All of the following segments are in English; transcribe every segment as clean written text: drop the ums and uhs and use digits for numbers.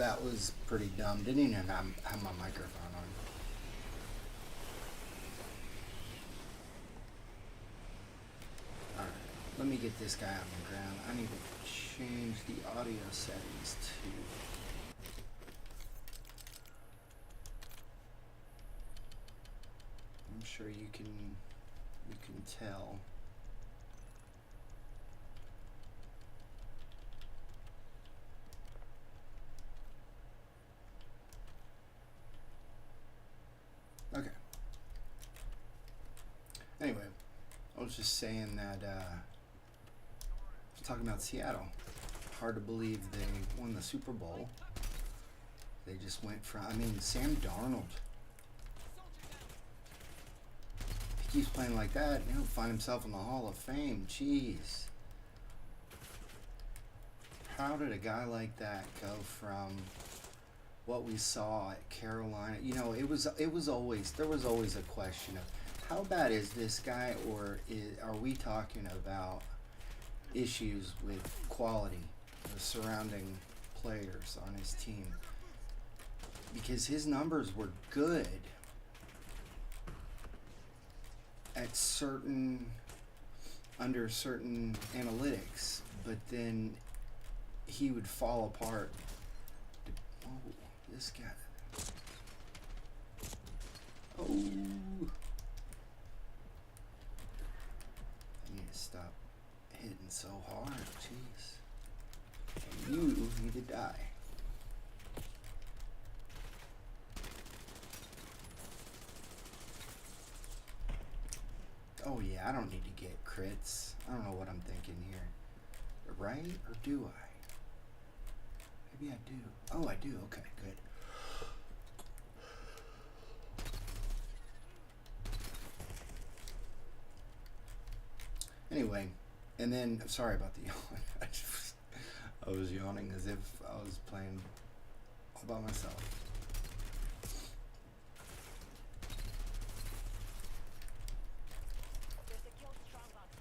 That was pretty dumb. Didn't even have my microphone on. Alright, let me get this guy on the ground. I need to change the audio settings too. I'm sure you can tell. Okay. Anyway, I was just saying that I was talking about Seattle. Hard to believe they won the Super Bowl. They just went from, I mean, Sam Darnold. He keeps playing like that, he'll find himself in the Hall of Fame. Jeez. How did a guy like that go from what we saw at Carolina? You know, there was always a question of how bad is this guy, or are we talking about issues with quality, the surrounding players on his team? Because his numbers were good at under certain analytics, but then he would fall apart. Oh, this guy. Oh. I need to stop hitting so hard. Jeez. You need to die. Oh yeah, I don't need to get crits. I don't know what I'm thinking here. Right? Or do I? Maybe I do. Oh, I do. Okay, good. Anyway, and then, sorry about the yawn. I was yawning as if I was playing all by myself.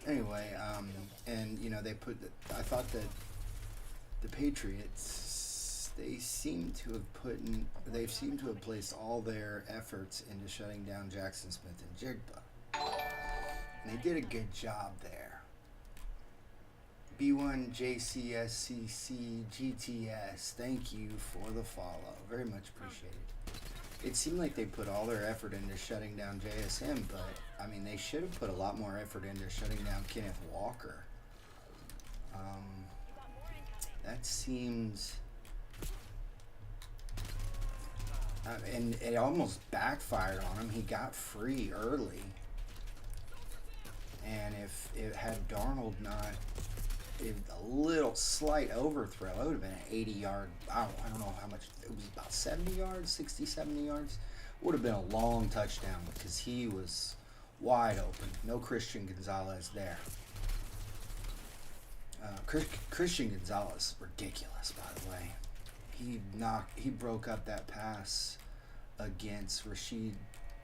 Anyway, and you know, they put I thought that the Patriots, they've seemed to have placed all their efforts into shutting down Jackson Smith and Jigba. And they did a good job there. B1 JCSCC GTS, thank you for the follow. Very much appreciated. It seemed like they put all their effort into shutting down JSM, but I mean, they should have put a lot more effort into shutting down Kenneth Walker. That seems, and it almost backfired on him. He got free early, and if it had Darnold not, a little slight overthrow, it would have been an 80-yard, I don't know how much, it was about 70 yards, 60, 70 yards. Would have been a long touchdown because he was wide open. No Christian Gonzalez there. Christian Gonzalez, ridiculous, by the way. He broke up that pass against Rashid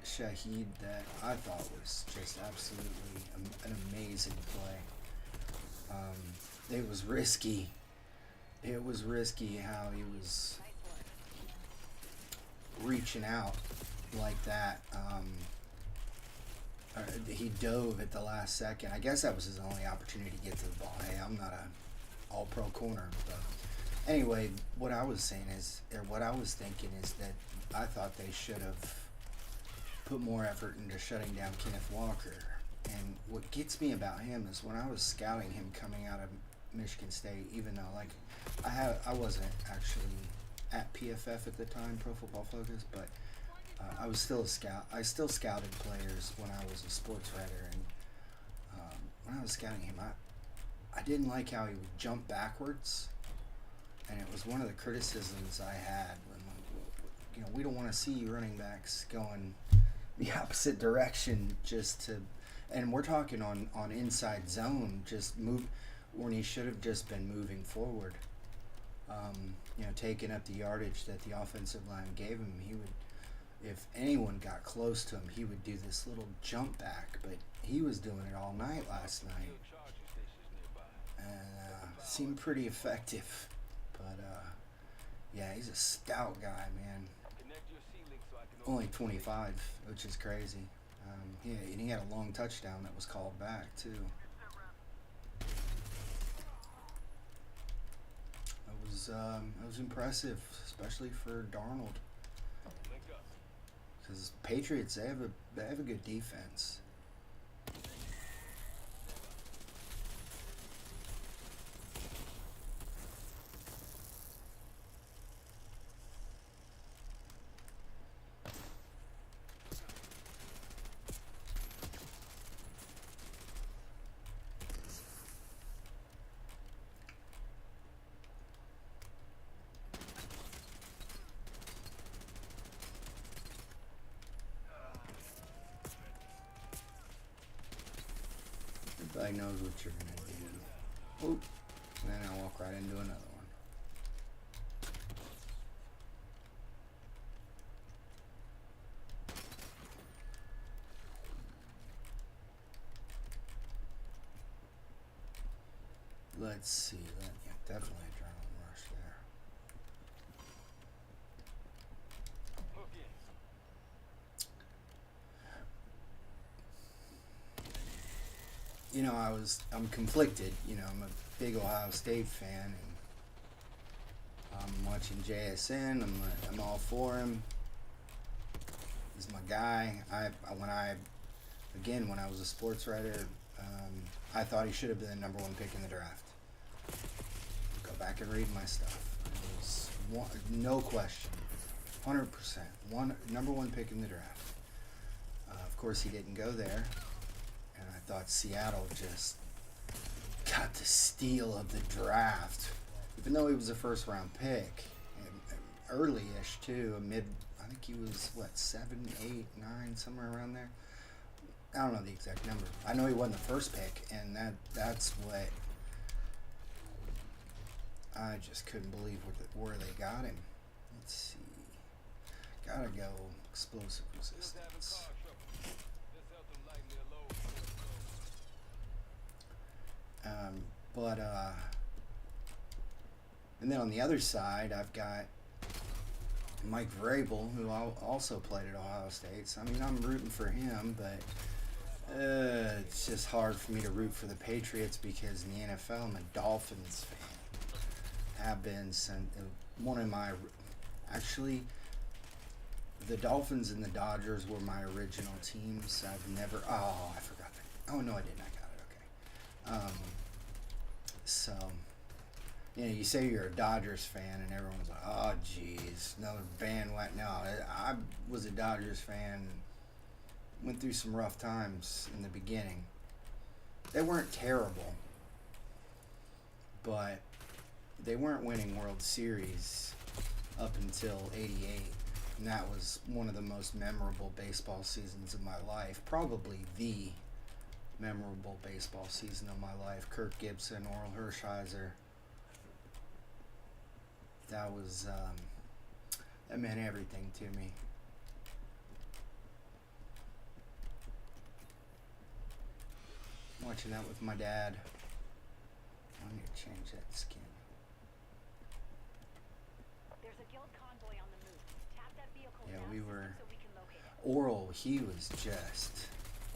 Shaheed that I thought was just absolutely an amazing play. It was risky. It was risky how he was reaching out like that. He dove at the last second. I guess that was his only opportunity to get to the ball. Hey, I'm not a all-pro corner, but anyway, what I was saying is, or what I was thinking is that I thought they should have put more effort into shutting down Kenneth Walker. And what gets me about him is when I was scouting him coming out of Michigan State, even though like I wasn't actually at PFF at the time, Pro Football Focus, but I was still a scout. I still scouted players when I was a sports writer, and when I was scouting him, I didn't like how he would jump backwards, and it was one of the criticisms I had when, you know, we don't want to see running backs going the opposite direction just to, and we're talking on inside zone, just move when he should have just been moving forward. You know, taking up the yardage that the offensive line gave him. He would, if anyone got close to him, he would do this little jump back, but he was doing it all night last night, and seemed pretty effective. But Yeah, he's a stout guy, man. Only 25, which is crazy. And he had a long touchdown that was called back too. It was impressive, especially for Darnold, because Patriots they have a good defense. Everybody knows what you're gonna do. Oop. And then I walk right into another one. Let's see. Yeah, definitely adrenaline rush there. You know, I'm conflicted. You know, I'm a big Ohio State fan, and I'm watching JSN. I'm all for him. He's my guy. When I was a sports writer, I thought he should have been the number one pick in the draft. Go back and read my stuff. It was no question, 100%, number one pick in the draft. Of course, he didn't go there, and I thought Seattle just got the steal of the draft, even though he was a first round pick, early-ish too, I think he was, 7, 8, 9, somewhere around there. I don't know the exact number. I know he wasn't the first pick, and that's what I just couldn't believe where they got him. Let's see. Gotta go explosive resistance. And then on the other side, I've got Mike Vrabel, who also played at Ohio State. So, I mean, I'm rooting for him, but it's just hard for me to root for the Patriots because in the NFL, I'm a Dolphins fan. Have been since actually, the Dolphins and the Dodgers were my original teams. I forgot that. Oh, no, I didn't. I got it. Okay. So, you know, you say you're a Dodgers fan, and everyone's like, oh, geez, another bandwagon. No, I was a Dodgers fan. Went through some rough times in the beginning. They weren't terrible, but they weren't winning World Series up until '88, and that was one of the most memorable baseball seasons of my life. Probably the memorable baseball season of my life. Kirk Gibson, Oral Hershiser. That was that meant everything to me. Watching that with my dad. I need to change that skin. There's a guild convoy on the move. Tap that vehicle Yeah, down we were. so we can locate it.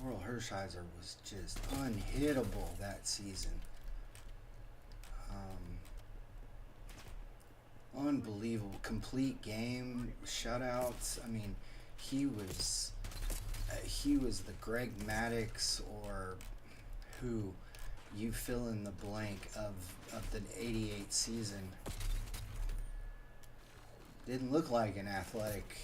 Oral Hershiser was just unhittable that season. Unbelievable. Complete game, shutouts. I mean, he was the Greg Maddux, or who you fill in the blank of the '88 season. Didn't look like an athletic,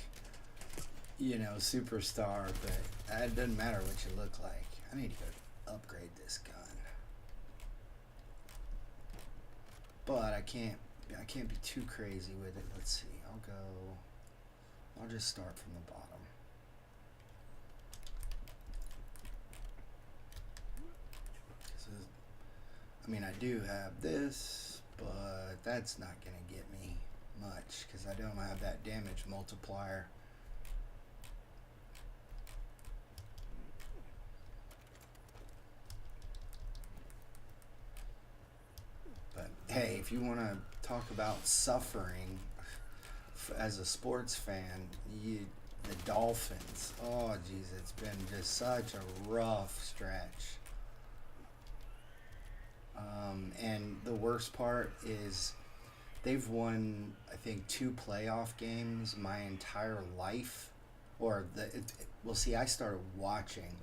superstar, but it doesn't matter what you look like. I need to go upgrade this gun. But I can't be too crazy with it. Let's see. I'll just start from the bottom. I mean, I do have this, but that's not going to get me much because I don't have that damage multiplier. But hey, if you want to talk about suffering, as a sports fan, the Dolphins. Oh, geez, it's been just such a rough stretch. And the worst part is they've won, I think, 2 playoff games my entire life. Well, see, I started watching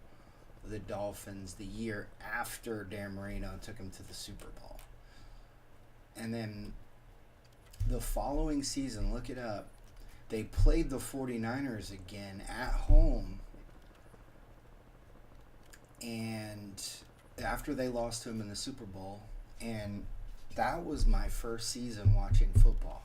the Dolphins the year after Dan Marino took them to the Super Bowl. And then the following season, look it up, they played the 49ers again at home. And after they lost to them in the Super Bowl, and that was my first season watching football.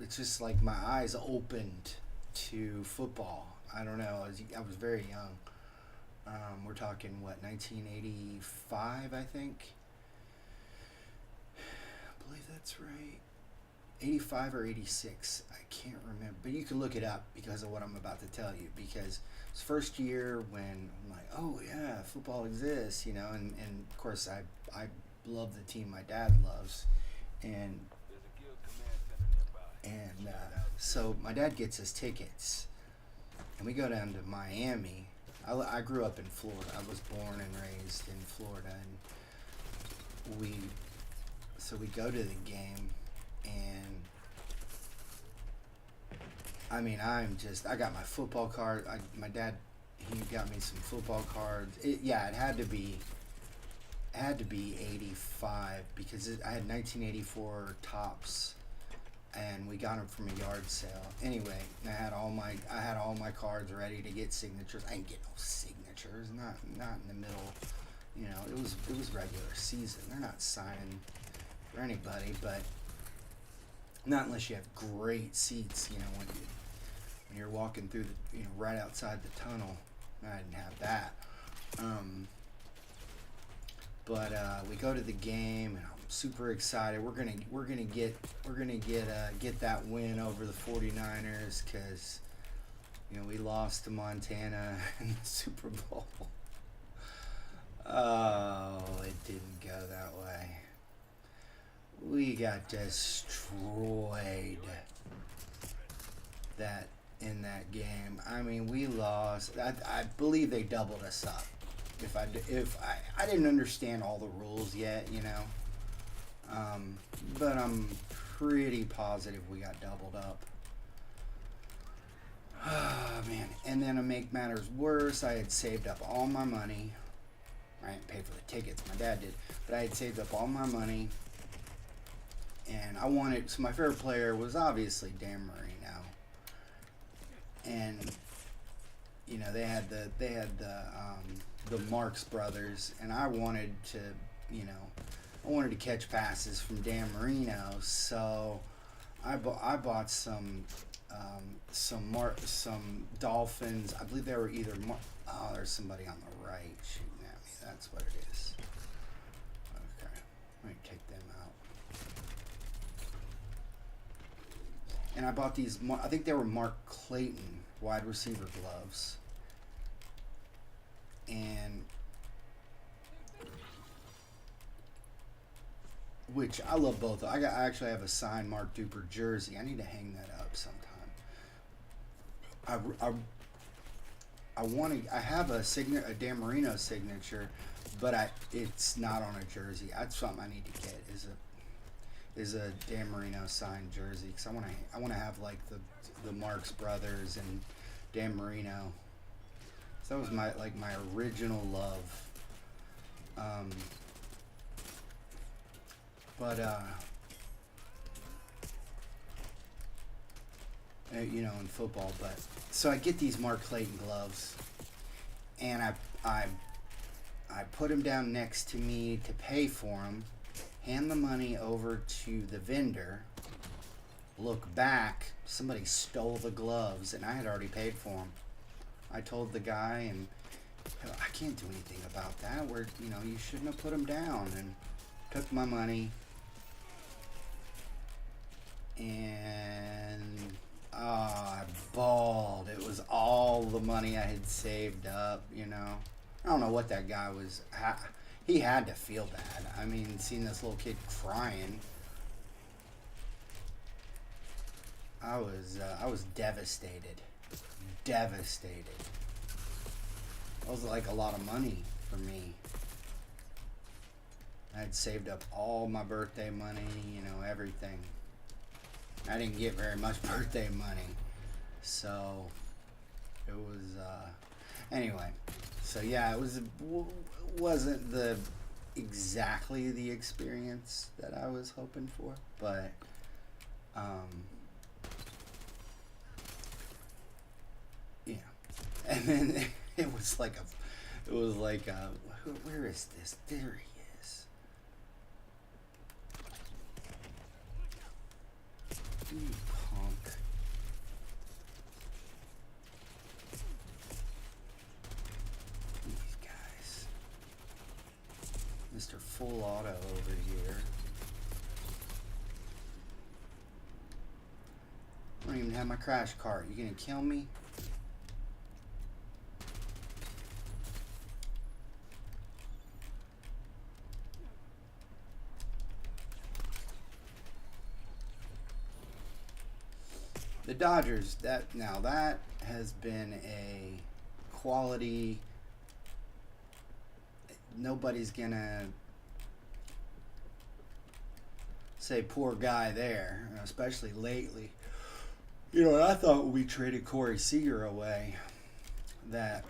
It's just like my eyes opened to football. I don't know. I was very young. We're talking, what, 1985, I think? I believe that's right. 85 or 86. I can't remember. But you can look it up because of what I'm about to tell you. Because it's first year when I'm like, oh, yeah, football exists, and of course, I love the team my dad loves. And so my dad gets us tickets. And we go down to Miami. I grew up in Florida. I was born and raised in Florida. And we go to the game. And I mean, I got my football card. My dad, he got me some football cards. It had to be 85 because I had 1984 tops, and we got them from a yard sale. Anyway, I had all my cards ready to get signatures. I didn't get no signatures, not in the middle. It was regular season. They're not signing for anybody, but not unless you have great seats, when you're walking through the, right outside the tunnel. I didn't have that. But we go to the game, and I'm super excited. We're gonna get that win over the 49ers because we lost to Montana in the Super Bowl. Oh, it didn't go that way. We got destroyed in that game. I mean, we lost. I believe they doubled us up. If I didn't understand all the rules yet, but I'm pretty positive we got doubled up. Oh, man. And then to make matters worse, I had saved up all my money. I didn't pay for the tickets, my dad did, but I had saved up all my money. And so my favorite player was obviously Dan Marino. And they had the Marx brothers, and I wanted to catch passes from Dan Marino, so I bought some Dolphins. I believe they were either there's somebody on the right shooting at me. That's what it is. Okay, let me take them out. And I bought these, I think they were Mark Clayton wide receiver gloves. And which I love both. I actually have a signed Mark Duper jersey. I need to hang that up sometime. I have a Dan Marino signature, but it's not on a jersey. That's something I need to get is a Dan Marino signed jersey, because I want to have like the Marx brothers and Dan Marino. So that was my original love. In football. But so I get these Mark Clayton gloves, and I put them down next to me to pay for them. Hand the money over to the vendor. Look back, somebody stole the gloves, and I had already paid for them. I told the guy, and I can't do anything about that. You shouldn't have put them down, and took my money. And I bawled. It was all the money I had saved up. I don't know what that guy was. He had to feel bad. I mean, seeing this little kid crying. I was devastated. Devastated. It was like a lot of money for me. I had saved up all my birthday money, you know, everything. I didn't get very much birthday money. So it was anyway. So yeah, wasn't the exactly the experience that I was hoping for, but yeah. And then it was like where is this? There he is. You punk. These guys. Mr. Full Auto over here. I don't even have my crash cart. You gonna kill me? The Dodgers, that has been a quality. Nobody's gonna say poor guy there, especially lately. You know, I thought when we traded Corey Seager away, that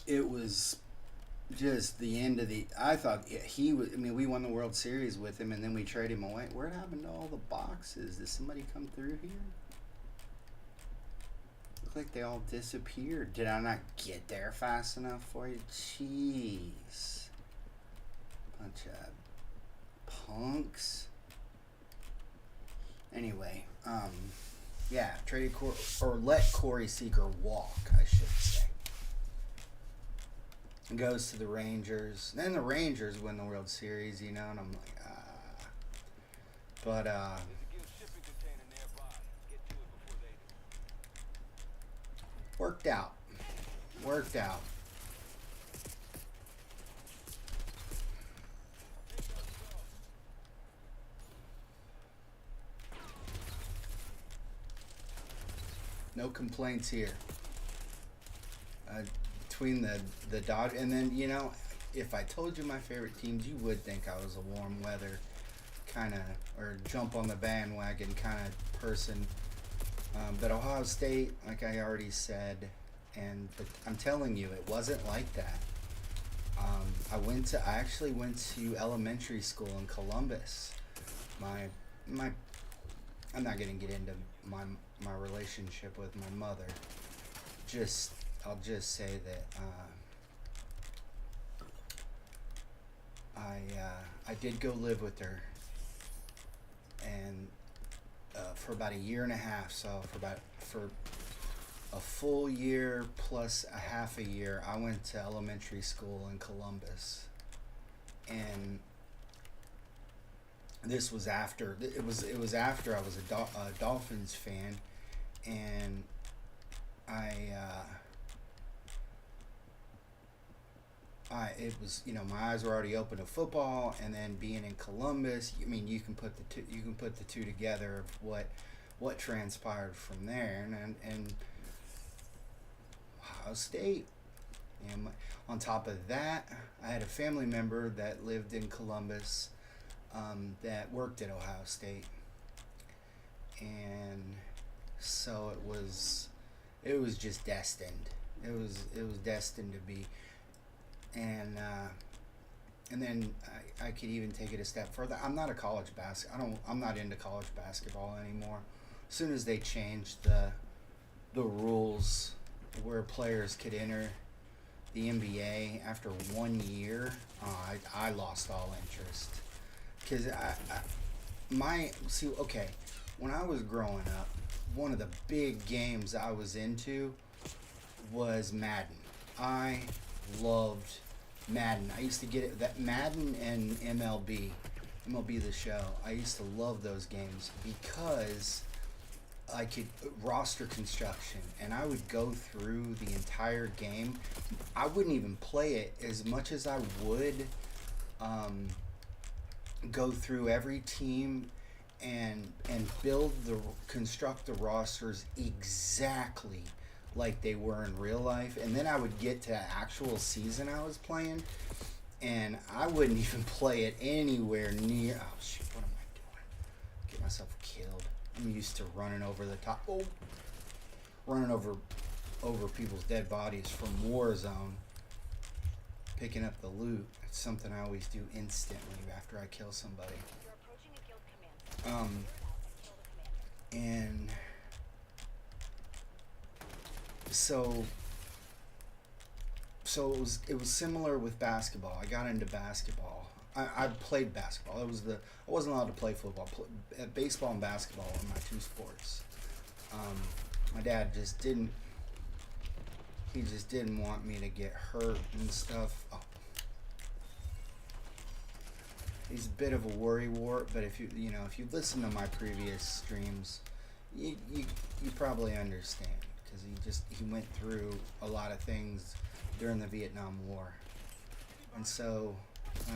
it was just the end of the. I thought he was. I mean, we won the World Series with him, and then we traded him away. Where happened to all the boxes? Did somebody come through here? Look like they all disappeared. Did I not get there fast enough for you? Jeez, bunch of punks. Anyway, yeah, traded let Corey Seager walk, I should say. Goes to the Rangers. Then the Rangers win the World Series, you know, and I'm like, But, worked out. Worked out. No complaints here. Between the Dodgers, and then, you know, if I told you my favorite teams, you would think I was a warm weather kind of, or jump on the bandwagon kind of person. But Ohio State, like I already said, but I'm telling you, it wasn't like that. I actually went to elementary school in Columbus. I'm not gonna get into my relationship with my mother. I'll just say that I did go live with her, and for about a year and a half. So for a full year plus a half a year, I went to elementary school in Columbus, and this was after it was after I was a Dolphins fan, and it was, you know, my eyes were already open to football, and then being in Columbus, I mean, you can put the two together of what transpired from there, and Ohio State. And on top of that, I had a family member that lived in Columbus, that worked at Ohio State, and so it was just destined. It was destined to be. And then I could even take it a step further. I'm not a college I'm not into college basketball anymore. As soon as they changed the rules where players could enter the NBA after 1 year, I lost all interest. Because when I was growing up, one of the big games I was into was Madden. I loved Madden. I used to get it, that Madden and MLB the Show. I used to love those games because I could roster construction, and I would go through the entire game. I wouldn't even play it as much as I would go through every team and construct the rosters exactly like they were in real life. And then I would get to actual season I was playing, and I wouldn't even play it anywhere near. Oh shoot! What am I doing? Get myself killed. I'm used to running over the top. Oh, running over people's dead bodies from Warzone, picking up the loot. It's something I always do instantly after I kill somebody. You're approaching a guild command. Clear it out and kill the command. And so it was similar with basketball. I got into basketball. I played basketball. I wasn't allowed to play football. Baseball and basketball were my two sports. My dad just didn't. He just didn't want me to get hurt and stuff. Oh. He's a bit of a worrywart, but if you listen to my previous streams, you probably understand, because he went through a lot of things during the Vietnam War, and so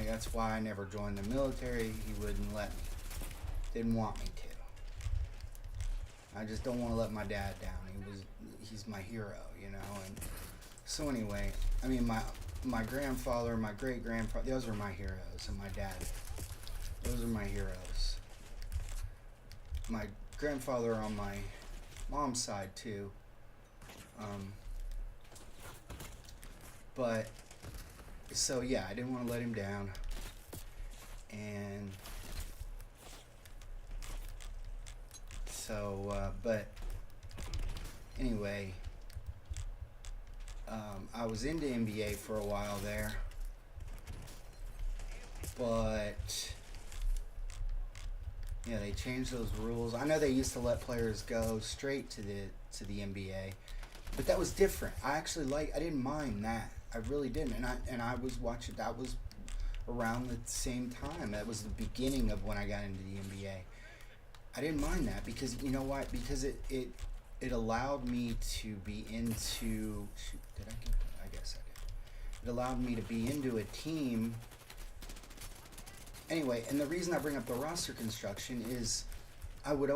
that's why I never joined the military. He wouldn't let me, didn't want me to. I just don't want to let my dad down. He's my hero, and so anyway, I mean my grandfather, my great grandfather, those are my heroes, and my dad, those are my heroes. My grandfather on my mom's side too. But so yeah, I didn't want to let him down, and so but anyway, I was into NBA for a while there, but yeah, they changed those rules. I know they used to let players go straight to the NBA, but that was different. I didn't mind that. I really didn't, and I was watching. That was around the same time. That was the beginning of when I got into the NBA. I didn't mind that because you know what? Because it allowed me to be into. Shoot, did I get that? I guess I did. It allowed me to be into a team. Anyway, and the reason I bring up the roster construction is I would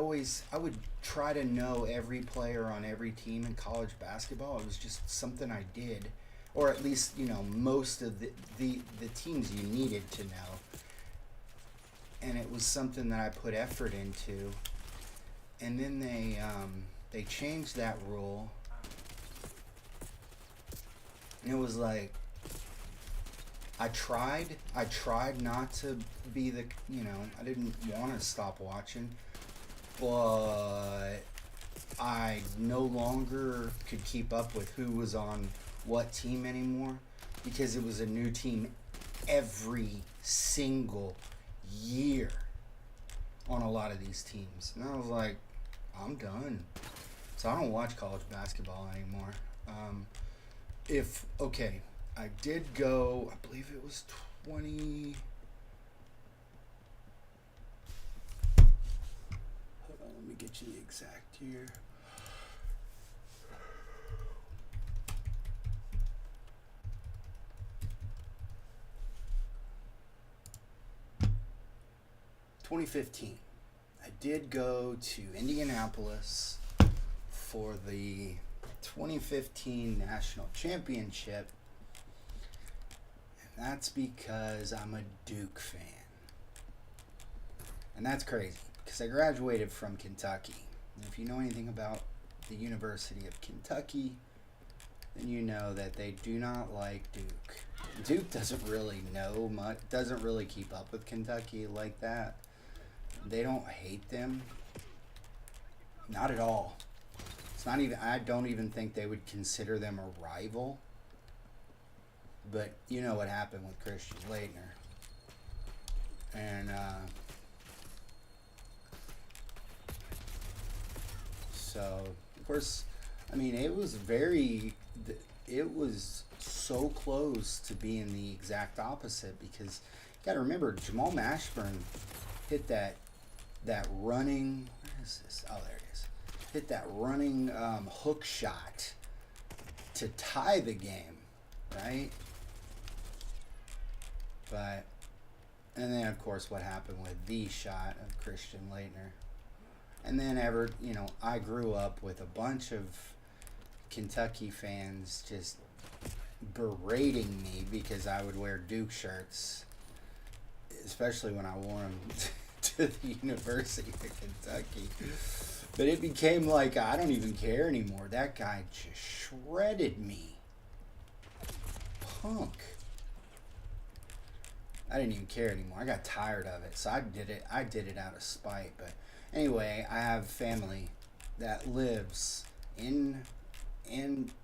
try to know every player on every team in college basketball. It was just something I did, or at least most of the teams you needed to know, and it was something that I put effort into. And then they changed that rule, and it was like I tried not to be I didn't want to stop watching, but I no longer could keep up with who was on what team anymore, because it was a new team every single year on a lot of these teams. And I was like, I'm done. So I don't watch college basketball anymore. I did go, I believe it was 20. Hold on, let me get you the exact year. $2015. I did go to Indianapolis for the 2015 National Championship. That's because I'm a Duke fan. And that's crazy, because I graduated from Kentucky. And if you know anything about the University of Kentucky, then you know that they do not like Duke. Duke doesn't really know much, doesn't really keep up with Kentucky like that. They don't hate them. Not at all. It's not even, I don't even think they would consider them a rival. But you know what happened with Christian Laettner. And so, of course, I mean, it was so close to being the exact opposite, because you got to remember, Jamal Mashburn hit that running, where is this? Oh, there it is. Hit that running hook shot to tie the game, right? But And then, of course, what happened with the shot of Christian Leitner. And then, I grew up with a bunch of Kentucky fans just berating me because I would wear Duke shirts, especially when I wore them to the University of Kentucky. But it became like, I don't even care anymore. That guy just shredded me. Punk. I didn't even care anymore. I got tired of it, so I did it out of spite. But anyway, I have family that lives in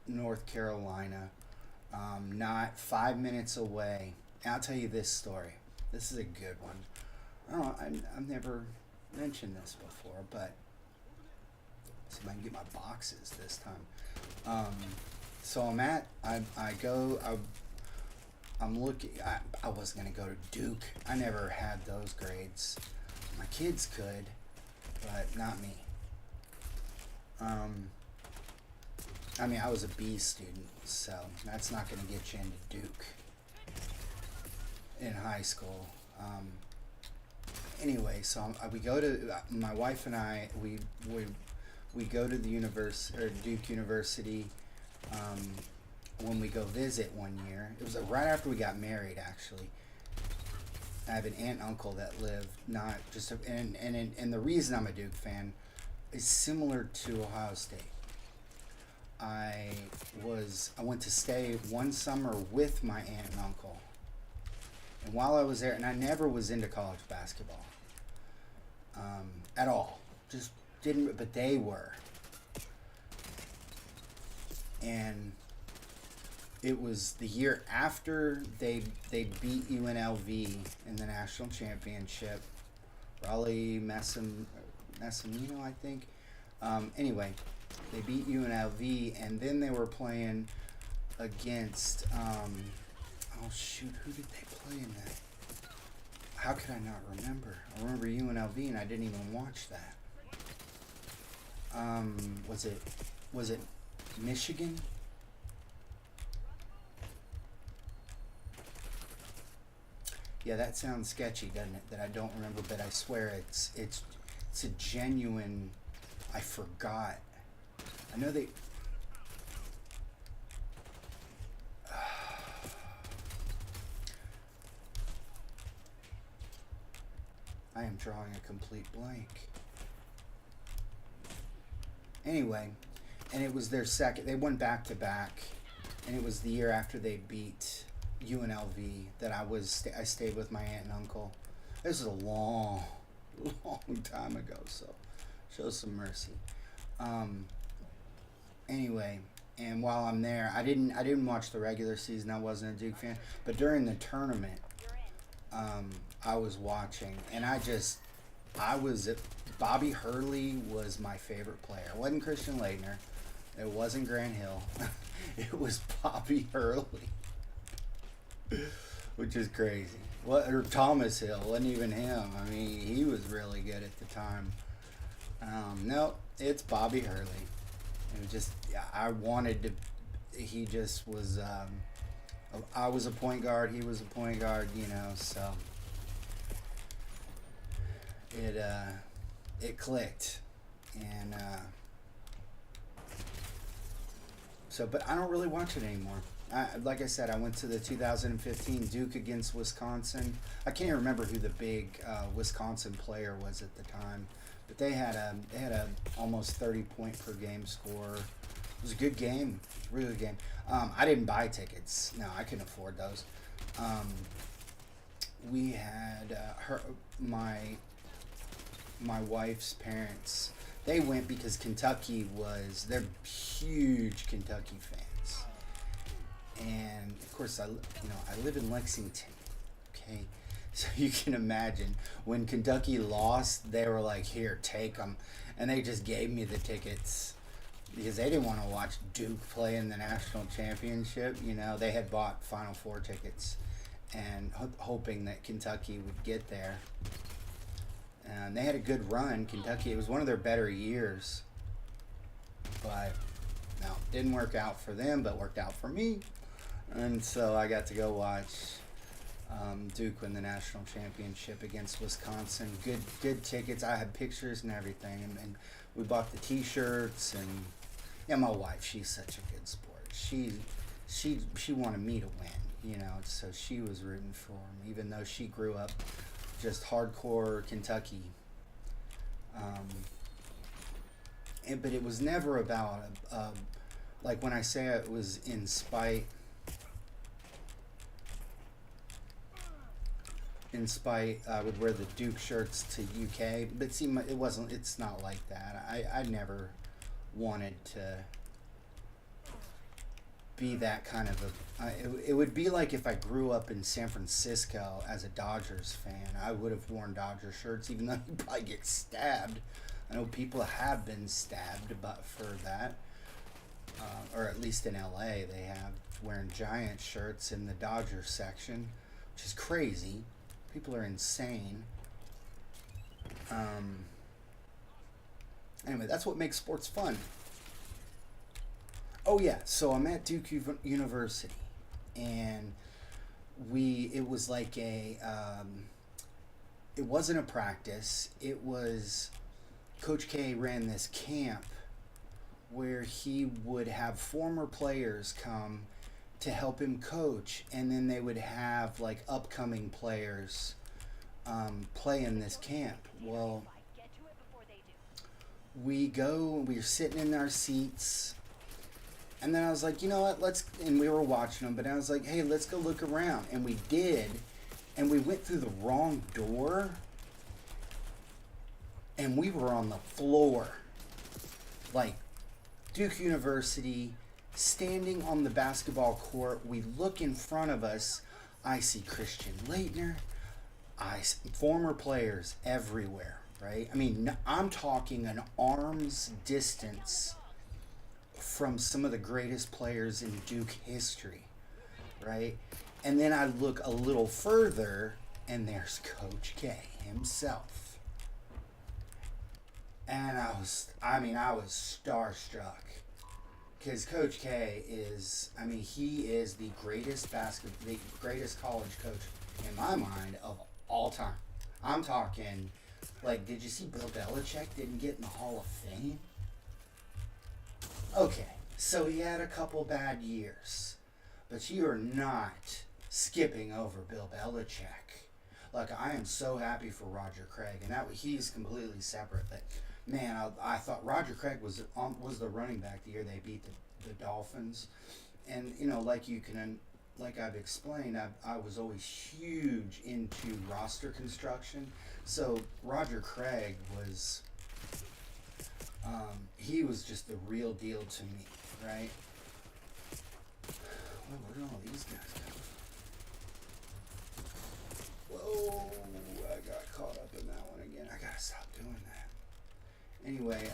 North Carolina, not 5 minutes away. And I'll tell you this story. This is a good one. I don't know, I've never mentioned this before, but see if I can get my boxes this time. So I'm looking. I wasn't gonna go to Duke. I never had those grades. My kids could, but not me. I was a B student, so that's not gonna get you into Duke in high school. Anyway, so we go to my wife and I. We go to the Duke University. When we go visit one year, it was right after we got married. Actually, I have an aunt and uncle that live not just and the reason I'm a Duke fan is similar to Ohio State. I went to stay one summer with my aunt and uncle, and while I was there, and I never was into college basketball at all. Just didn't, but they were, and it was the year after they beat UNLV in the national championship. Raleigh Massimino, I think. Anyway, they beat UNLV, and then they were playing against. Oh shoot, who did they play in that? How could I not remember? I remember UNLV, and I didn't even watch that. Was it Michigan? Yeah, that sounds sketchy, doesn't it? That I don't remember, but I swear it's a genuine. I forgot. I know they. I am drawing a complete blank. Anyway, and it was their second. They won back to back, and it was the year after they beat UNLV that I stayed with my aunt and uncle. This is a long time ago, so show some mercy. Anyway, and while I'm there, I didn't watch the regular season. I wasn't a Duke fan, but during the tournament, I was watching, and Bobby Hurley was my favorite player. It wasn't Christian Leitner. It wasn't Grant Hill. It was Bobby Hurley. Which is crazy. Or Thomas Hill, wasn't even him. I mean, he was really good at the time. No, it's Bobby Hurley. It was just, I wanted to. He just was. I was a point guard. He was a point guard. So it clicked, and but I don't really watch it anymore. Like I said, I went to the 2015 Duke against Wisconsin. I can't even remember who the big Wisconsin player was at the time, but they had a almost 30-point per game score. It was a good game, really good game. I didn't buy tickets. No, I couldn't afford those. We had my wife's parents. They went because they're huge Kentucky fans. And of course, I live in Lexington, okay? So you can imagine when Kentucky lost, they were like, "Here, take them," and they just gave me the tickets because they didn't want to watch Duke play in the national championship. They had bought Final Four tickets and hoping that Kentucky would get there. And they had a good run. Kentucky, it was one of their better years, but no, didn't work out for them, but worked out for me. And so I got to go watch Duke win the national championship against Wisconsin. Good tickets. I had pictures and everything, and we bought the T-shirts. And yeah, my wife, she's such a good sport. She wanted me to win, you know, so she was rooting for him, even though she grew up just hardcore Kentucky. But it was never about like when I say it was in spite. I would wear the Duke shirts to UK, but see, it wasn't. It's not like that. I never wanted to be that kind of it would be like if I grew up in San Francisco as a Dodgers fan. I would have worn Dodger shirts, even though you'd probably get stabbed. I know people have been stabbed, but for that, or at least in LA, they have wearing Giant shirts in the Dodger section, which is crazy. People are insane. Anyway, that's what makes sports fun. Oh yeah, so I'm at Duke University, and it was like it wasn't a practice. It was, Coach K ran this camp where he would have former players come to help him coach, and then they would have like upcoming players play in this camp. Well, we're sitting in our seats, and then I was like, you know what, and we were watching them, but I was like, hey, let's go look around. And we did, and we went through the wrong door, and we were on the floor. Like, Duke University, standing on the basketball court, we look in front of us, I see Christian Leitner, former players everywhere, right? I mean, I'm talking an arm's distance from some of the greatest players in Duke history, right? And then I look a little further, and there's Coach K himself. And I was starstruck. Because Coach K is, he is the greatest college coach in my mind of all time. I'm talking, like, did you see Bill Belichick didn't get in the Hall of Fame? Okay, so he had a couple bad years, but you are not skipping over Bill Belichick. Like, I am so happy for Roger Craig, and he's completely separate. But man, I thought Roger Craig was the running back the year they beat the Dolphins, and you know, like I've explained, I was always huge into roster construction. So Roger Craig was, he was just the real deal to me, right? Well, where did all these guys go? Whoa, I got caught up in that one again. I gotta stop doing that. Anyway,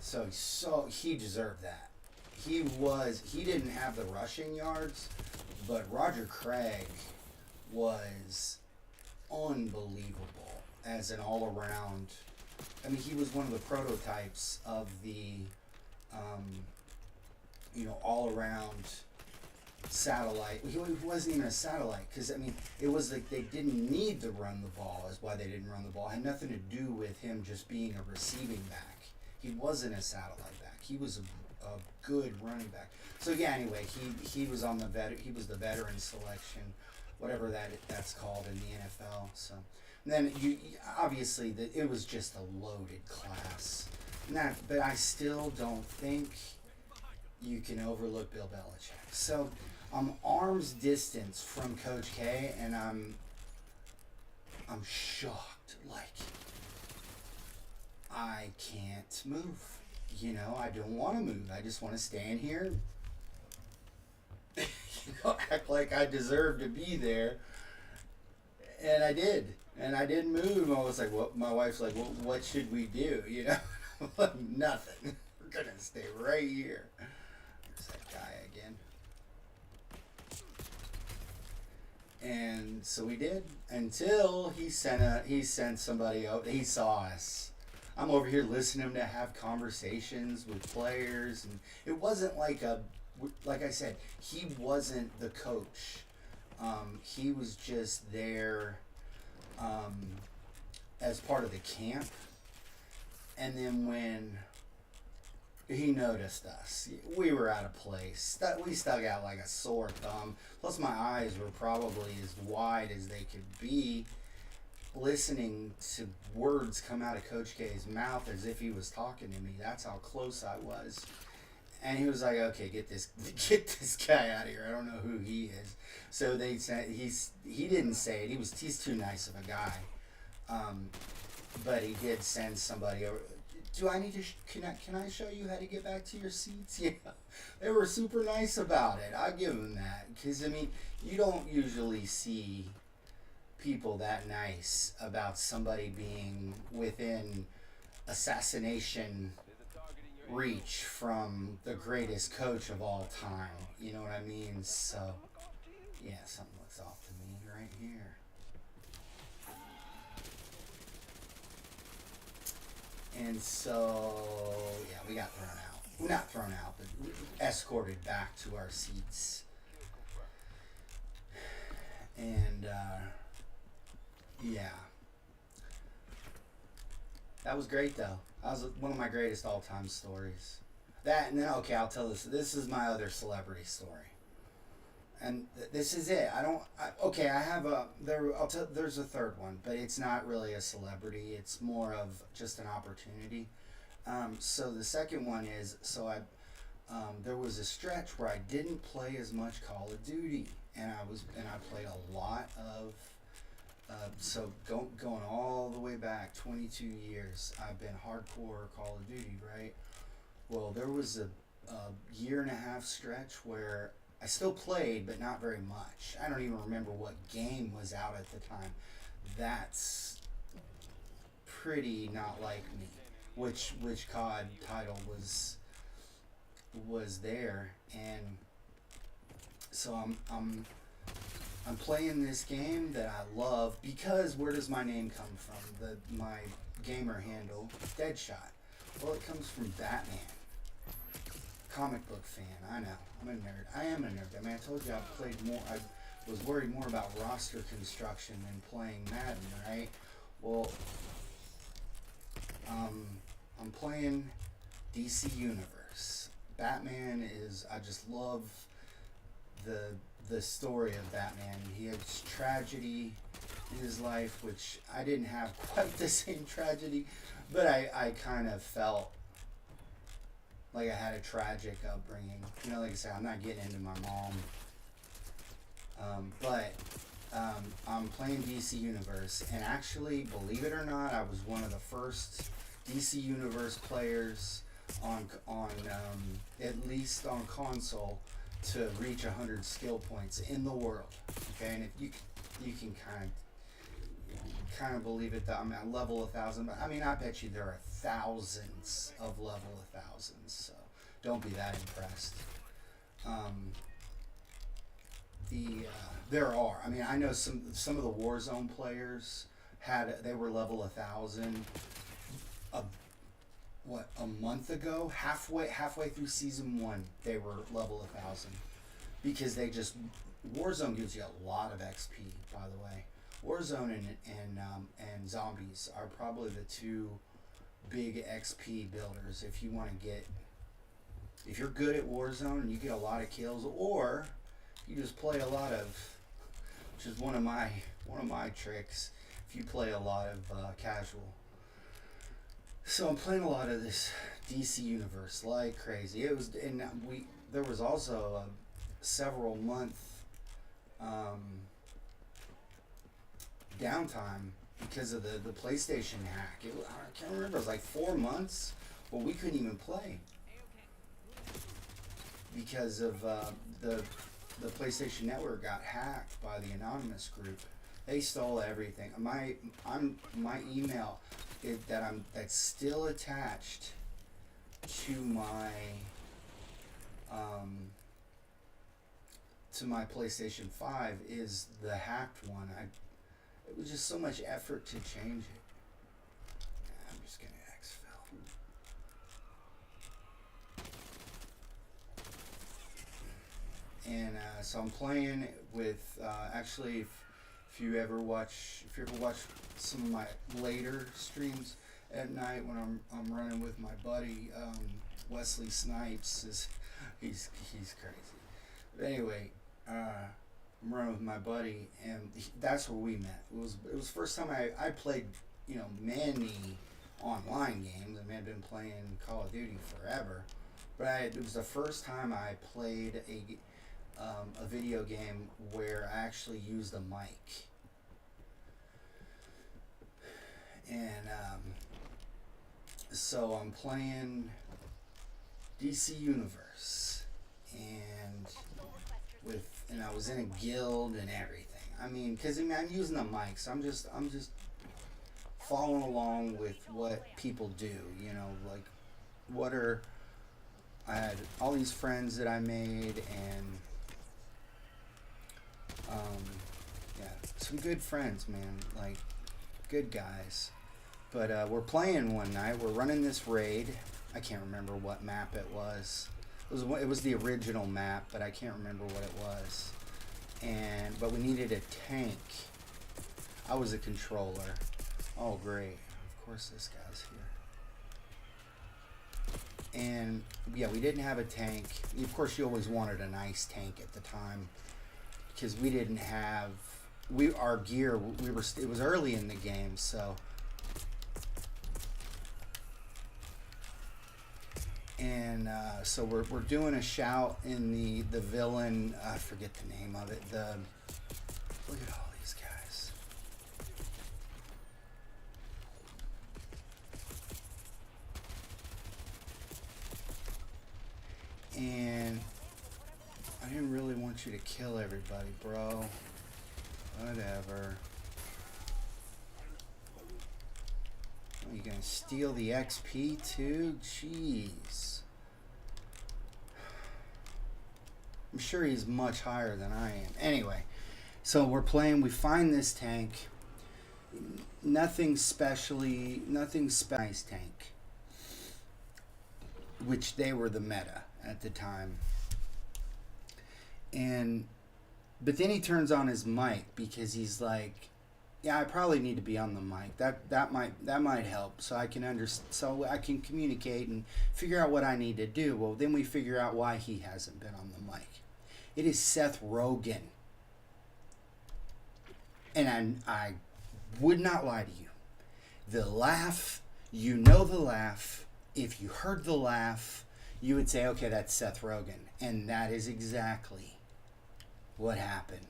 so he deserved that. He didn't have the rushing yards, but Roger Craig was unbelievable as an all-around. He was one of the prototypes of the, all-around satellite. He wasn't even a satellite, because, it was like they didn't need to run the ball, is why they didn't run the ball. It had nothing to do with him just being a receiving back. He wasn't a satellite back. He was a good running back. So yeah, anyway, he was on he was the veteran selection, whatever that's called in the NFL. So and then obviously it was just a loaded class. But I still don't think you can overlook Bill Belichick. So I'm arm's distance from Coach K, and I'm shocked. Like, I can't move. I don't want to move. I just want to stand here, act like I deserve to be there. And I did. And I didn't move. I was like, well, my wife's like, well, what should we do? Nothing. We're going to stay right here. There's that guy again. And so we did, until he sent somebody out. He saw us. I'm over here listening to have conversations with players, and it wasn't like I said, he wasn't the coach. He was just there um, as part of the camp, and then when he noticed us, we were out of place. We stuck out like a sore thumb. Plus, my eyes were probably as wide as they could be, listening to words come out of Coach K's mouth as if he was talking to me. That's how close I was. And he was like, "Okay, get this guy out of here. I don't know who he is." So they said he didn't say it. He's too nice of a guy. But he did send somebody over. Do I need to? Can I show you how to get back to your seats? Yeah, they were super nice about it. I give them that, because I mean, you don't usually see people that nice about somebody being within assassination reach from the greatest coach of all time. You know what I mean? So, yeah, something looks off to me right here. And so, yeah, we got thrown out. Well, not thrown out, but escorted back to our seats. And, yeah. That was great, though. That was one of my greatest all-time stories. That, and then, okay, I'll tell this. This is my other celebrity story. And this is it. I have a, there's a third one, but it's not really a celebrity. It's more of just an opportunity. So the second one is, there was a stretch where I didn't play as much Call of Duty, and I played a lot of, going all the way back 22 years, I've been hardcore Call of Duty, right? Well, there was a year and a half stretch where I still played, but not very much. I don't even remember what game was out at the time. That's pretty not like me. Which COD title was there, and so I'm playing this game that I love because where does my name come from? My gamer handle, Deadshot. Well, it comes from Batman. Comic book fan, I know. I'm a nerd. I am a nerd. I mean, I told you I was worried more about roster construction than playing Madden, right? Well, I'm playing DC Universe. Batman is, I just love the story of Batman. He has tragedy in his life, which I didn't have quite the same tragedy, but I kind of felt like I had a tragic upbringing. You know, like I said, I'm not getting into my mom. But I'm playing DC Universe, and actually, believe it or not, I was one of the first DC Universe players on at least on console to reach 100 skill points in the world. Okay, and if you can kind of believe it, that I'm at level 1,000, but I mean, I bet you there are thousands of level 1,000s, so don't be that impressed. There are. I mean, I know some of the Warzone players they were level 1,000. A month ago, halfway through season 1, they were level 1,000 because Warzone gives you a lot of XP. By the way, Warzone and zombies are probably the two big XP builders. If you're good at Warzone and you get a lot of kills, or you just play a lot of, which is one of my tricks. If you play a lot of casual. So I'm playing a lot of this DC Universe like crazy. There was also a several month downtime because of the PlayStation hack. I can't remember. It was like 4 months where we couldn't even play because of the PlayStation Network got hacked by the anonymous group. They stole everything. My email that's still attached to my PlayStation 5 is the hacked one. It was just so much effort to change it. I'm just gonna exfil. And so I'm playing with actually if you ever watch some of my later streams at night when I'm running with my buddy Wesley Snipes is he's crazy. But anyway, I'm running with my buddy and that's where we met. It was the first time I played, you know, many online games. I mean, I've been playing Call of Duty forever, but it was the first time I played a video game where I actually used a mic. And so I'm playing DC Universe, and I was in a guild and everything. I mean, because I'm using the mic, so I'm just following along with what people do. You know, like I had all these friends that I made, and yeah, some good friends, man, like good guys. But we're playing one night. We're running this raid. I can't remember what map it was. It was the original map, but I can't remember what it was. But we needed a tank. I was a controller. Oh great! Of course this guy's here. And yeah, we didn't have a tank. Of course, you always wanted a nice tank at the time because we didn't have our gear. It was early in the game, so. And so we're doing a shout in the villain. I forget the name of it. Look at all these guys. And I didn't really want you to kill everybody, bro. Whatever. Oh, you gonna steal the XP too? Jeez. I'm sure he's much higher than I am. Anyway, so we're playing. We find this tank. Nothing nice tank. Which they were the meta at the time. But then he turns on his mic because he's like, yeah, I probably need to be on the mic. That might help, so I can communicate and figure out what I need to do. Well, then we figure out why he hasn't been on the mic. It is Seth Rogen, and I would not lie to you. The laugh, you know the laugh. If you heard the laugh, you would say, okay, that's Seth Rogen, and that is exactly what happened.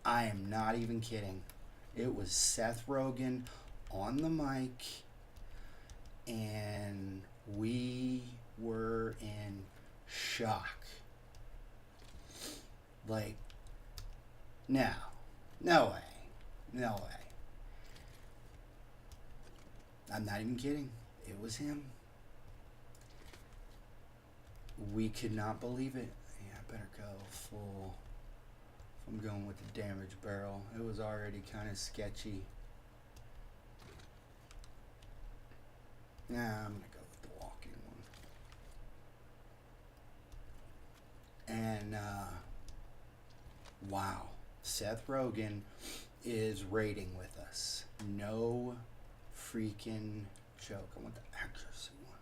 I am not even kidding. It was Seth Rogen on the mic, and we were in shock. Like, no way. I'm not even kidding. It was him. We could not believe it. Yeah, I better go full. I'm going with the damage barrel. It was already kind of sketchy. Nah, I'm going to go with the walk-in one. And, wow. Seth Rogen is raiding with us. No freaking joke. I want the accuracy one.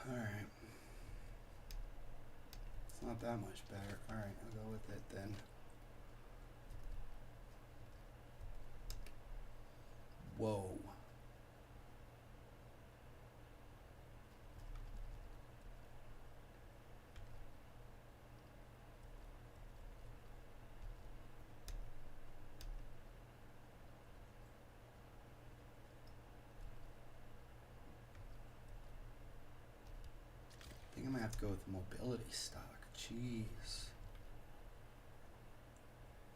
Alright. It's not that much better. Alright, I'll go with it then. Whoa. I think I'm gonna have to go with mobility stock. Jeez.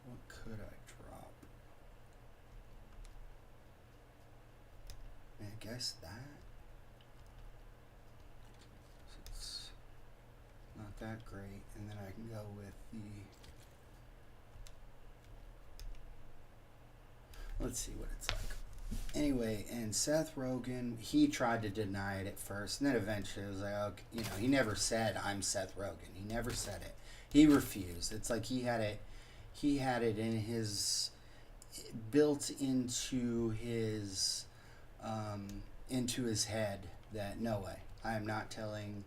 What could I drop? I guess that. It's not that great. And then I can go with the... Let's see what it's like. Anyway, and Seth Rogen, he tried to deny it at first, and then eventually it was like, okay, you know, he never said I'm Seth Rogen. He never said it. He refused. It's like he had it in his, built into his head that no way, I am not telling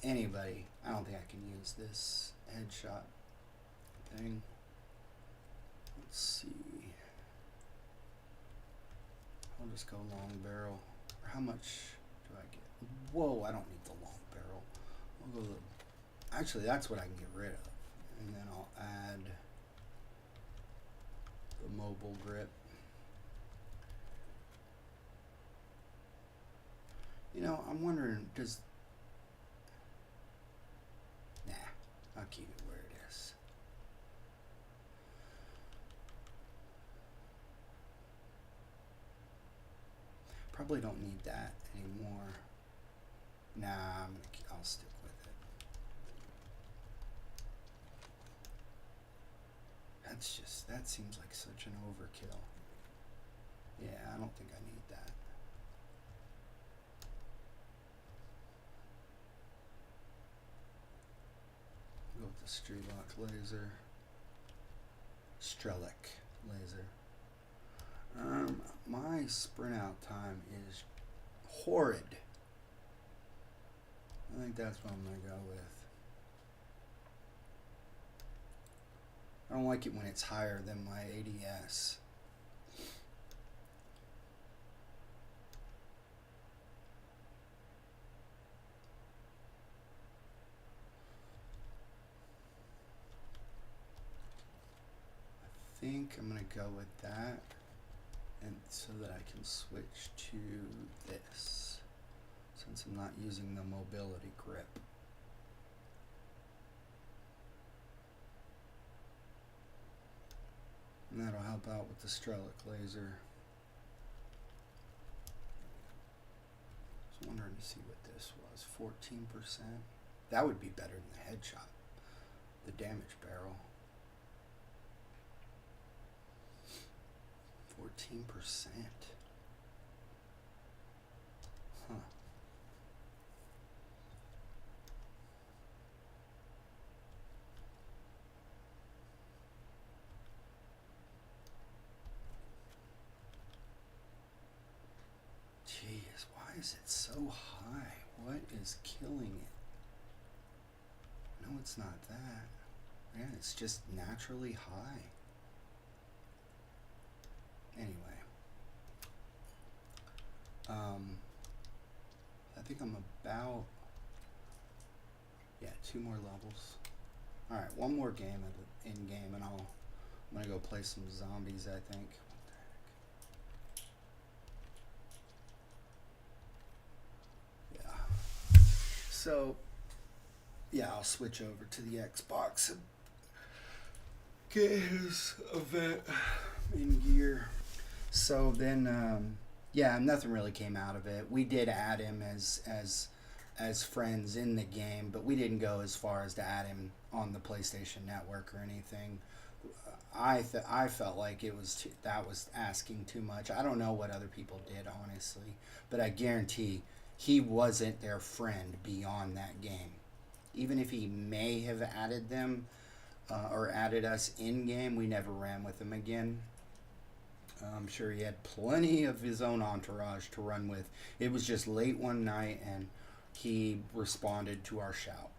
anybody. I don't think I can use this headshot thing. Let's see. I'll just go long barrel. How much do I get? Whoa, I don't need the long barrel. I'll go actually, that's what I can get rid of. And then I'll add the mobile grip. You know, I'm wondering, nah, I'll keep it where it is. Probably don't need that anymore. Nah, I'll stick with it. That seems like such an overkill. Yeah, I don't think I need that. Go with the Strelok laser. Strelok laser. My sprint out time is horrid. I think that's what I'm gonna go with. I don't like it when it's higher than my ADS. I think I'm gonna go with that, and so that I can switch to this, since I'm not using the mobility grip. And that'll help out with the Strelok laser. I was wondering to see what this was. 14%. That would be better than the headshot. The damage barrel. 14%. Huh. Jeez, why is it so high? What is killing it? No, it's not that. Man, it's just naturally high. Anyway. I think I'm about, yeah, 2 more levels. Alright, 1 more game at the end game, and I'm gonna go play some zombies, I think. Yeah. So, yeah, I'll switch over to the Xbox and get his event in gear. So then, yeah, nothing really came out of it. We did add him as friends in the game, but we didn't go as far as to add him on the PlayStation Network or anything. I felt like that was asking too much. I don't know what other people did, honestly, but I guarantee he wasn't their friend beyond that game. Even if he may have added them or added us in game, we never ran with him again. I'm sure he had plenty of his own entourage to run with. It was just late one night and he responded to our shout.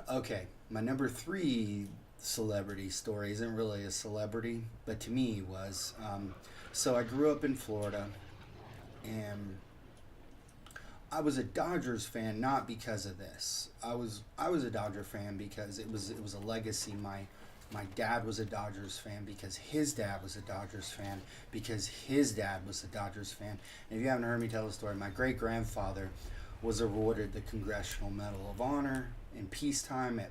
Okay, my number 3 celebrity story isn't really a celebrity, but to me was. So I grew up in Florida, and I was a Dodgers fan not because of this. I was a Dodger fan because it was a legacy. My dad was a Dodgers fan because his dad was a Dodgers fan because his dad was a Dodgers fan. And if you haven't heard me tell the story, my great-grandfather was awarded the Congressional Medal of Honor in peacetime.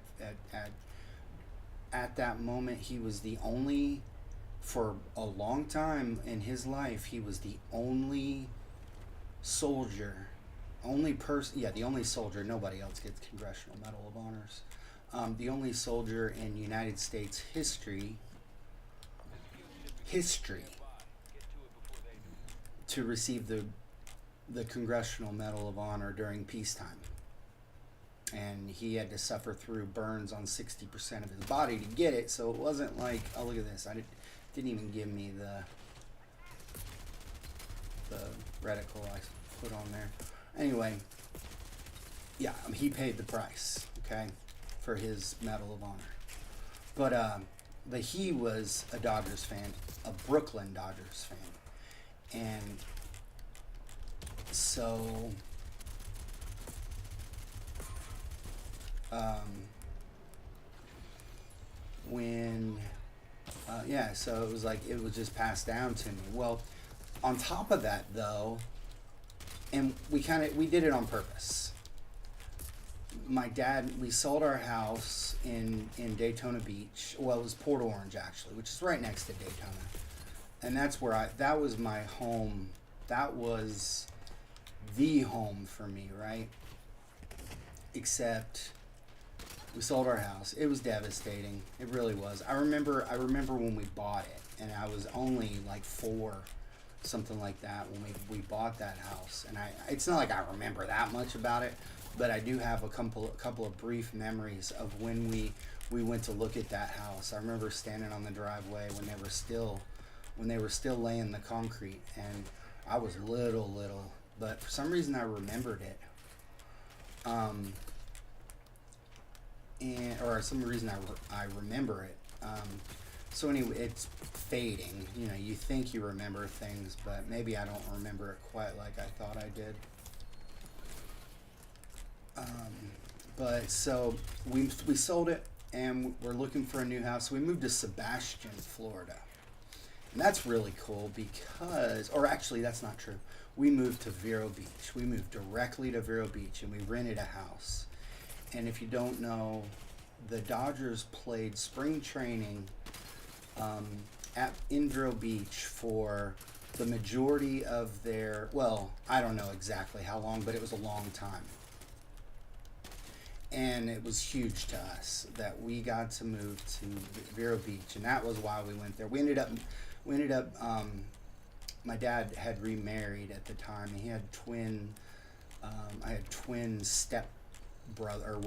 At that moment, he was the only, for a long time in his life, he was the only soldier, the only soldier. Nobody else gets Congressional Medal of Honors. The only soldier in United States history to receive the Congressional Medal of Honor during peacetime. And he had to suffer through burns on 60% of his body to get it, so it wasn't like, oh, look at this. Didn't even give me the reticle I put on there. Anyway, yeah, he paid the price, okay, for his Medal of Honor. But he was a Dodgers fan, a Brooklyn Dodgers fan. And so so it was like, it was just passed down to me. Well, on top of that though, and we did it on purpose. My dad, we sold our house in Daytona Beach. Well, it was Port Orange actually, which is right next to Daytona. And that's where that was my home. That was the home for me, right? Except we sold our house. It was devastating. It really was. I remember when we bought it, and I was only like 4, something like that, when we bought that house. And it's not like I remember that much about it, but I do have a couple of brief memories of when we went to look at that house. I remember standing on the driveway when they were still laying the concrete, and I was little, but for some reason I remembered it. Or some reason I remember it. So anyway, it's fading. You know, you think you remember things, but maybe I don't remember it quite like I thought I did. But so we sold it, and we're looking for a new house. So we moved to Sebastian, Florida. And that's really cool because, or actually that's not true. We moved to Vero Beach. We moved directly to Vero Beach, and we rented a house. And if you don't know, the Dodgers played spring training in Vero Beach for the majority of their, well, I don't know exactly how long, but it was a long time. And it was huge to us that we got to move to Vero Beach, and that was why we went there. We ended up my dad had remarried at the time, and he had I had twin step brothers.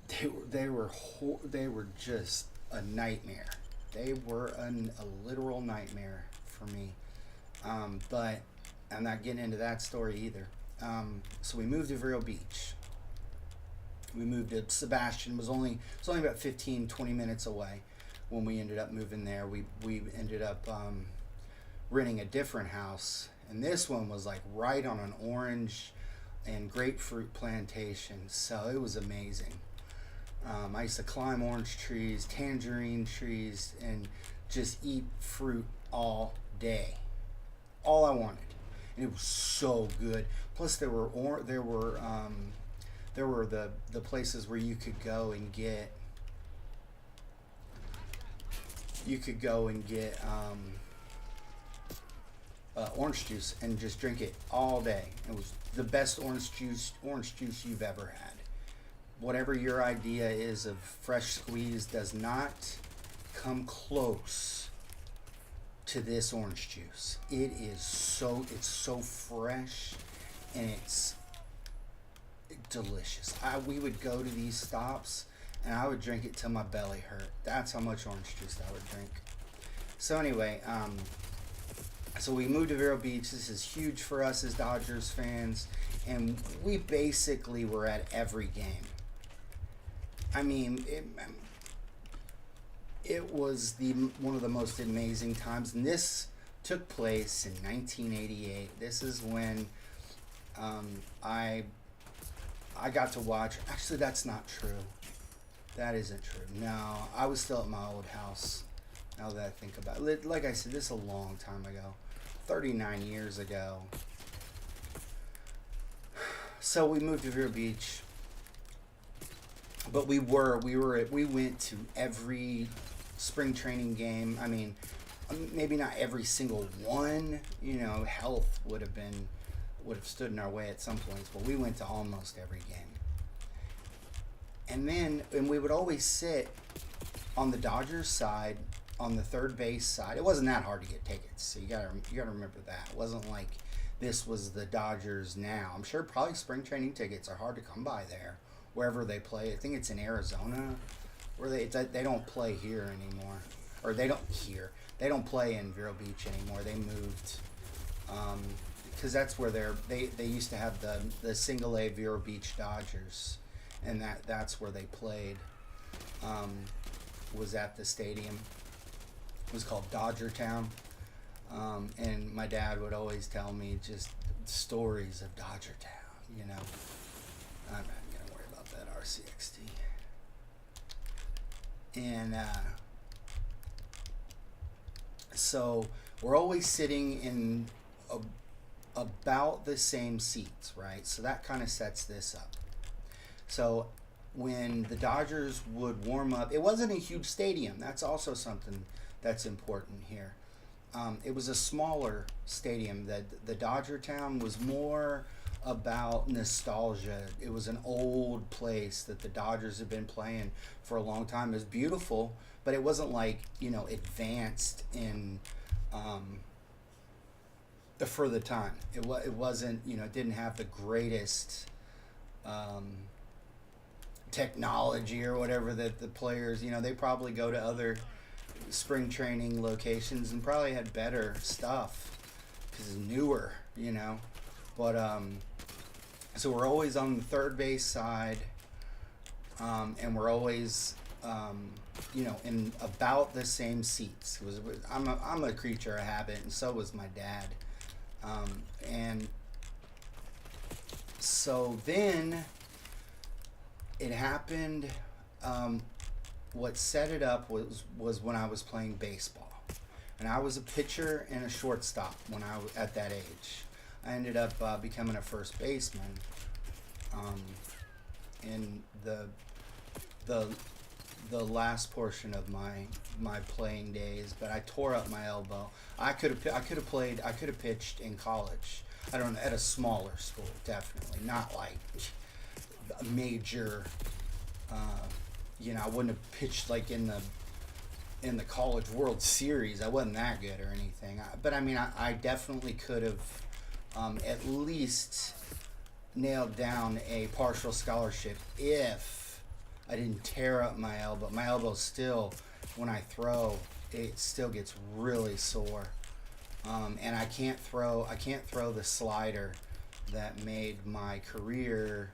They were just a nightmare. They were a literal nightmare for me. But I'm not getting into that story either. So we moved to Vero Beach. We moved to Sebastian. It was only about 15-20 minutes away when we ended up moving there. We ended up renting a different house, and this one was like right on an orange and grapefruit plantation, so it was amazing. I used to climb orange trees, tangerine trees, and just eat fruit all day. All I wanted, and it was so good. Plus, there were the places where you could go and get orange juice and just drink it all day. It was the best orange juice you've ever had. Whatever your idea is of fresh squeeze does not come close to this orange juice. It's so fresh, and it's delicious. We would go to these stops, and I would drink it till my belly hurt. That's how much orange juice I would drink. So anyway, so we moved to Vero Beach. This is huge for us as Dodgers fans, and we basically were at every game. I mean, it was one of the most amazing times, and this took place in 1988. This is when I got to watch. Actually, that's not true. That isn't true. No, I was still at my old house. Now that I think about it, like I said, this is a long time ago, 39 years ago. So we moved to Vero Beach, but we went to every spring training game. I mean, maybe not every single one. You know, health would have stood in our way at some points, but we went to almost every game. And we would always sit on the Dodgers side on the third base side. It wasn't that hard to get tickets, so you gotta remember that. It wasn't like this was the Dodgers now. I'm sure probably spring training tickets are hard to come by there, wherever they play. I think it's in Arizona, where they don't play here anymore, or they don't play in Vero Beach anymore. They moved, because that's where they used to have the single A Vero Beach Dodgers, and that's where they played. Was at the stadium. It was called Dodger Town. And my dad would always tell me just stories of Dodger Town, you know. I'm not going to worry about that RCXT. And so we're always sitting in about the same seats, right? So that kind of sets this up. So when the Dodgers would warm up, it wasn't a huge stadium. That's also something that's important here. It was a smaller stadium. The Dodger Town was more about nostalgia. It was an old place that the Dodgers had been playing for a long time. It was beautiful, but it wasn't like, you know, advanced in for the time. It wasn't, you know, it didn't have the greatest technology or whatever that the players, you know, they probably go to other spring training locations and probably had better stuff because it's newer, you know. But so we're always on the third base side, and we're always you know, in about the same seats. I'm a creature of habit, and so was my dad. And so then it happened. What set it up was when I was playing baseball, and I was a pitcher and a shortstop when I was at that age. I ended up becoming a first baseman in the last portion of my playing days, but I tore up my elbow. I could have pitched in college. I don't know, at a smaller school, definitely not like a major. You know, I wouldn't have pitched like in the College World Series. I wasn't that good or anything. But I mean, I definitely could have at least nailed down a partial scholarship if I didn't tear up my elbow. My elbow still, when I throw, it still gets really sore. And I can't throw the slider that made my career.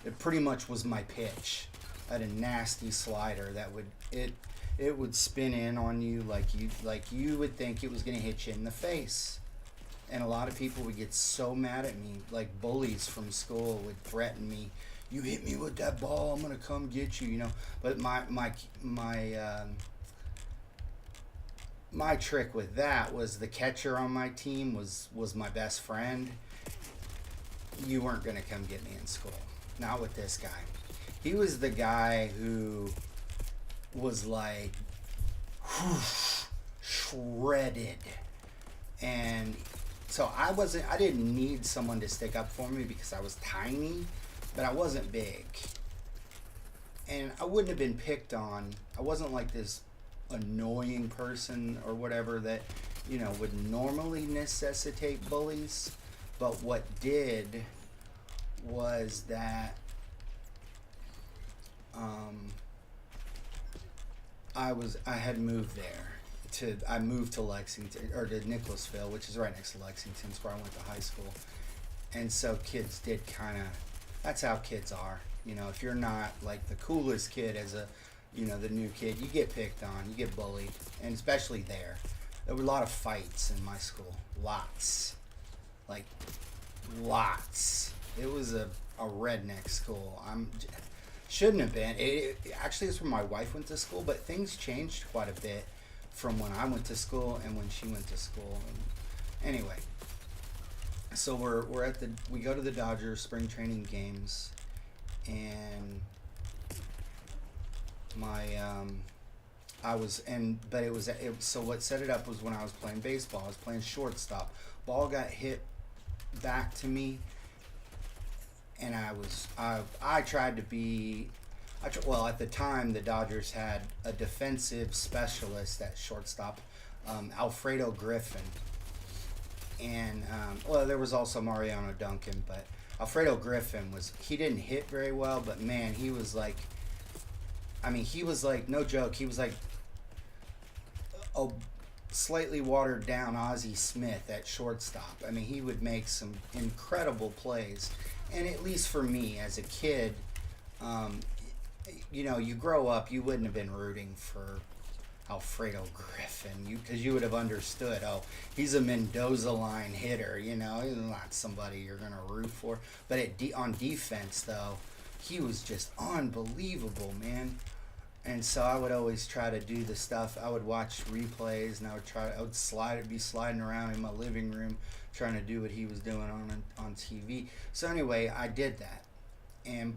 It pretty much was my pitch. I had a nasty slider that would spin in on you like you would think it was gonna hit you in the face. And a lot of people would get so mad at me, like bullies from school would threaten me. You hit me with that ball, I'm gonna come get you, you know. But my trick with that was the catcher on my team was my best friend. You weren't gonna come get me in school. Not with this guy. He was the guy who was like whoosh, shredded. And so I didn't need someone to stick up for me because I was tiny, but I wasn't big. And I wouldn't have been picked on. I wasn't like this annoying person or whatever that, you know, would normally necessitate bullies. But what did was that I had moved there. I moved to Lexington, or to Nicholasville, which is right next to Lexington. It's where I went to high school. And so kids did that's how kids are. You know, if you're not like the coolest kid as the new kid, you get picked on, you get bullied, and especially there. There were a lot of fights in my school. Lots. Like, lots. It was a redneck school. Shouldn't have been. Actually, it's where my wife went to school, but things changed quite a bit from when I went to school and when she went to school. And anyway, so we go to the Dodgers spring training games, and so what set it up was when I was playing baseball. I was playing shortstop. Ball got hit back to me, and I tried to be Well, at the time, the Dodgers had a defensive specialist at shortstop, Alfredo Griffin, and well, there was also Mariano Duncan, but Alfredo Griffin he didn't hit very well, but man, he was like, I mean, he was like, no joke, he was like a slightly watered down Ozzie Smith at shortstop. I mean, he would make some incredible plays, and at least for me as a kid, um, you know, you grow up, you wouldn't have been rooting for Alfredo Griffin, because you would have understood. Oh, he's a Mendoza line hitter. You know, he's not somebody you're gonna root for. But on defense, though, he was just unbelievable, man. And so I would always try to do the stuff. I would watch replays, and I would be sliding around in my living room, trying to do what he was doing on TV. So anyway, I did that.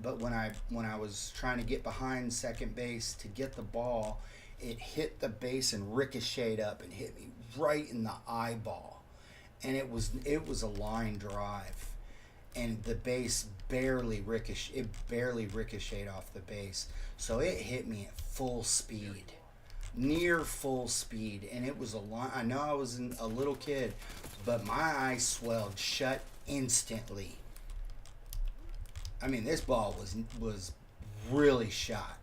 But when I was trying to get behind second base to get the ball, it hit the base and ricocheted up and hit me right in the eyeball, and it was a line drive, and the base barely ricocheted off the base, so it hit me at full speed, near full speed, and it was a line. I know I was a little kid, but my eyes swelled shut instantly. I mean, this ball was really shot,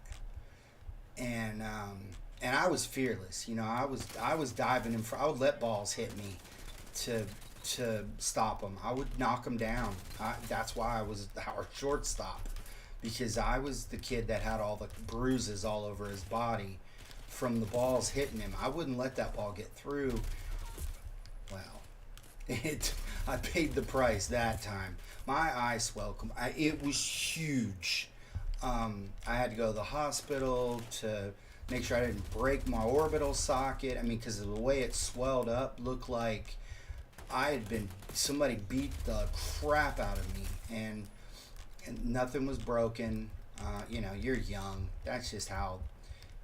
and I was fearless. You know, I was diving in front. I would let balls hit me to stop them. I would knock them down. That's why I was our shortstop, because I was the kid that had all the bruises all over his body from the balls hitting him. I wouldn't let that ball get through. Well, I paid the price that time. My eye swelled. It was huge. I had to go to the hospital to make sure I didn't break my orbital socket. I mean, because of the way it swelled up, looked like somebody beat the crap out of me, and nothing was broken. You know, you're young. That's just how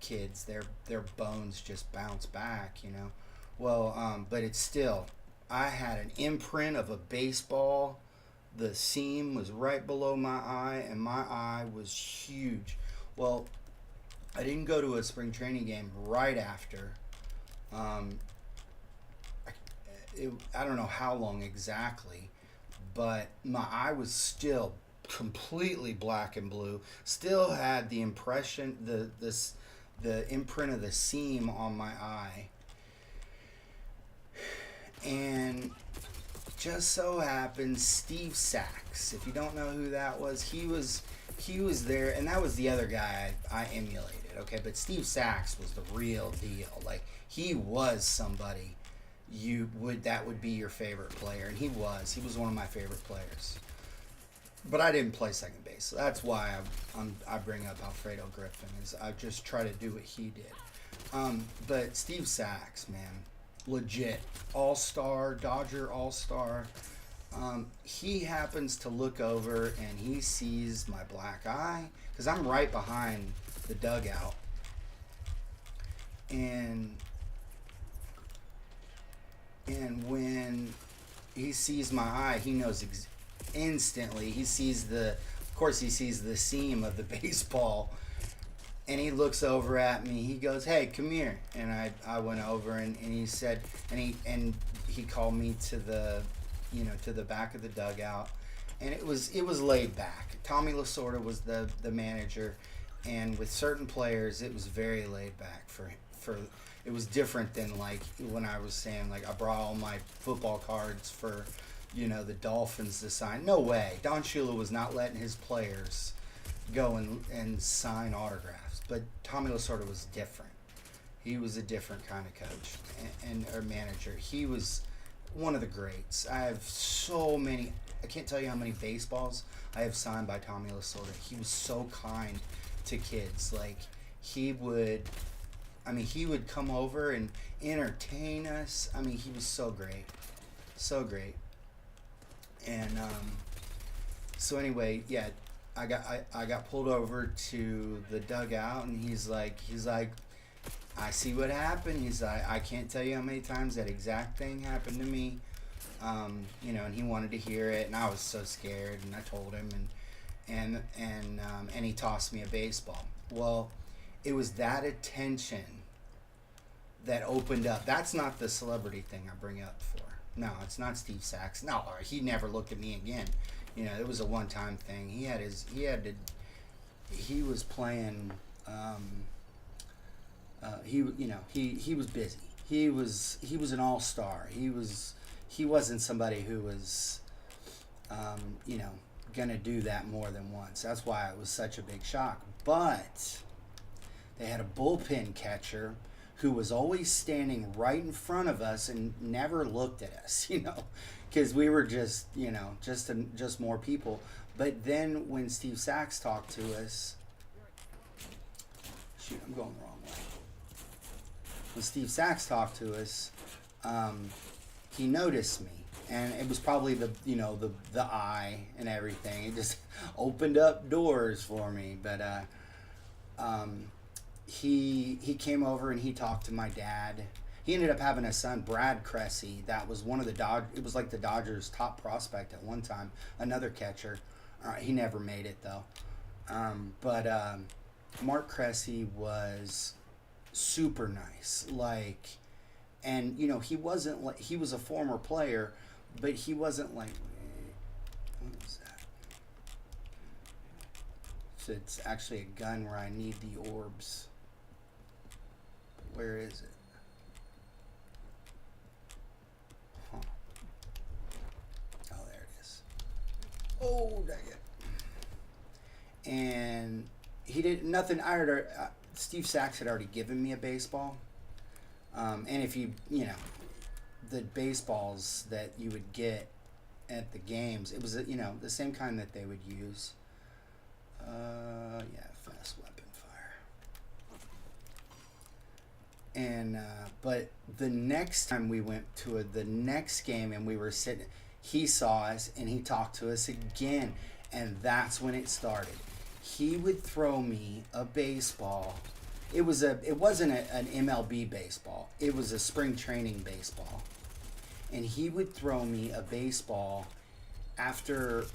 kids, their bones just bounce back. You know, well, but it's still. I had an imprint of a baseball. The seam was right below my eye, and my eye was huge. Well, I didn't go to a spring training game right after. I don't know how long exactly, but my eye was still completely black and blue. Still had the impression, the imprint of the seam on my eye. And just so happens, Steve Sachs, if you don't know who that was, he was there, and that was the other guy I emulated, okay? But Steve Sachs was the real deal. Like, he was somebody that would be your favorite player, and he was one of my favorite players. But I didn't play second base, so that's why I bring up Alfredo Griffin, is I just try to do what he did. But Steve Sachs, man, legit all-star, Dodger all-star. He happens to look over and he sees my black eye, because I'm right behind the dugout, and when he sees my eye, he knows instantly. He sees of course he sees the seam of the baseball, and he looks over at me. He goes, "Hey, come here." And I went over, and he said, and he called me to the back of the dugout, and it was laid back. Tommy Lasorda was the manager, and with certain players, it was very laid back for it was different than like when I was saying, like, I brought all my football cards for, the Dolphins to sign. No way. Don Shula was not letting his players go and sign autographs. But Tommy Lasorda was different. He was a different kind of coach or manager. He was one of the greats. I have so many. I can't tell you how many baseballs I have signed by Tommy Lasorda. He was so kind to kids. Like, he would come over and entertain us. I mean, he was so great. So great. And so anyway, yeah, I got pulled over to the dugout, and he's like, I see what happened. He's like, I can't tell you how many times that exact thing happened to me. And he wanted to hear it, and I was so scared, and I told him, and he tossed me a baseball. Well, it was that attention that opened up. That's not the celebrity thing I bring up for. No, it's not Steve Sachs. No, he never looked at me again. You know, it was a one-time thing. He was playing. He was busy. He was an all-star. He wasn't somebody who was, gonna do that more than once. That's why it was such a big shock. But they had a bullpen catcher who was always standing right in front of us and never looked at us, because we were just more people. But then when Steve Sachs talked to us, shoot, I'm going the wrong way. When Steve Sachs talked to us, he noticed me, and it was probably the eye and everything. It just opened up doors for me. But he came over and he talked to my dad. He ended up having a son, Brad Cressy. That was one of the It was like the Dodgers' top prospect at one time. Another catcher. He never made it though. But Mark Cressy was super nice. And he wasn't like, he was a former player, but he wasn't like, what was that? So it's actually a gun where I need the orbs. Where is it? Huh. Oh, there it is. Oh, dang it. And he did nothing. Steve Sachs had already given me a baseball. And if the baseballs that you would get at the games, it was, the same kind that they would use. Fast weapon fire. And, but the next time we went to the next game and we were sitting, he saw us and he talked to us again. And that's when it started. He would throw me a baseball. It wasn't an MLB baseball. It was a spring training baseball. And he would throw me a baseball after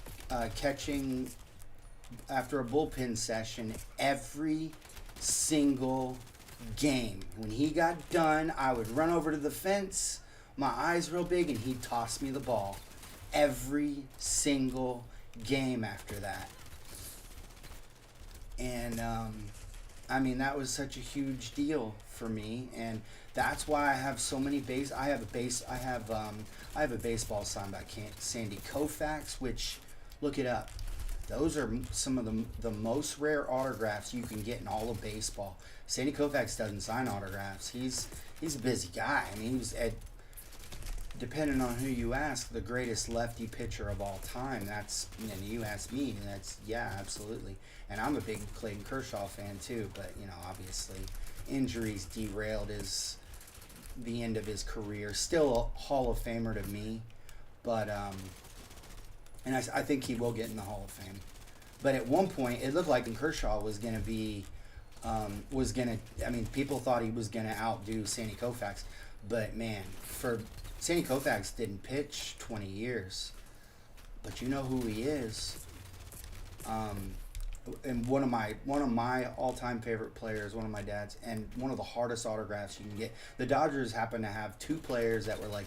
after a bullpen session every single game. When he got done, I would run over to the fence, my eyes real big, and he'd toss me the ball every single game after that. And that was such a huge deal for me, and that's why I have so many I have a baseball signed by Sandy Koufax, which, look it up. Those are some of the most rare autographs you can get in all of baseball. Sandy Koufax doesn't sign autographs. He's a busy guy. I mean, he was, depending on who you ask, the greatest lefty pitcher of all time. And you ask me, and that's, yeah, absolutely. And I'm a big Clayton Kershaw fan too, but obviously injuries derailed the end of his career. Still a Hall of Famer to me, but and I think he will get in the Hall of Fame. But at one point, it looked like Kershaw was going to be, people thought he was going to outdo Sandy Koufax. But man, Sandy Koufax didn't pitch 20 years. But you know who he is. And one of my all-time favorite players, one of my dad's, and one of the hardest autographs you can get. The Dodgers happen to have two players that were like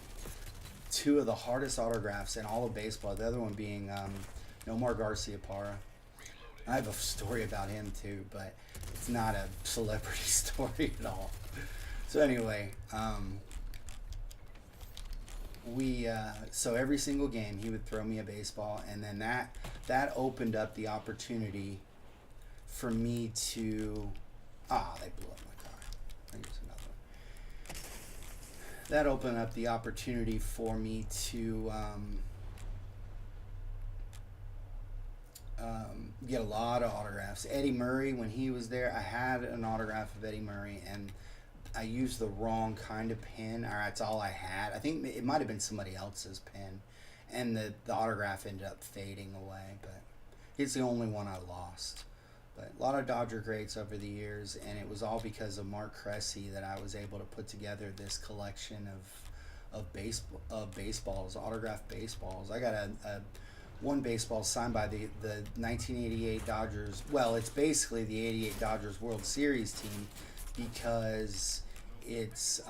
two of the hardest autographs in all of baseball. The other one being Nomar Garciaparra. I have a story about him too, but it's not a celebrity story at all. So anyway, so every single game he would throw me a baseball, and then that opened up the opportunity for me to they blew up my car. I think it's another one. That opened up the opportunity for me to get a lot of autographs. Eddie Murray, when he was there, I had an autograph of Eddie Murray, and I used the wrong kind of pen, or that's all I had. I think it might have been somebody else's pen, and the autograph ended up fading away, but it's the only one I lost. But a lot of Dodger greats over the years, and it was all because of Mark Cressy that I was able to put together this collection of baseballs, autographed baseballs. I got one baseball signed by the 1988 Dodgers. Well, it's basically the 88 Dodgers World Series team because it's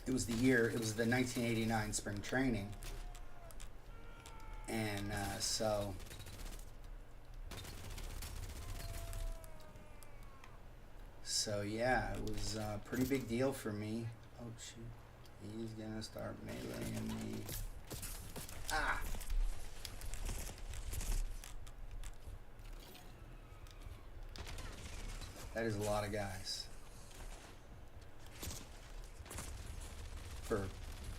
it was the 1989 spring training, and so yeah, it was a pretty big deal for me. Oh shoot, he's gonna start meleeing me. Ah. That is a lot of guys for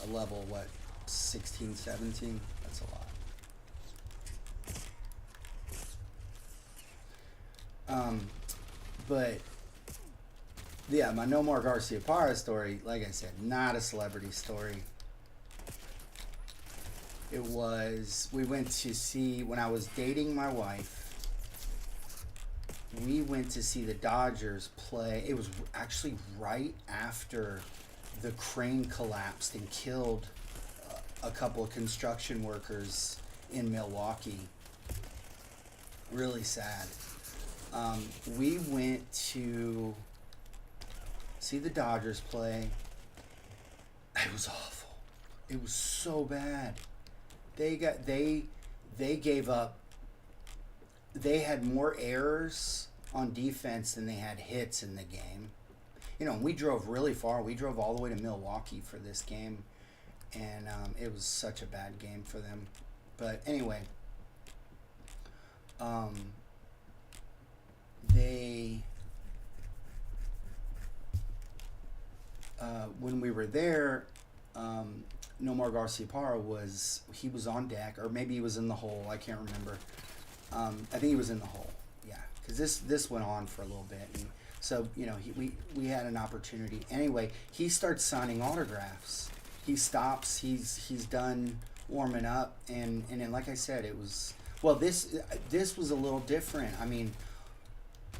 a level, what, 16, 17? That's a lot. But yeah, my Nomar Garcia Parra story, like I said, not a celebrity story. It was, we went to see, when I was dating my wife, we went to see the Dodgers play. It was actually right after the crane collapsed and killed a couple of construction workers in Milwaukee. Really sad. We went to see the Dodgers play. It was awful. It was so bad. They gave up. They had more errors on defense than they had hits in the game. You know, we drove really far. We drove all the way to Milwaukee for this game, and it was such a bad game for them. But anyway, when we were there, Nomar Garcia Parra was on deck, or maybe he was in the hole. I can't remember. I think he was in the hole. Yeah, because this went on for a little bit, and so you know we had an opportunity. Anyway, he starts signing autographs. He stops. He's done warming up, and then like I said, it was this was a little different. I mean,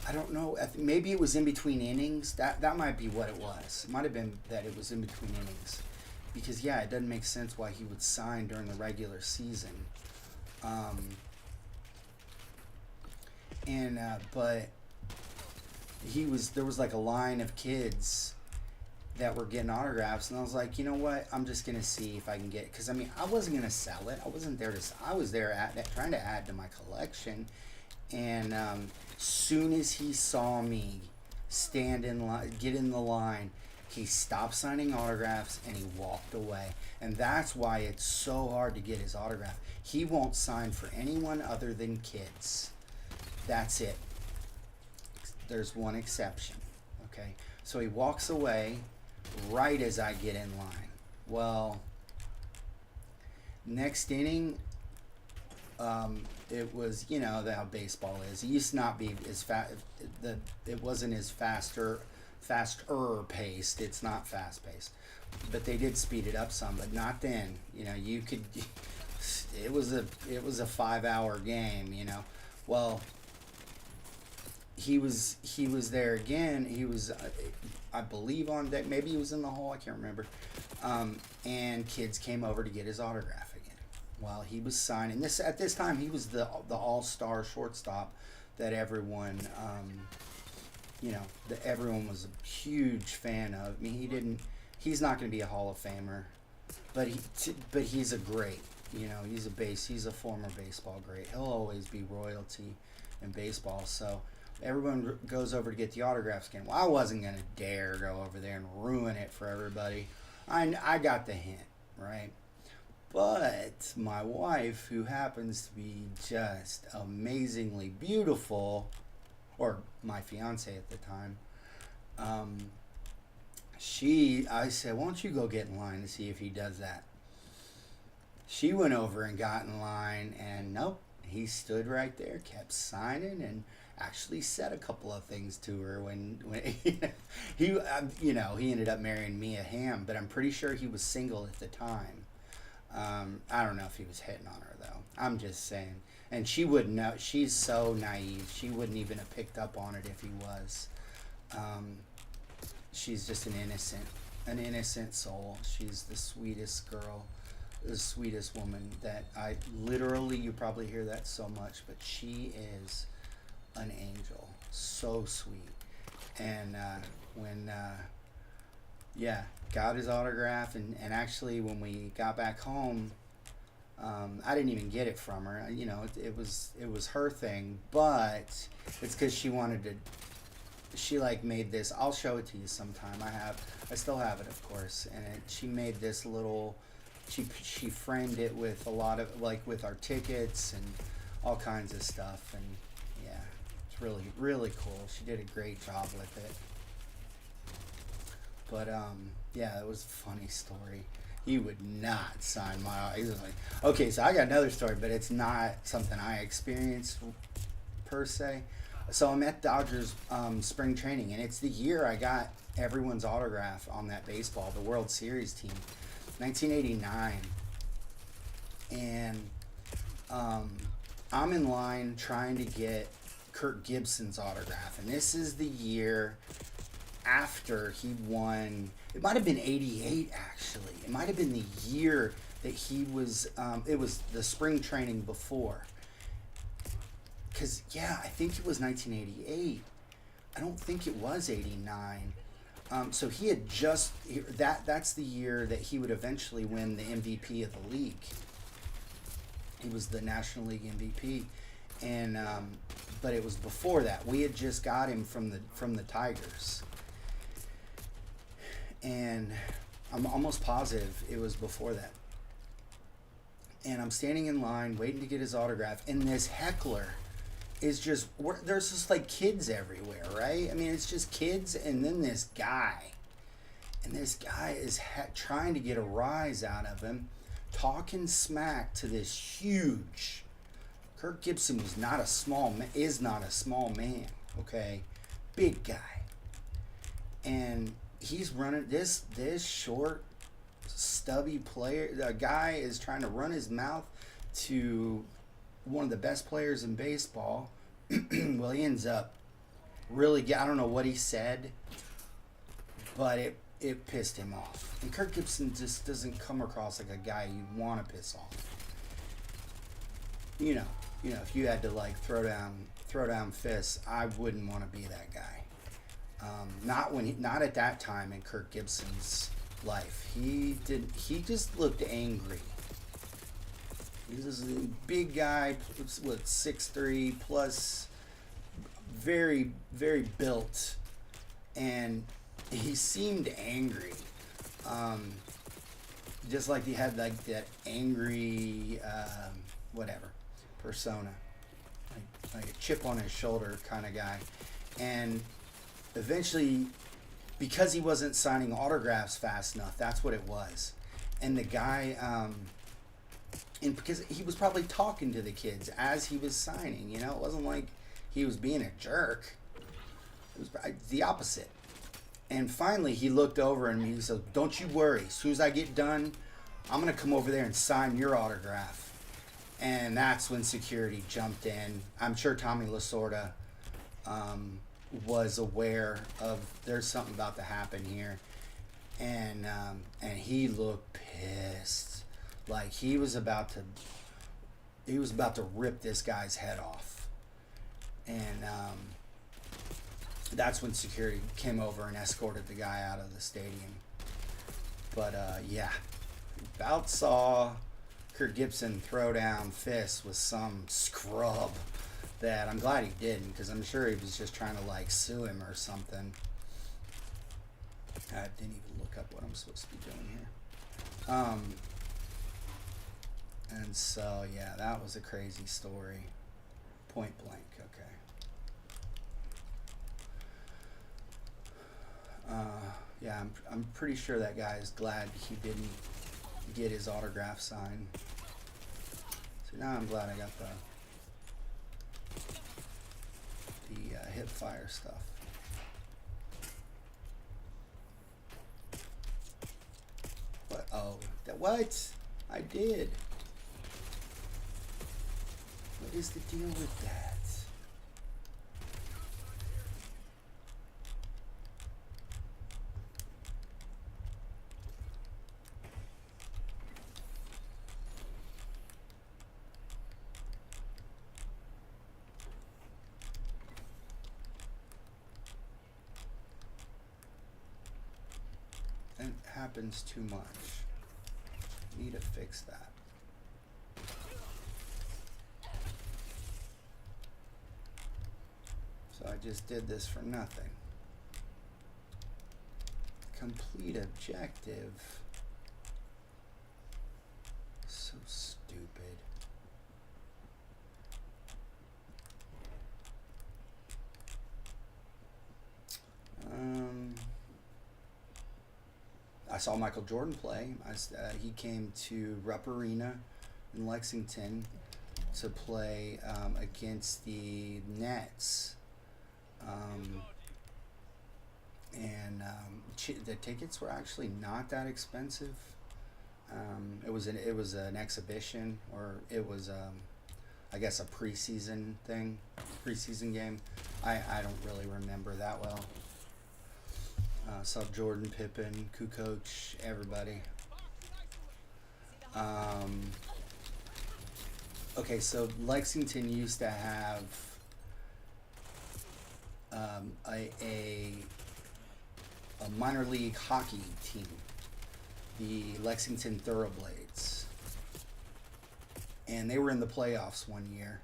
I don't know. Maybe it was in between innings. That might be what it was. It might have been that it was in between innings, because yeah, it doesn't make sense why he would sign during the regular season. But there was like a line of kids that were getting autographs, and I was like, you know what, I'm just gonna see if I can get, because I mean, I wasn't gonna sell it. I wasn't there I was there trying to add to my collection. And soon as he saw me stand in line, get in the line, he stopped signing autographs and he walked away. And that's why it's so hard to get his autograph. He won't sign for anyone other than kids. That's it. There's one exception. Okay? So he walks away right as I get in line. Well, next inning, it was, you know, how baseball is. It used to not be as fast. It wasn't as faster paced. It's not fast paced, but they did speed it up some, but not then. You know, you could. It was a 5-hour game. You know, well. He was there again. He was, I believe, on deck. Maybe he was in the hole. I can't remember. And kids came over to get his autograph again while he was signing. At this time, he was the all-star shortstop that everyone, that everyone was a huge fan of. I mean, he's not going to be a Hall of Famer, but he's a great. You know, he's a former baseball great. He'll always be royalty in baseball. So everyone goes over to get the autographs again. Well, I wasn't going to dare go over there and ruin it for everybody. I got the hint, right? But my wife, who happens to be just amazingly beautiful, or my fiance at the time, I said, why don't you go get in line to see if he does that? She went over and got in line, and nope, he stood right there, kept signing, and actually said a couple of things to her when he ended up marrying Mia Hamm, but I'm pretty sure he was single at the time. I don't know if he was hitting on her though. I'm just saying, and she wouldn't know. She's so naive. She wouldn't even have picked up on it if he was. She's just an innocent soul. She's the sweetest girl. the sweetest woman that I literally, you probably hear that so much, but she is an angel, so sweet. And when yeah, got his autograph, and actually when we got back home, I didn't even get it from her. You know, it was her thing, but it's because she wanted to. She like made this. I'll show it to you sometime. I still have it, of course, and she made this little. She framed it with a lot of like with our tickets and all kinds of stuff, and yeah, it's really cool. She did a great job with it. But yeah, it was a funny story. He would not sign my. He was like, okay, so I got another story, but it's not something I experienced per se. So I'm at Dodgers spring training, and it's the year I got everyone's autograph on that baseball, the World Series team, 1989, and I'm in line trying to get Kirk Gibson's autograph, and this is the year after he won. It might have been 88, actually. It might have been the year that he was, it was the spring training before. Because, yeah, I think it was 1988. I don't think it was 89. So he had just, that's the year that he would eventually win the MVP of the league. He was the National League MVP. And, but it was before that. We had just got him from the Tigers. And I'm almost positive it was before that. And I'm standing in line waiting to get his autograph, and this heckler is just, there's just like kids everywhere, right? I mean, it's just kids, and then this guy. And this guy is trying to get a rise out of him, talking smack to this huge. Kirk Gibson was not a small is not a small man, okay? Big guy. And he's running this short, stubby player. The guy is trying to run his mouth to one of the best players in baseball. Well, he ends up really. I don't know what he said, but it pissed him off. And Kirk Gibson just doesn't come across like a guy you'd want to piss off. You know, if you had to like throw down fists, I wouldn't want to be that guy. Not at that time in Kirk Gibson's life. He just looked angry. He was a big guy, with 6'3", plus very, very built, and he seemed angry. Just like he had like that angry, whatever, persona, like a chip on his shoulder kind of guy, and eventually, because he wasn't signing autographs fast enough, that's what it was. And the guy, and because he was probably talking to the kids as he was signing, it wasn't like he was being a jerk. It was the opposite. And finally, he looked over and he said, "Don't you worry. As soon as I get done, I'm going to come over there and sign your autograph." And that's when security jumped in. I'm sure Tommy Lasorda was aware of there's something about to happen here, and he looked pissed, like he was about to rip this guy's head off, and that's when security came over and escorted the guy out of the stadium. But yeah, about saw Kirk Gibson throw down fists with some scrub that I'm glad he didn't, because I'm sure he was just trying to like sue him or something. I didn't even look up what I'm supposed to be doing here. And so yeah, that was a crazy story. Point blank. Okay. Yeah, I'm pretty sure that guy is glad he didn't get his autograph signed. So now I'm glad I got the hip fire stuff. What? Oh, what? I did. What is the deal with that? happens too much. Need to fix that. So I just did this for nothing. Complete objective. So stupid. I saw Michael Jordan play. He came to Rupp Arena in Lexington to play against the Nets. The tickets were actually not that expensive. It was an exhibition, or it was I guess a preseason game. I don't really remember that well. Saw Jordan, Pippen, Kukoc, everybody. Okay, so Lexington used to have a minor league hockey team, the Lexington Thoroughblades, and they were in the playoffs one year.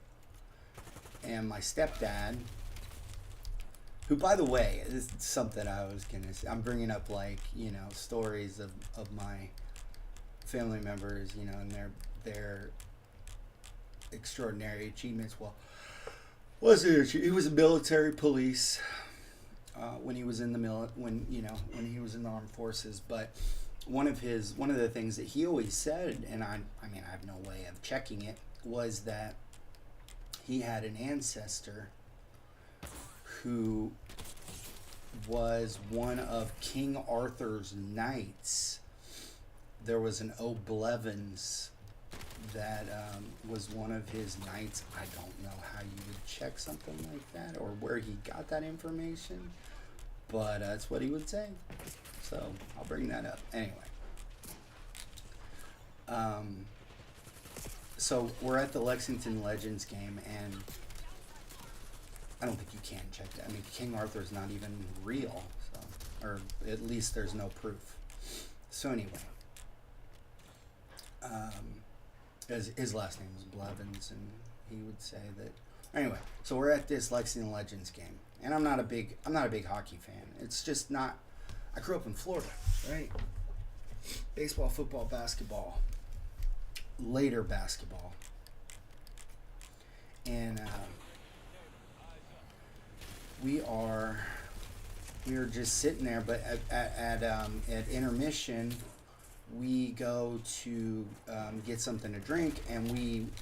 And my stepdad, who, by the way, this is something I was gonna say. I'm bringing up, like, you know, stories of my family members, you know, and their extraordinary achievements. Well, he was a military police when he was in the when he was in the armed forces. But one of the things that he always said, and I mean I have no way of checking it, was that he had an ancestor who was one of King Arthur's knights. There was an O'Blevins that was one of his knights. I don't know how you would check something like that or where he got that information, but that's what he would say. So I'll bring that up anyway. So we're at the Lexington Legends game, and I don't think you can check that. I mean, King Arthur's not even real, so, or at least there's no proof. So anyway, his last name was Blevins, and he would say that. Anyway, so we're at this Lexington Legends game, and I'm not a big hockey fan. It's just not. I grew up in Florida, right? Baseball, football, basketball, later basketball, and we are just sitting there. But at intermission, we go to get something to drink, and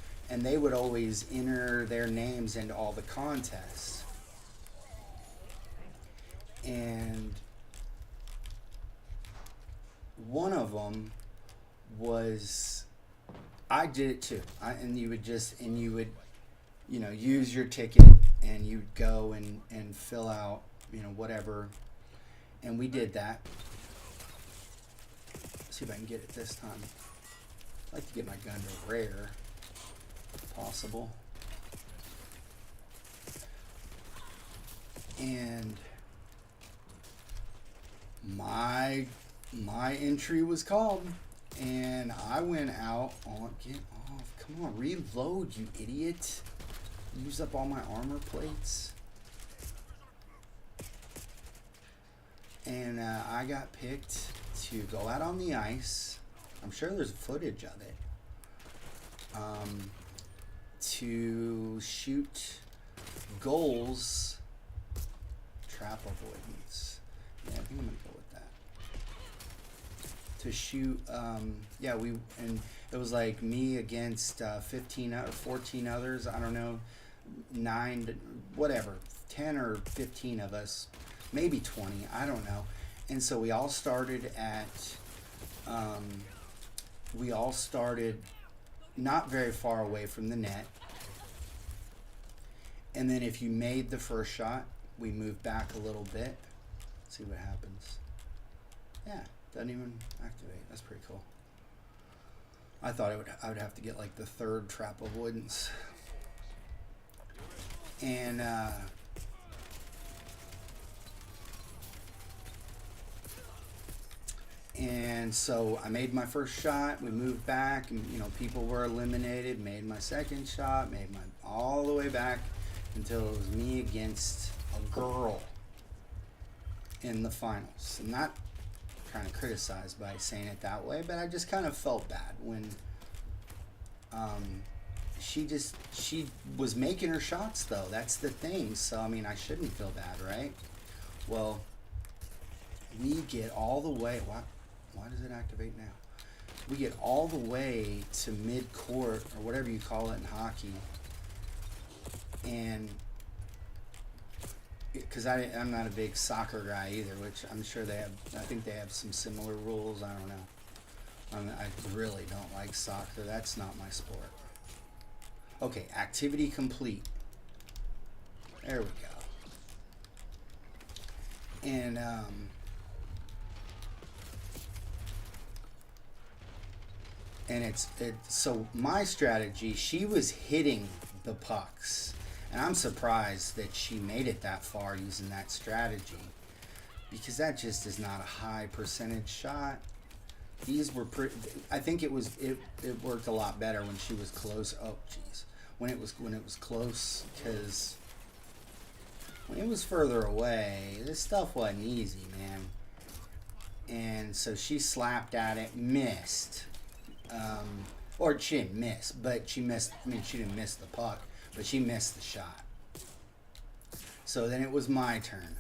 they would always enter their names into all the contests. And one of them was, I did it too. You would use your ticket, and you'd go and fill out, whatever. And we did that. Let's see if I can get it this time. I'd like to get my gun to rare, if possible. And my entry was called, and I went out on, get off, come on, reload, you idiot. Use up all my armor plates. And I got picked to go out on the ice. I'm sure there's footage of it. To shoot goals, trap avoidance. Yeah, I think I'm gonna go with that. To shoot, it was like me against 15 or 14 others. I don't know, 9, whatever, 10 or 15 of us, maybe 20. I don't know. And so we all started not very far away from the net. And then if you made the first shot, we moved back a little bit. Let's see what happens. Yeah, doesn't even activate. That's pretty cool. I thought I would have to get like the third trap avoidance. And And so I made my first shot. We moved back, and you know, people were eliminated. Made my second shot. Made my all the way back until it was me against a girl in the finals. I'm not trying to criticize by saying it that way, but I just kind of felt bad when she was making her shots though. That's the thing. So I mean, I shouldn't feel bad, right? Well, we get all the way. Why does it activate now? We get all the way to mid-court, or whatever you call it in hockey, and because I'm not a big soccer guy either, which I'm sure they have. I think they have some similar rules. I don't know. I really don't like soccer. That's not my sport. Okay, activity complete. There we go. And it's so my strategy, she was hitting the pucks, and I'm surprised that she made it that far using that strategy, because that just is not a high percentage shot. These were pretty. I think it worked a lot better when she was close. Oh jeez, when it was close, because when it was further away, this stuff wasn't easy, man. And so she slapped at it, missed. Or she didn't miss, but she missed. I mean, she didn't miss the puck, but she missed the shot. So then it was my turn.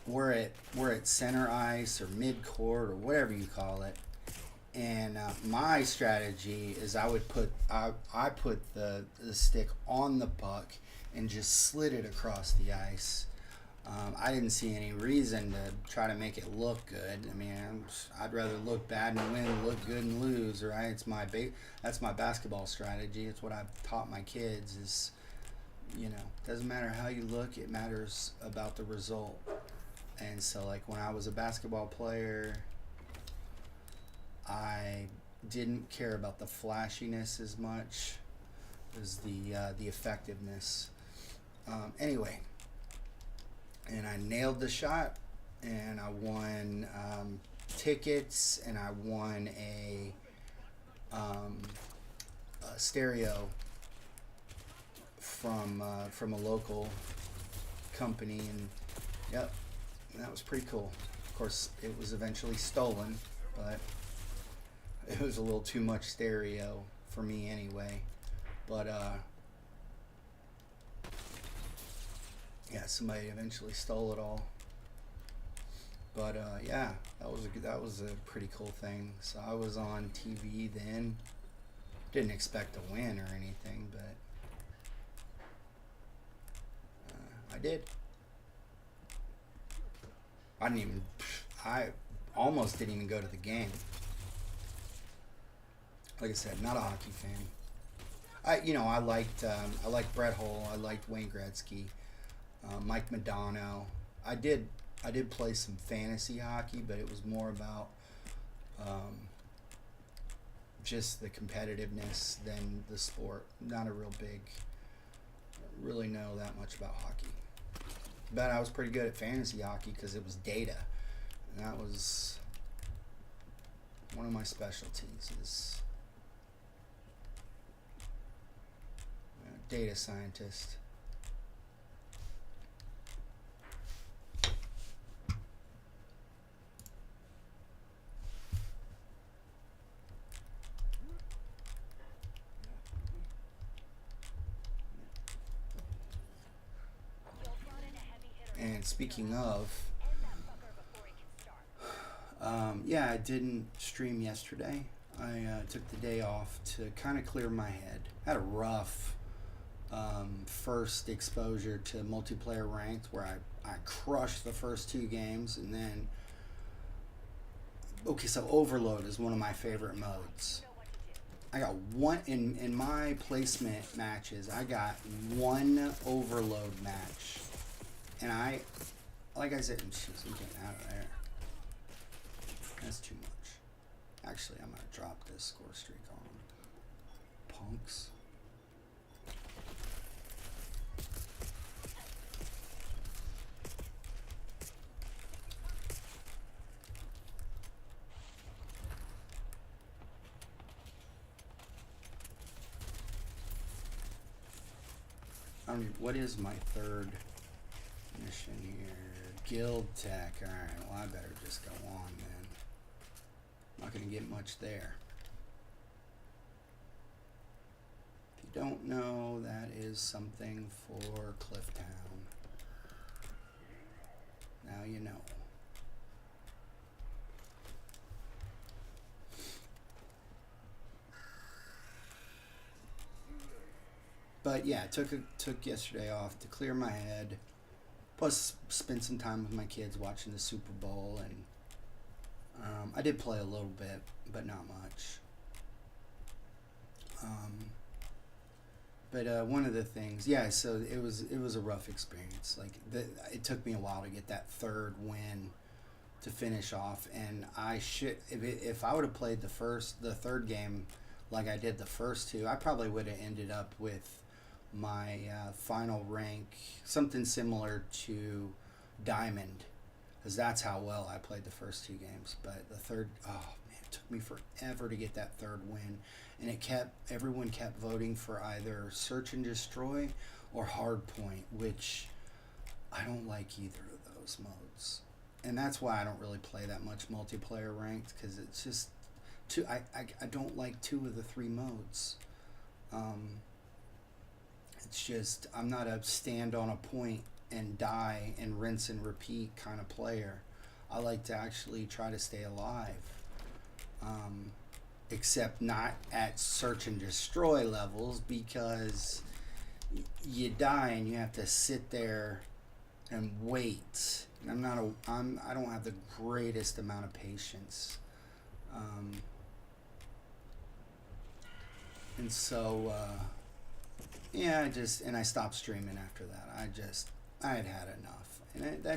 We're at center ice or mid court or whatever you call it, and my strategy is I put the stick on the puck and just slid it across the ice. I didn't see any reason to try to make it look good. I mean, I'd rather look bad and win, look good and lose, right? That's my basketball strategy. It's what I've taught my kids is, you know, doesn't matter how you look, it matters about the result. And so, like, when I was a basketball player, I didn't care about the flashiness as much as the effectiveness. Anyway. And I nailed the shot, and I won tickets, and I won a stereo from a local company, and yep, that was pretty cool. Of course, it was eventually stolen, but it was a little too much stereo for me anyway. But yeah, somebody eventually stole it all. But yeah, that was a pretty cool thing. So I was on TV then. Didn't expect to win or anything, but I did. I almost didn't even go to the game. Like I said, not a hockey fan. I liked Brett Hull. I liked Wayne Gretzky. Mike Modano. I did play some fantasy hockey, but it was more about just the competitiveness than the sport. Not a really know that much about hockey. But I was pretty good at fantasy hockey because it was data, and that was one of my specialties is data scientist. And speaking of, yeah, I didn't stream yesterday. I took the day off to kind of clear my head. I had a rough first exposure to multiplayer ranked where I crushed the first 2 games, and then okay, so Overload is one of my favorite modes. I got one in my placement matches. I got 1 Overload match. And like I said, jeez, I'm getting out of there. That's too much. Actually, I'm going to drop this score streak on them. Punks. what is my third mission here? Guild tech. Alright, well I better just go on then. Not gonna get much there. If you don't know, that is something for Clifftown. Now you know. But yeah, took yesterday off to clear my head. Plus, spent some time with my kids watching the Super Bowl, and I did play a little bit, but not much. But one of the things, yeah. So it was a rough experience. Like it took me a while to get that third win to finish off, and if I would have played the third game like I did the first two, I probably would have ended up with my final rank something similar to Diamond, because that's how well I played the first two games. But the third, oh man, it took me forever to get that third win, and everyone kept voting for either Search and Destroy or Hardpoint, which I don't like either of those modes, and that's why I don't really play that much multiplayer ranked, because it's just I don't like two of the three modes. It's just, I'm not a stand on a point and die and rinse and repeat kind of player. I like to actually try to stay alive. Except not at Search and Destroy levels, because you die and you have to sit there and wait. And I don't have the greatest amount of patience. And so, yeah, I stopped streaming after that. I had had enough. And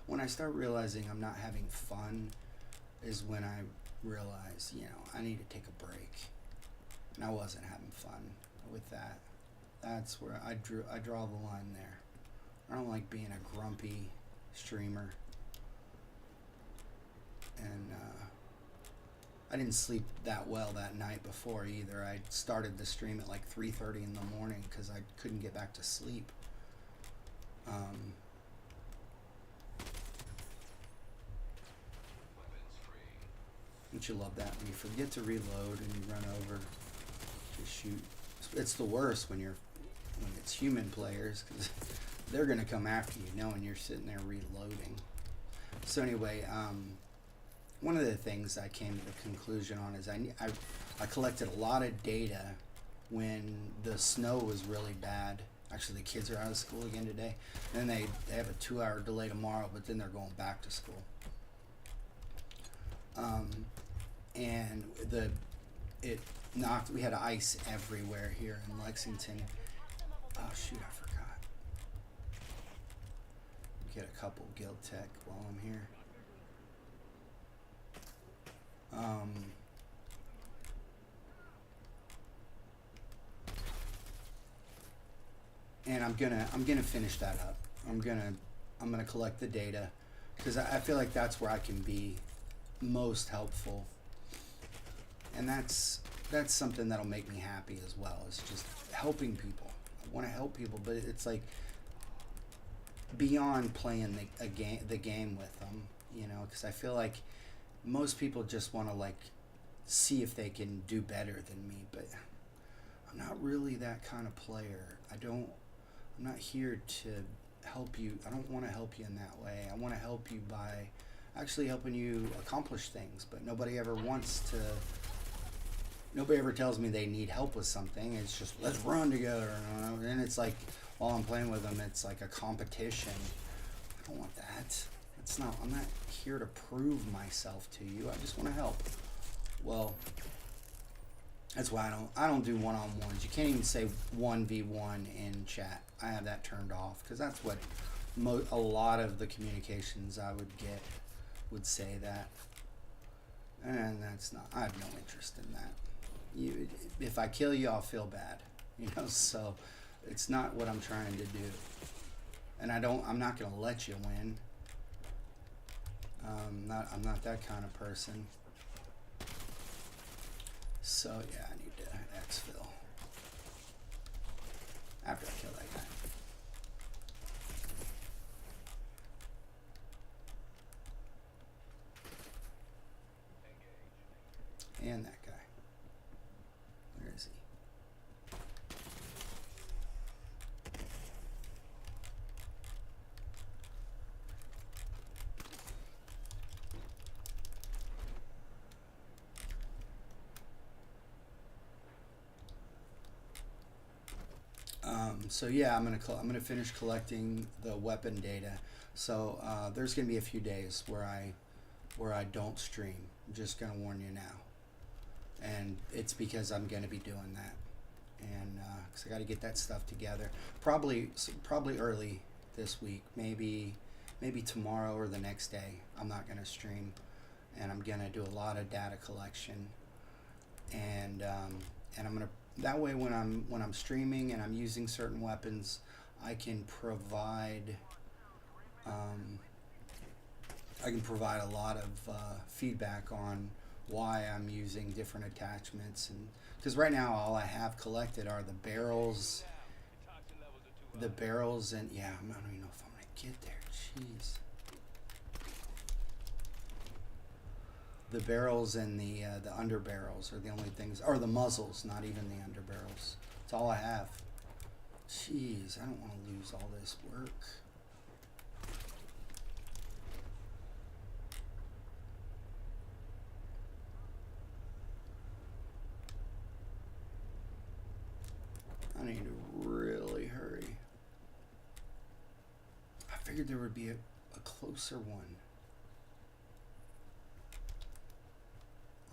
when I start realizing I'm not having fun is when I realize, I need to take a break. And I wasn't having fun with that. That's where I draw the line there. I don't like being a grumpy streamer. And, I didn't sleep that well that night before either. I started the stream at like 3:30 in the morning because I couldn't get back to sleep. Don't you love that when you forget to reload and you run over to shoot? It's the worst when it's human players, because they're gonna come after you knowing you're sitting there reloading. So anyway, one of the things I came to the conclusion on is I collected a lot of data when the snow was really bad. Actually, the kids are out of school again today. And then they have a 2-hour delay tomorrow, but then they're going back to school. And we had ice everywhere here in Lexington. Oh shoot, I forgot. Get a couple guild tech while I'm here. And I'm gonna finish that up. I'm gonna collect the data, because I feel like that's where I can be most helpful, and that's something that'll make me happy as well. It's just helping people. I want to help people, but it's like beyond playing the game with them, because I feel like most people just want to like see if they can do better than me, but I'm not really that kind of player. I'm not here to help you. I don't want to help you in that way. I want to help you by actually helping you accomplish things, but nobody ever tells me they need help with something. It's just, let's run together. And it's like, while I'm playing with them, it's like a competition. I don't want that. I'm not here to prove myself to you. I just want to help. Well, that's why I don't do one-on-ones. You can't even say 1v1 in chat. I have that turned off, because that's what a lot of the communications I would get would say that. And I have no interest in that. If I kill you, I'll feel bad. So it's not what I'm trying to do. And I'm not going to let you win. I'm not that kind of person. So yeah, I need to exfil after I kill that guy. And that guy. Where is he? So yeah, I'm gonna finish collecting the weapon data. So there's gonna be a few days where I don't stream. I'm just gonna warn you now, and it's because I'm gonna be doing that, and because I got to get that stuff together. Probably early this week, maybe tomorrow or the next day. I'm not gonna stream, and I'm gonna do a lot of data collection, and I'm gonna. That way, when I'm streaming and I'm using certain weapons, I can provide a lot of feedback on why I'm using different attachments, and because right now all I have collected are the barrels, and yeah, I don't even know if I'm gonna get there. Jeez. The barrels and the under barrels are the only things, or the muzzles, not even the under barrels. That's all I have. Jeez, I don't want to lose all this work. I need to really hurry. I figured there would be a closer one.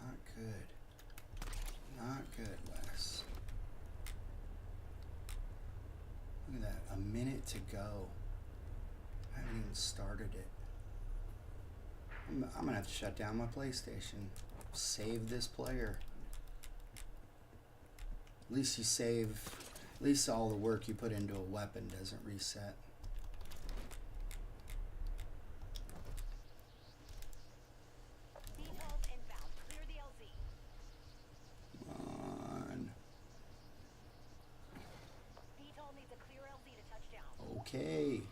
Not good. Not good, Wes. Look at that. A minute to go. I haven't even started it. I'm going to have to shut down my PlayStation. Save this player. At least you save... At least all the work you put into a weapon doesn't reset. Okay.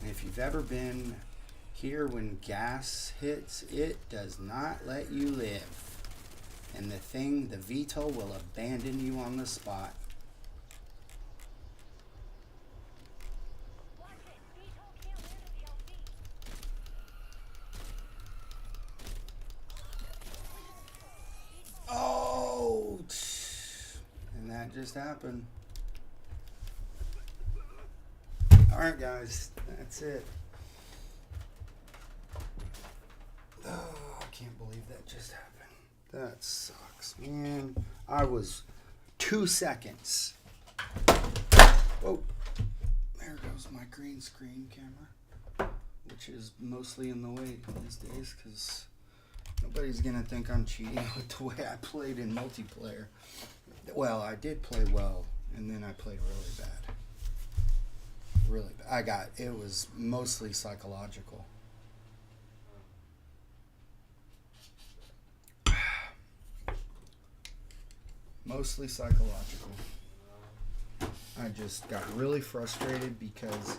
And if you've ever been here when gas hits, it does not let you live. And the VTOL will abandon you on the spot. Oh! And that just happened. Alright guys, that's it. Oh, I can't believe that just happened. That sucks, man. I was 2 seconds. Oh, there goes my green screen camera, which is mostly in the way these days because nobody's going to think I'm cheating with the way I played in multiplayer. Well, I did play well, and then I played really bad. Really bad. It was mostly psychological. Mostly psychological. I just got really frustrated because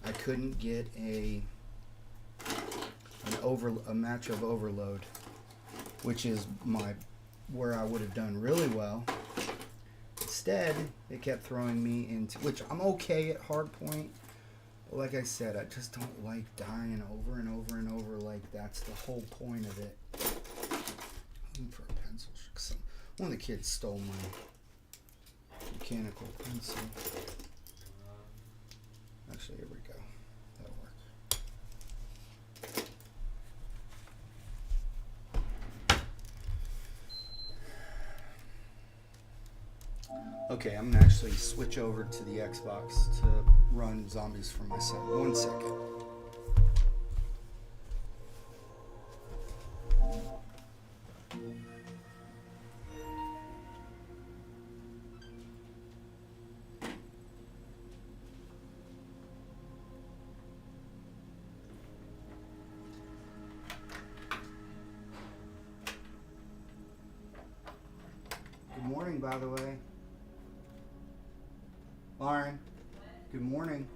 I couldn't get a match of Overload, which is where I would have done really well. Instead, they kept throwing me into, which I'm okay at hardpoint, but like I said, I just don't like dying over and over and over. Like that's the whole point of it. Looking for a pencil. One of the kids stole my mechanical pencil. Actually, here we go. That'll work. Okay, I'm gonna actually switch over to the Xbox to run zombies for myself. 1 second. morning, by the way. Lauren, good morning.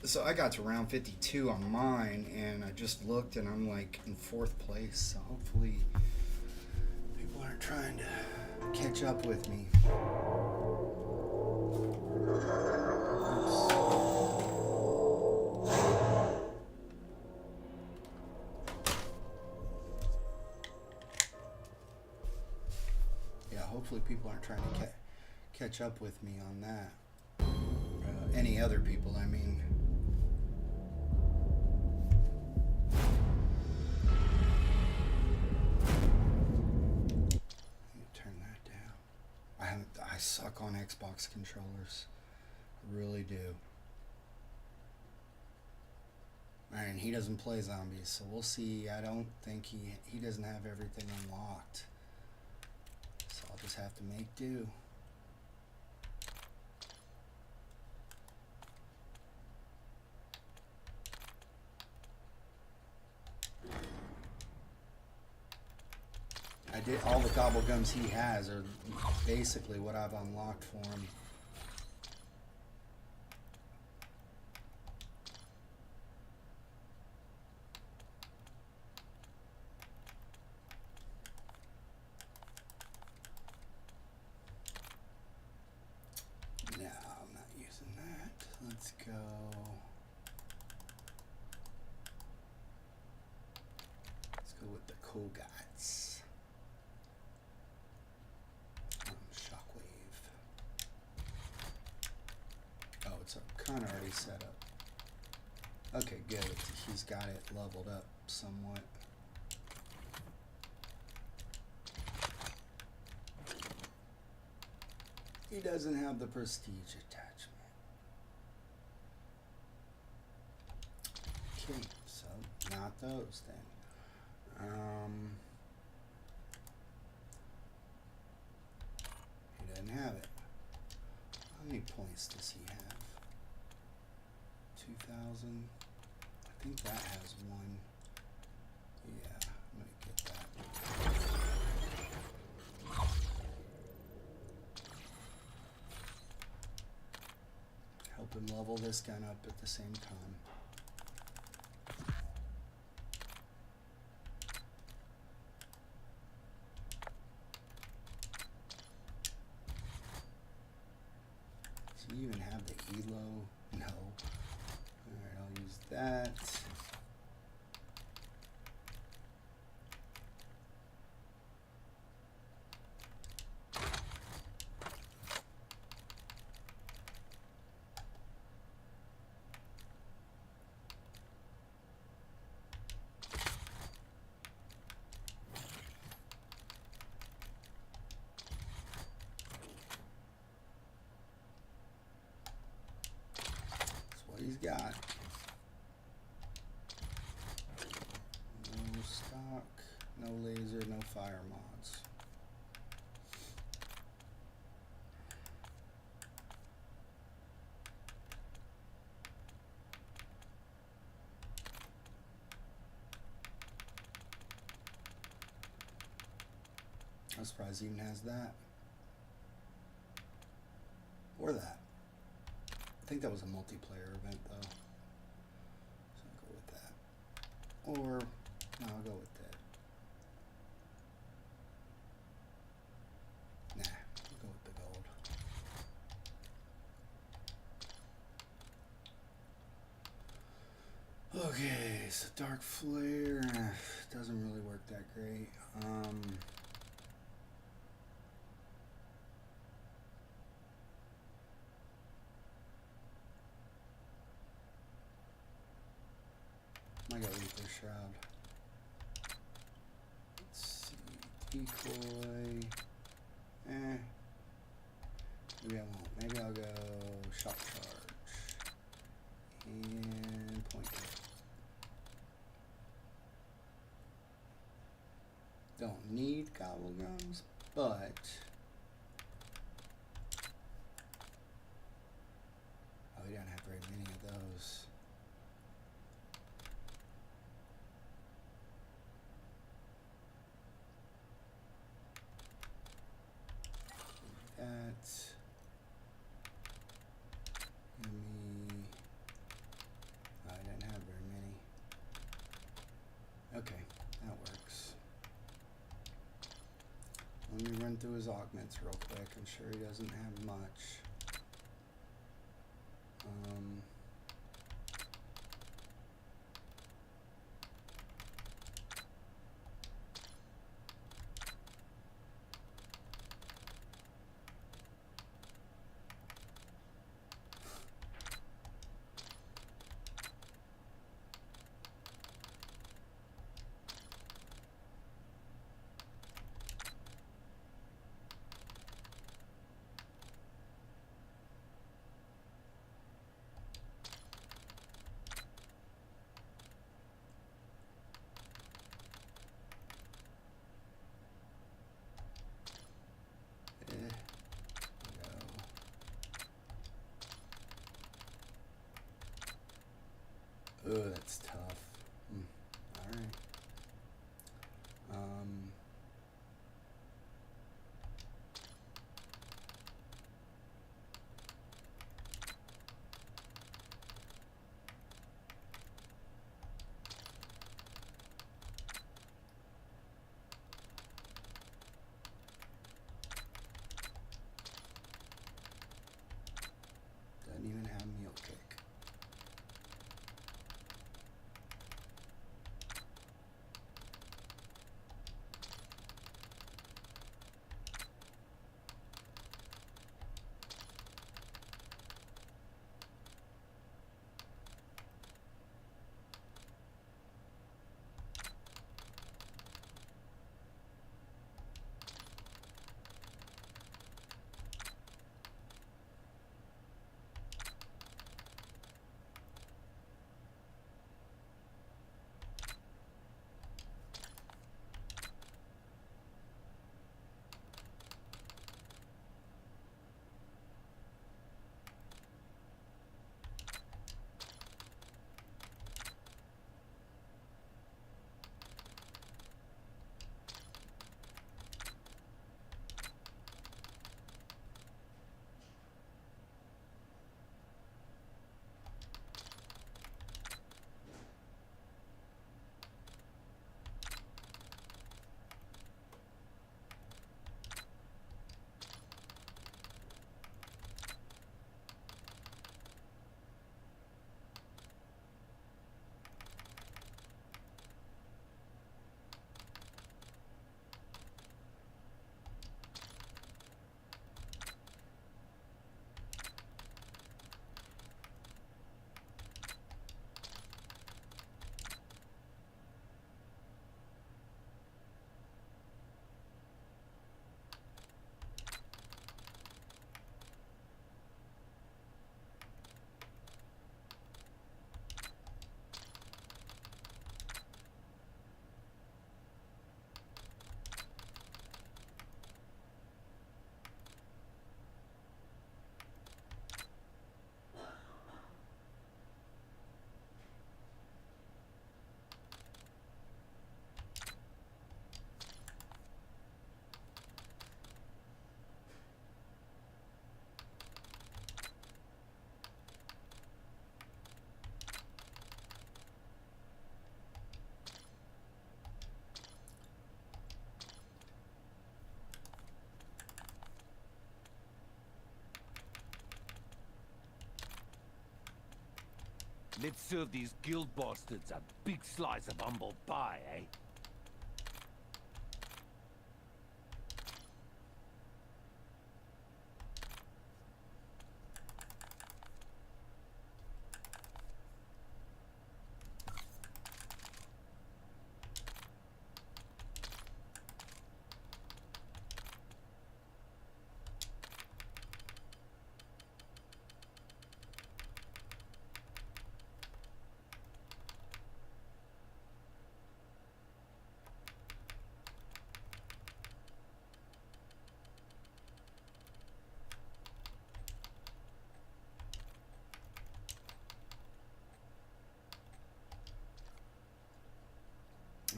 So I got to round 52 on mine, and I just looked, and I'm like in 4th place. So hopefully people aren't trying to catch up with me. Yeah, hopefully people aren't trying to catch up with me on that. Any other people, I mean. Turn that down. I suck on Xbox controllers. I really do. And he doesn't play zombies, so we'll see. I don't think he doesn't have everything unlocked. So I'll just have to make do. I did all the gobble gums he has are basically what I've unlocked for him. No, I'm not using that. Let's go. Let's go with the cool guys. Shockwave. Oh, it's kind of already set up. Okay, good. He's got it leveled up somewhat. He doesn't have the prestige attachment. Okay, so not those then. He doesn't have it. How many points does he have? 2,000. I think that has one. Yeah, I'm gonna get that. Help him level this gun up at the same time. Do you even have the ELO? No. Alright, I'll use that. He's got no stock, no laser, no fire mods. I'm surprised he even has that or that. I think that was a multiplayer event, though. So I'll go with that. Or, no, I'll go with that. Nah, I'll go with the gold. Okay, so Dark Flare doesn't really work that great. I got Reaper Shroud. Let's see. Decoy. Maybe I won't. Maybe I'll go Shock Charge. And Pointer. Don't need gobble gums, but through his augments real quick. I'm sure he doesn't have much. Oh, that's tough. Alright. Doesn't even have meal cake. Let's serve these guild bastards a big slice of humble pie, eh?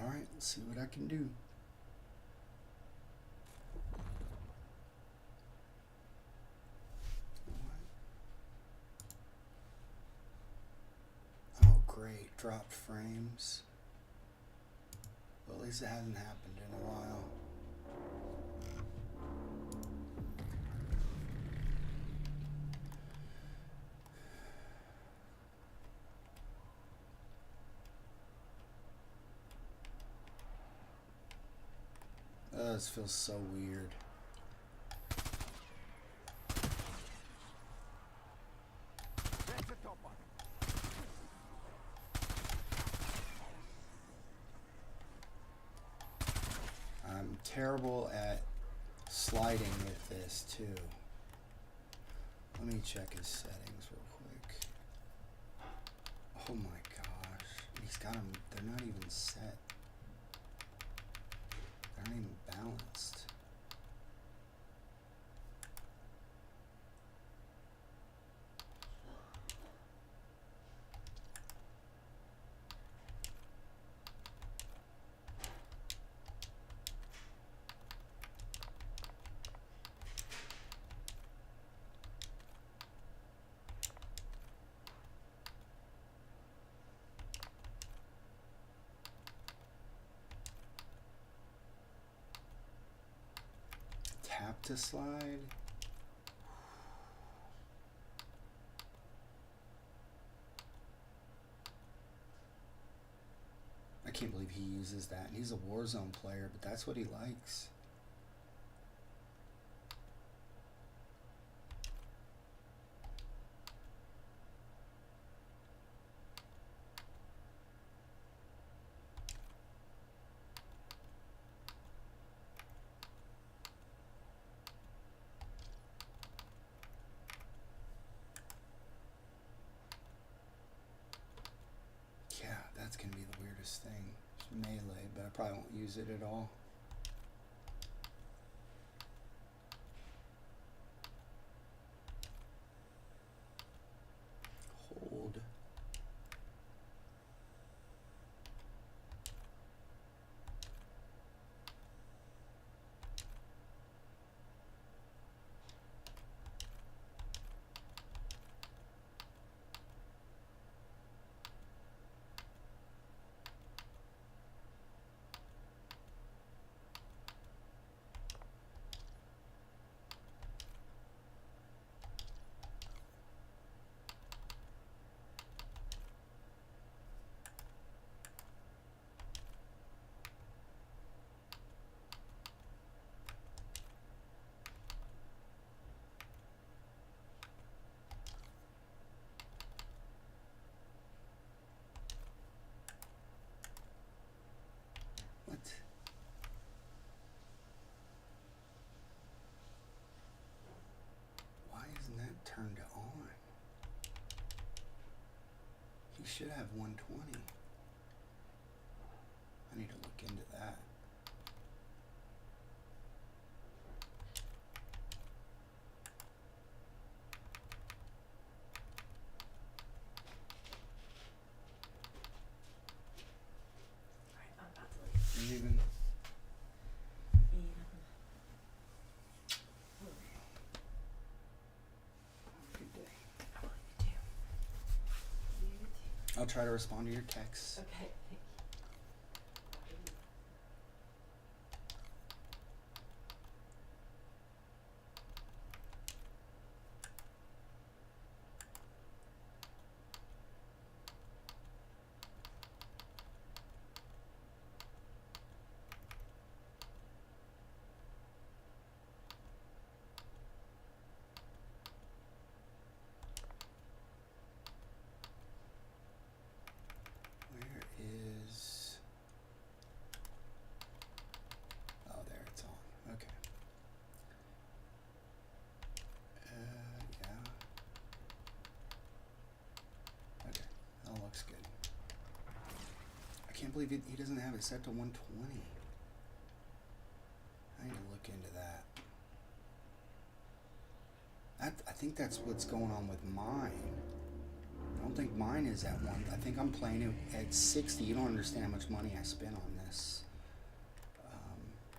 Alright, let's see what I can do. Oh great, dropped frames. Well, at least it hasn't happened in a while. does feel so weird. That's the top one. I'm terrible at sliding with this too. Let me check his settings real quick. Oh my gosh. He's got them, they're not even set. They're not even balanced. Tap to slide. I can't believe he uses that. And he's a Warzone player, but that's what he likes. That's gonna be the weirdest thing. It's melee, but I probably won't use it at all. Hold. What? Why isn't that turned on? He should have 120. I need to look into that. Alright, I'm about to leave. You even good day. Oh, you too. You too. I'll try to respond to your texts. Okay, thank you. Where is... Oh, there, it's on. Okay. Yeah. Okay, that looks good. I can't believe he doesn't have it set to 120. I need to look into that. I think that's what's going on with mine. I don't think mine is at one. I think I'm playing it at 60. You don't understand how much money I spent on this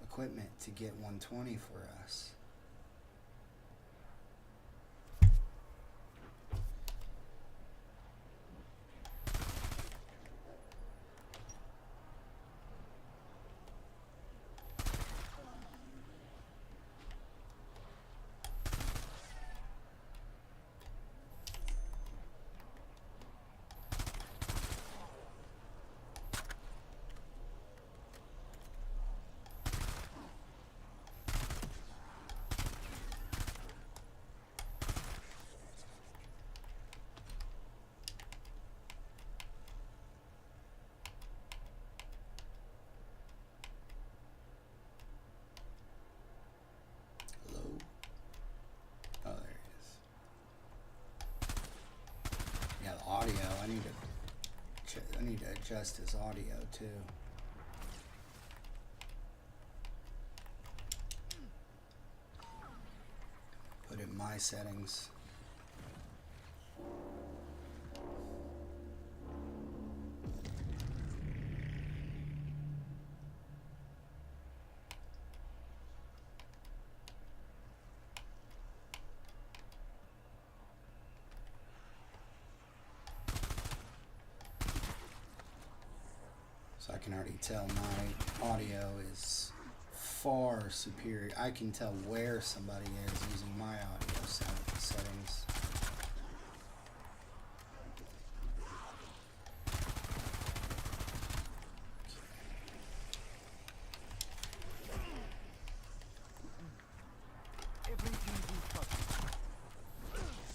equipment to get 120 for us. need to adjust his audio too. Put in my settings. So I can already tell my audio is far superior. I can tell where somebody is using my audio settings.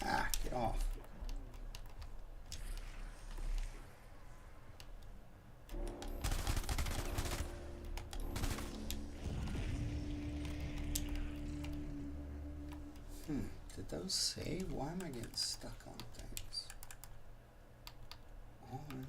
Ah, get off. Did those save? Why am I getting stuck on things? On.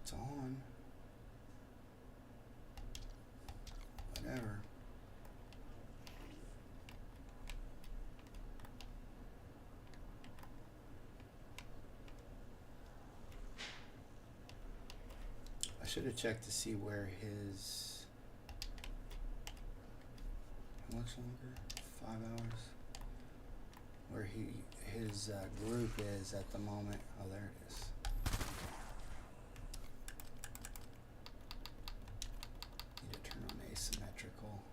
It's on. Whatever. I should have checked to see where his... How much longer? 5 hours? Where his group is at the moment. Oh, there it is. Need to turn on asymmetrical.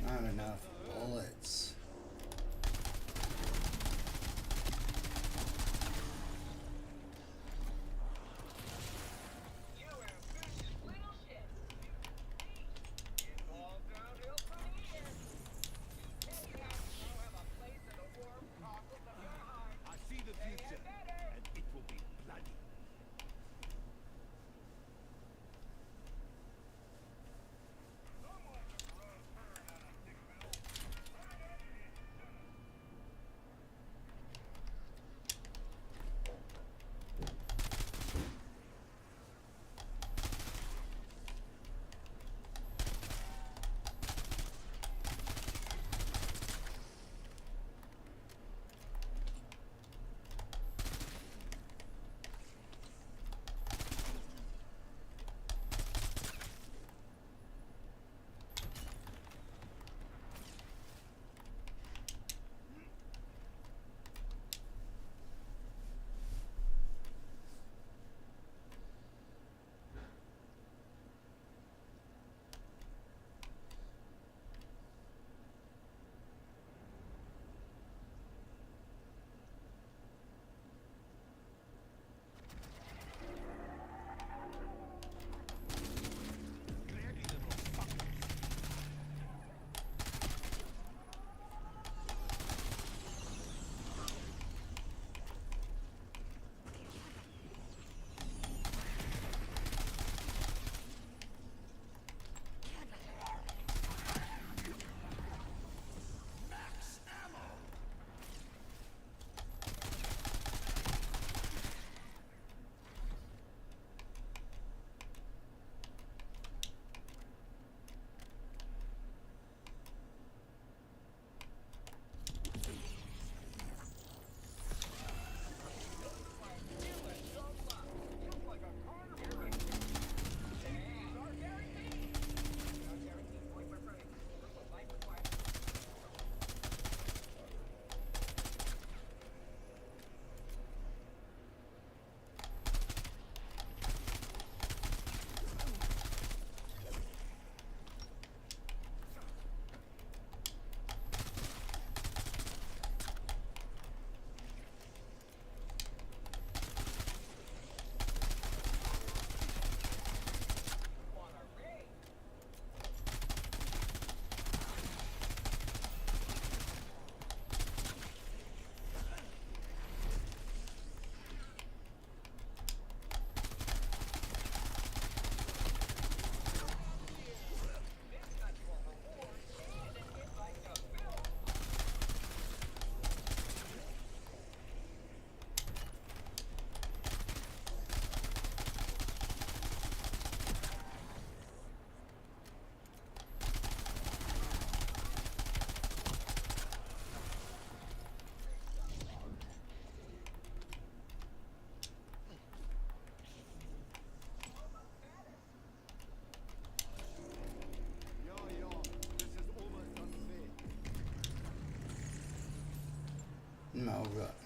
Not enough bullets. I see the future, and it will be bloody.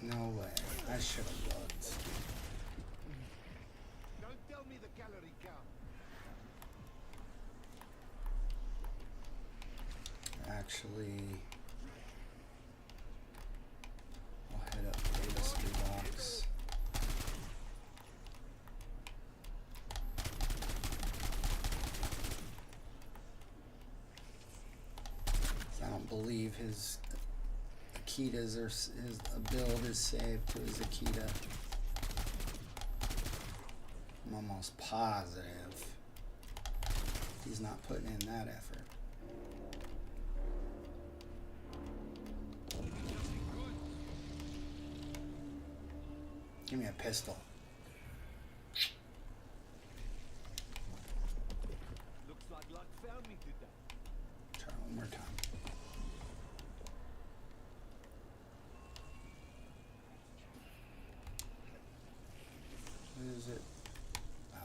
No way. I should have looked. Don't tell me the gallery count. Actually, I'll head up Davis box. I don't believe his Akitas or his build is saved to his Akita. I'm almost positive he's not putting in that effort. Give me a pistol. Looks like luck found me today. Try one more time. What is it? Oh.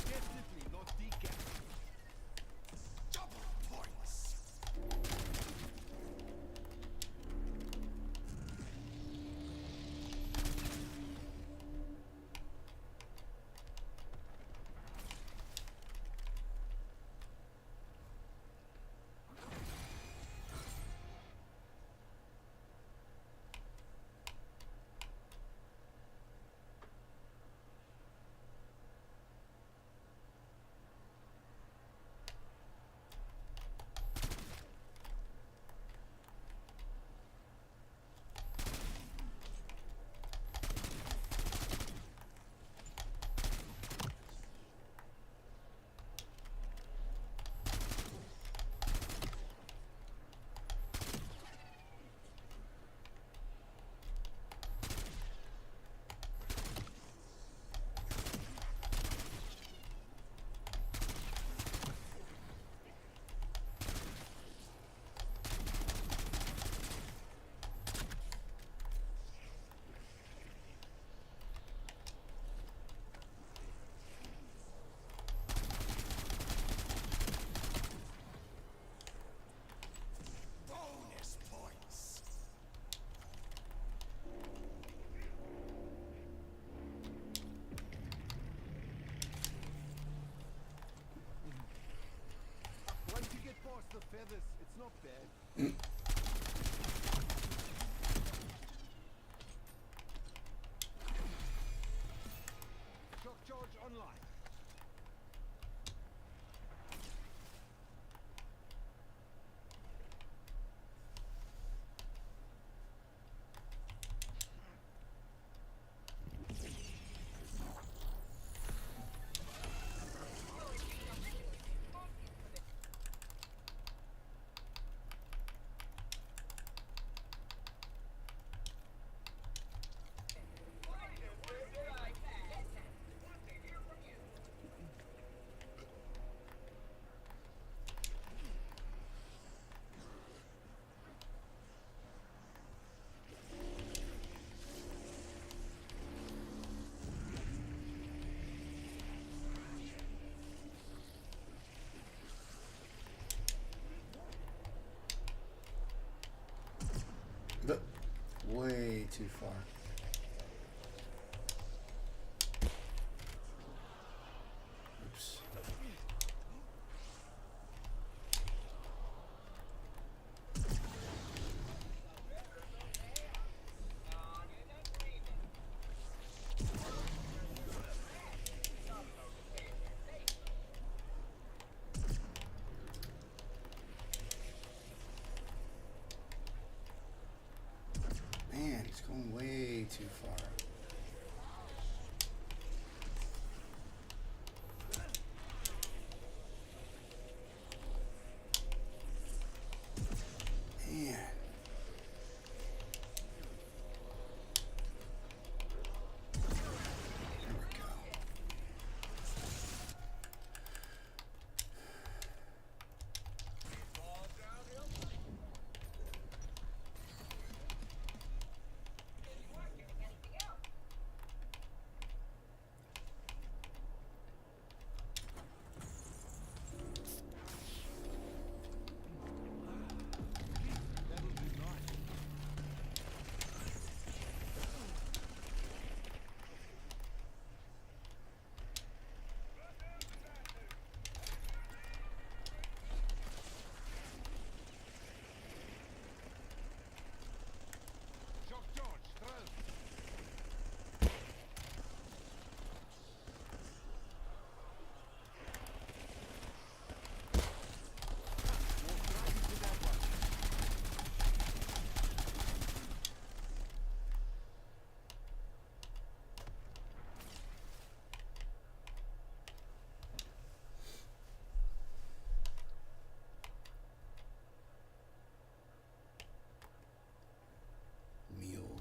Definitely not decaf. Double points. Bonus points. Once you get past the feathers, it's not bad. Shock charge online. too far. Oops. Man, he's going way too far. Man. There we go.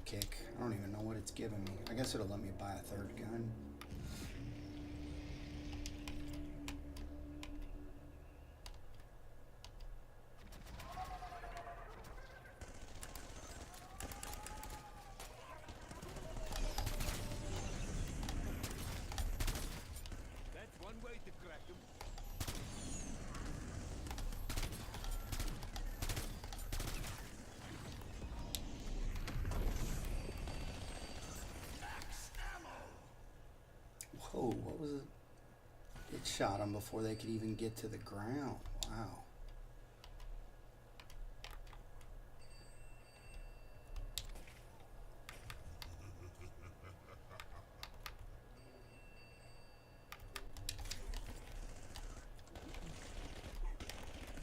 Kick. I don't even know what it's giving me. I guess it'll let me buy a third gun. That's one way to crack them. Whoa, what was it? It shot them before they could even get to the ground. Wow.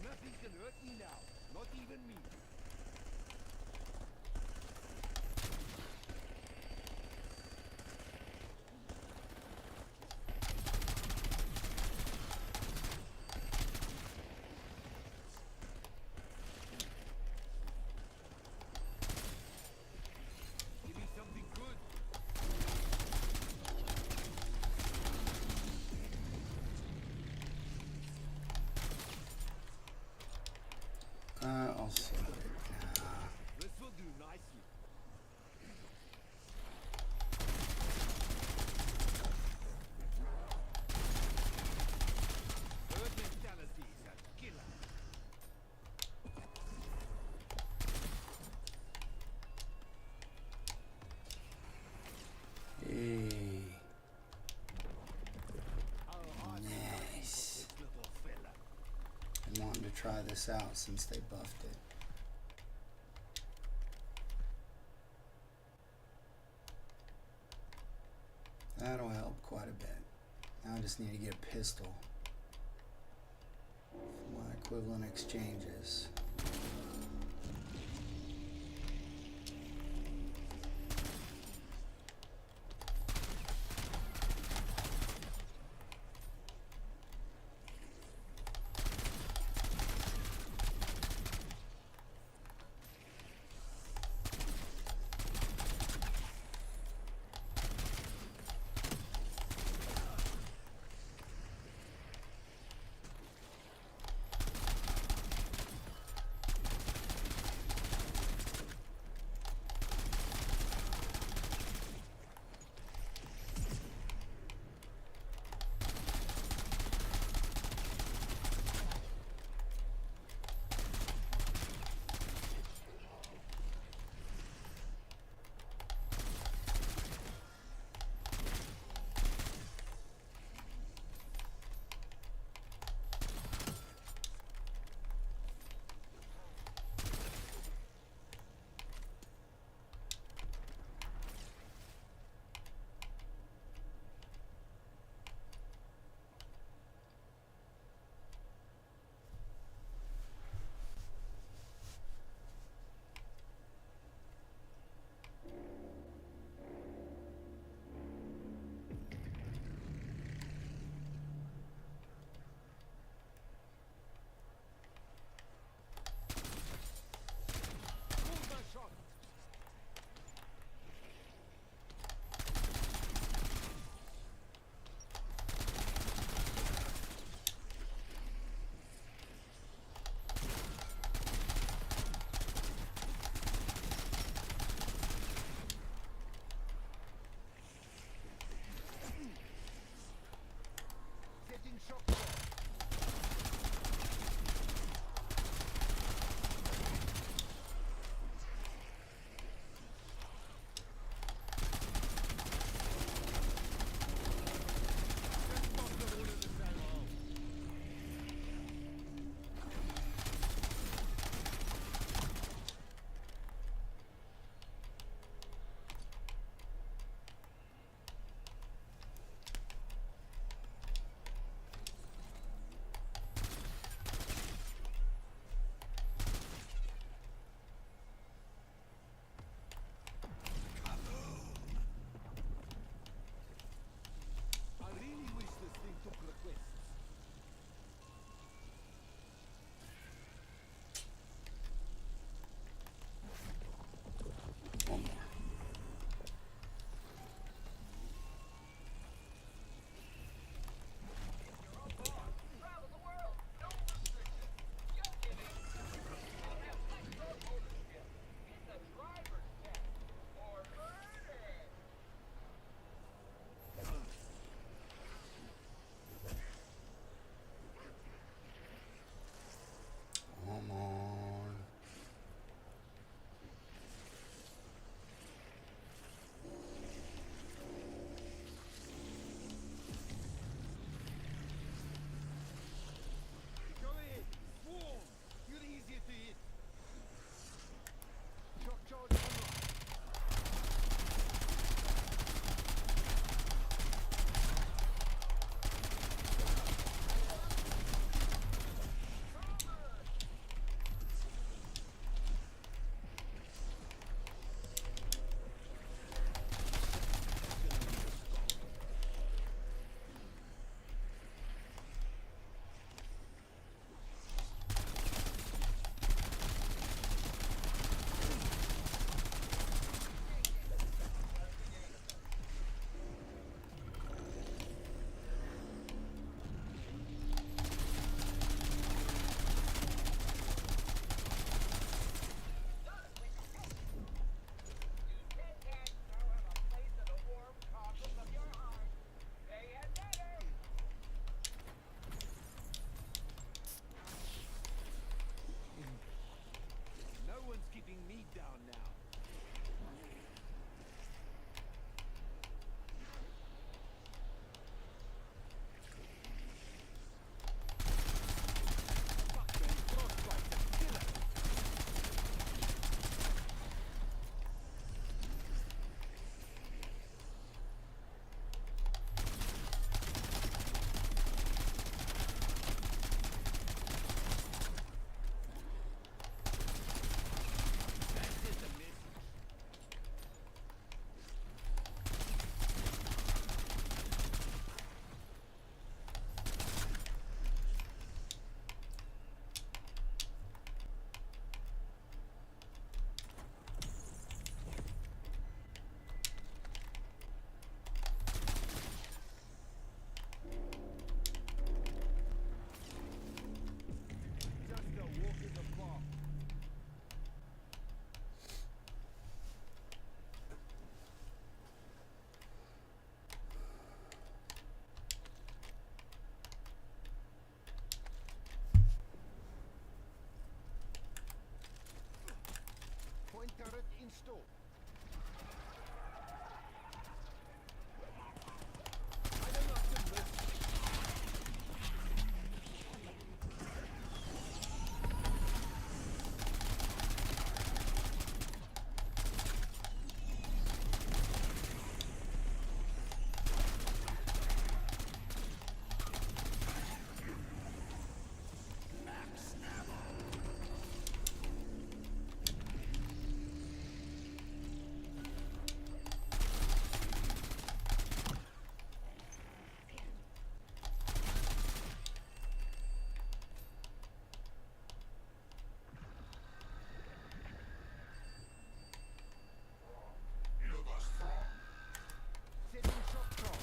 Nothing can hurt me now, not even me. Give me something good. I'll see. This will do nicely. Herd mentality is a killer. Hey, How hard nice. this little fella. I'm wanting to try this out since they buffed it. That'll help quite a bit. Now I just need to get a pistol for my equivalent exchanges. Hostile.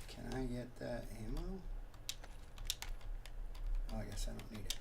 Can I get that ammo? Oh, I guess I don't need it.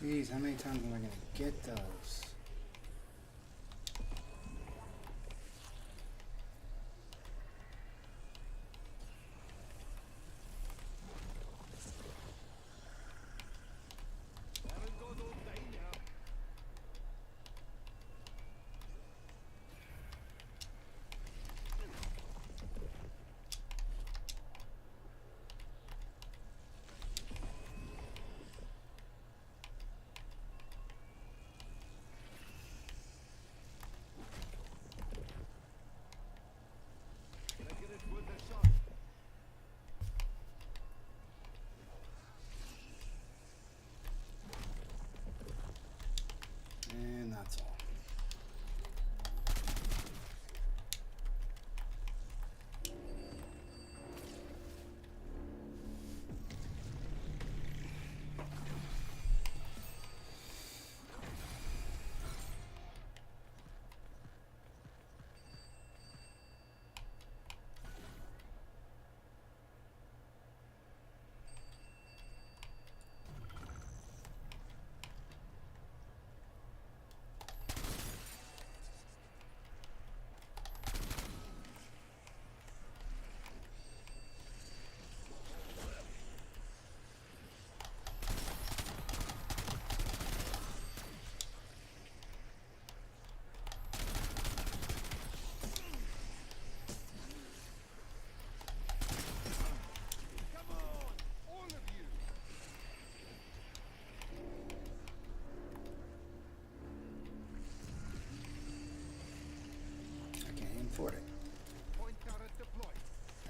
Jeez, how many times am I gonna get those? And that's all. For it.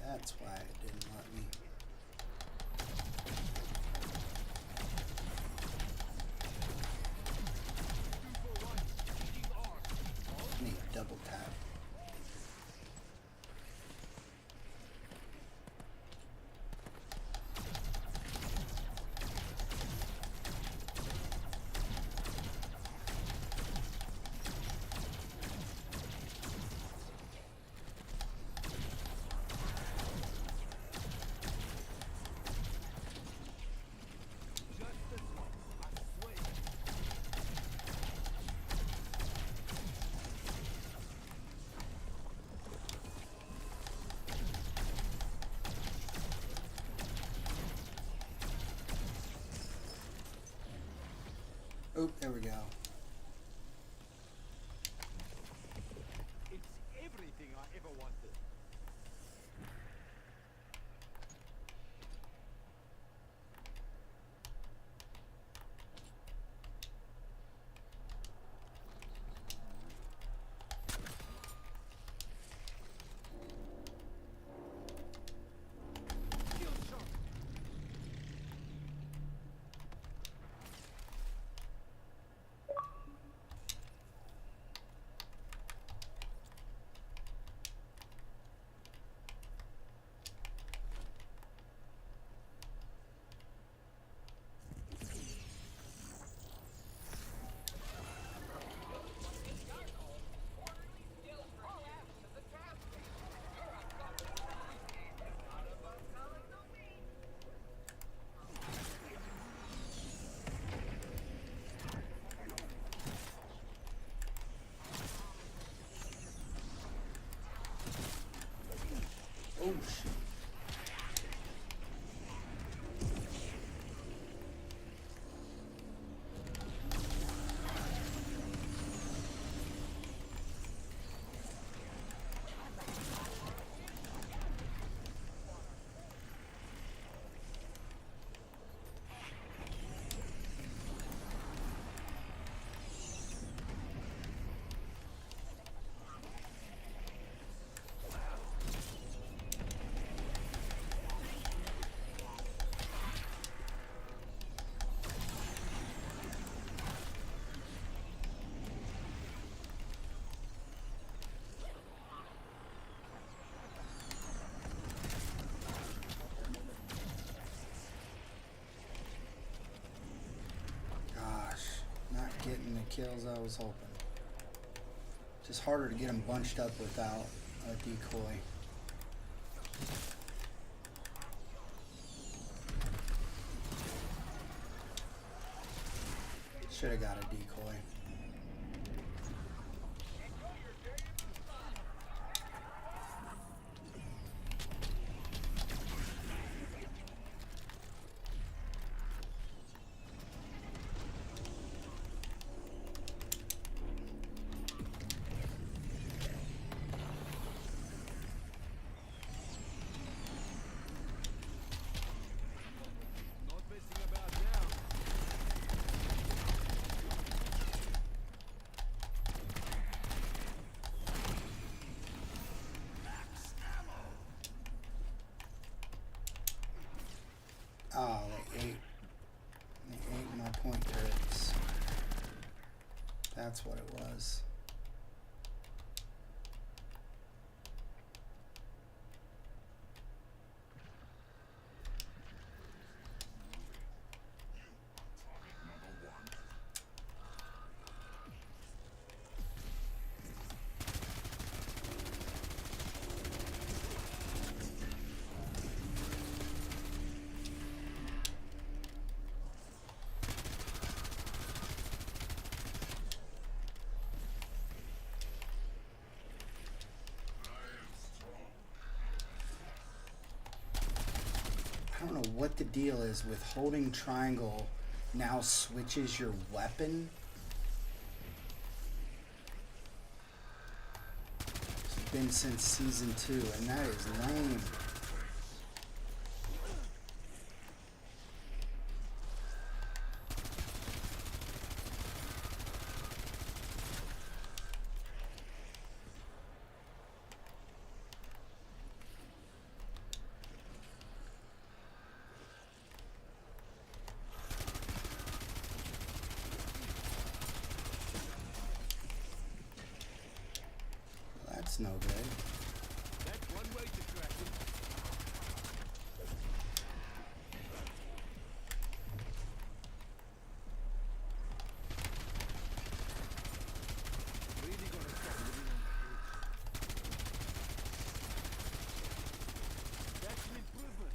That's why it didn't let me. I need a double tap. Oh, there we go. It's everything I ever wanted. Oh shit. Getting the kills I was hoping. Just harder to get them bunched up without a decoy. Should have got a decoy. Oh, they ate my point turrets. That's what it was. I don't know what the deal is with holding triangle now switches your weapon. It's been since season 2 and that is lame. That's no good. That's one way to track him. Really gonna start living on the edge. That's an improvement.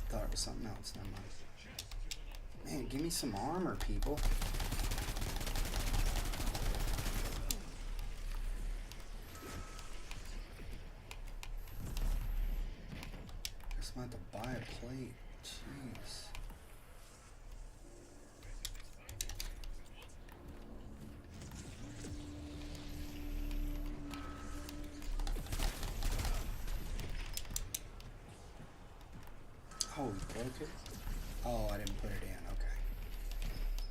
Thought it was something else. Never mind. Man, give me some armor, people. Guess I'm about to buy a plate. Jeez. Oh, you broke it? Oh, I didn't put it in. Okay.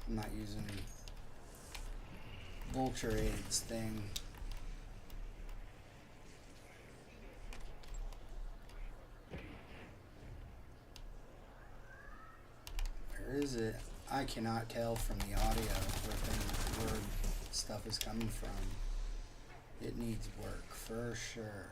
I'm not using the vulture aids thing. Where is it? I cannot tell from the audio where stuff is coming from. It needs work for sure.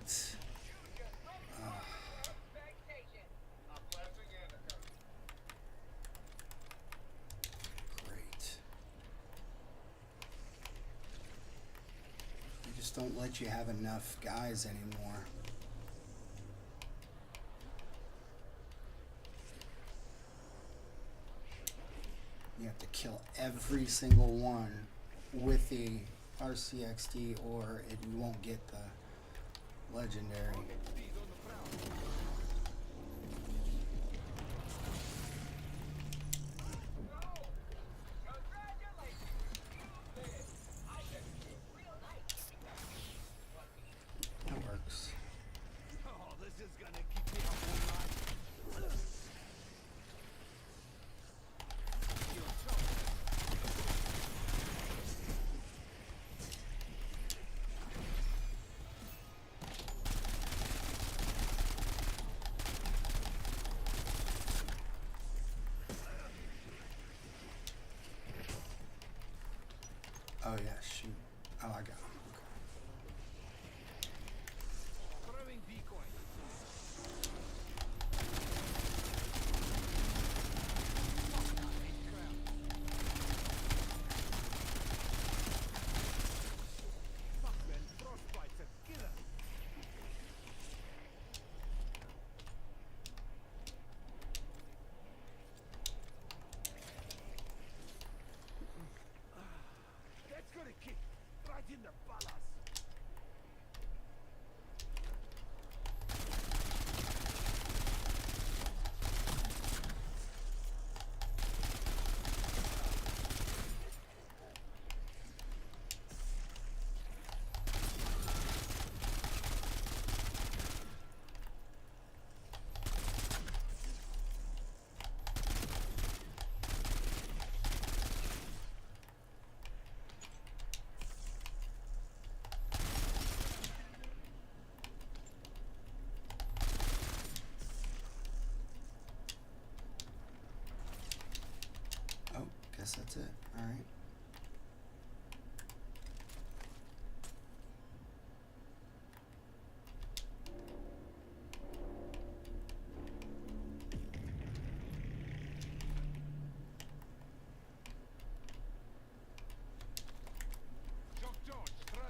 Great. Great. They just don't let you have enough guys anymore. You have to kill every single one with the RCXD or you won't get the legendary. That works. Oh, this is gonna keep me up all night. Oh yeah, shoot. Oh, I got him. Throwing decoy. Fuck man, frostbite's a killer. That's gonna kick right in the ballas. Oh, guess that's it. All right. Shock charge, throw.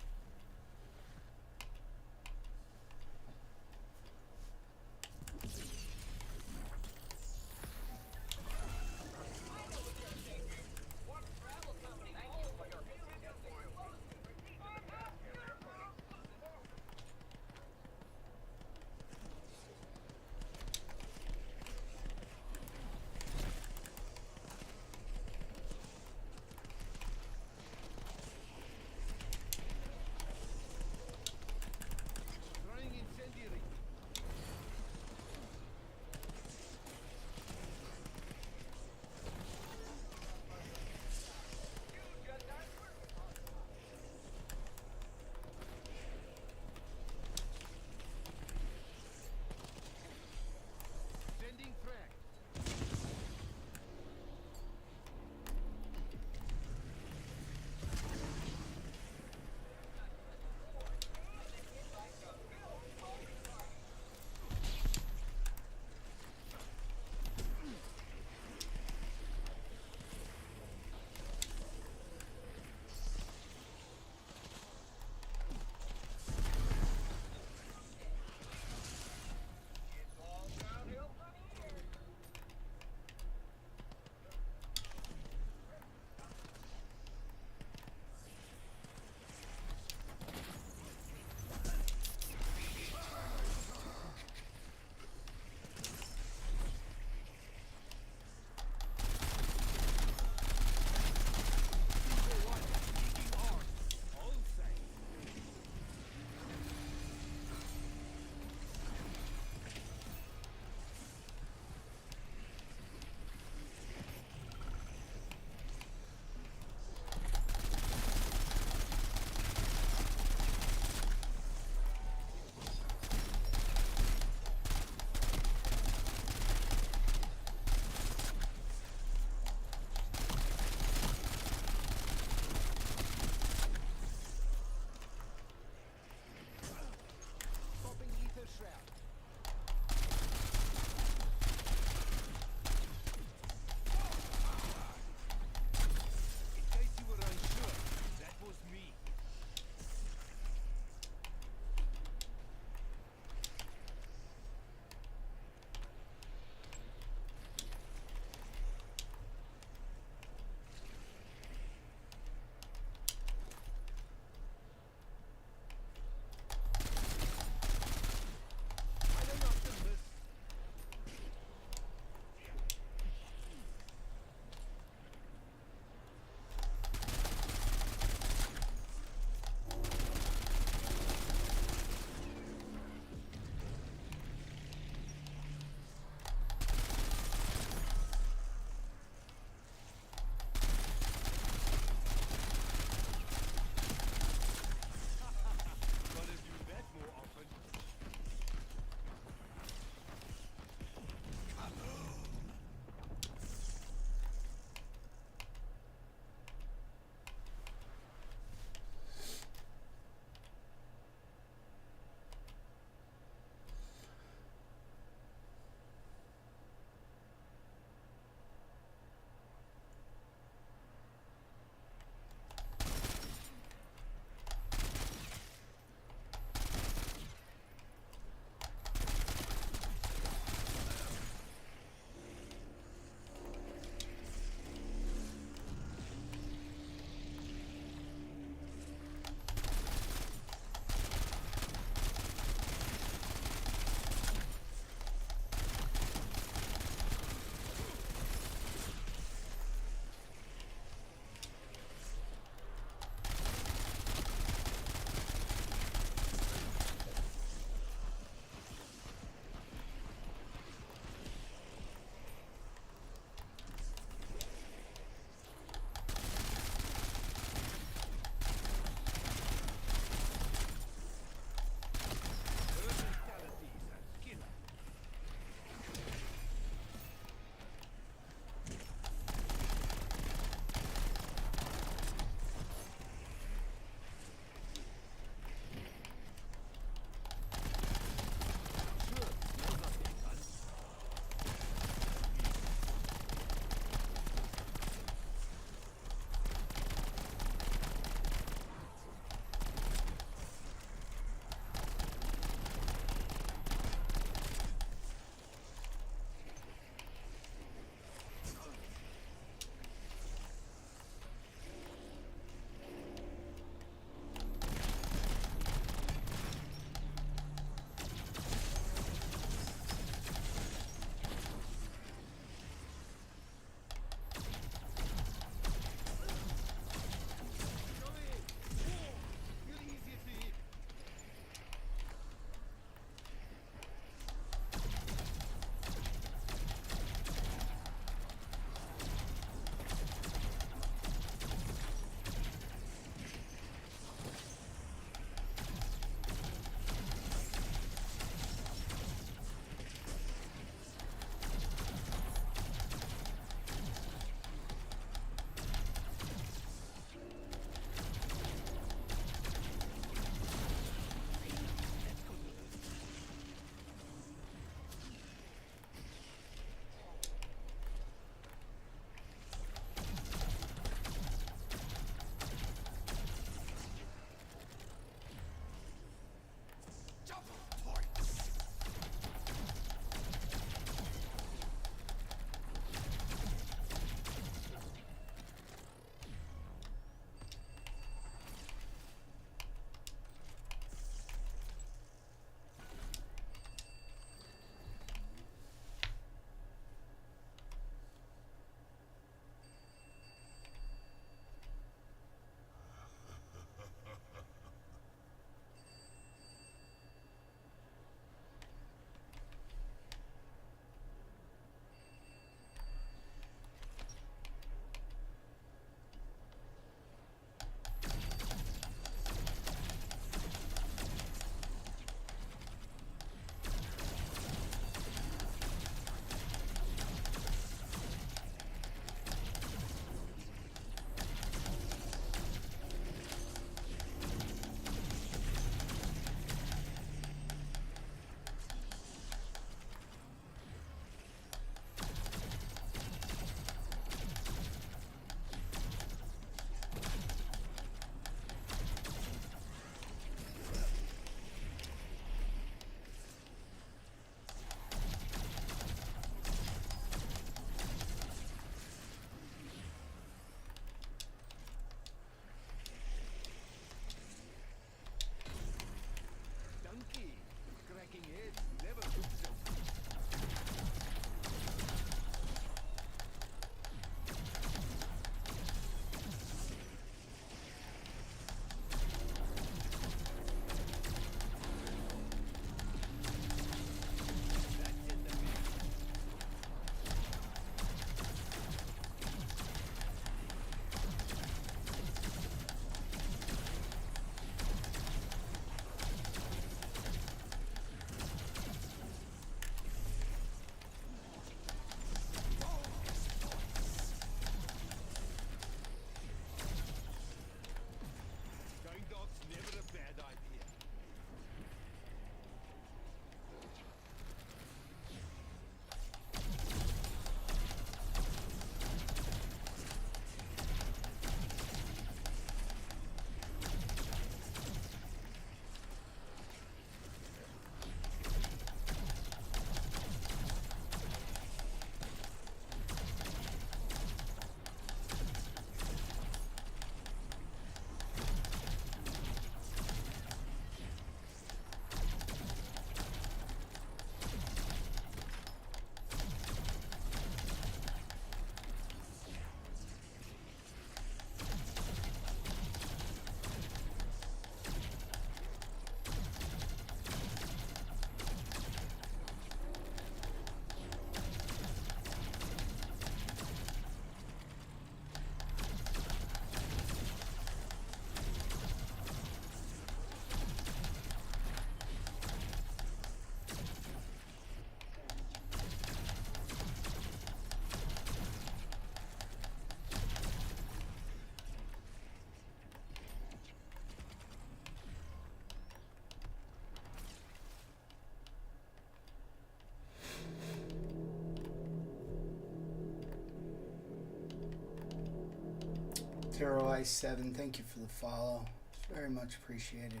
Taro Ice 7, thank you for the follow. It's very much appreciated.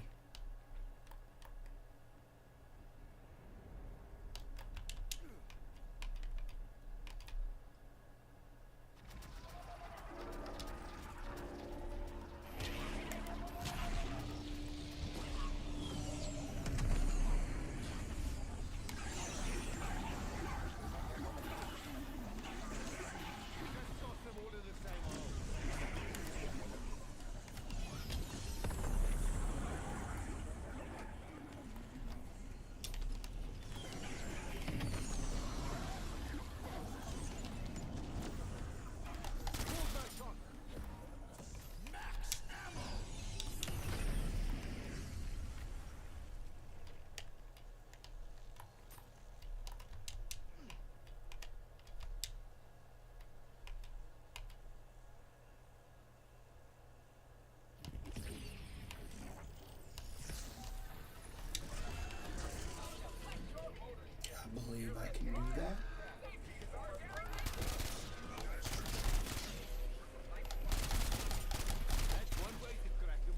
I believe I can do that. That's one way to crack 'em.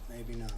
Maybe not.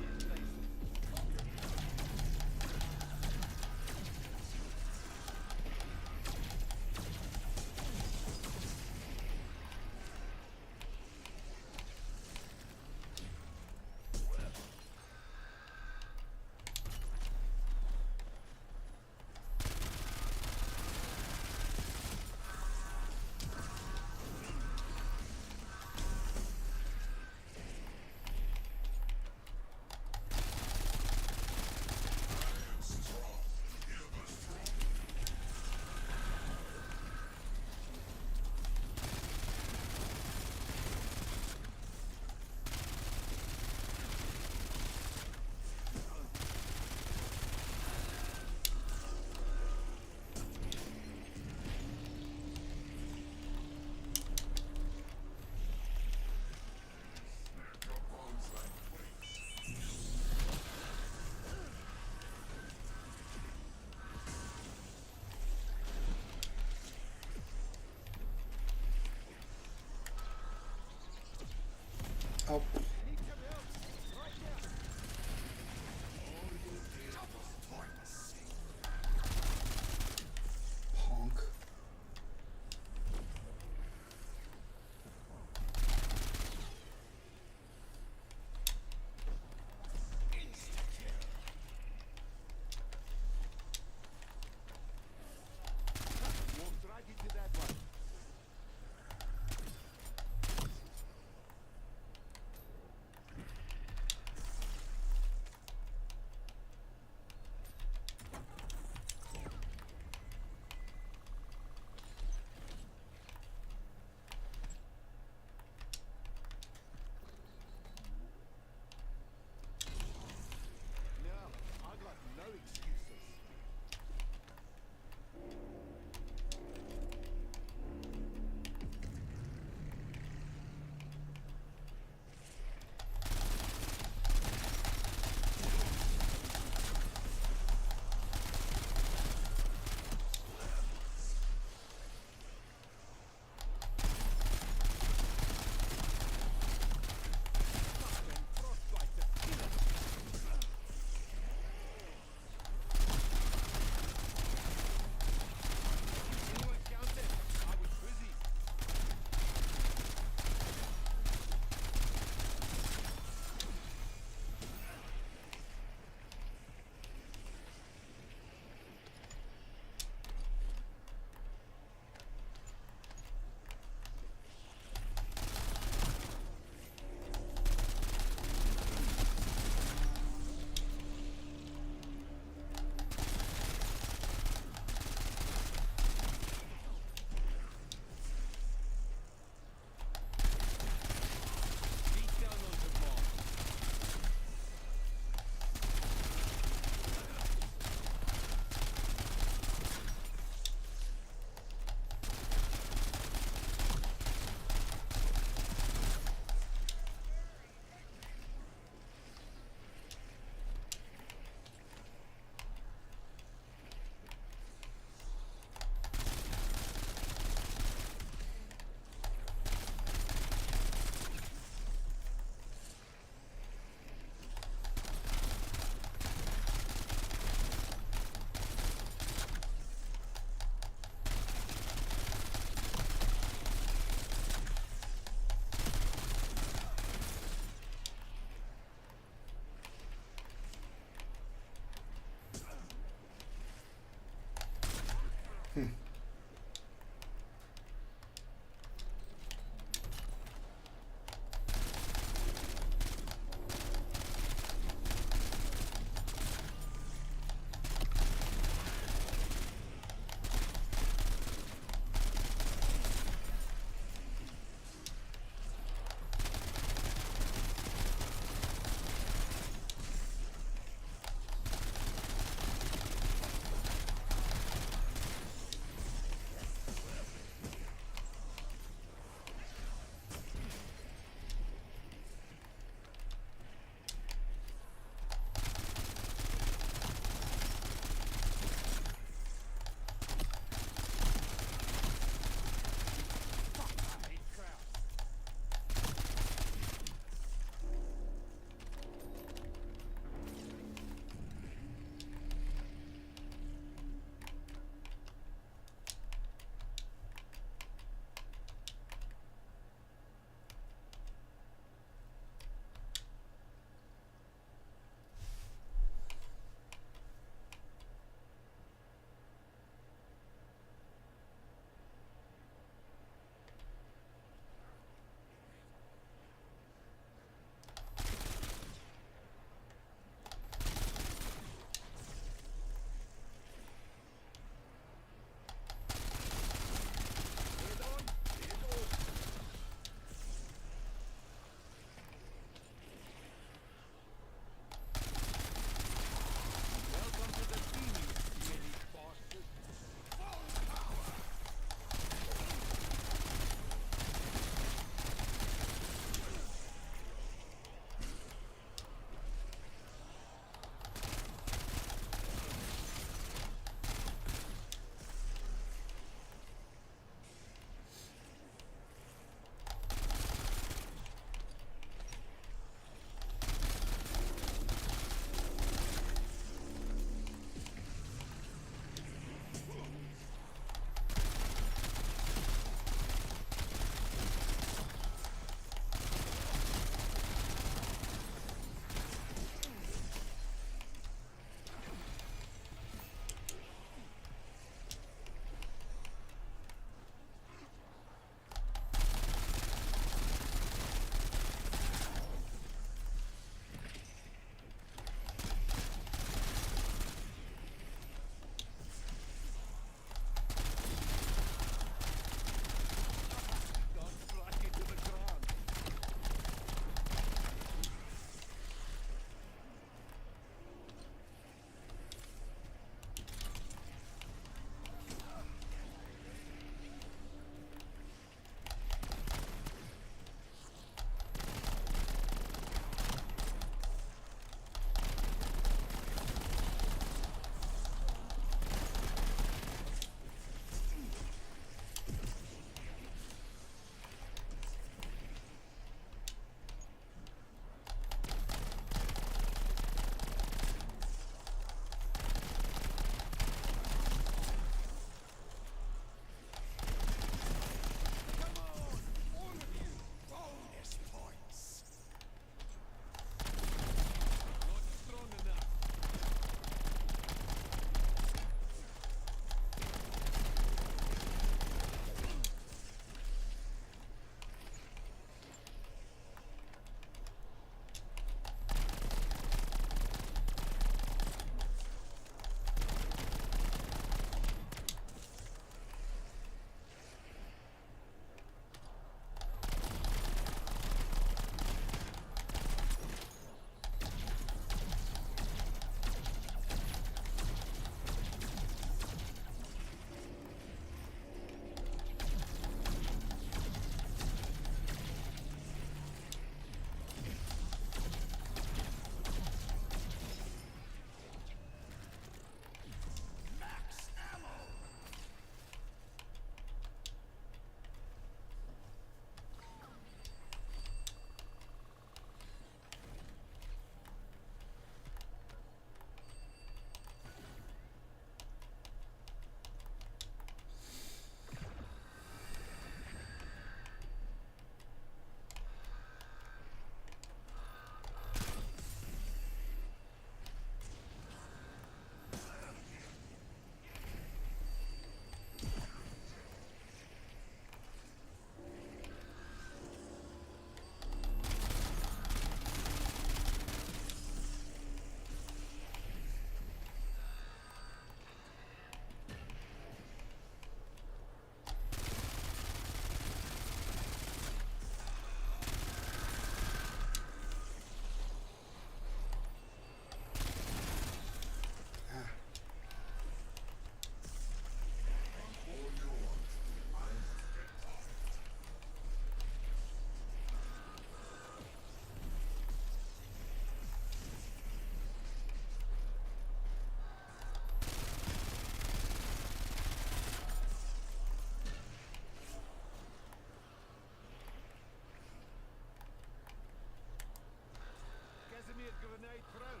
Grenade thrown.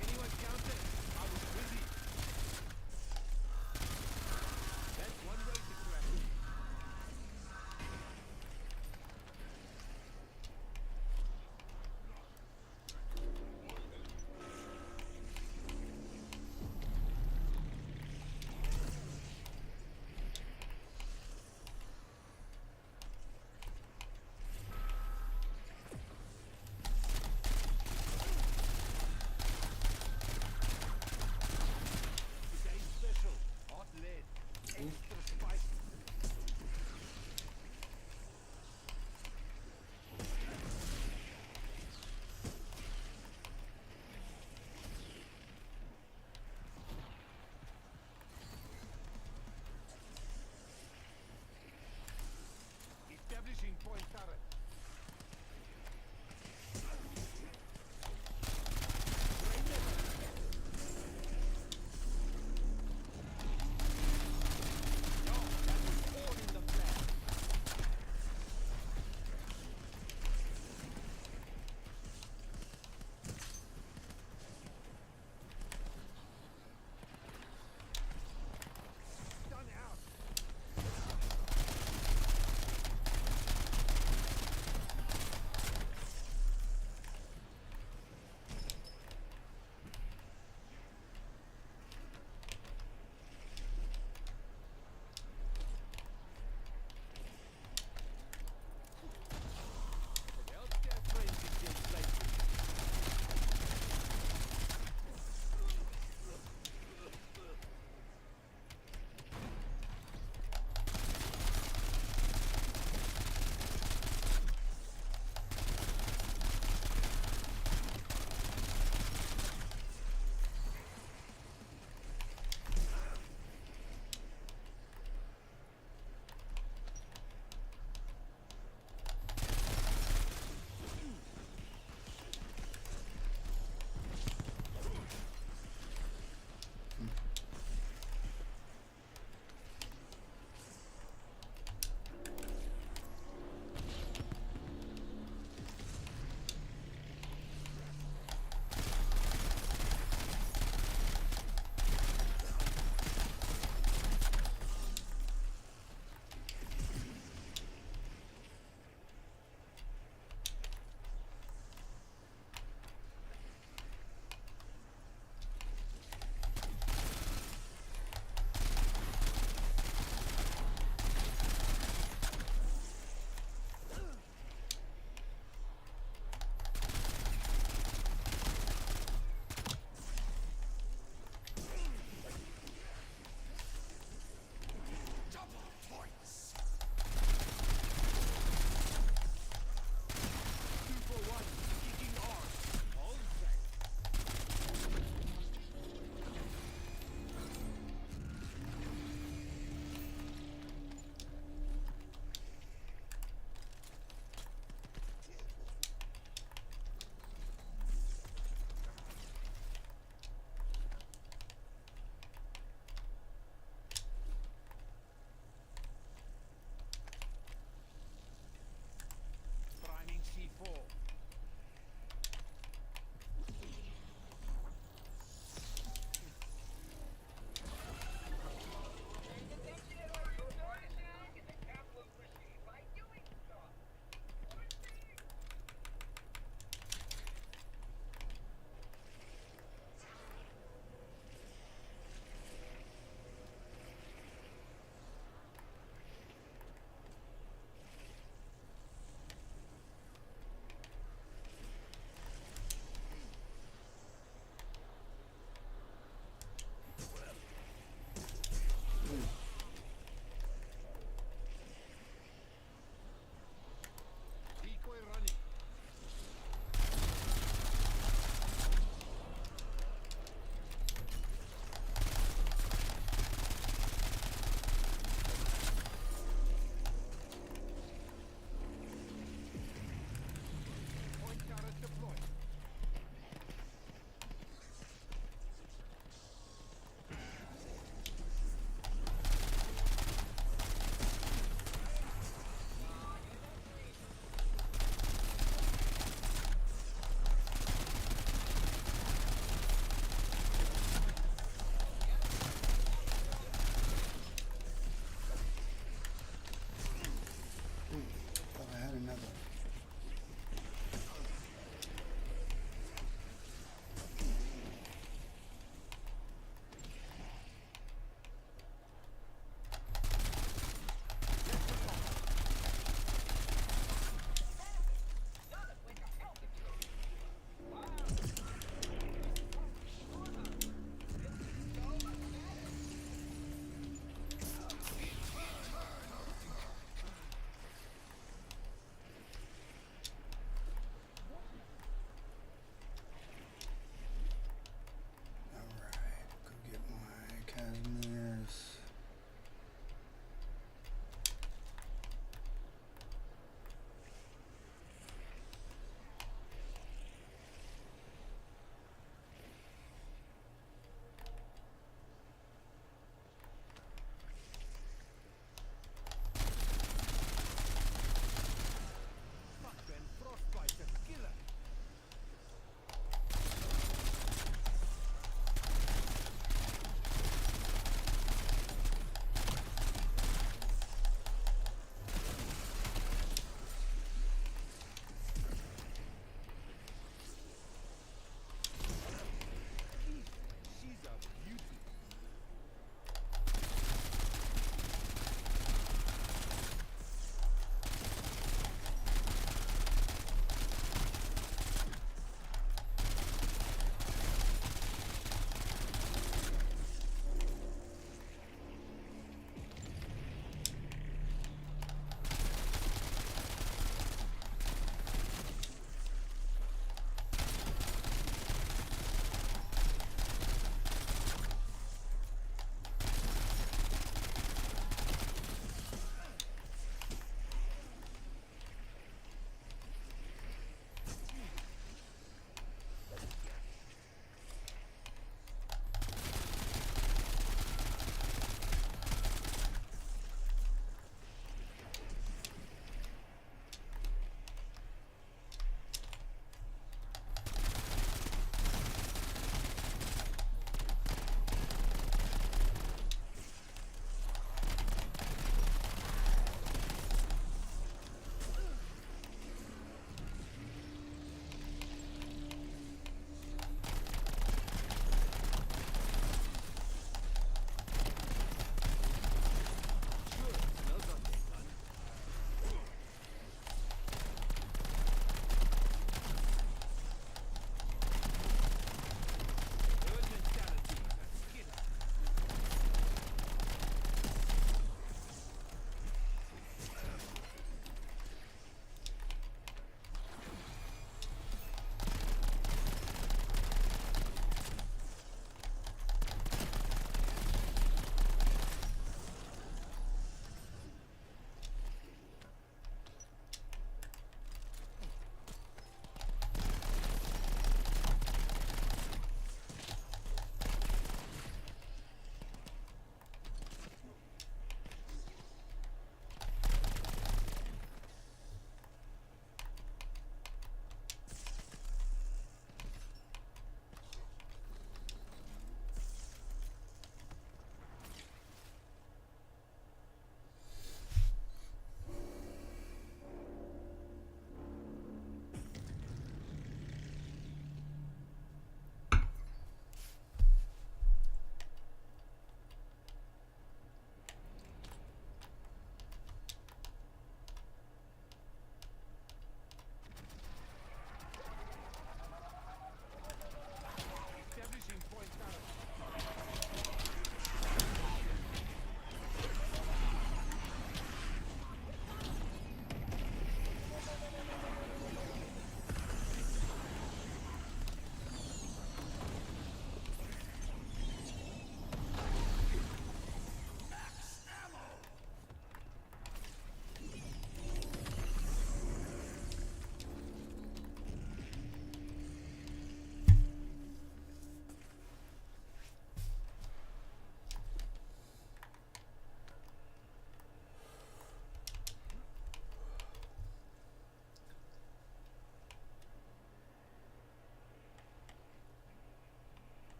Anyone counted? I was busy. That's one way to crack it. Today's special. Hot lead. Extra spicy. Establishing point turret.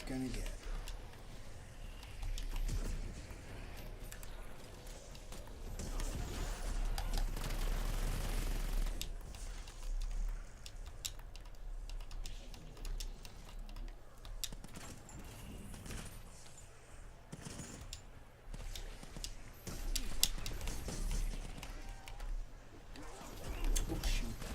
gonna get. Oh, shoot.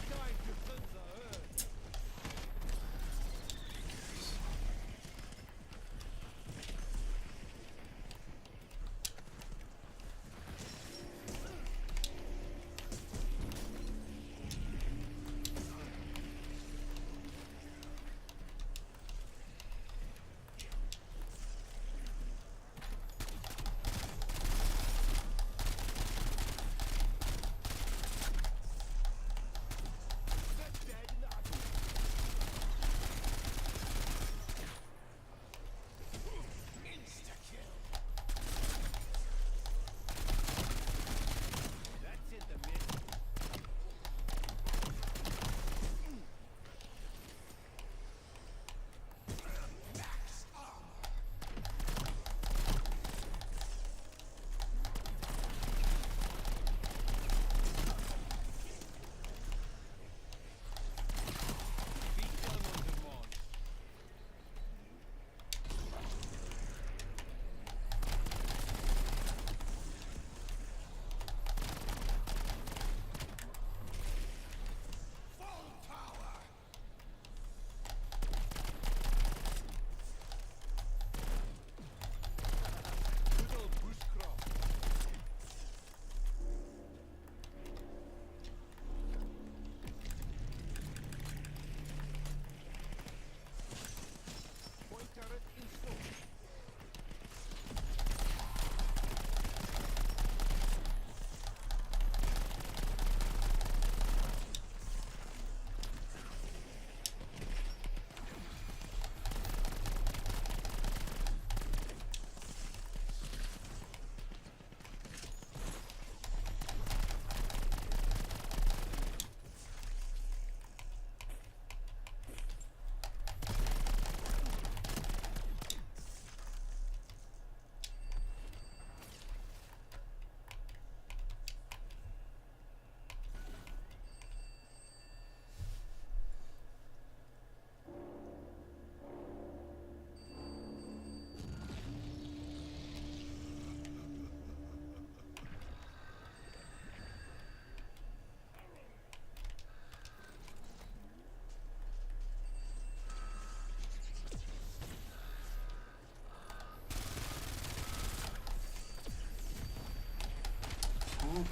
Honk.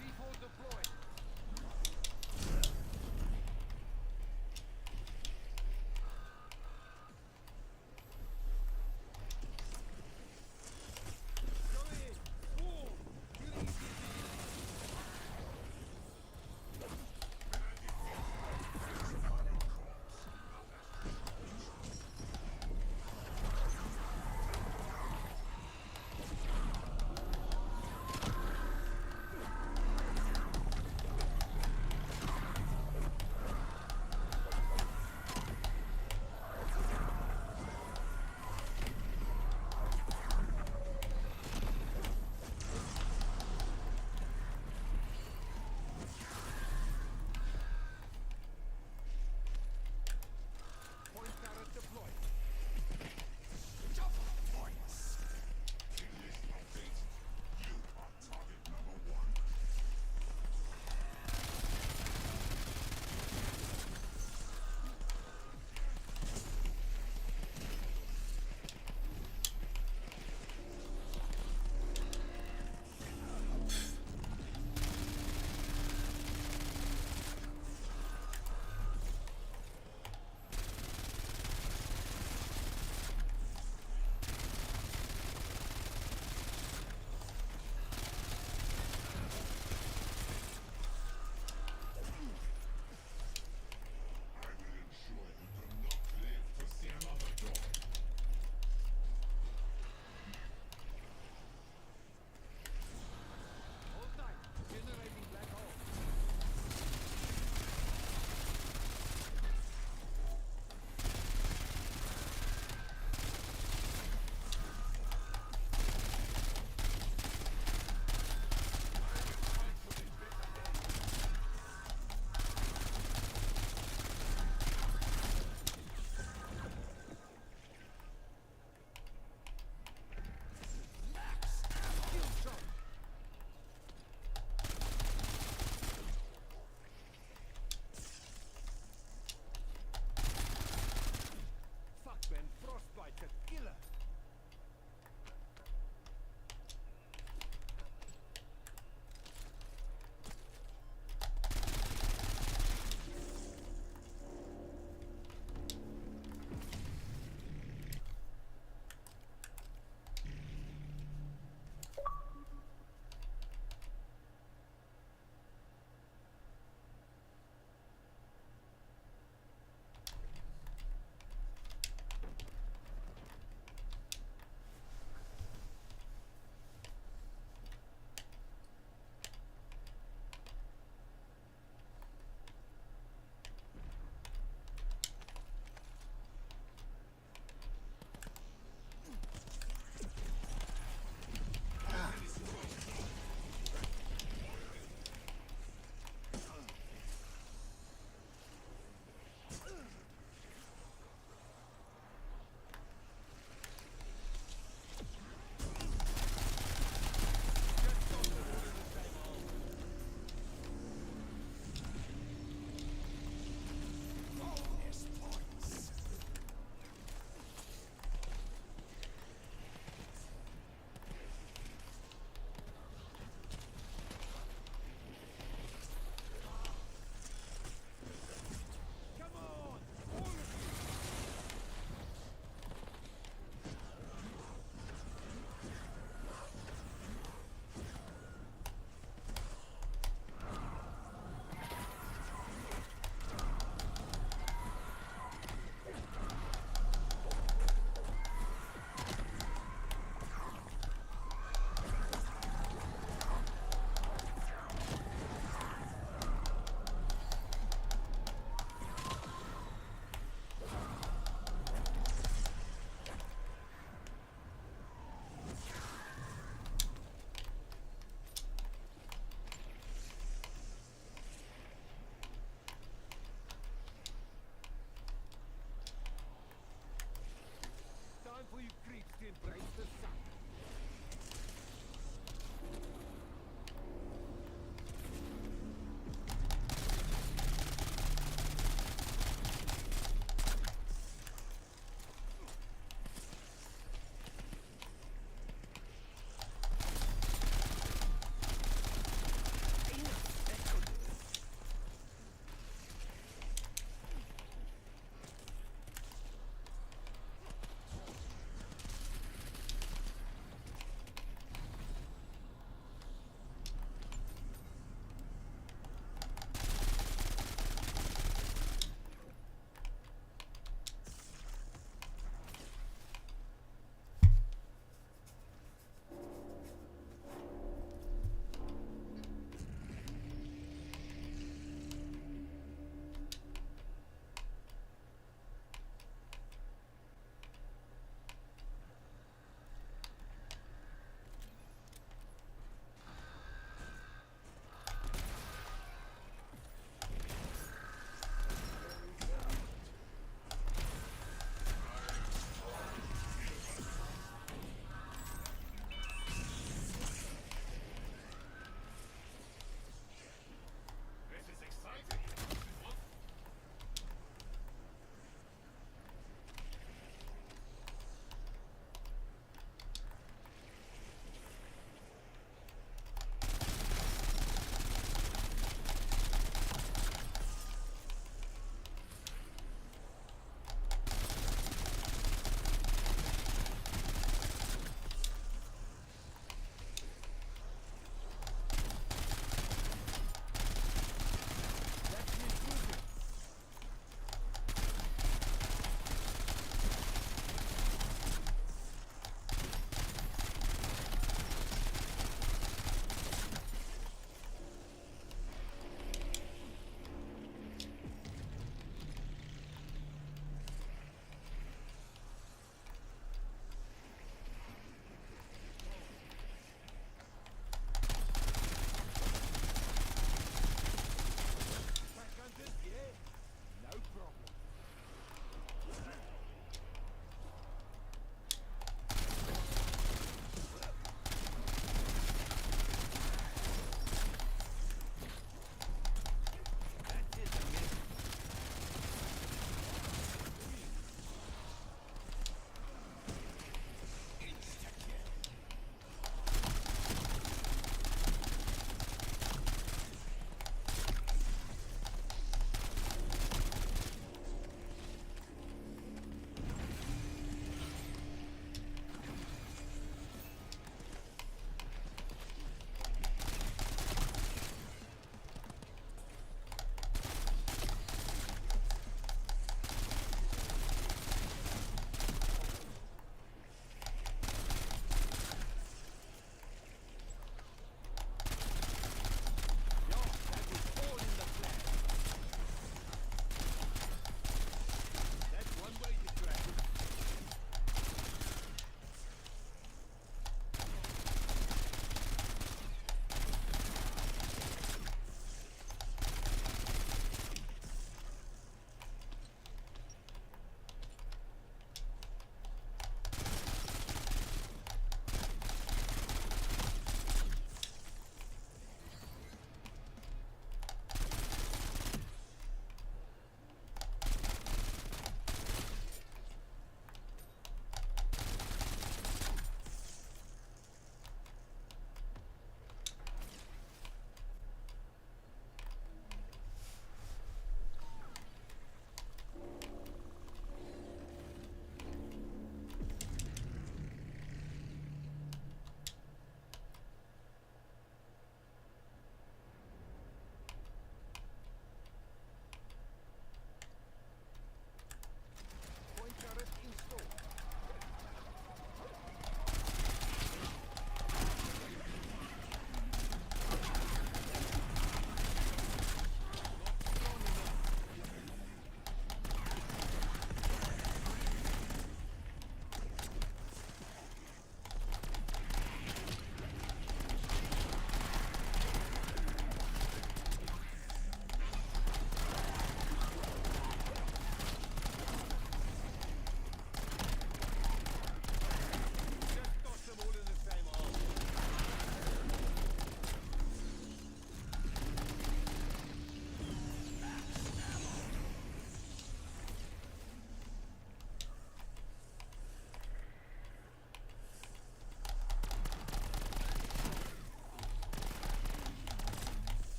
C4 deployed.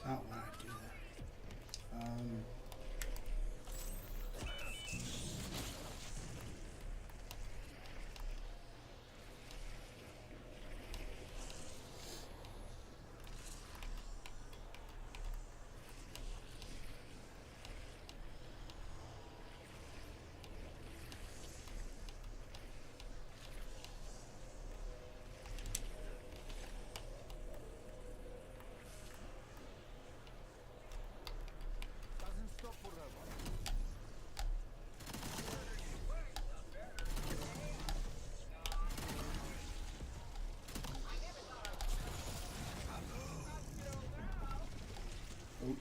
Not when I do that. Doesn't stop forever. Oh.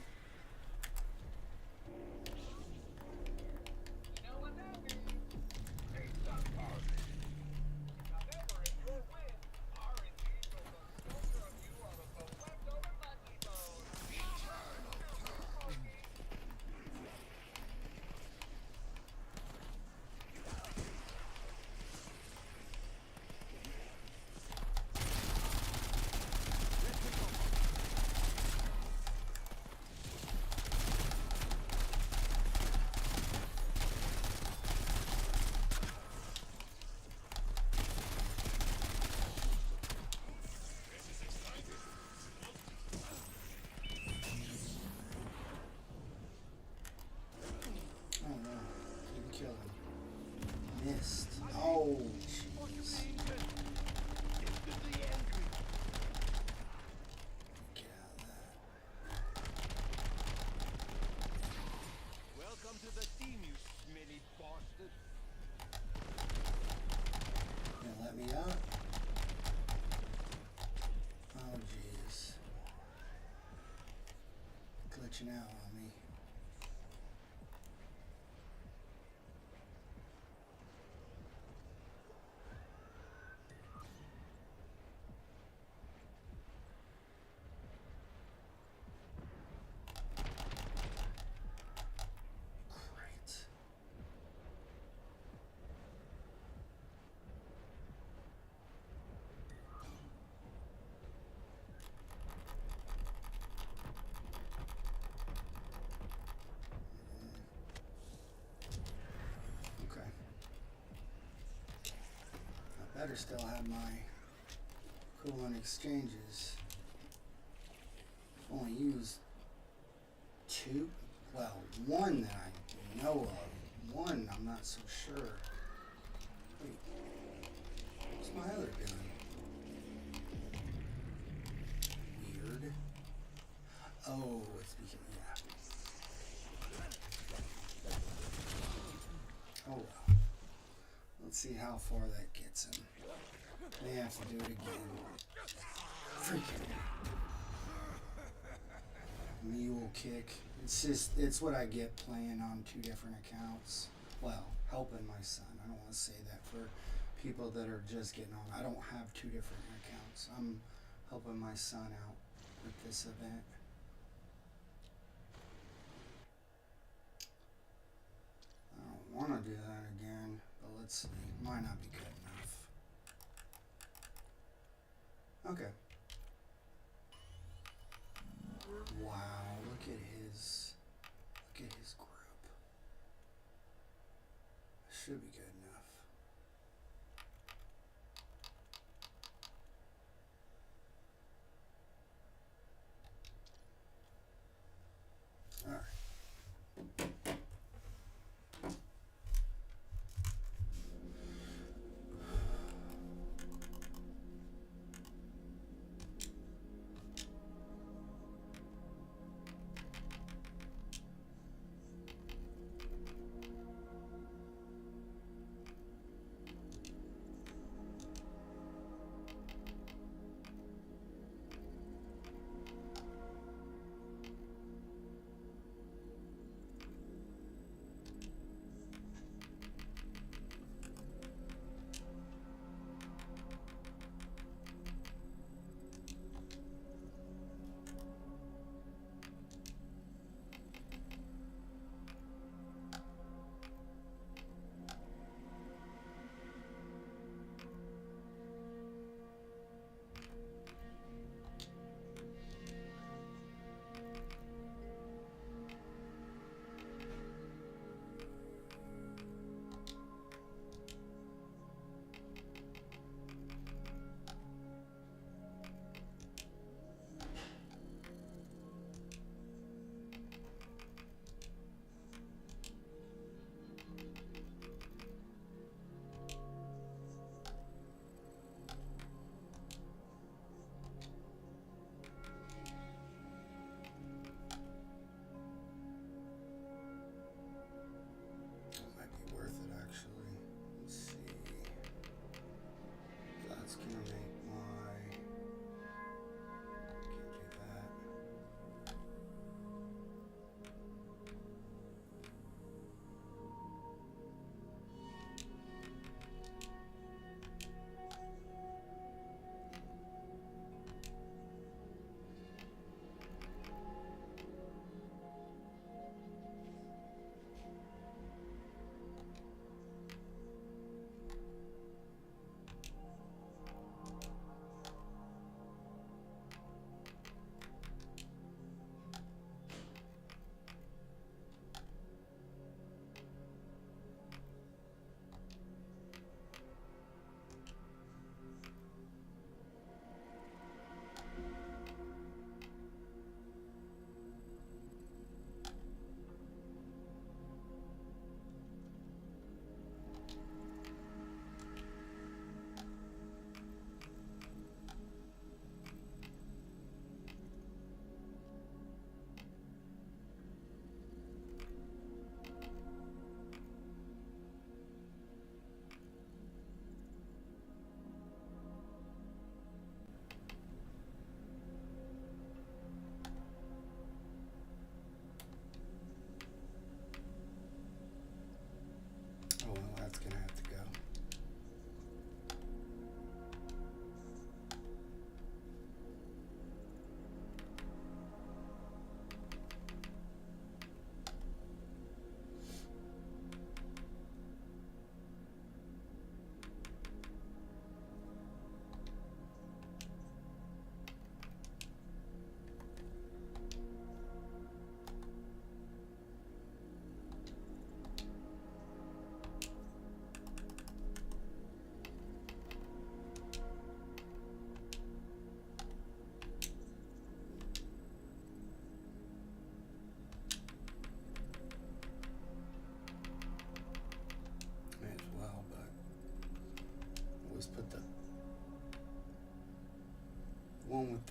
Oh no, didn't kill him. Missed. Oh, jeez. Get out of that. Welcome to the team, you smelly bastard. Gonna let me out? Oh, jeez. Glitching out on me. Great. Okay. I better still have my coolant exchanges. I've only used two. Well, one that I know of. One I'm not so sure. Wait, what's my other gun? Weird. Oh, it's because, yeah. Oh well. Let's see how far that gets him. May have to do it again. Freaking mule kick. It's what I get playing on two different accounts. Well, helping my son. I don't want to say that for people that are just getting on. I don't have two different accounts. I'm helping my son out with this event. I don't want to do that again, but let's see. Might not be good enough. Okay. Wow, look at his group. Should be good enough. All right.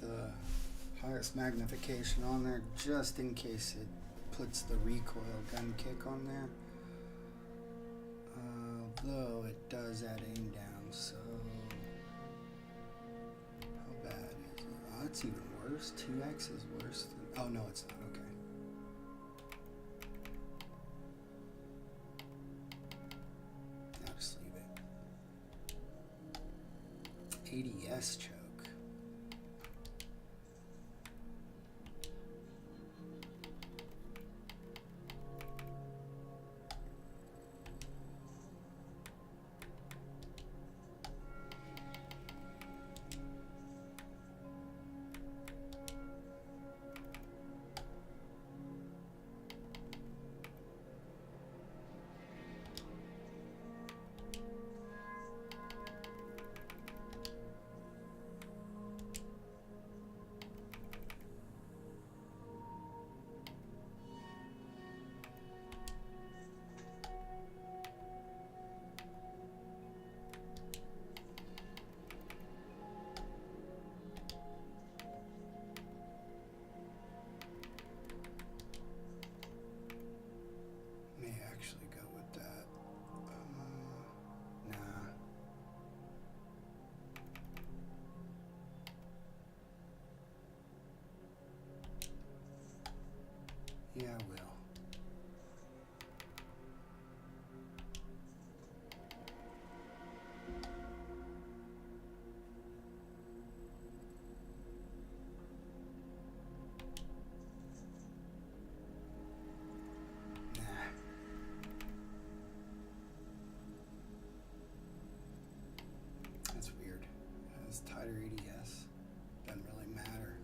put the highest magnification on there just in case it puts the recoil gun kick on there. Although it does add aim down, so how bad is it? Oh, it's even worse. 2x is worse than, oh no, it's not. Okay. I'll just leave it. ADS choke. Yeah, I will. That's weird. It's tighter ADS. Doesn't really matter.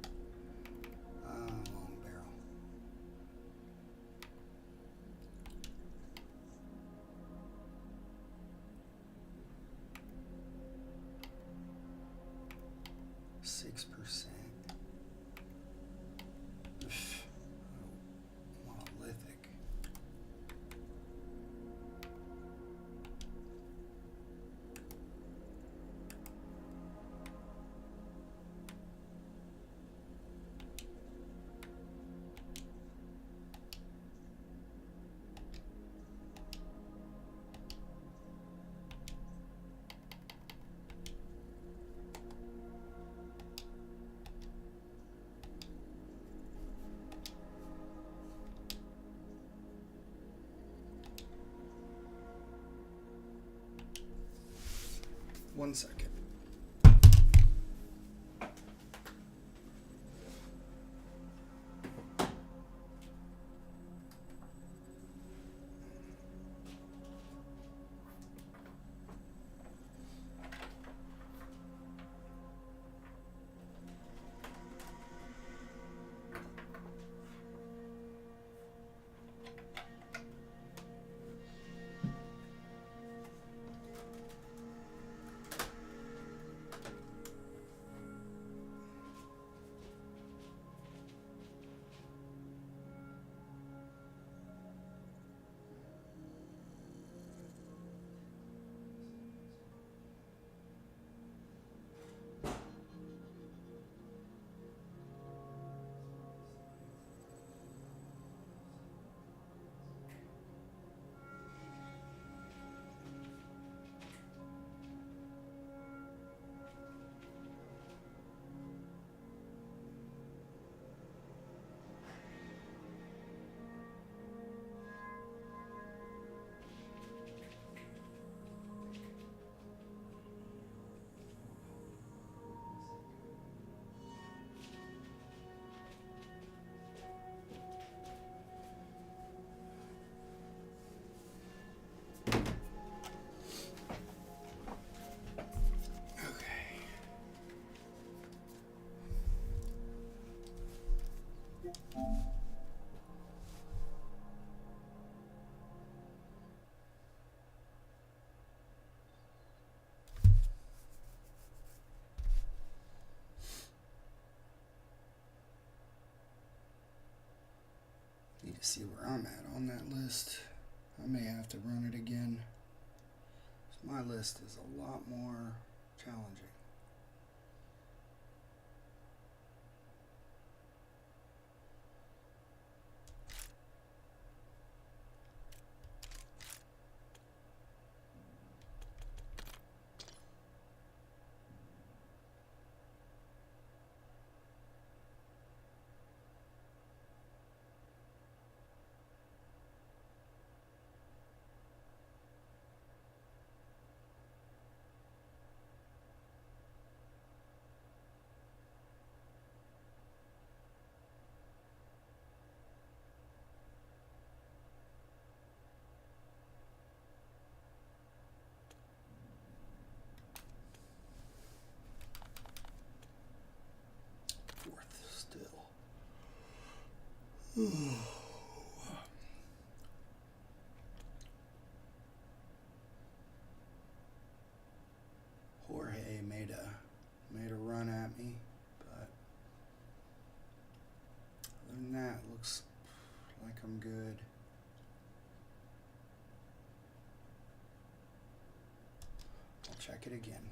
Long barrel. %. Monolithic. One second. Need to see where I'm at on that list. I may have to run it again. My list is a lot more challenging. Jorge made a run at me, but other than that, looks like I'm good. I'll check it again.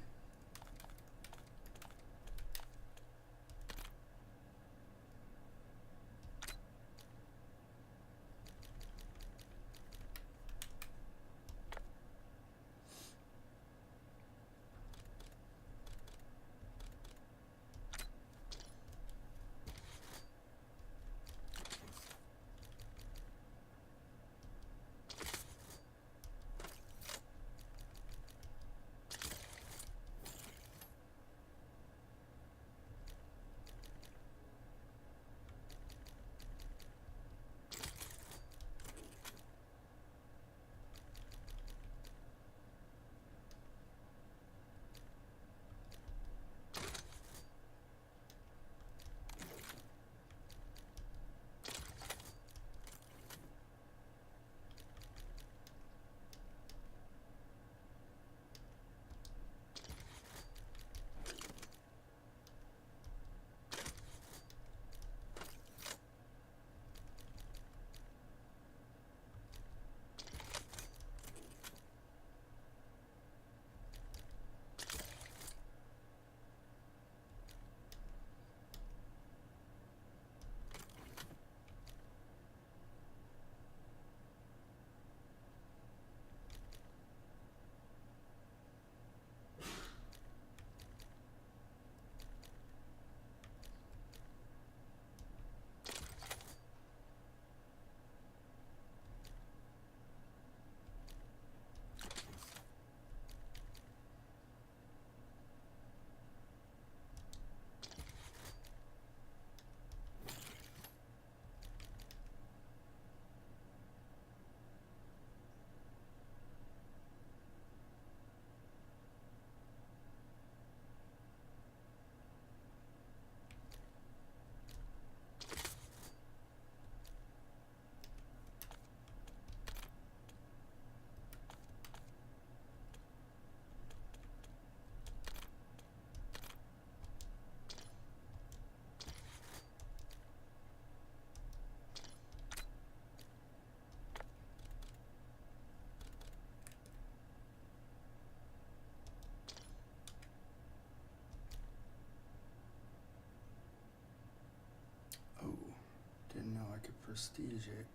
Didn't know I could prestige it.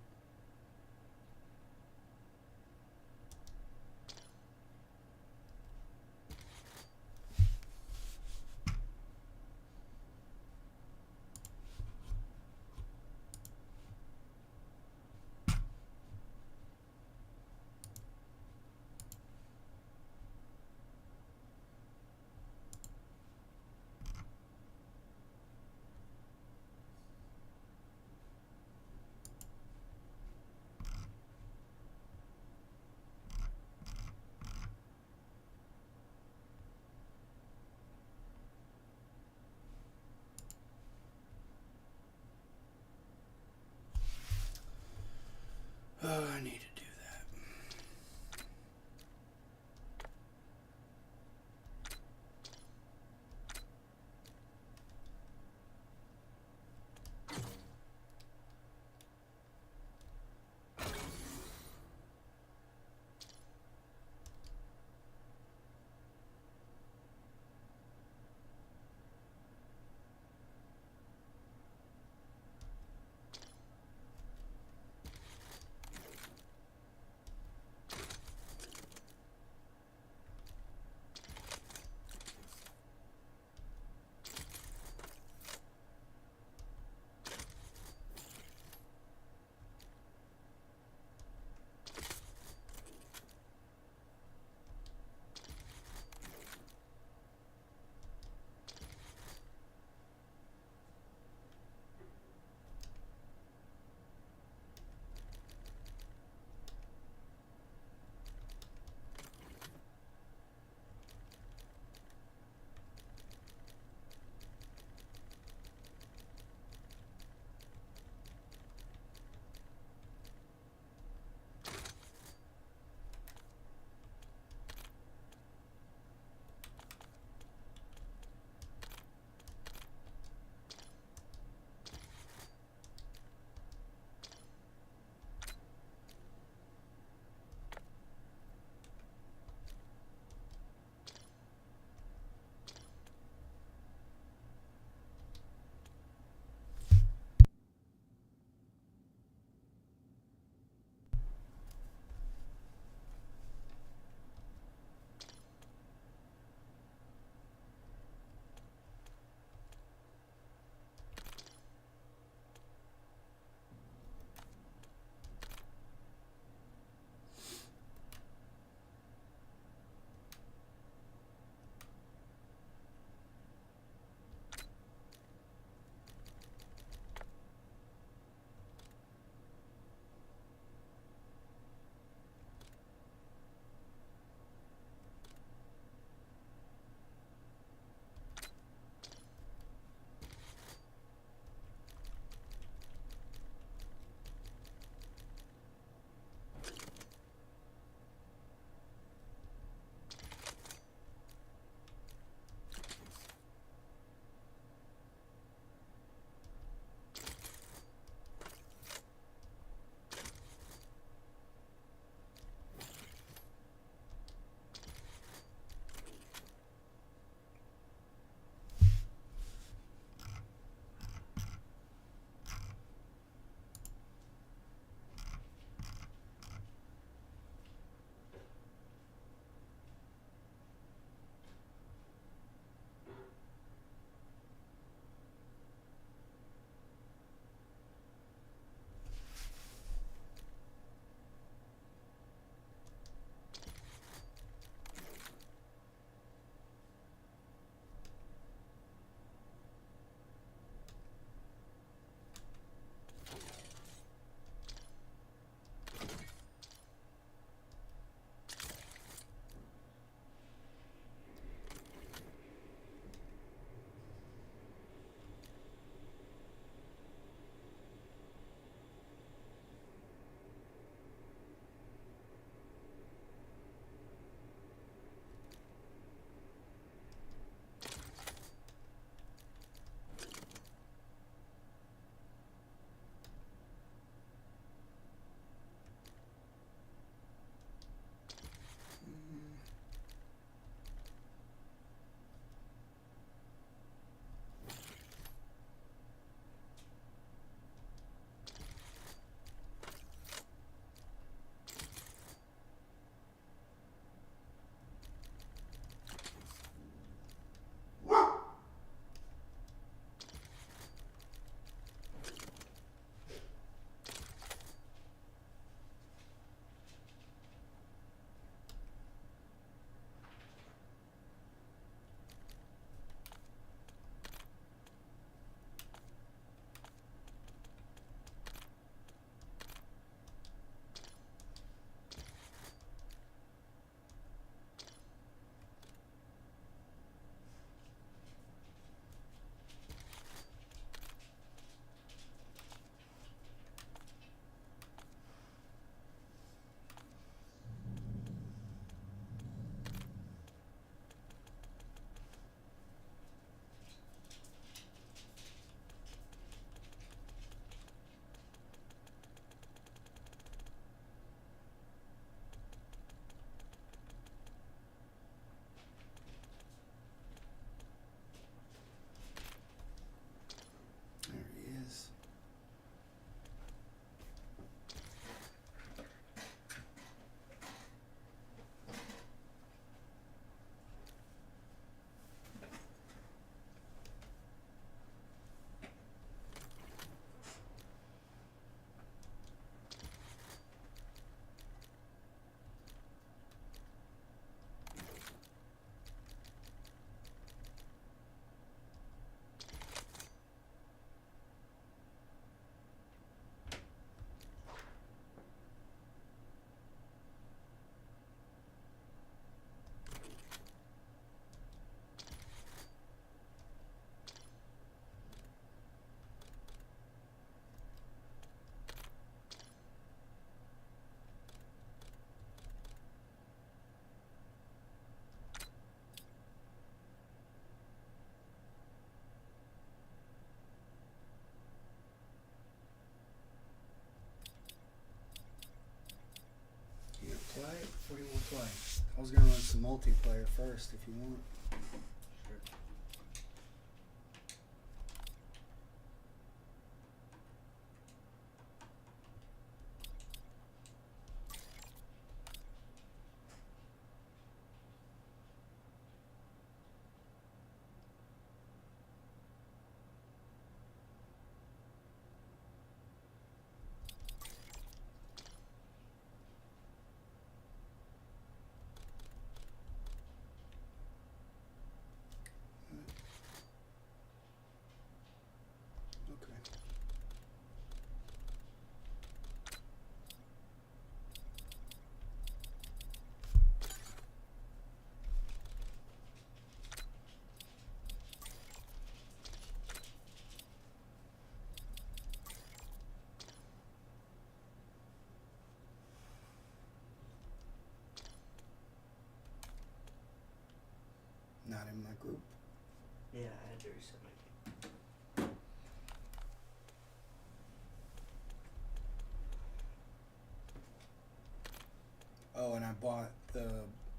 Oh, I need to do that. play? I was gonna run some multiplayer first if you want. Sure. Okay. Not in my group. Yeah, I had to reset my game. Oh, and I bought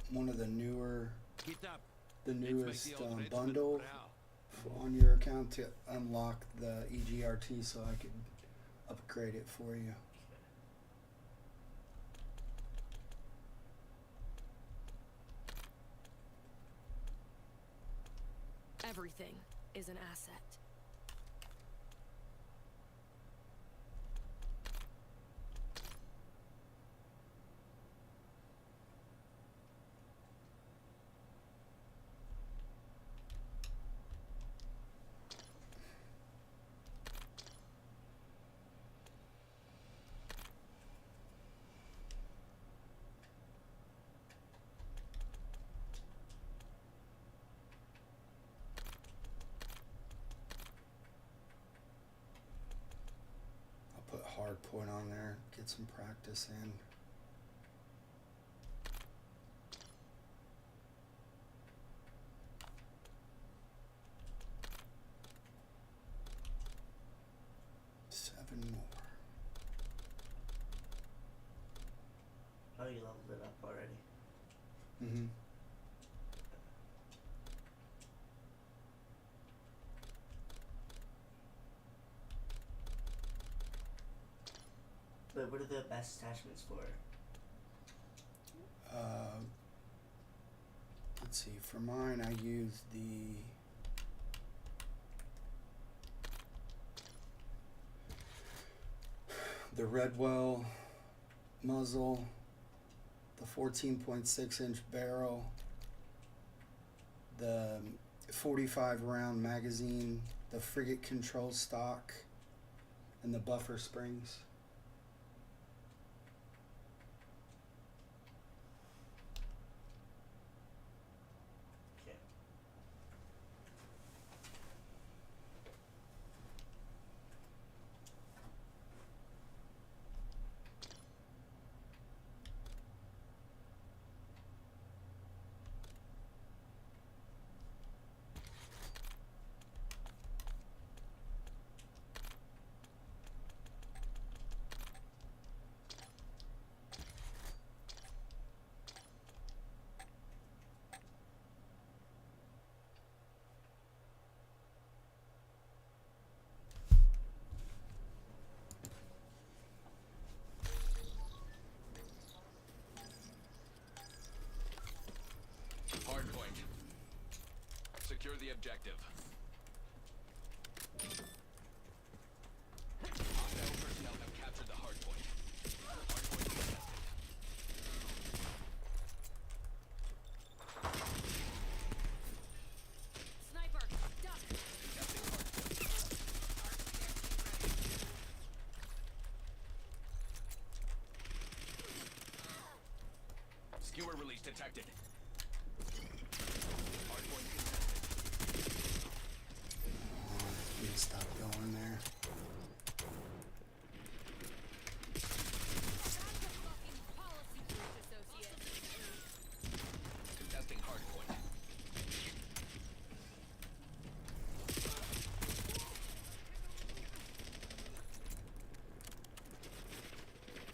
one of the newer, Get up. the Let's make newest the old regiment bundle proud. on your account to unlock the EGRT, so I could upgrade it for you. Everything is an asset. I'll put hard point on there, get some practice in. Seven more. Oh, you leveled it up already. Mm-hmm. But what are the best attachments for? Let's see, for mine I use the Redwell muzzle, the 14.6-inch barrel, the 45 round magazine, the frigate control stock, and the buffer springs. Okay. Hardpoint. Secure the objective. Hostile personnel have captured the hardpoint. Hardpoint contested. Sniper, duck! Contesting hardpoint. Skewer release detected. Hardpoint contested. Need to stop going there. Contesting hardpoint.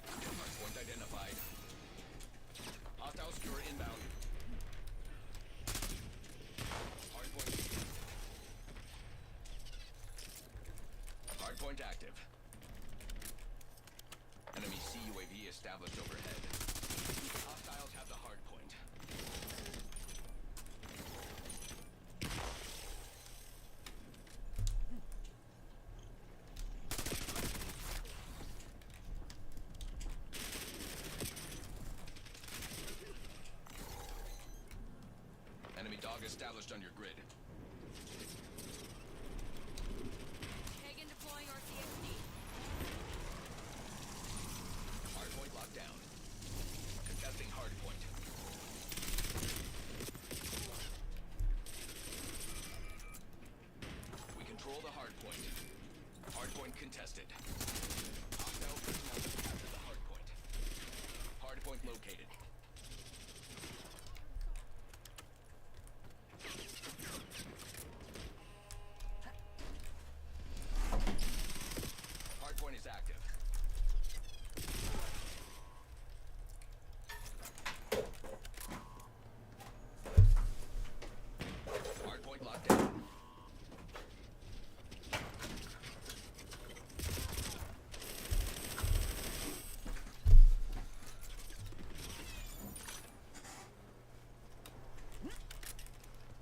Hardpoint identified. Hostile skewer Hardpoint active. Enemy CUAV established overhead. Hostiles have the hardpoint. Enemy dog established on your grid. Hagen deploying RCXD. Hardpoint locked down. Contesting hardpoint. We control the hardpoint. Hardpoint contested. Hostile personnel have captured the hardpoint. Hardpoint located. Hardpoint is active. Hardpoint locked down.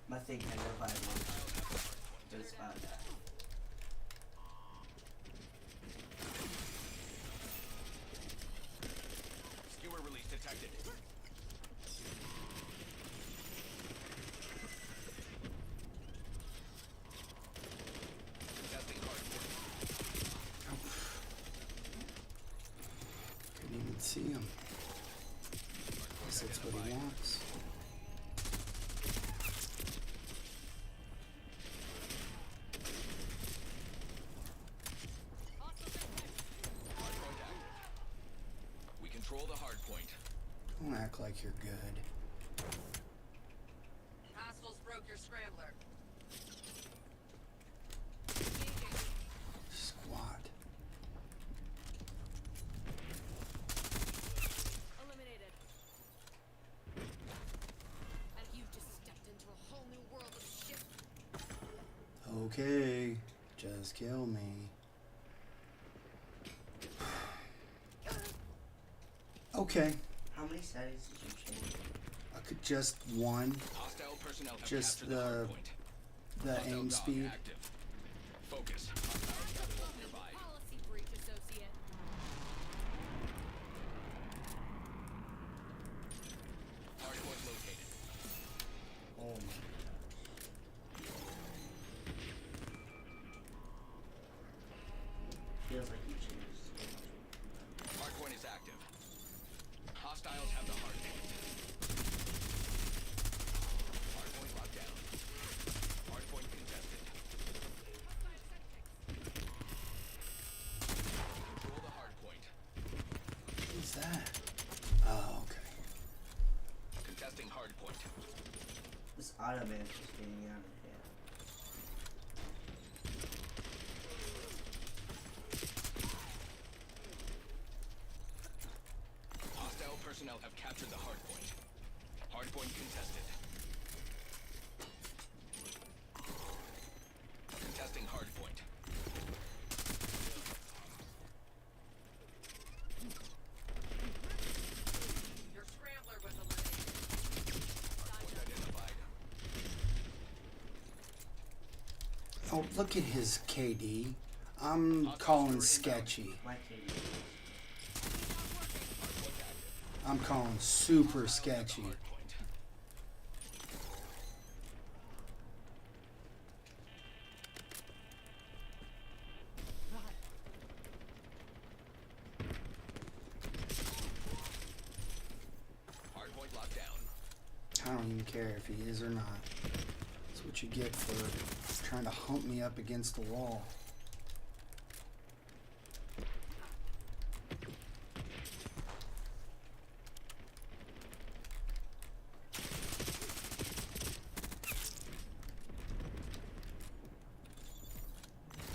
My thing had no violence. But it's about that. Skewer release detected. Contesting hardpoint. Couldn't even see him. Guess that's what he wants. Hardpoint active. We control the hardpoint. Don't act like you're good. Assholes broke your scrambler. Squat. Eliminated. And you just stepped into a whole new world of shit. Okay, just kill me. Okay, How many settings did you change? I could just one, Hostile personnel have Just captured the hardpoint. the Hostile aim dog speed. active. Focus. Hostiles capable nearby. Policy breach, associate. Hardpoint located. Oh my gosh. Feels like you changed so much. Hardpoint is active. Hostiles have the hardpoint. Hardpoint locked down. Hardpoint contested. Control the hardpoint. What's that? Oh, okay. Contesting hardpoint. This auto man is just getting out of hand. Hostile personnel have captured the hardpoint. Hardpoint contested. Contesting hardpoint. Your scrambler was eliminated. Hardpoint identified. Oh, look at his KD. I'm calling sketchy. My KD. Hardpoint active. I'm calling super Hostiles have the sketchy. hardpoint. Hardpoint locked down. I don't even care if he is or not. That's what you get for trying to hump me up against the wall.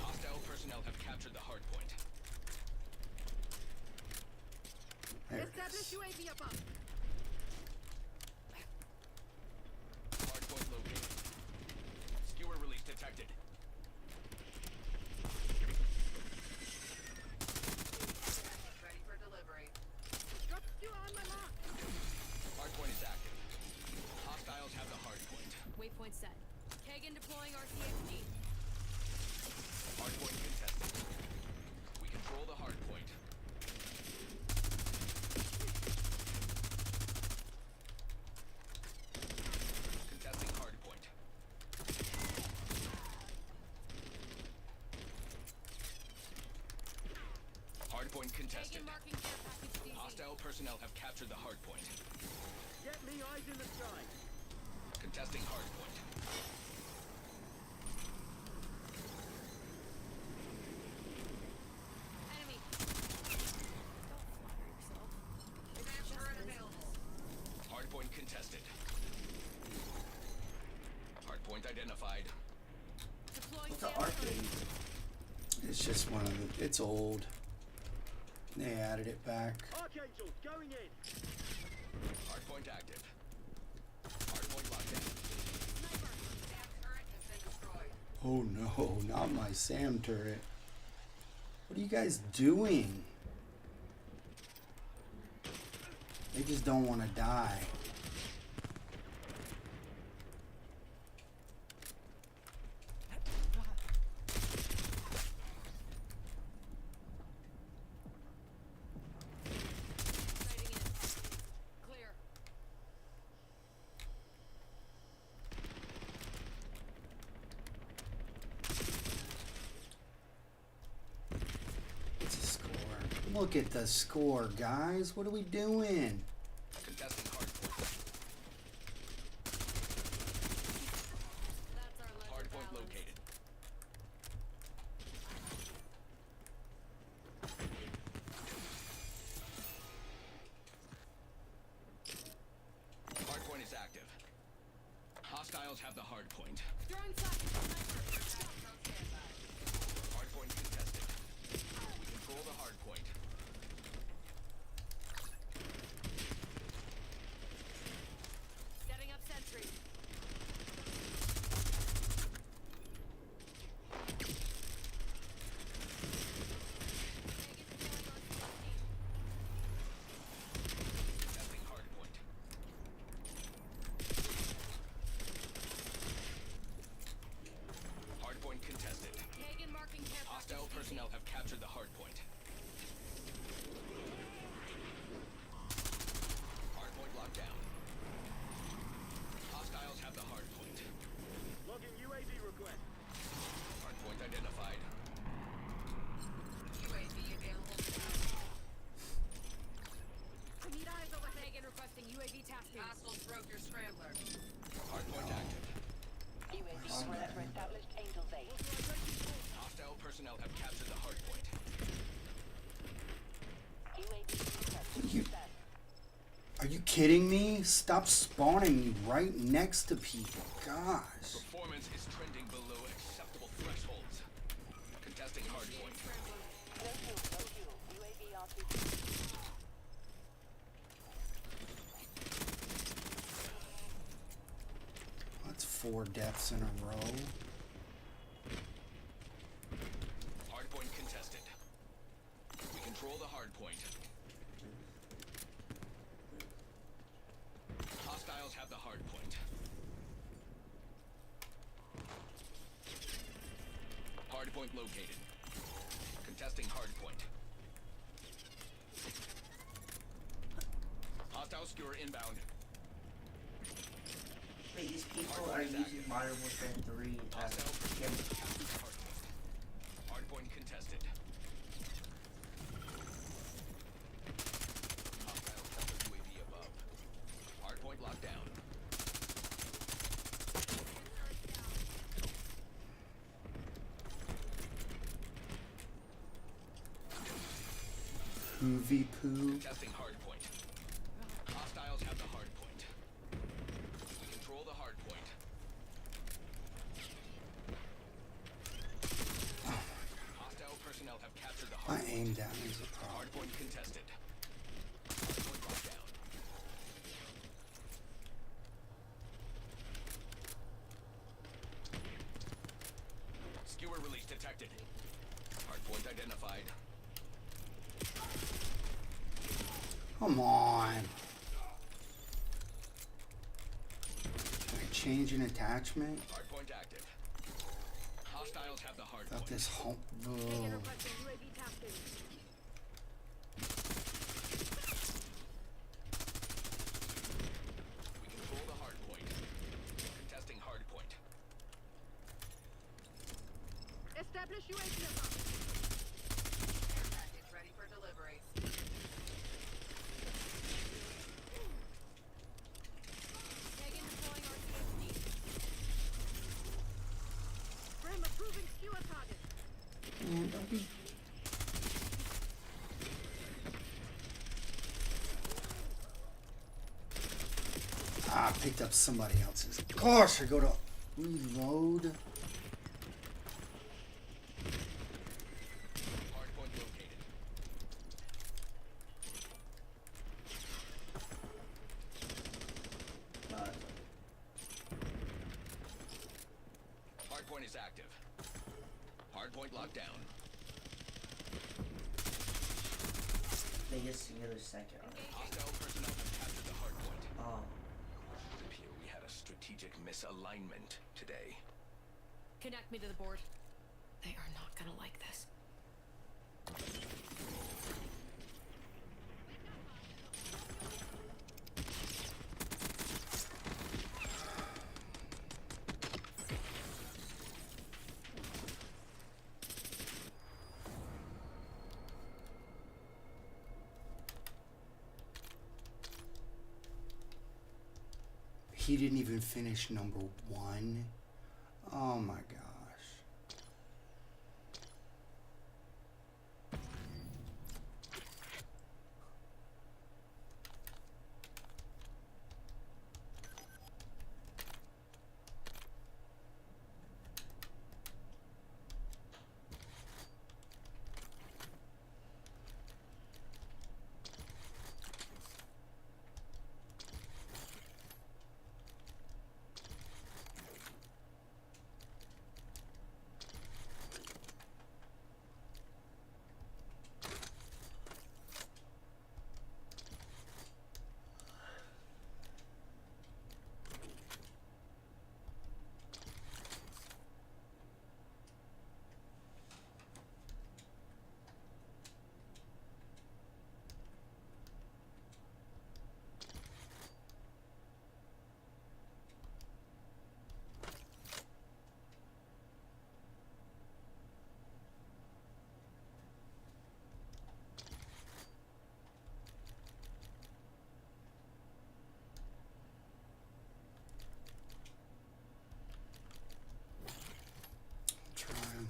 Hostile personnel have captured the hardpoint. There it Establish is. UAV above. Hardpoint located. Skewer release detected. Waypoint set. Kagan deploying RCXD. Hardpoint contested. We control the hardpoint. Contesting hardpoint. Hardpoint contested. Kagan marking care package DZ. Hostile personnel have captured the hardpoint. Get me eyes in the sky. Contesting hardpoint. Enemy. Don't flatter yourself. Hardpoint contested. Hardpoint identified. Deploying What's the Sam arcade? It's just one of the. It's old. They added it back. Archangel, going in. Hardpoint active. Hardpoint locked in. Sniper. Sam turret has been destroyed. Oh no, not my SAM turret. What are you guys doing? They just don't want to die. Sighting in. Clear. It's a score. Look at the score, guys. What are we doing? Contesting hardpoint. That's our level Hardpoint balance. located. Hardpoint is active. Hostiles have the hardpoint. Throwing flash at the sniper. Hardpoint contested. We control the hardpoint. Setting up sentry. Kagan deploying RCXD. Contesting hardpoint. Hardpoint contested. Kagan marking care Hostile package personnel have captured the hardpoint. Hardpoint locked down. Hostiles have the hardpoint. Logging UAV request. Hardpoint identified. UAV available. I need eyes over Kagan requesting UAV tasking. Hostiles broke your scrambler. Hardpoint active. UAV request for established Angel Base. Hostile personnel have captured the hardpoint. UAV request You- success. Are you kidding me? Stop spawning me right next to people. Gosh. Performance is trending below acceptable thresholds. Contesting hardpoint. No fuel, no fuel. UAV RPG. That's 4 deaths in a row. Hardpoint contested. We control the hardpoint. Hostiles have the hardpoint. Hardpoint located. Contesting hardpoint. Hostile skewer inbound. Wait, these people are using Modern Warfare 3 as Hostile personnel cameras. have captured the hardpoint. Hardpoint contested. Hostile counter UAV above. Hardpoint locked down. Poovy poo. Testing hardpoint. Hostiles have the hardpoint. We control the hardpoint. Hostile personnel have captured the My hardpoint. aim down is a problem. Hardpoint contested. Hardpoint locked down. Skewer release detected. Hardpoint identified. Come on. change an attachment? Hardpoint active. Hostiles have the hardpoint. Got this home. Hagen requesting UAV tasking. We control the hardpoint. Contesting hardpoint. Establish UAV above. Care package ready for delivery. Hagen deploying RCXD. Frame approving skewer target. Man, don't be. Ah, I picked up somebody else's. Gosh, I go to reload. Hardpoint located. Hardpoint is active. Hardpoint locked down. They just together second. Hostile personnel have captured the hardpoint. Oh, It would appear we had a strategic misalignment today. Connect me to the board. They are not gonna like this. He didn't even finish number 1. Oh my gosh. Try him.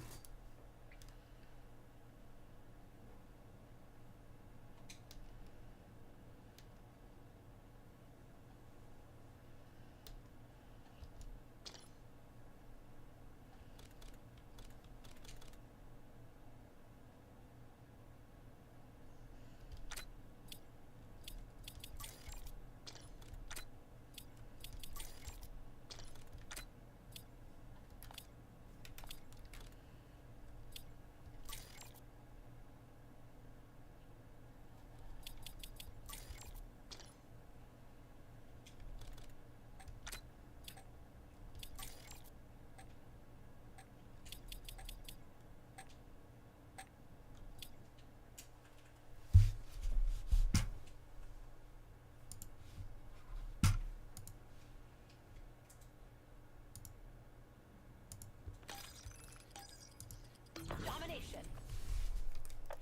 Domination.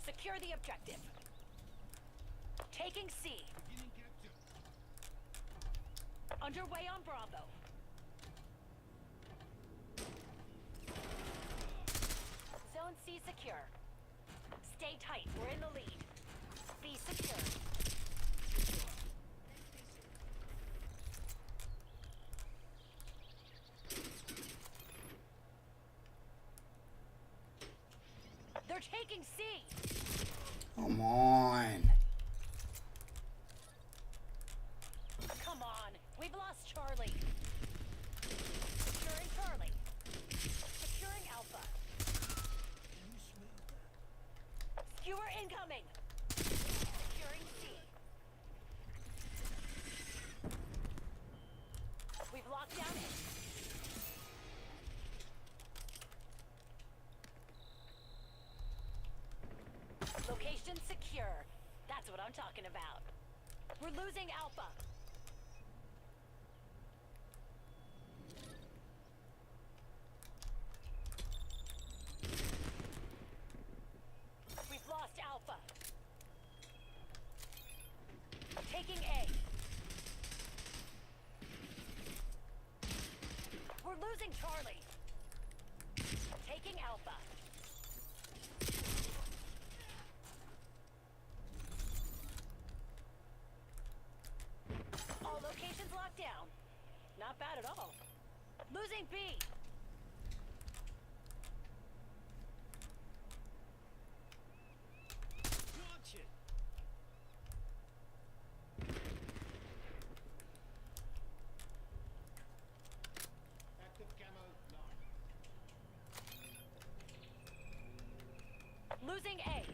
Secure the objective. Taking C. Underway on Bravo. Zone C secure. Stay tight, we're in the lead. B secure. They're taking C. Come on. Come on, we've lost Charlie. Securing Charlie. Securing Alpha. Skewer incoming. Securing C. We've locked down A. what I'm talking about. We're losing Alpha. We've lost Alpha. Taking A. We're losing Charlie. Taking Alpha. All locations locked down. Not bad at all. Losing B. Losing A.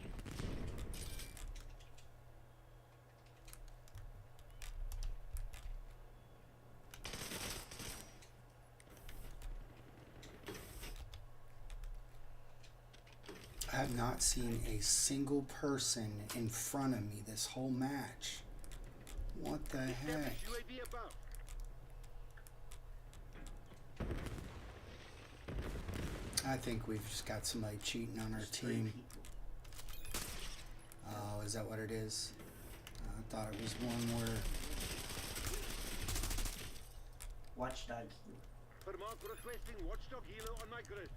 I have not seen a single person in front of me this whole match. What the heck? I think we've just got somebody cheating on our team. Oh, is that what it is? I thought it was one where... Watchdog. Vermaak requesting watchdog helo on my grid.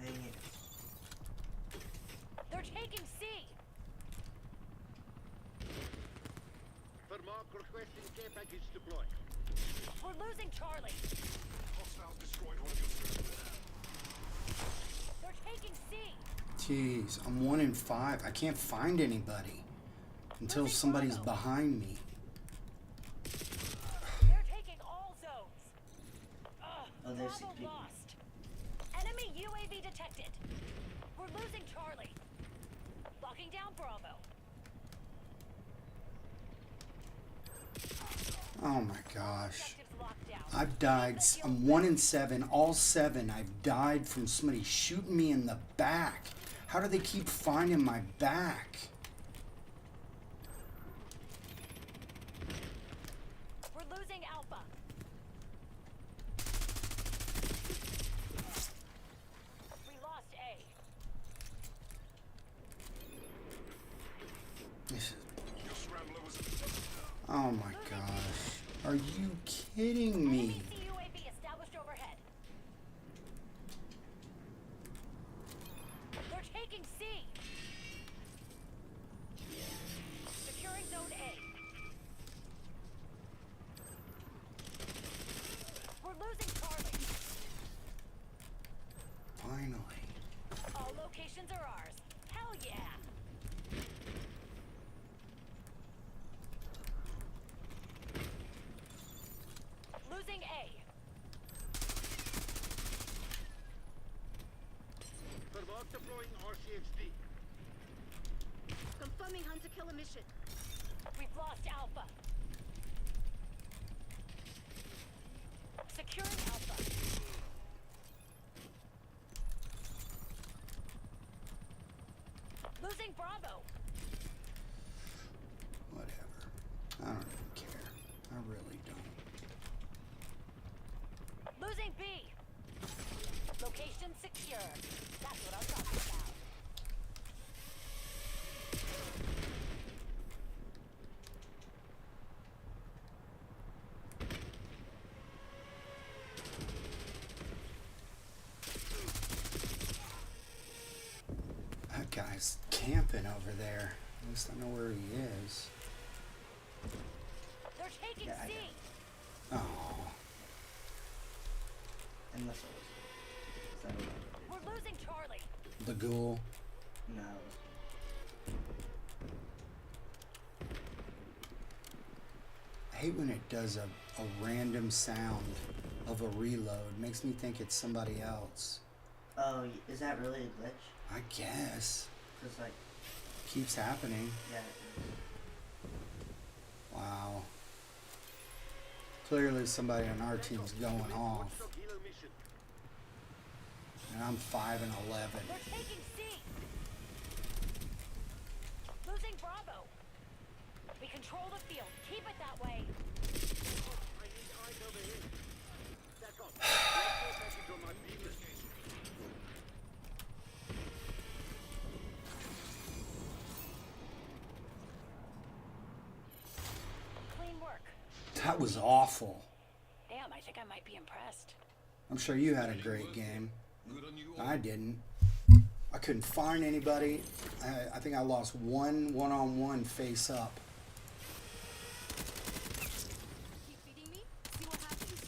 Dang it. They're taking C. Vermaak requesting care package deployed. We're losing Charlie. Hostiles destroyed one of your servers. They're taking C. Jeez, I'm 1 in 5. I can't find anybody until somebody's behind me. They're taking all zones. Oh, there's Bravo people. lost. Enemy UAV detected. We're losing Charlie. Locking down Bravo. Oh my gosh. Objectives locked down. I've died. I'm 1 in 7. All 7 I've died from somebody shooting me in the back. How do they keep finding my back? We're losing Alpha. We lost A. This is... Your scrambler was Oh my gosh. Are you kidding me? Enemy CUAV established overhead. They're taking C. Securing zone A. We're losing Charlie. Finally. All locations are ours. Hell yeah. Losing A. Vermaak deploying RCXD. Confirming hunter-killer mission. We've lost Alpha. Securing Alpha. Losing Bravo. Whatever. I don't even care. I really don't. Losing B. Location secure. That's what I'm talking about. That guy's camping over there. At least I know where he is. They're taking Yeah, I C. know. Oh. Unless it was. Is that what We're losing Charlie. The ghoul. No. I hate when it does a random sound of a reload. Makes me think it's somebody else. Oh, is that really a glitch? I guess. Cause like, keeps happening. Yeah. Wow. Clearly somebody on our team's going off. Watchdog Helo mission. And I'm 5 and 11. They're taking C. Losing Bravo. We control the field. Keep it that way. I need eyes over here. Back off. Package on my beacon. Clean work. That was awful. Damn, I think I might be impressed. I'm sure you had a great game. Good on you. I didn't. I couldn't find anybody. I think I lost one-on-one face up. Keep feeding me. See what happens.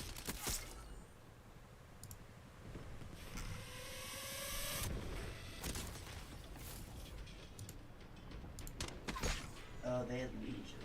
Oh, they had Legion.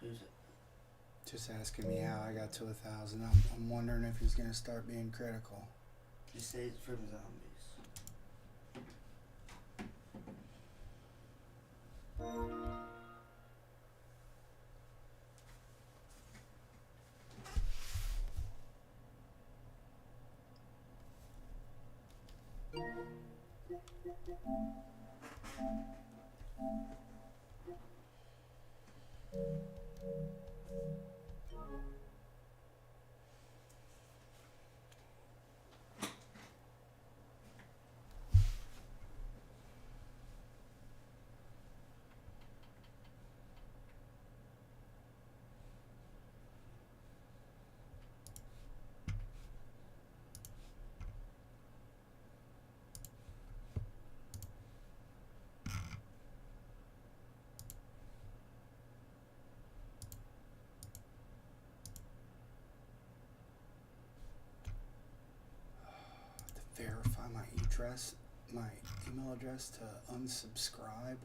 Who's it? Just asking me how I got to 1,000. I'm wondering if he's gonna start being critical. Just say it's from zombies. To verify my email address to unsubscribe.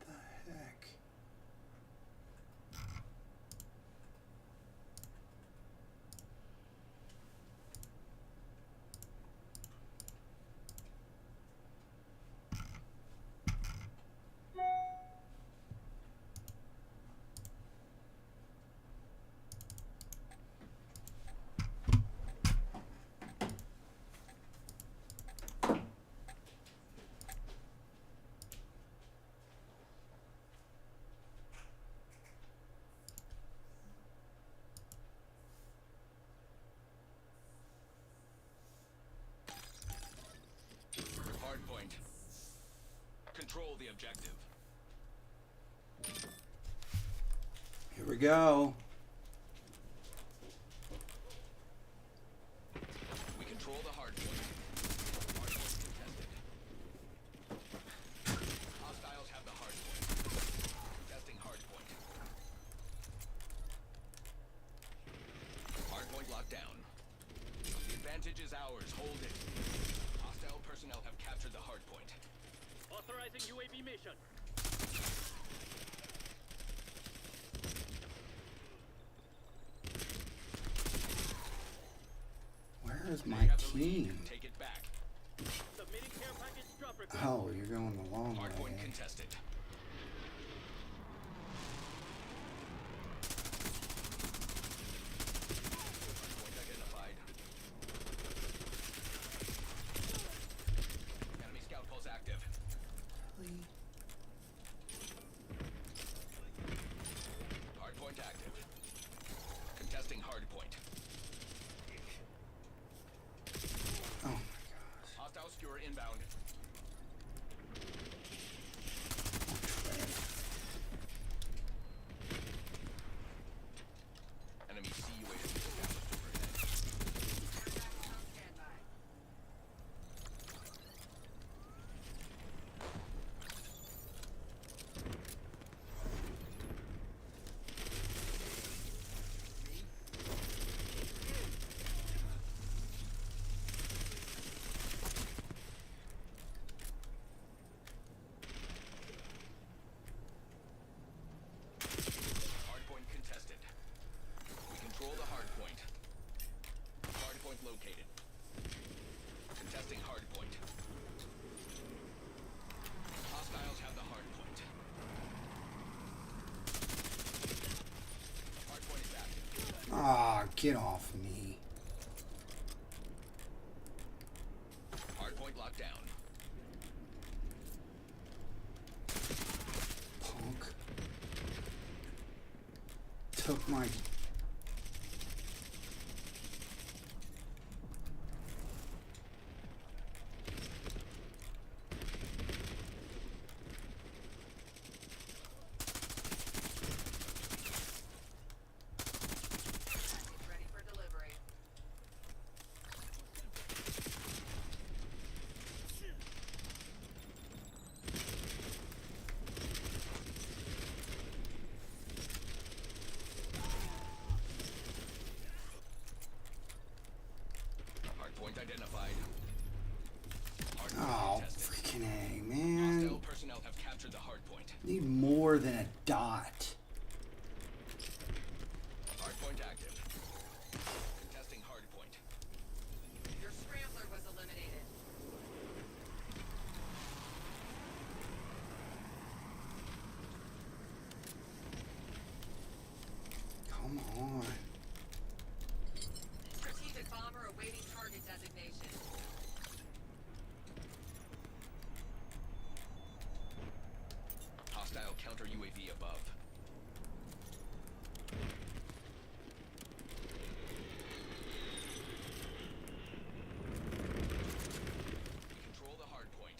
The heck? Hardpoint. Control the objective. Here we go. We control the hardpoint. Hardpoint contested. Hostiles have the hardpoint. Testing hardpoint. Hardpoint locked down. The advantage is ours. Hold it. Hostile personnel have captured the hardpoint. Authorizing UAV mission. Where is They my have the lead. team? Take it back. Submitting care package drop request. Oh, you're going the long way. Hardpoint contested. Hardpoint identified. Enemy scout pulse active. Hardpoint active. Contesting hardpoint. Oh my gosh. Hostile skewer inbound. Enemy CUAV established overhead. Hardpoint contested. We control the hardpoint. Hardpoint located. Contesting hardpoint. Hostiles have the hardpoint. Hardpoint is active. Ah, get off me. Hardpoint locked down. Punk. Took my... Ready for delivery. Hardpoint identified. Hardpoint Oh, contested. freaking A, man. Hostile personnel have captured the hardpoint. Need more than a dot. Hardpoint active. Contesting hardpoint. Your scrambler was eliminated. Come on. Strategic bomber awaiting target designation. Hostile counter UAV above. We control the hardpoint.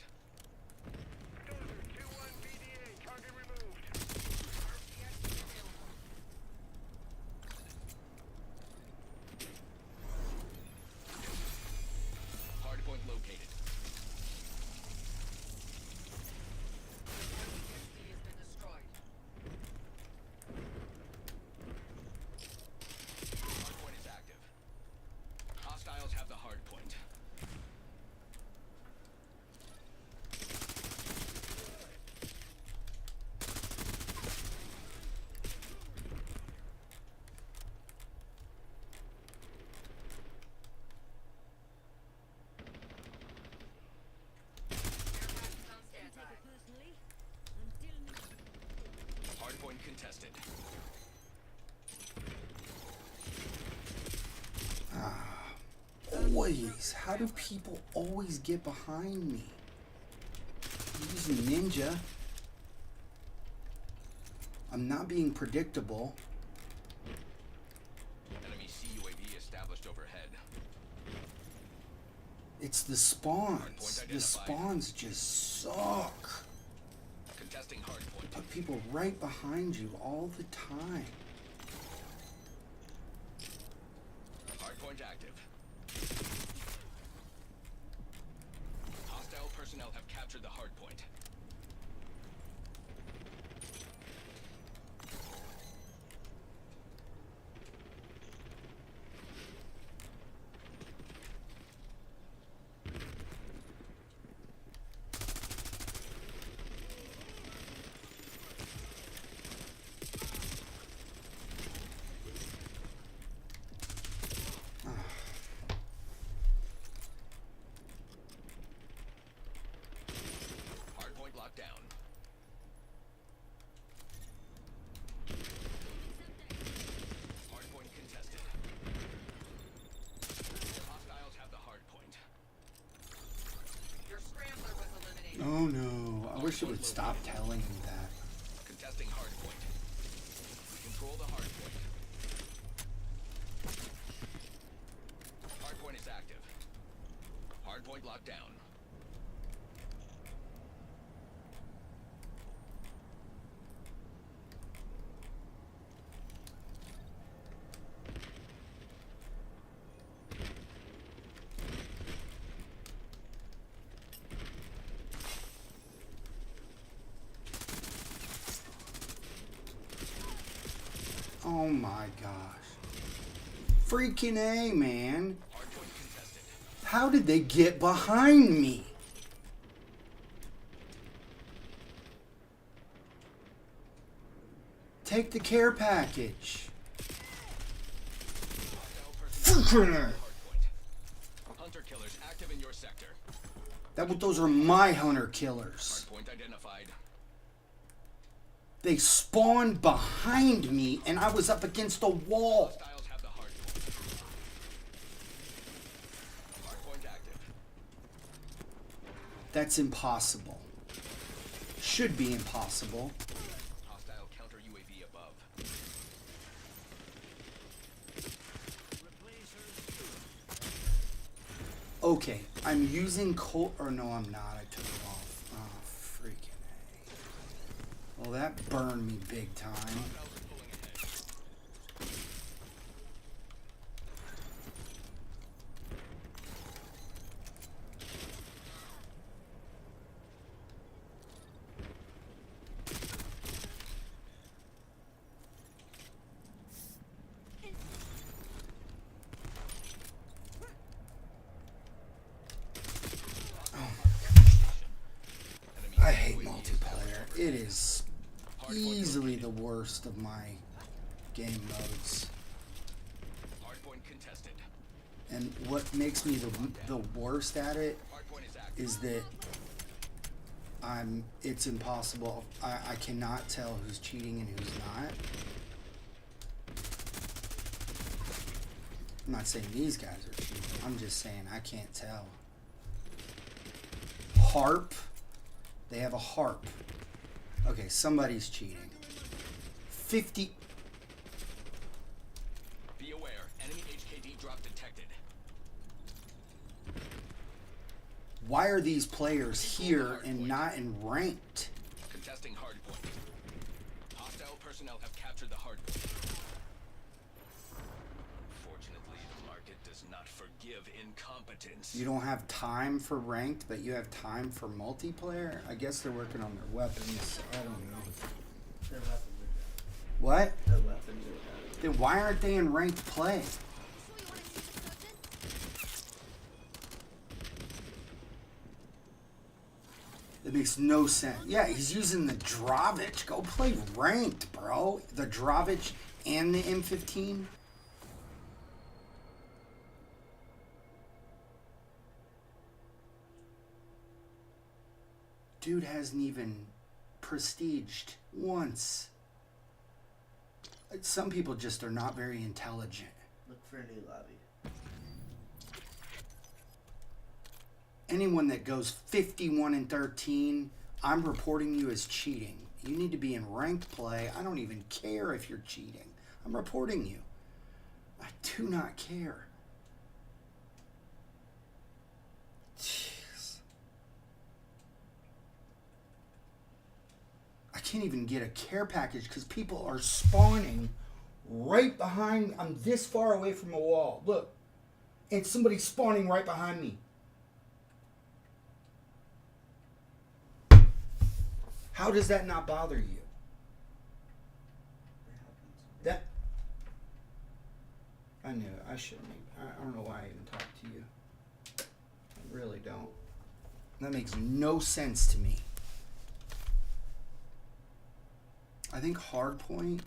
2-1 BDA. Target removed. Hardpoint located. EXP has been destroyed. Hardpoint is active. Hostiles have the hardpoint. Aircraft is on standby. Personally, until Hardpoint contested. Always. How do people always get behind me? I'm using ninja. I'm not being predictable. Enemy CUAV established overhead. It's the spawns. Hardpoint The identified. spawns just suck. Contesting hardpoint. Put people right behind you all the time. Hardpoint active. Hostile personnel have captured the hardpoint. Hardpoint locked down. Hardpoint contested. Hostiles have the hardpoint. Your scrambler was eliminated. Oh no. I wish it would stop telling me that. Contesting hardpoint. We control the hardpoint. Hardpoint is active. Hardpoint locked down. Oh my gosh. Freaking A, man. Hardpoint contested. How did they get behind me? Take the care package. Freaking A. Hardpoint. Hunter killers active in your sector. Those are my hunter killers. Hardpoint identified. They spawned behind me and I was up against a wall. Hostiles have the hardpoint. Hardpoint active. That's impossible. Should be impossible. Hostile counter UAV above. Okay, I'm using or no, I'm not. I took it off. Oh, freaking A. Well, that burned me big time. Hostiles are pulling ahead. I hate multiplayer. It is easily the worst of my game modes. Hardpoint contested. And what makes me the worst at it Hardpoint is active. is that it's impossible. I cannot tell who's cheating and who's not. I'm not saying these guys are cheating. I'm just saying I can't tell. Harp. They have a harp. Okay, somebody's cheating. 50. Be aware, enemy HKD drop detected. Why are these players here and not in ranked? Contesting hardpoint. Hostile personnel have captured the hardpoint. Fortunately, the market does not forgive incompetence. You don't have time for ranked, but you have time for multiplayer? I guess they're working on their weapons. I don't know. Their weapons are What? bad. Their weapons are bad. Then why aren't they in ranked play? It makes no sense. Yeah, he's using the Dravich. Go play ranked, bro. The Dravich and the M15. Dude hasn't even prestiged once. Some people just are not very intelligent. Look for a new lobby. Anyone that goes 51 and 13, I'm reporting you as cheating. You need to be in ranked play. I don't even care if you're cheating. I'm reporting you. I do not care. Jeez. I can't even get a care package because people are spawning right behind me. I'm this far away from a wall. Look. And somebody's spawning right behind me. How does that not bother you? That I knew it. I shouldn't. I don't know why I even talked to you. I really don't. That makes no sense to me. I think hardpoint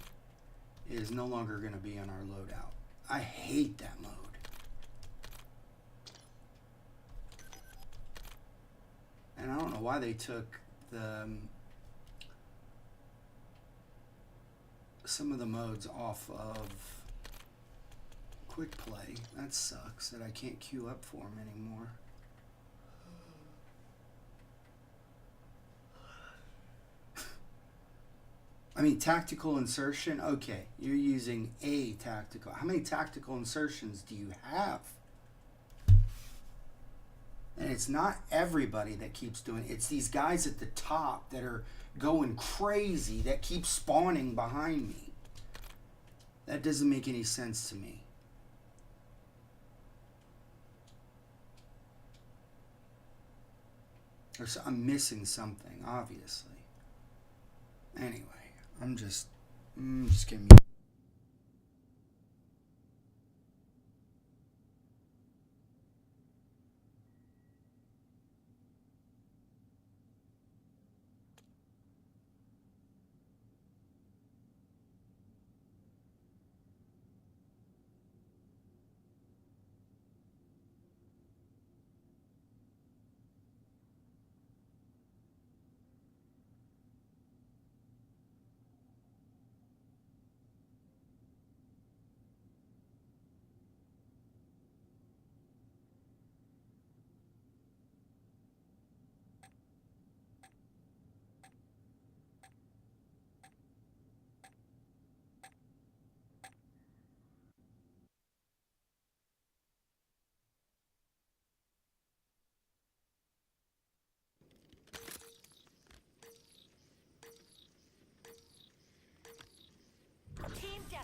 is no longer going to be on our loadout. I hate that mode. And I don't know why they took the some of the modes off of quick play. That sucks that I can't queue up for them anymore. I mean, tactical insertion. Okay, you're using a tactical. How many tactical insertions do you have? And it's not everybody that keeps doing it. It's these guys at the top that are going crazy that keep spawning behind me. That doesn't make any sense to me. I'm missing something, obviously. Anyway, I'm just gonna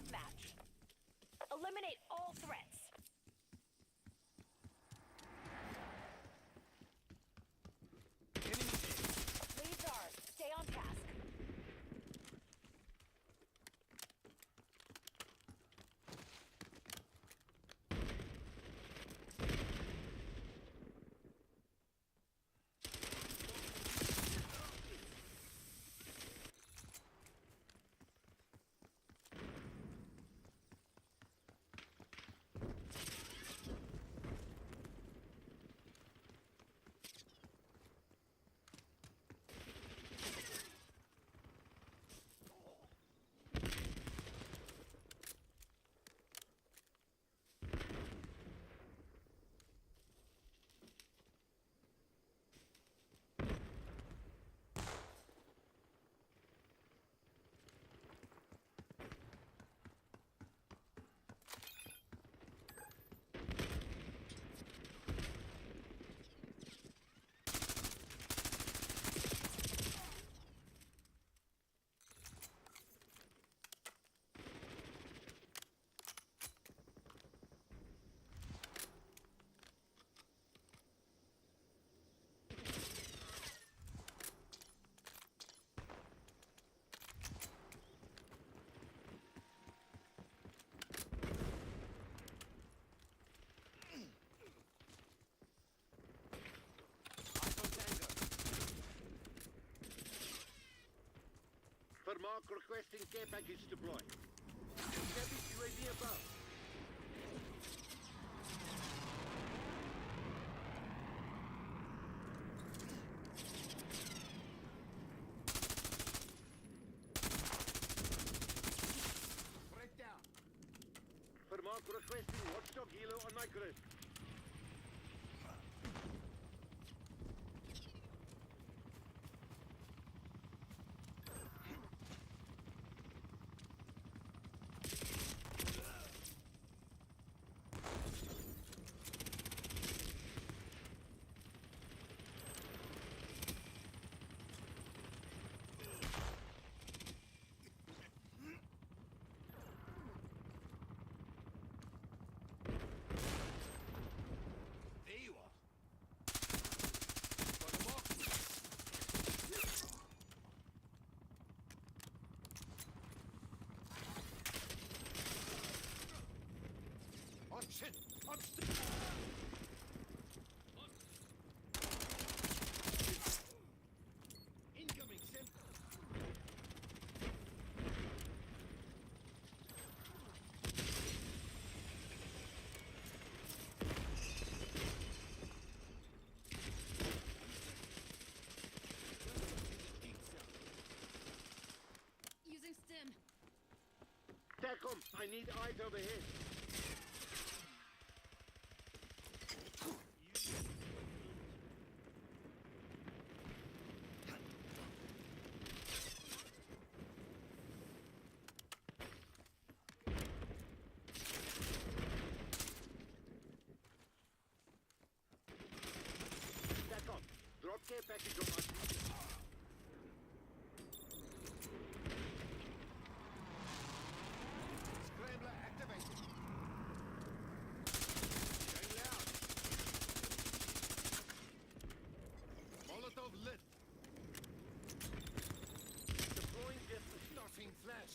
deathmatch. Eliminate all threats. Leads are, stay on task. Vermark requesting care package deployed. Established UAV above. Breakdown. Vermark requesting watchdog helo on my grid. There you are. Got him off. Oh shit! I'm incoming sent. Using stim. TACOM, I need eyes overhead. TACOM, drop care package on my feet. Scrambler activated. Going out. Molotov lit. Deploying just the start. Stuffing flash.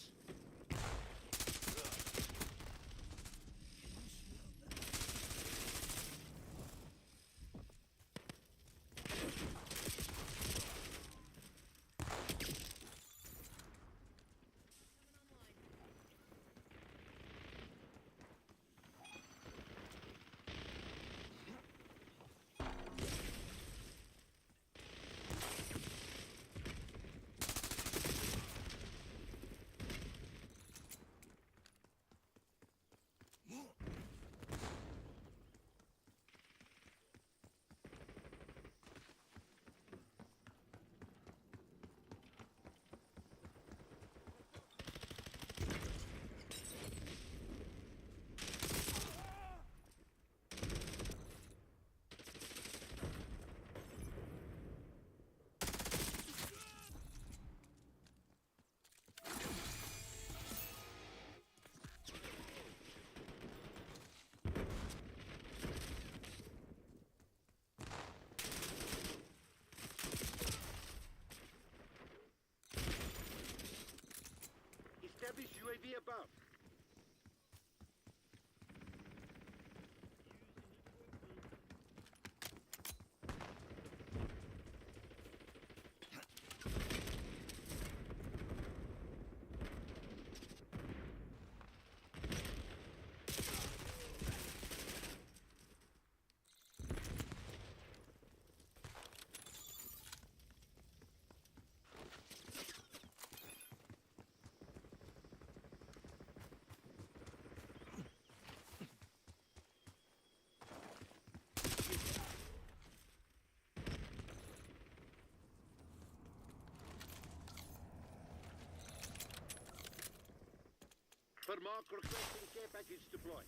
Vermark requesting care package deployed.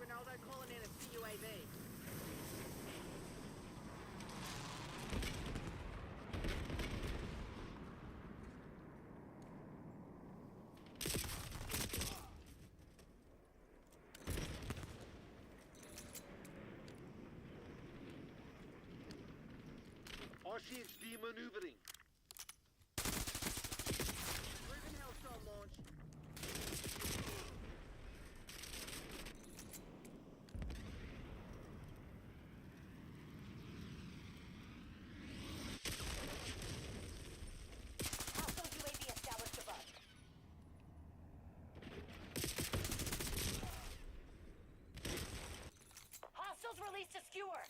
Ronaldo calling in a CUAV. RCXD maneuvering. Proven Hellstorm launch. Hostile UAV established above. Hostiles released a skewer.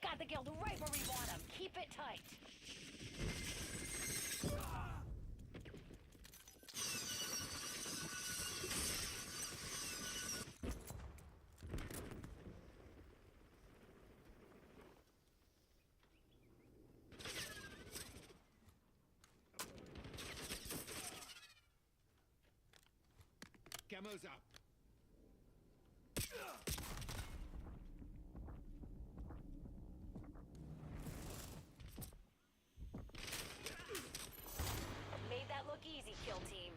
Got the guild right where we want them. Keep it tight. Camo's up. Made that look easy, kill team.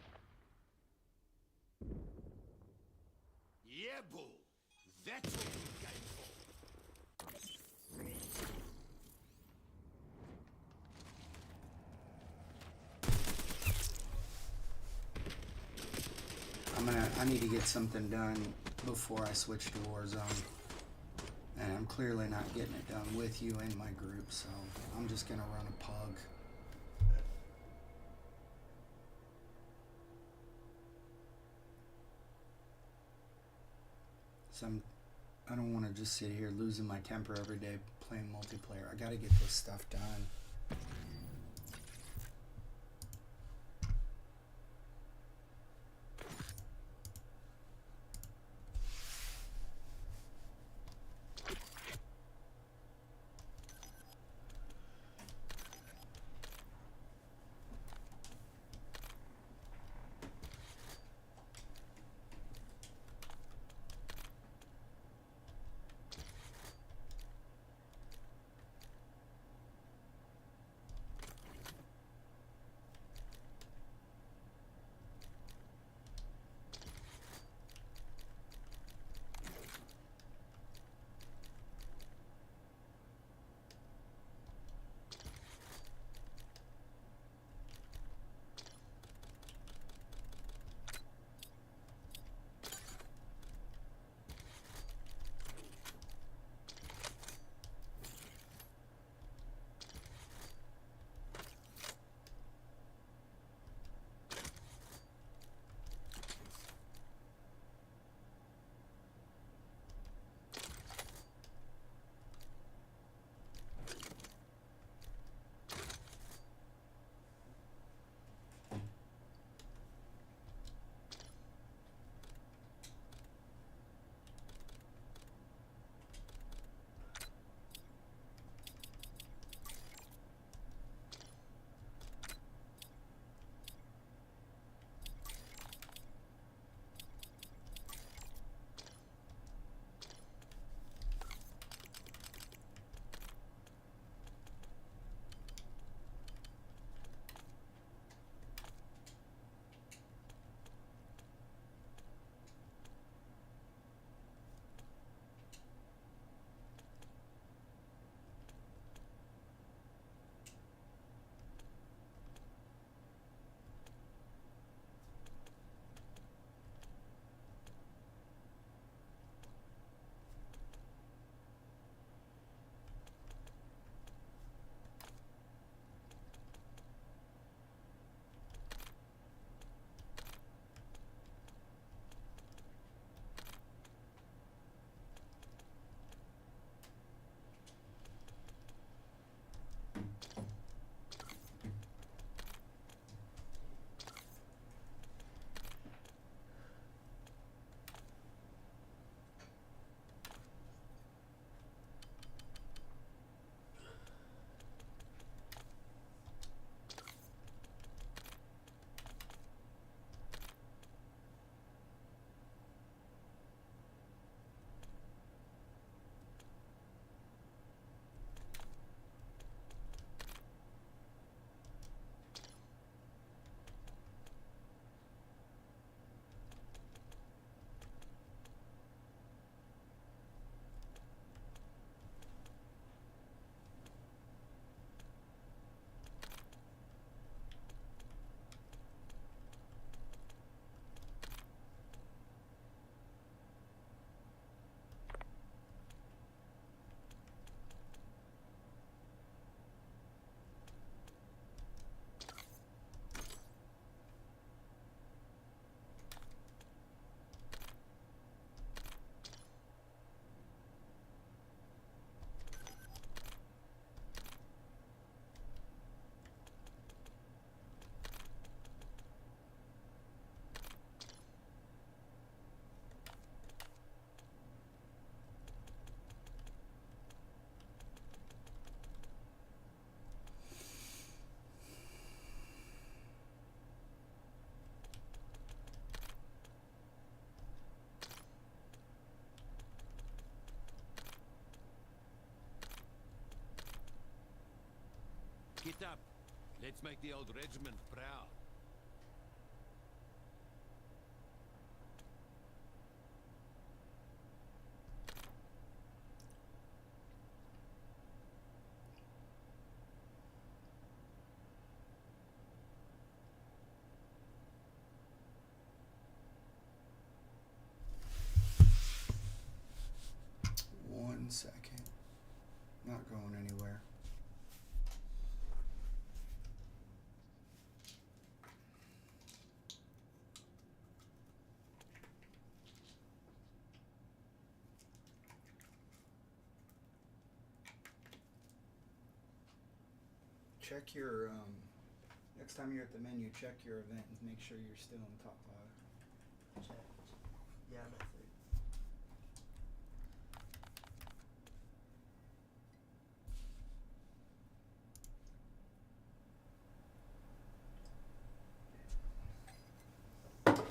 Yeah, bull. That's what we came for. I need to get something done before I switch to Warzone. And I'm clearly not getting it done with you in my group, so I'm just gonna run a pug. So I don't want to just sit here losing my temper every day playing multiplayer. I gotta get this stuff done. Get up. Let's make the old regiment proud. One second. Not going anywhere. Check your next time you're at the menu, check your event and make sure you're still in the top 5. Check. Yeah, I'm at 3.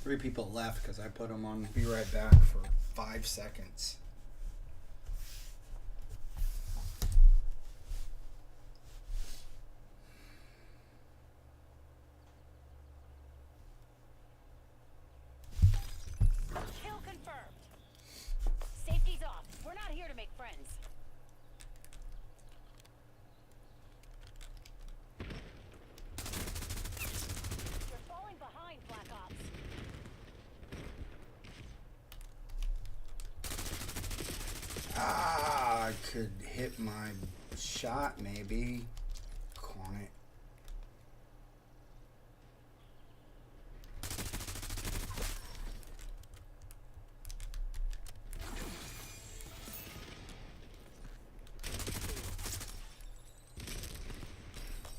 Three people left because I put them on be right back for 5 seconds. Kill confirmed. Safety's off. We're not here to make friends. You're falling behind, Black Ops. I could hit my shot maybe. Con it.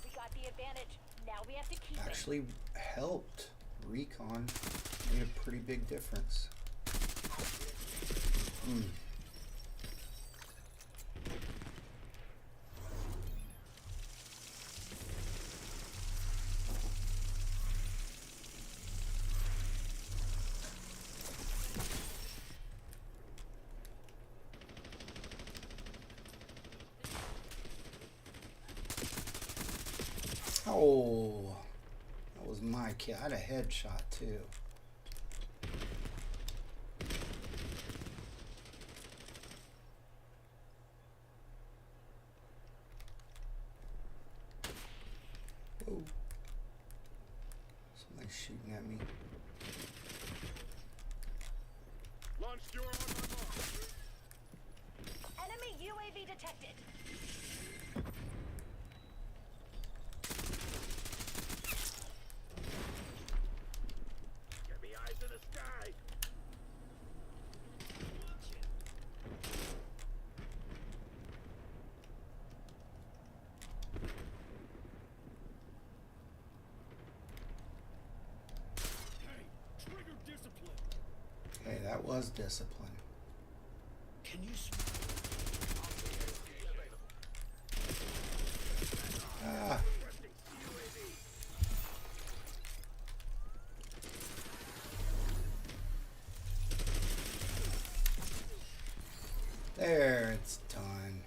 We got the advantage. Now we have to keep it. Actually helped. Recon made a pretty big difference. Oh, that was my kill. I had a headshot too. Whoa. Somebody's shooting at me. Launch your on my mark. Enemy UAV detected. Get me eyes in the sky. Hey, trigger discipline. Hey, that was discipline. Can you Ah, there, it's done.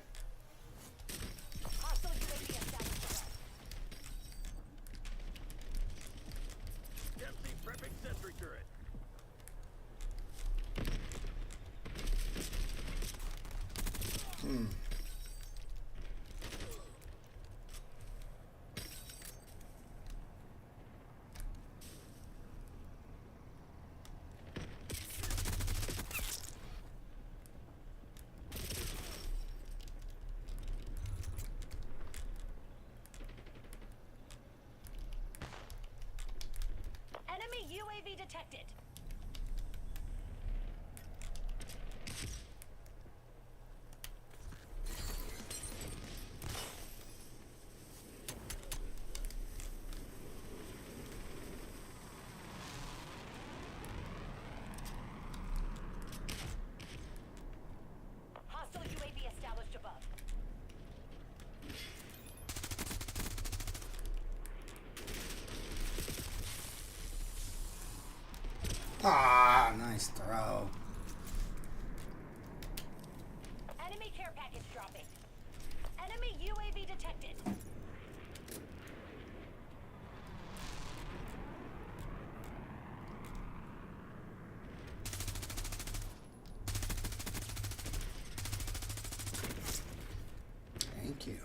Hostile UAV established. Dempsey prepping sentry turret? Enemy UAV detected. Hostile UAV established above. Ah, nice throw. Enemy care package dropping. Enemy UAV detected. Thank you.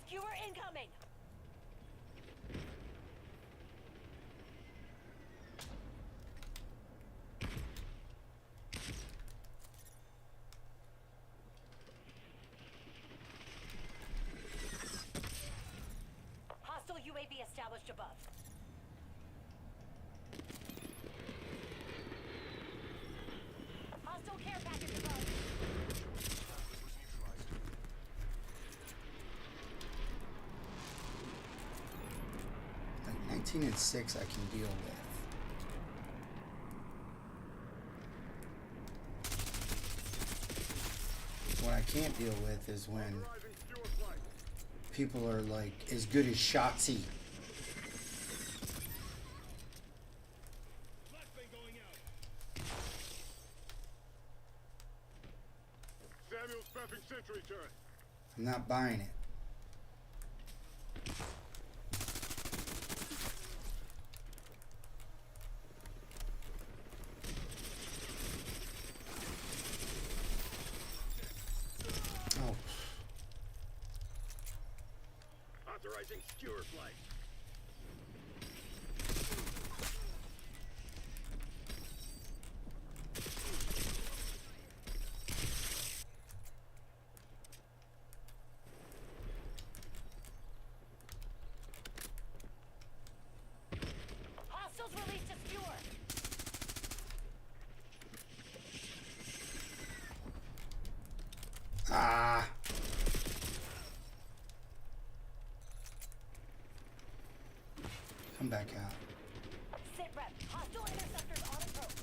Skewer incoming. Hostile UAV established above. Hostile care package above. Like 19 and 6 I can deal with. What I can't deal with is when Authorizing Stewart flight. people are like as good as Shotzi. Flashbang going out. Samuel's prepping sentry turret. I'm not buying it. Oh, Authorizing skewer flight. Hostiles released a skewer. ah. Come back out. Sit rep. Hostile interceptors on approach.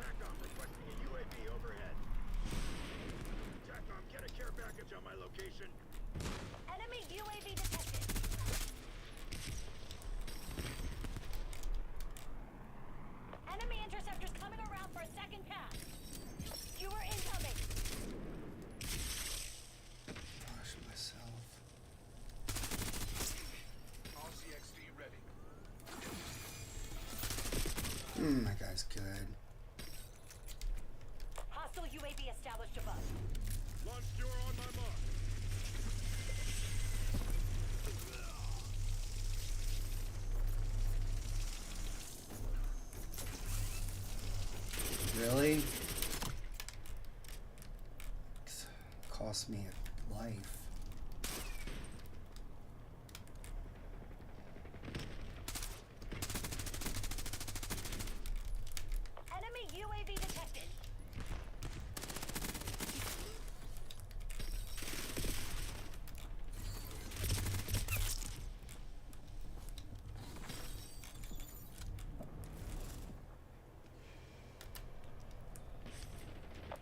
TACOM requesting a UAV overhead. TACOM, get a care package on my location. Enemy UAV detected. Enemy interceptors coming around for a second pass. Skewer incoming. Gosh, myself. RCXD ready. That guy's good. Hostile UAV established above. Launch skewer on my mark. Really? Cost me a life. Enemy UAV detected.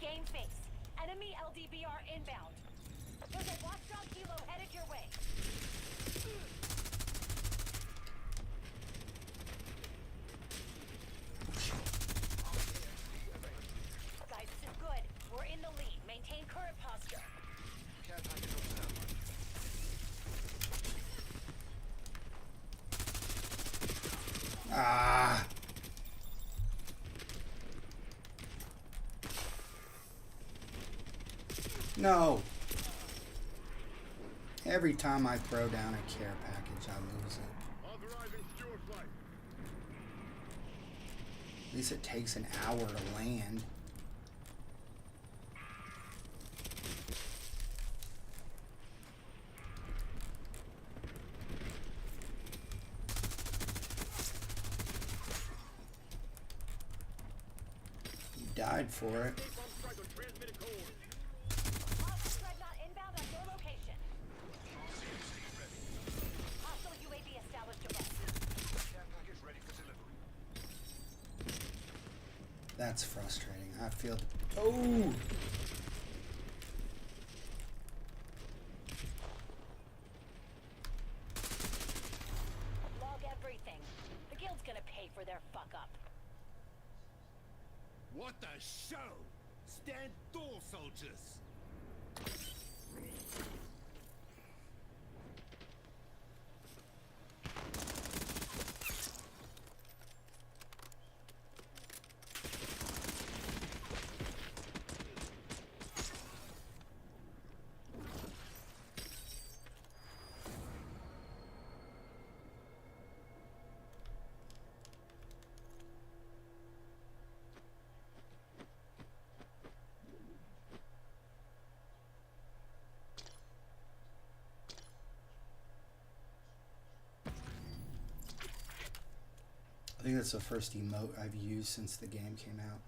Game face. Enemy LDBR inbound. There's a watchdog kilo headed your way. Guys, this is good. We're in the lead. Maintain current posture. Care package on standby. Ah. No. Every time I throw down a care package, I lose it. Authorizing Stewart flight. At least it takes an hour to land. You died for it. Napalm strike on transmitted coordinates. Hostile dreadnought inbound at your location. Hostile UAV established above. Care package ready for delivery. That's frustrating. I feel. Oh! Log everything. The guild's gonna pay pay for their fuck up. What a show! Stand tall, soldiers! I think that's the first emote I've used since the game came out.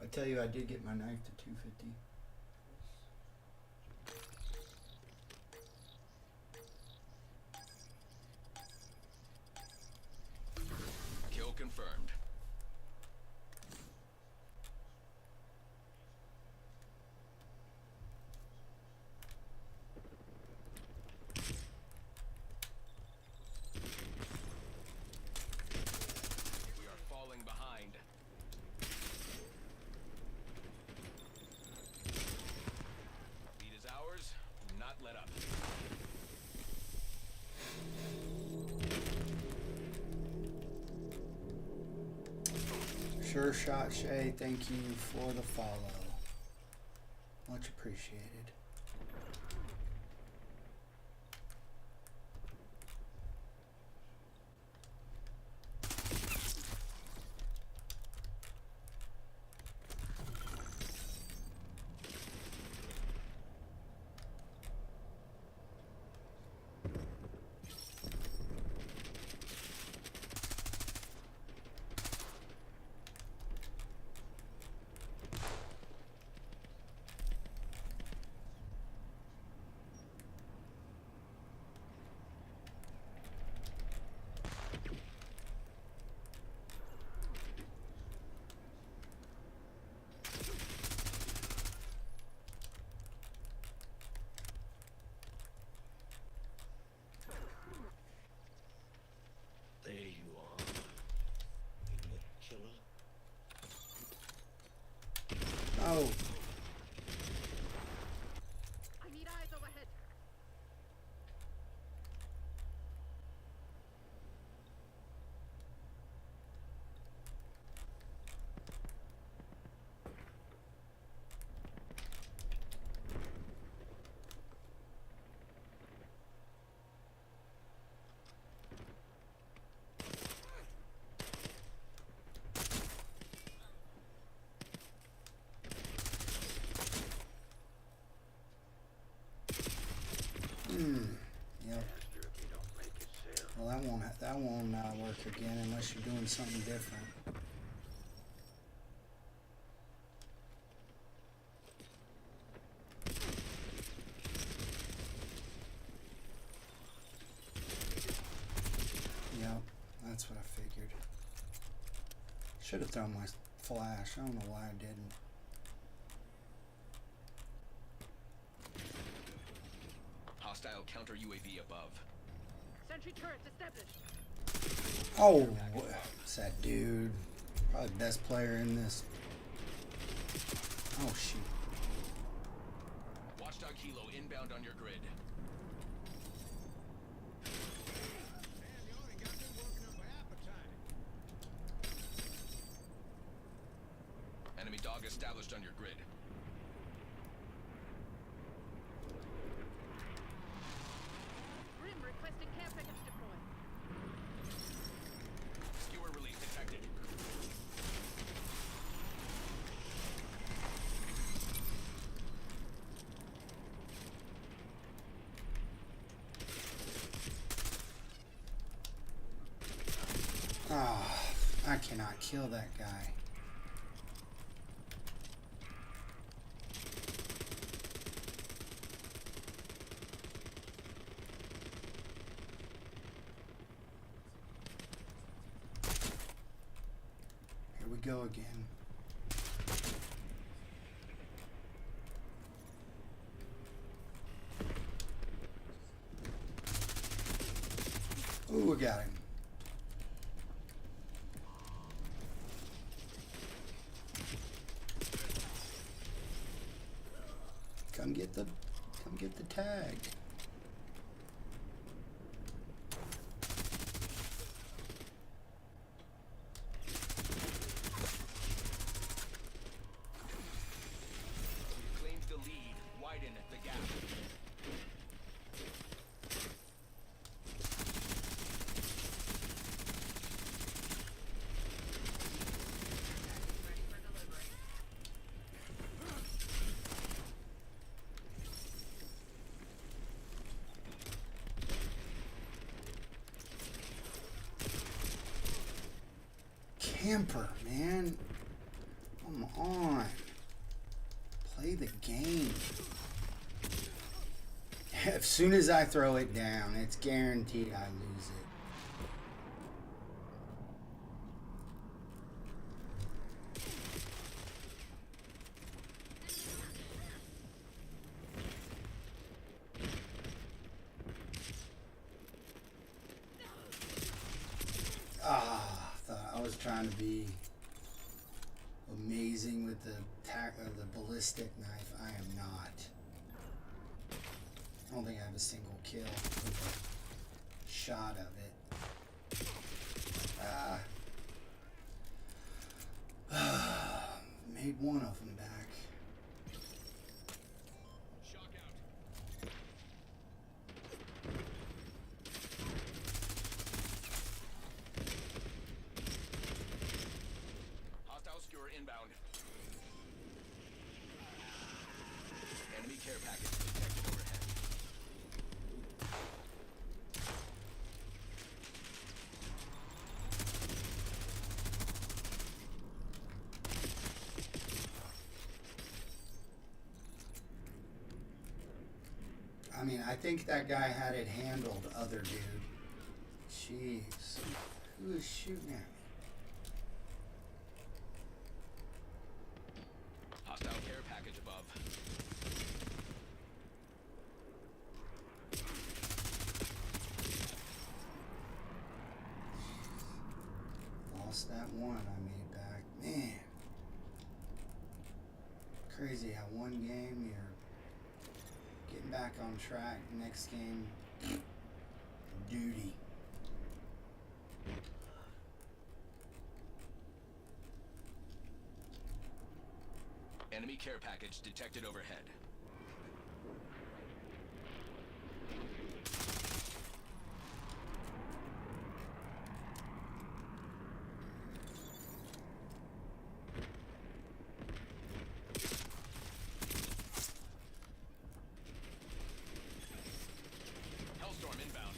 I tell you, I did get my knife to 250. Kill confirmed. We are falling behind. Lead is ours. Do not let up. Sure shot, Shay. Thank you for the follow. Much appreciated. There you are. You little killer. Oh, I need eyes overhead. yep. Bastard, you don't make it sound. Well, that won't work again unless you're doing something different. Yep, that's what I figured. Should have thrown my flash. I don't know why I didn't. Hostile counter UAV above. Sentry turrets established. Oh, what's that dude? Probably the best player in this. Oh, shoot. Watchdog Kilo inbound on your grid. Enemy dog established on your grid. Grim requesting care package deployed. Skewer release detected. Oh, I cannot kill that guy. Here we go again. Ooh, we got him. Come get the tag. Claims the lead. Widen the gap. Camper, man. Come on. Play the game. As soon as I throw it down, it's guaranteed I lose it. I was trying to be amazing with the ballistic knife. I am not. I don't think I have a single kill with a shot of it. Made one of them back. Shock out. Hostile skewer inbound. Enemy care package detected overhead. I mean, I think that guy had it handled, other dude. Jeez. Who is shooting at me? Hostile care package above. Lost that one I made back. Man. Crazy how one game you're getting back on track. Next game, duty. Enemy care package detected overhead. Hellstorm inbound.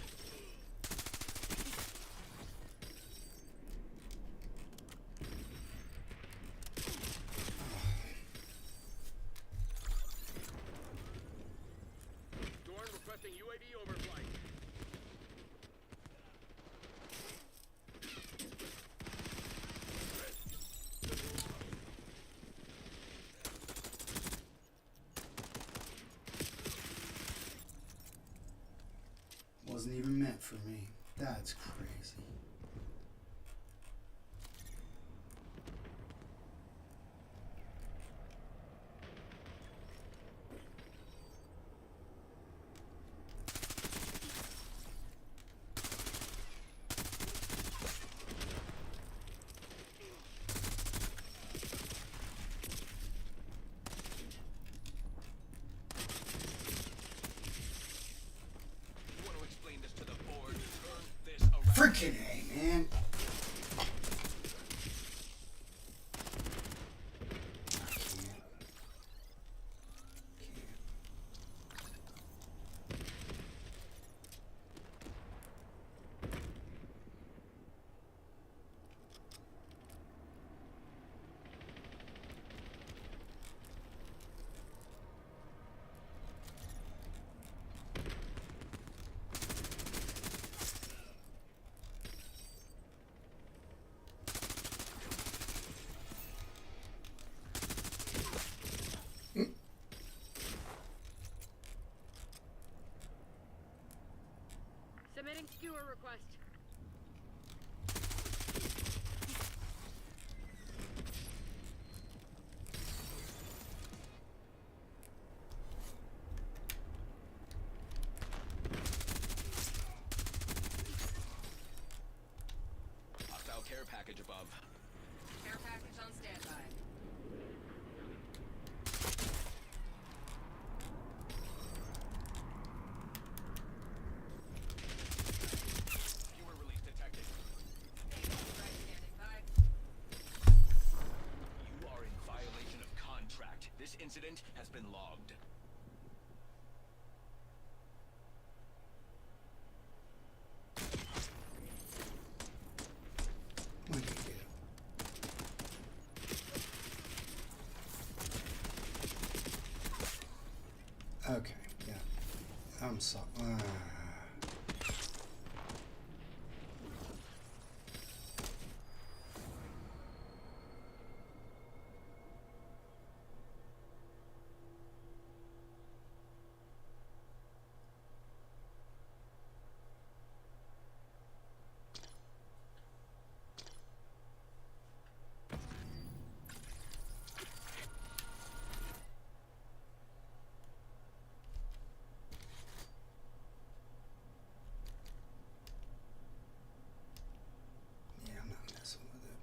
Dorn requesting UAV overflight. Wasn't even meant for me. That's crazy. request. Hostile care package above. Care package on standby. Viewer release detected. Right, standing by. You are in violation of contract. This incident has been logged. What do you do? Okay, yeah. I'm sorry. Yeah, I'm not messing with it.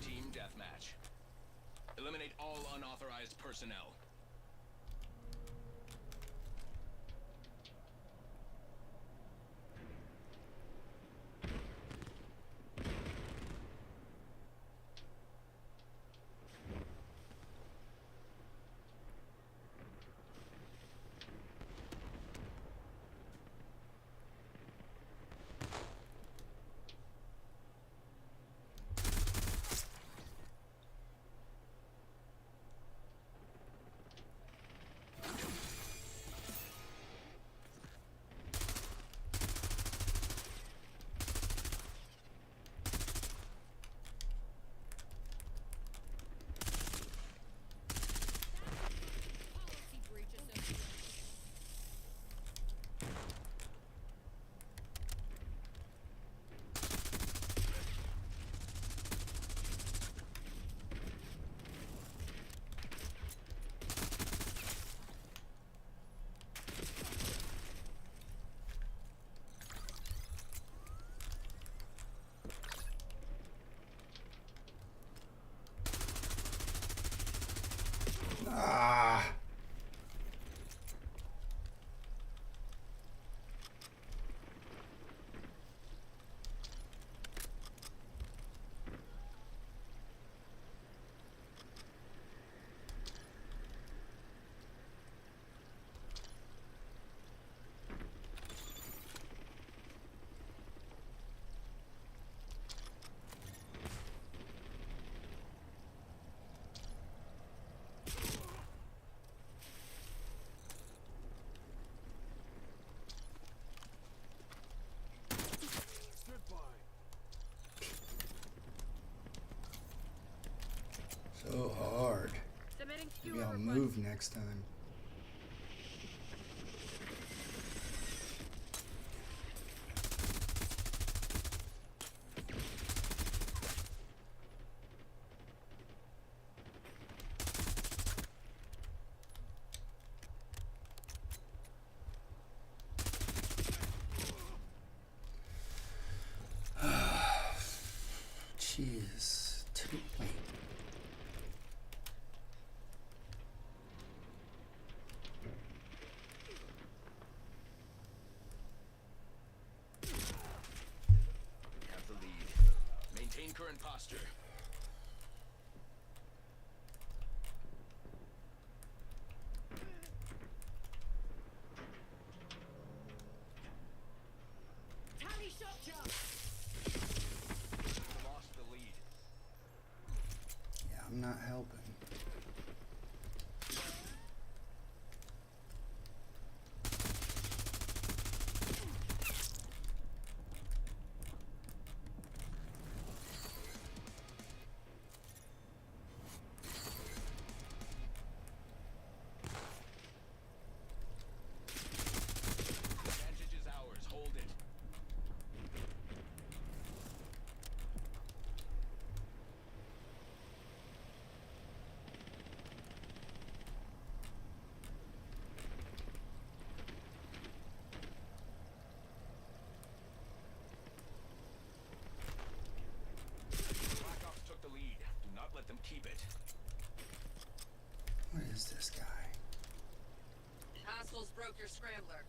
Team deathmatch. Eliminate all unauthorized personnel. Policy breach association. Ah. Stood by. So hard. Submitting Maybe skewer I'll request. move next time. Jeez. Wait. Have the lead. Maintain current posture. Tally shot jump. Lost the lead. Yeah, I'm not helping. Advantage is ours. Hold it. Black Ops took the lead. Do not let them keep it. What is this guy? Hostiles broke your scrambler.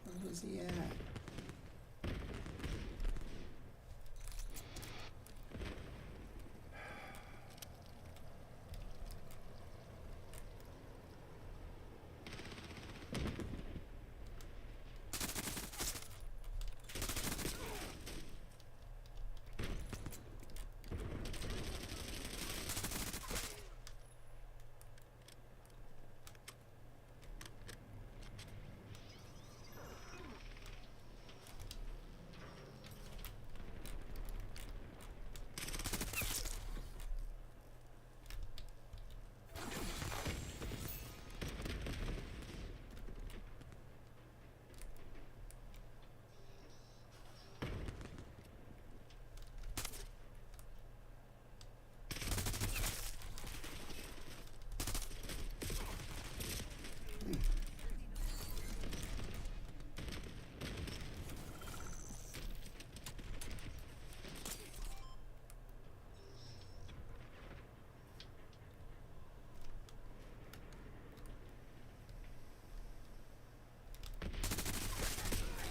Where was he at?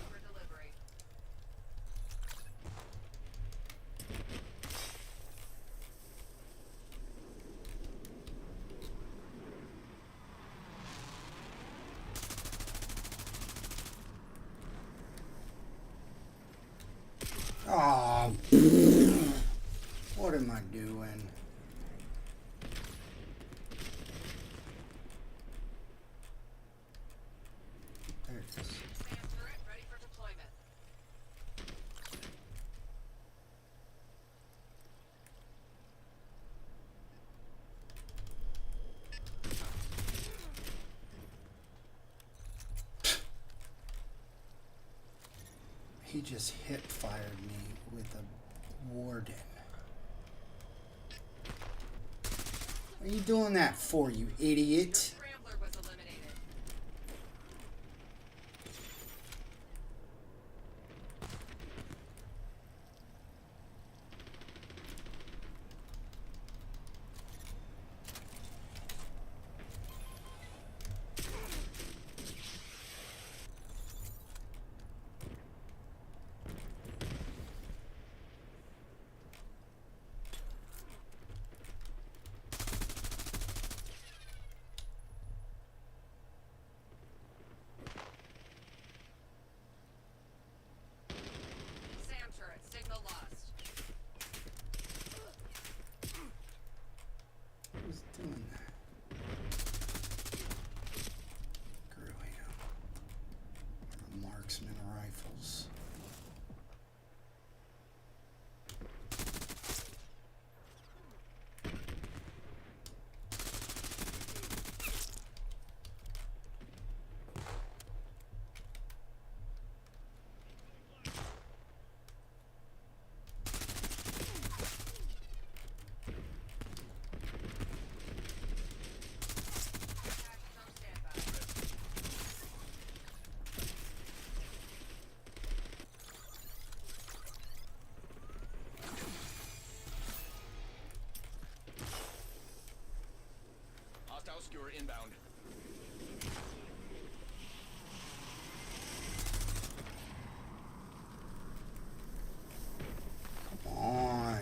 For delivery. Oh, what am I doing? There it is. SAM turret ready for deployment. He just hip fired me with a warden. What are you doing that for, you idiot? Scrambler was eliminated. SAM turret signal lost. Who's doing that? Screw him. Marksman rifles. obscure inbound. Come on.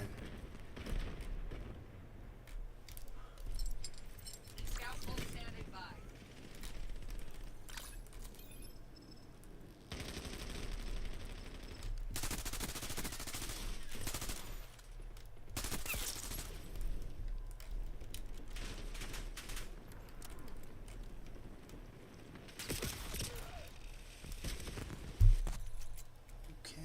Scout full standing by. Okay.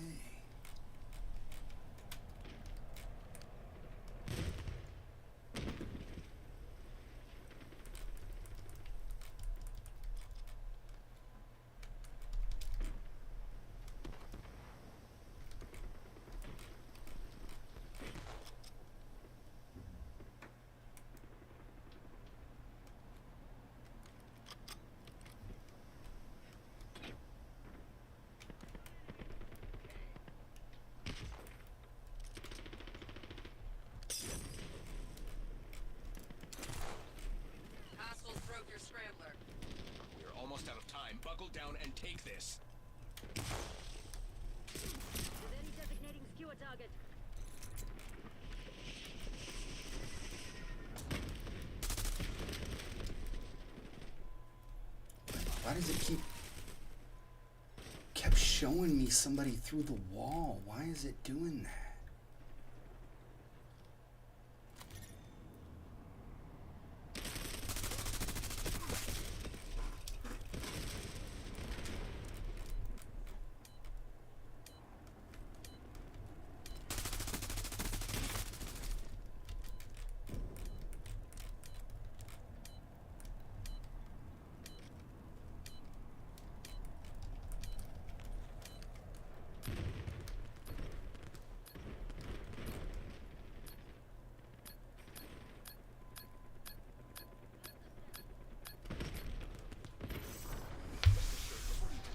Hostiles broke your scrambler. We are almost out of time. Buckle down and take this. Ready designating skewer target. Why does it kept showing me somebody through the wall? Why is it doing that?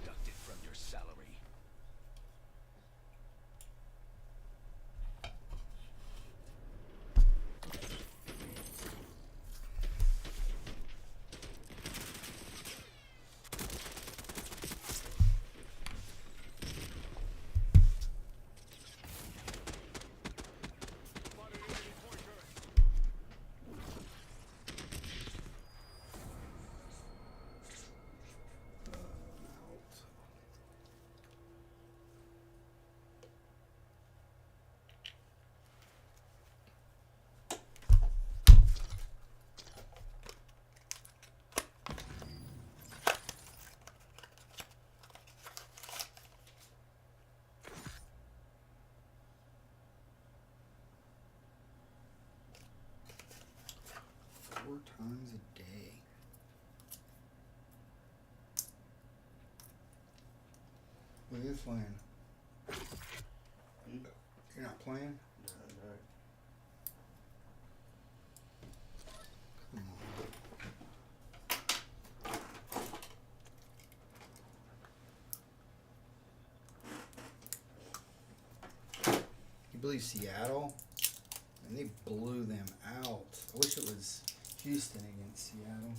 Deducted from your salary. Four times a day. Look at this playing. You're not playing? No. Come on. You believe Seattle? And they blew them out. I wish it was Houston against Seattle.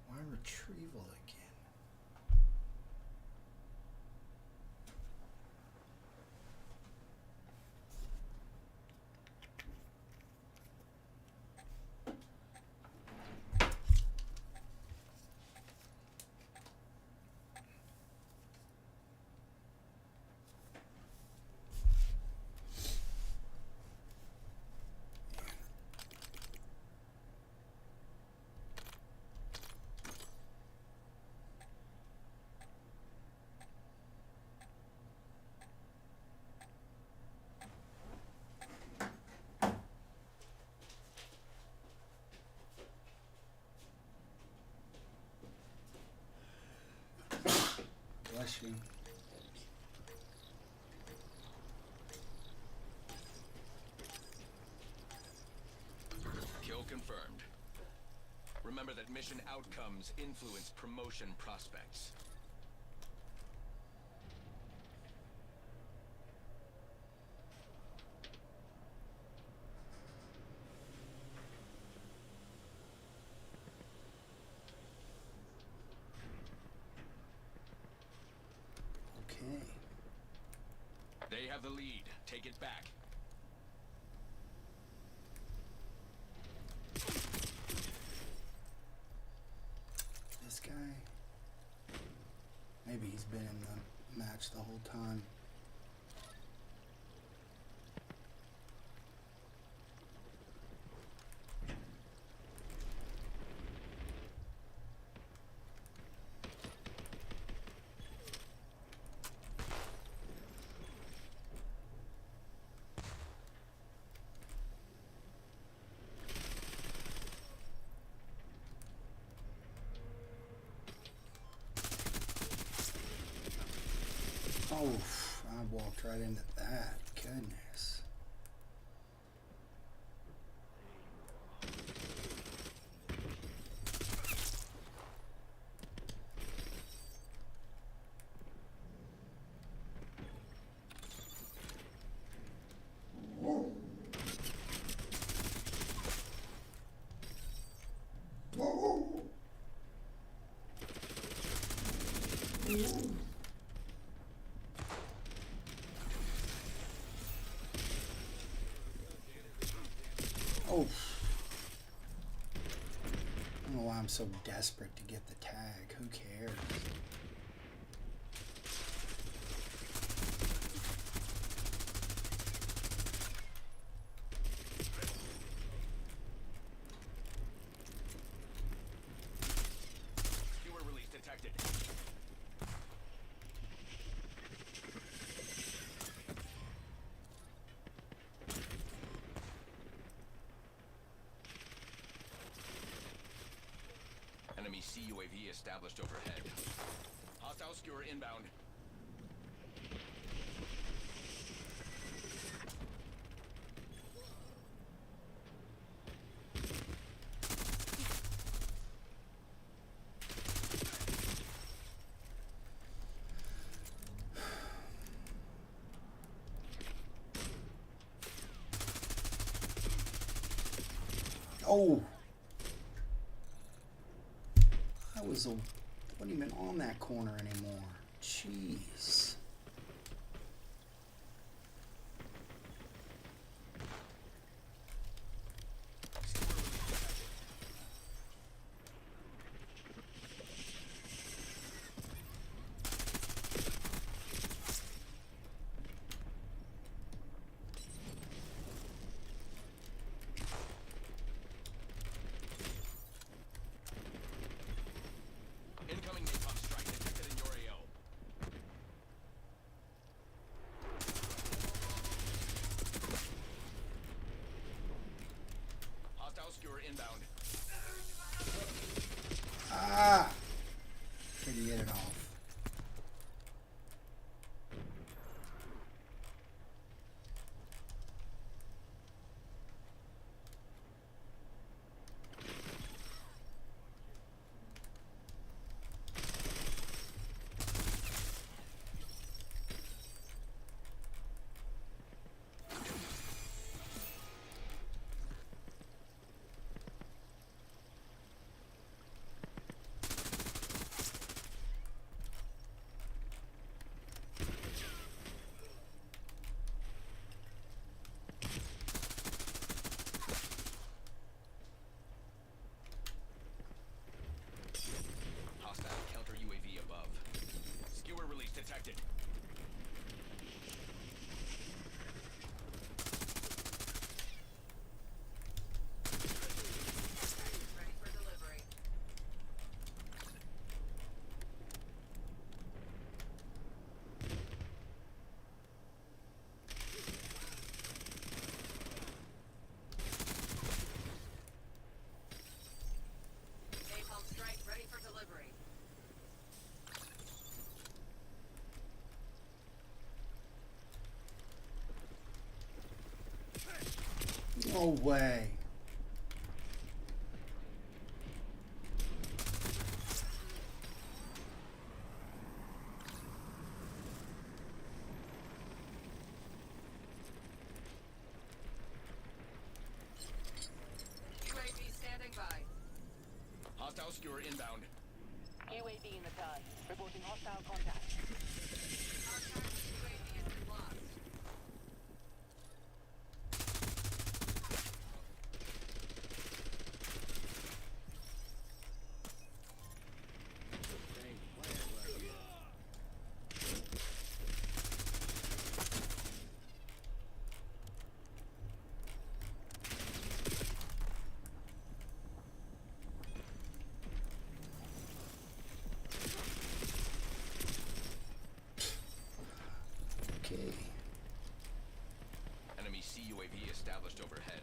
Why retrieval again? Bless you. Kill confirmed. Remember that mission outcomes influence promotion prospects. lead. Take it back. This guy, maybe he's been in the match the whole time. Oh, I walked right into that. Goodness. Oh. I don't know why I'm so desperate to get the tag. Who cares? Skewer release detected. Enemy CUAV established overhead. Hostile skewer inbound. Oh! Wasn't even on that corner anymore. Jeez. Incoming napalm strike detected in your AO. Hostile skewer inbound. Ah! Could you get it off? Hostile counter UAV above. Skewer release detected. Ready for delivery. Napalm strike ready for delivery. No way. UAV standing by. Hostile skewer inbound. UAV in the sky. Reporting hostile contact. Contact UAV has been lost. UAV established overhead.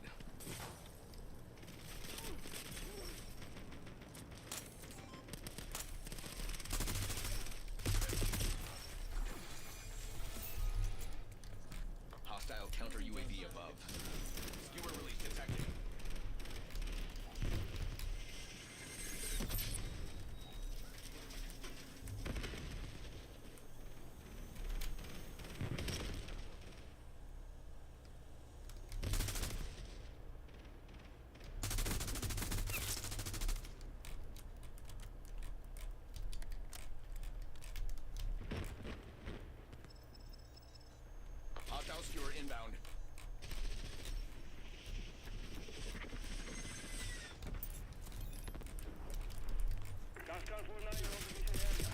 Hostile counter UAV above. Skewer release detected. Hostile skewer inbound. Gascon 49 over this area.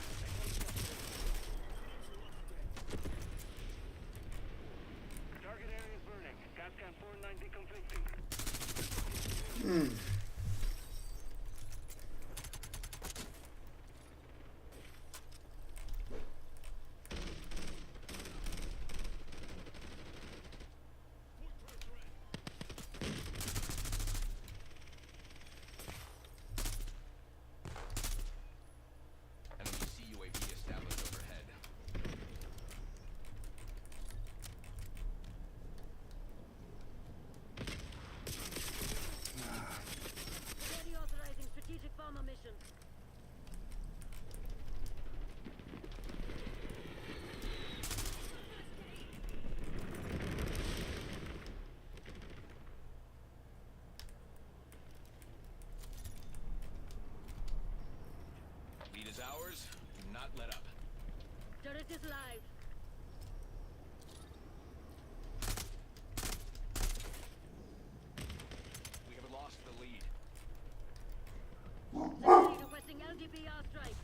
Target area is burning. Gascon 490 completing. Enemy CUAV established overhead. Ready authorizing strategic bomber mission. Lead is ours. Do not let up. Turret is live. We have lost the lead. Security requesting LGBR strike.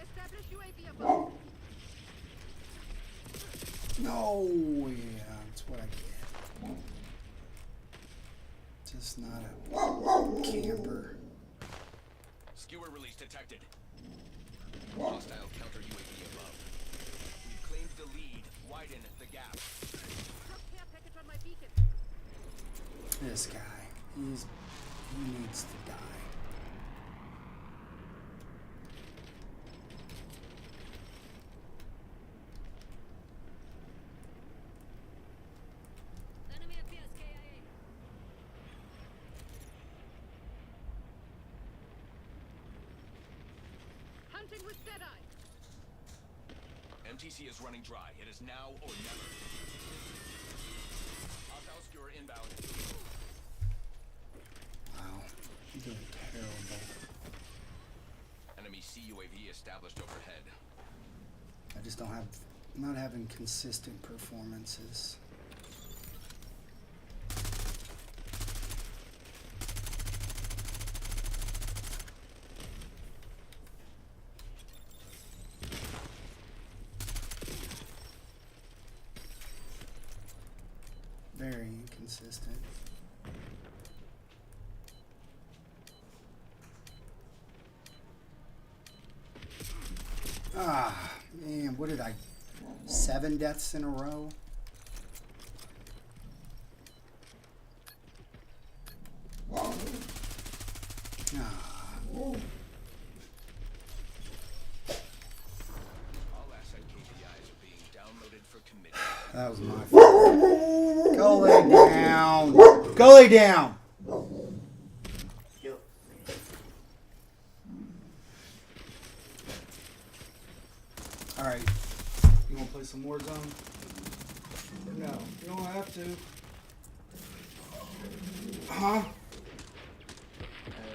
Establish UAV above. No, yeah, that's what I get. Just not a camper. Skewer release detected. Hostile counter UAV above. We've claimed the lead. Widen the gap. Drop care package on my beacon. This guy, he needs to die. Enemy appears KIA. Hunting with Deadeye. MTC is running dry. It is now or never. Hostile skewer inbound. Wow, you're doing terrible. Enemy CUAV established overhead. I just don't have, I'm not having consistent performances. Very inconsistent. Ah, man, what did I... 7 deaths in a row? Ah, All asset KPIs are being downloaded for committee. that was my fault. Go lay down. Go lay down. Yo. All right. You want to play some Warzone? No, you don't have to. Huh?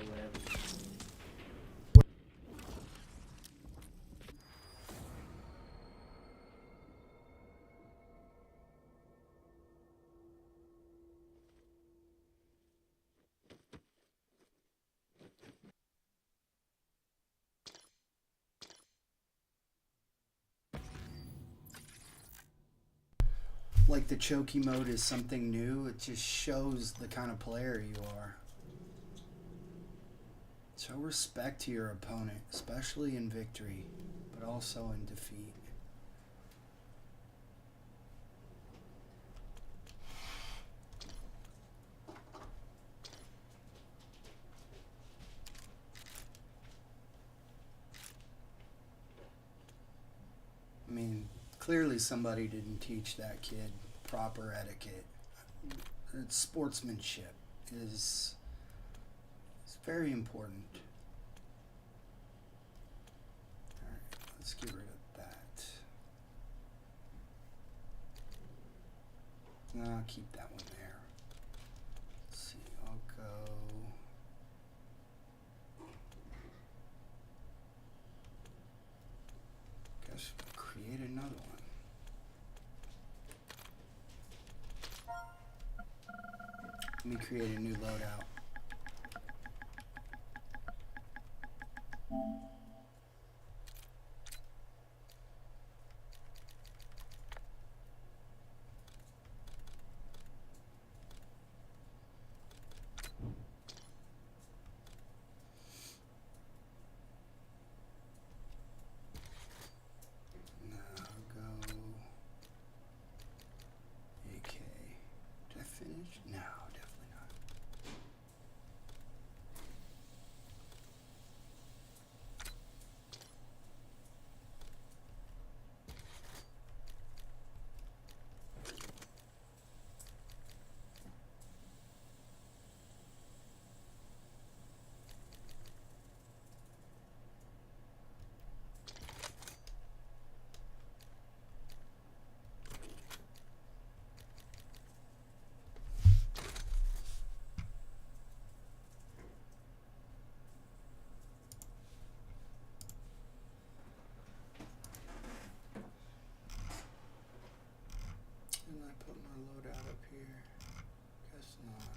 Whatever. Like the choky mode is something new. It just shows the kind of player you are. Show respect to your opponent, especially in victory. also in defeat. I mean, clearly somebody didn't teach that kid proper etiquette. Sportsmanship is very important. Alright, let's get rid of that. No, I'll keep that one there. Let's see, I'll go. Guess we'll create another one. Let me create a new loadout. Now go AK. Did I finish? No, definitely not. Didn't I put my loadout up here? Guess not.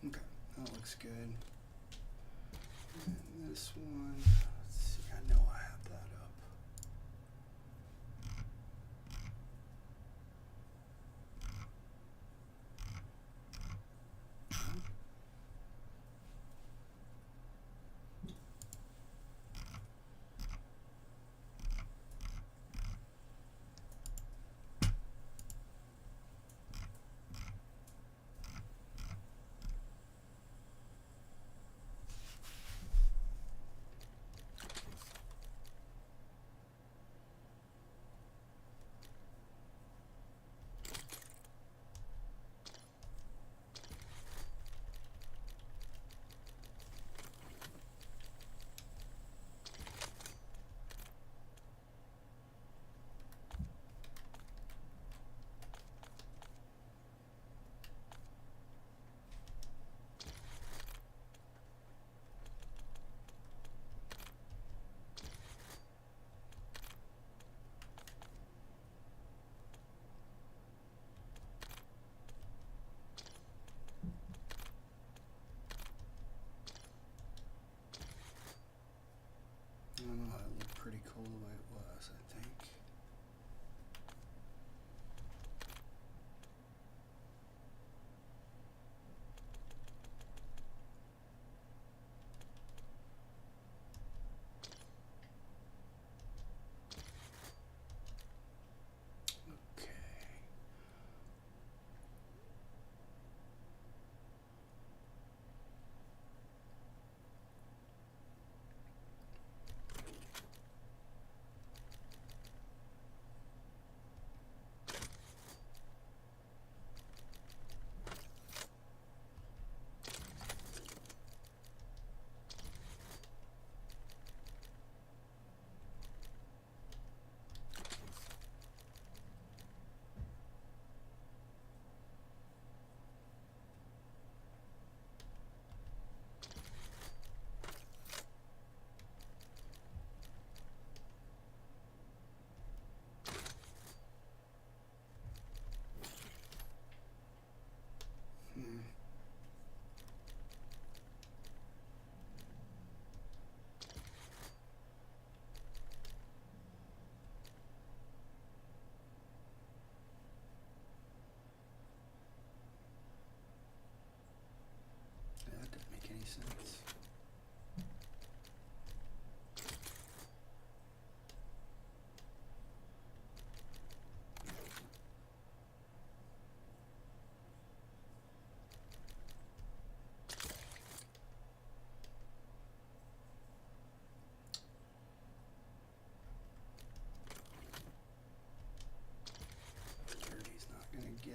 Okay, that looks good. And this one, let's see, I know I have that up.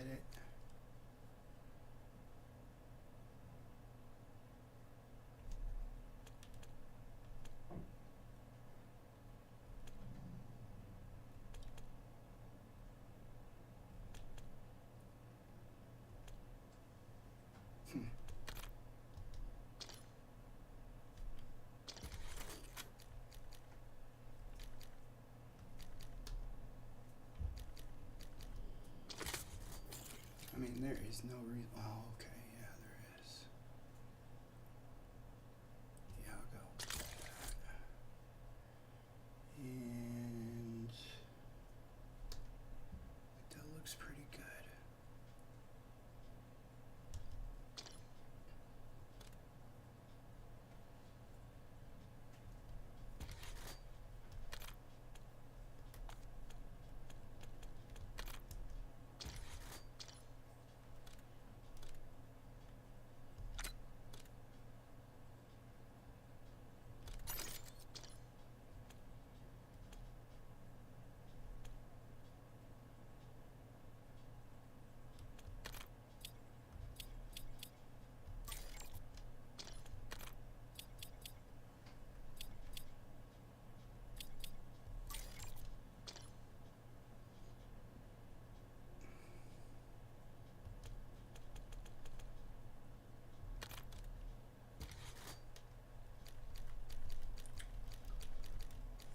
get it. I mean, there is no reason. Oh, okay, yeah, there is. Yeah, I'll go with that. And that looks pretty good.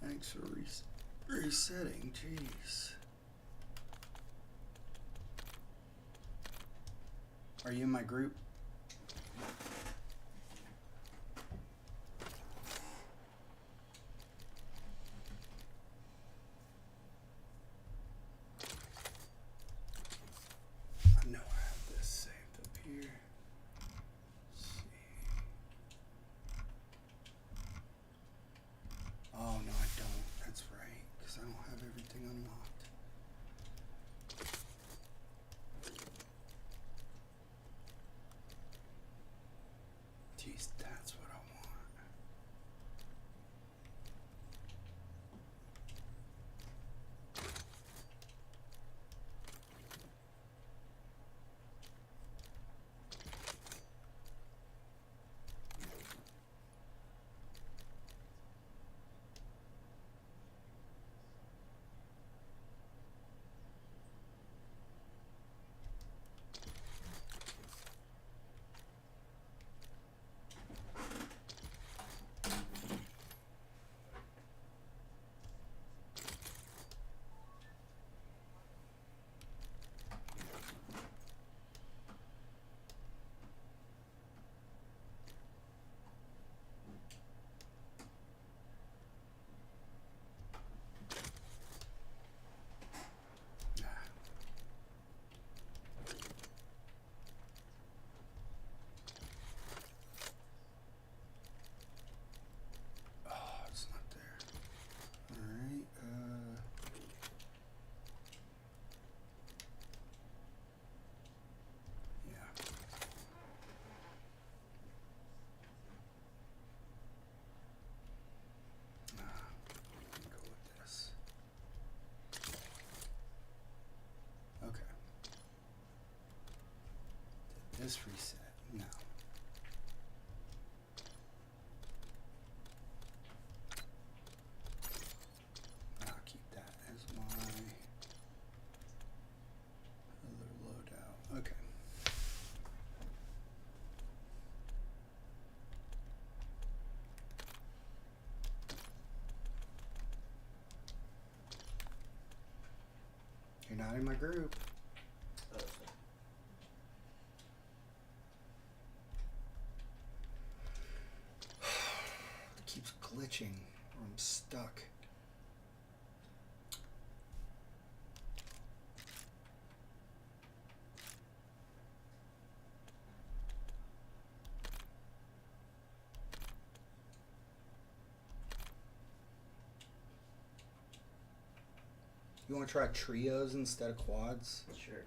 Thanks for resetting, jeez. Are you in my group? I know I have this saved up here. Let's see. Oh, no, I don't. That's right, because I don't have everything unlocked. Jeez, that's what I want. This reset. No. I'll keep that as my other loadout. Okay. You're not in my group. Oh, sorry. It keeps glitching or I'm stuck. You want to try trios instead of quads? Sure.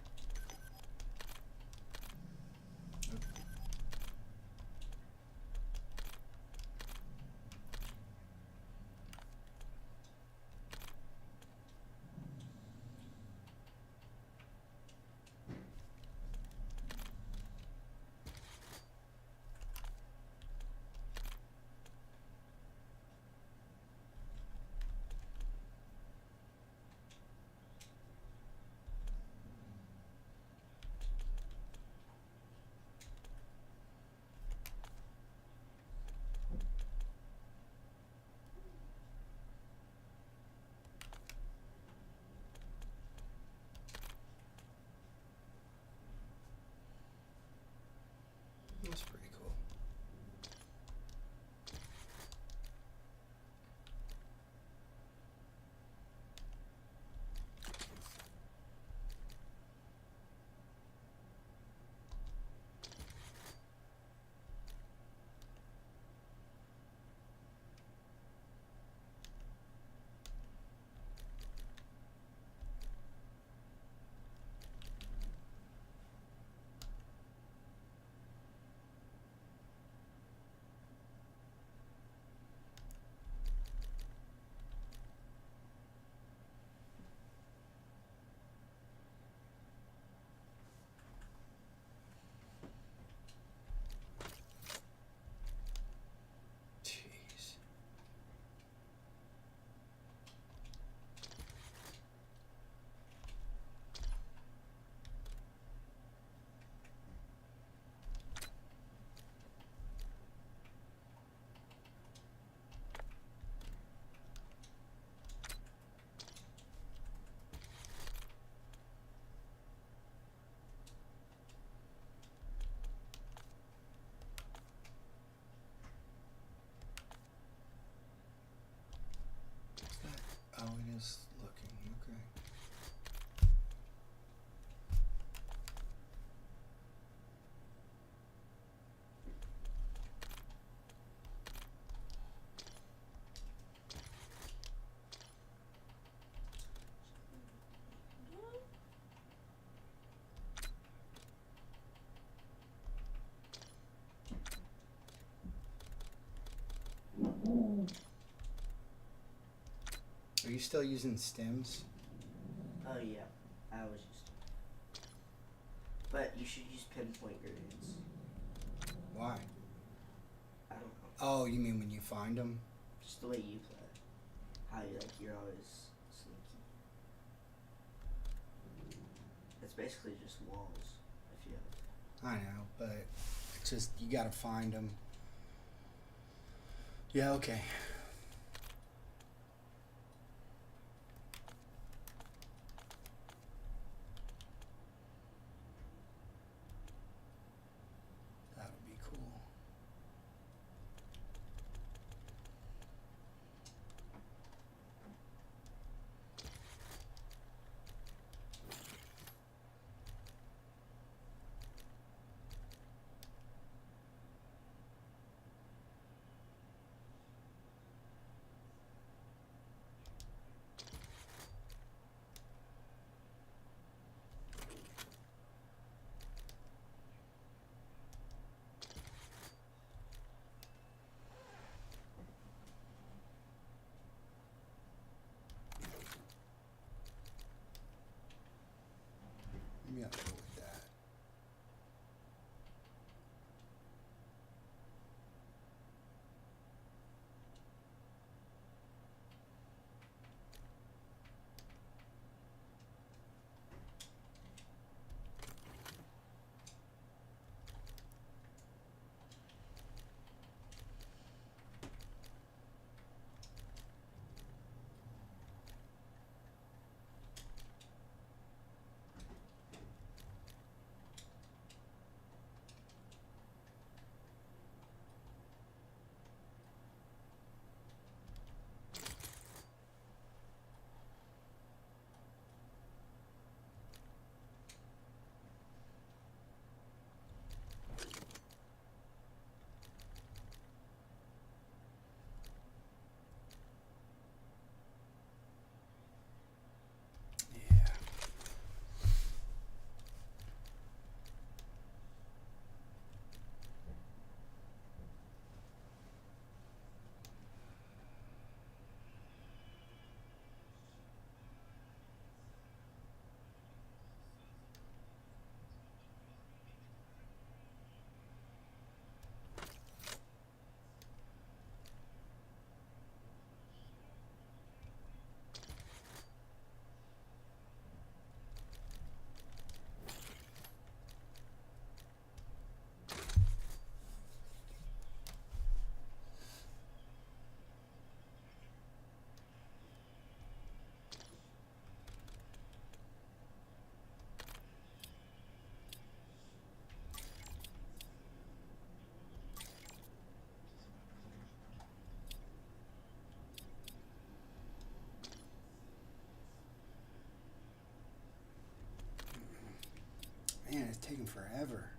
still using stims? Oh yeah, I was just. But you should use pinpoint grenades. Why? I don't know. Oh, you mean when you find them? Just the way you play. How you you're always sneaky. It's basically just walls. If you have. I know, but it's just you gotta find them. Yeah. Okay. That'll be cool. Maybe I'll go with that. Yeah. Man, it's taking forever.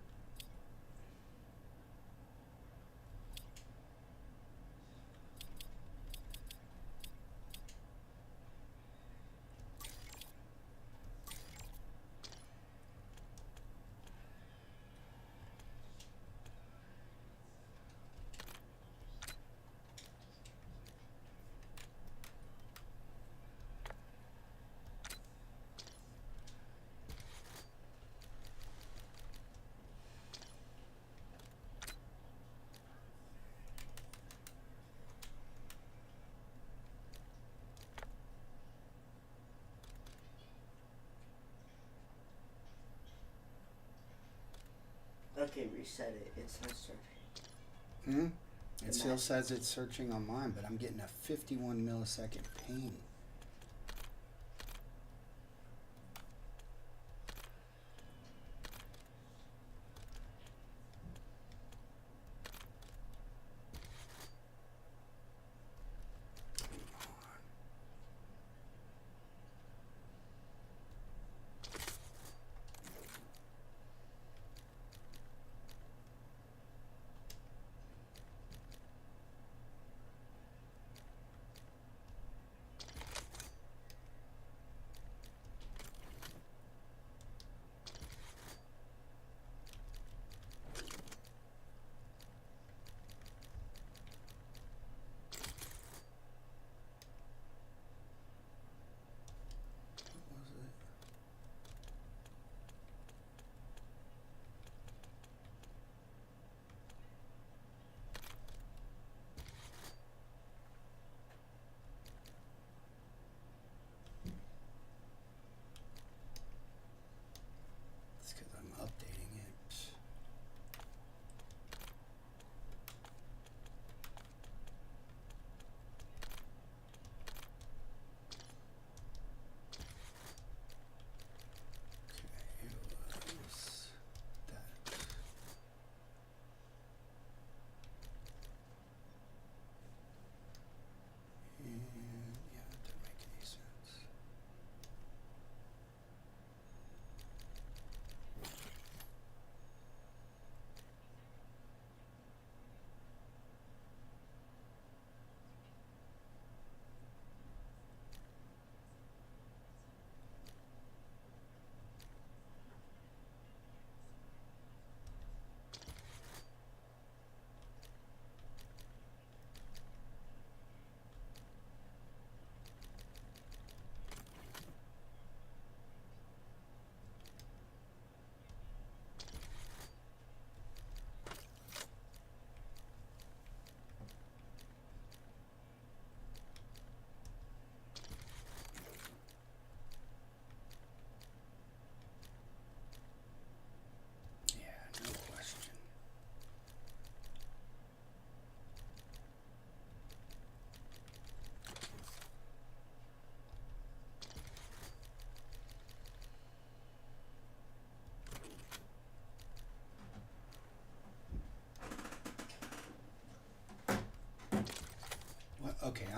Okay, reset it. It's not starting. Hmm? It still says it's searching on mine, but I'm getting a 51 millisecond ping.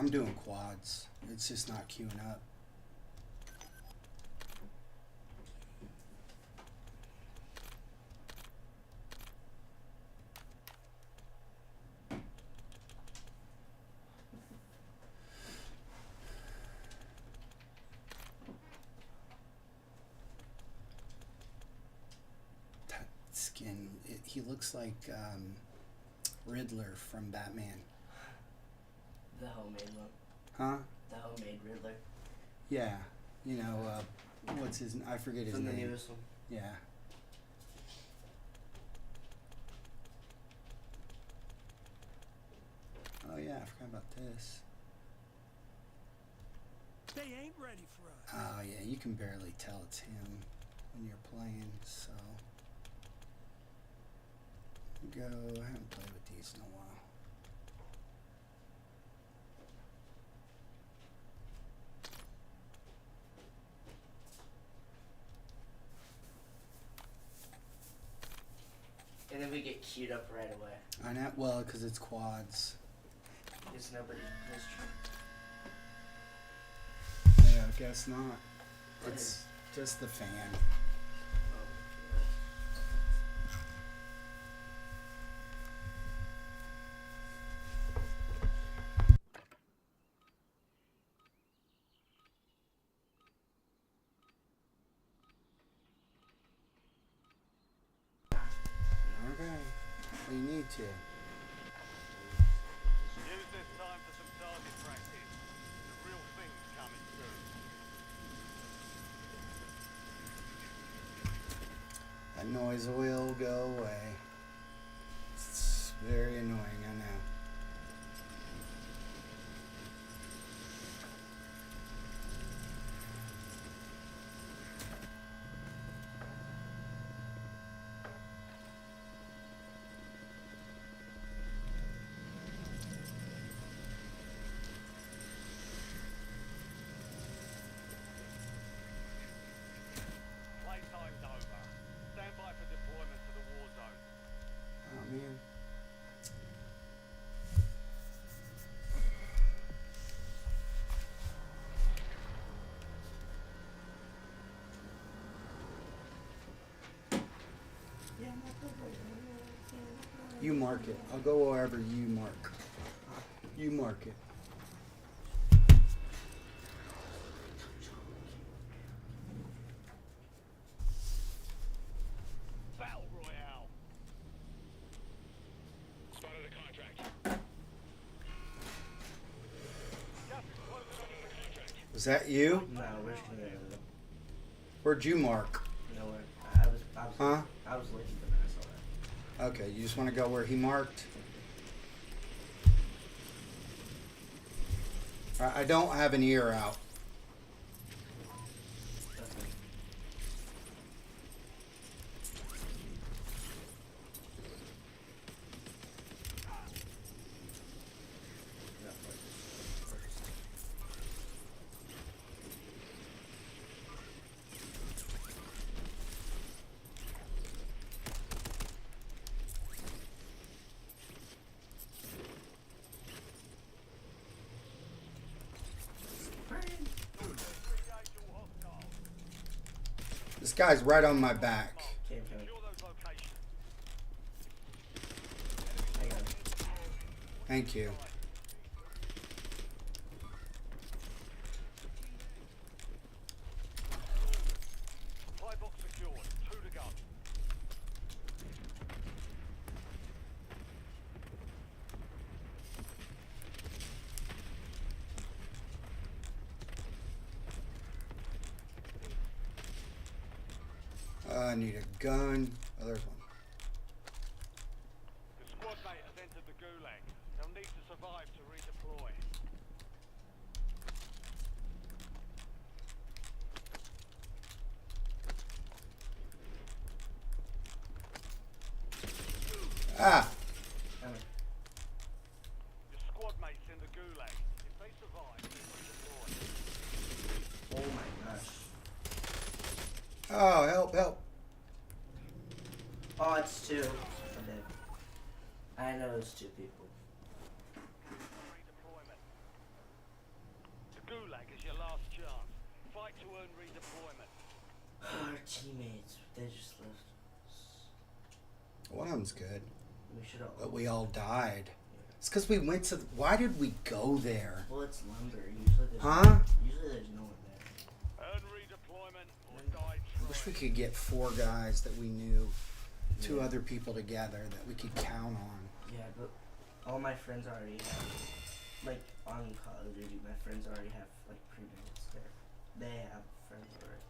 I'm doing quads. It's just not queuing up. That skin, he looks like Riddler from Batman. The homemade one. Huh? The homemade Riddler. Yeah. You know, what's his... I forget his From the name. newest one. Yeah. Oh yeah, I forgot about this. They ain't ready for us. Oh yeah, you can barely tell it's him when you're playing, so... Go, I haven't played with these in a while. And then we get queued up right away. I know, well, because it's quads. Because nobody has Yeah, I guess not. It's just the fan. Okay, we need to. Use this time for some target practice. The real thing's coming through. That noise will go away. It's very annoying, I know. Playtime's over. Stand by for deployment to the war zone. Oh man. You mark it. I'll go wherever you mark. You mark it. Battle Royale. Spotted a contract. Just close it on the contract. Was that you? No, we're just gonna go. Where'd you mark? Nowhere. Huh? I was looking for that. I saw that. Okay, you just want to go where he marked? I don't have an ear out. Okay. This guy's right on my back. Okay, I'm coming. Secure those locations. I got it. Thank you. Supply box secured. 2 to go. I need a gun. Oh, there's one. The squad mate has entered the gulag. They'll need to survive to redeploy. Ah! Coming. Your squad mates in the gulag. If they survive, they redeploy. Oh my gosh. Oh, help, help. Oh, it's 2. I'm dead. I know it's 2 people. Redeployment. back to earn redeployment. Our teammates, they just left. One of them's good, We should have. but we all died. It's because we went to. Why did we go there? Well, it's lumber. Usually there's. Huh? Usually there's no one there. Earn redeployment or die I wish we trying. could get 4 guys that we knew, 2 Yeah. other people together that we could count on. Yeah, but all my friends already have, like, on Call of Duty, my friends already have, like, pre-builds there. They have friends already.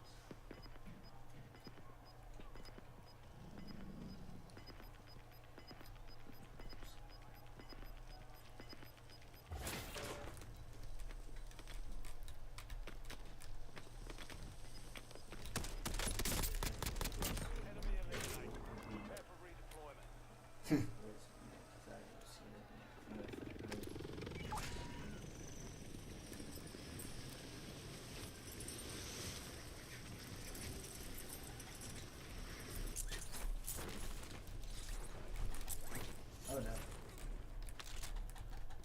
Enemy eliminated. Prepare for redeployment. Oh no.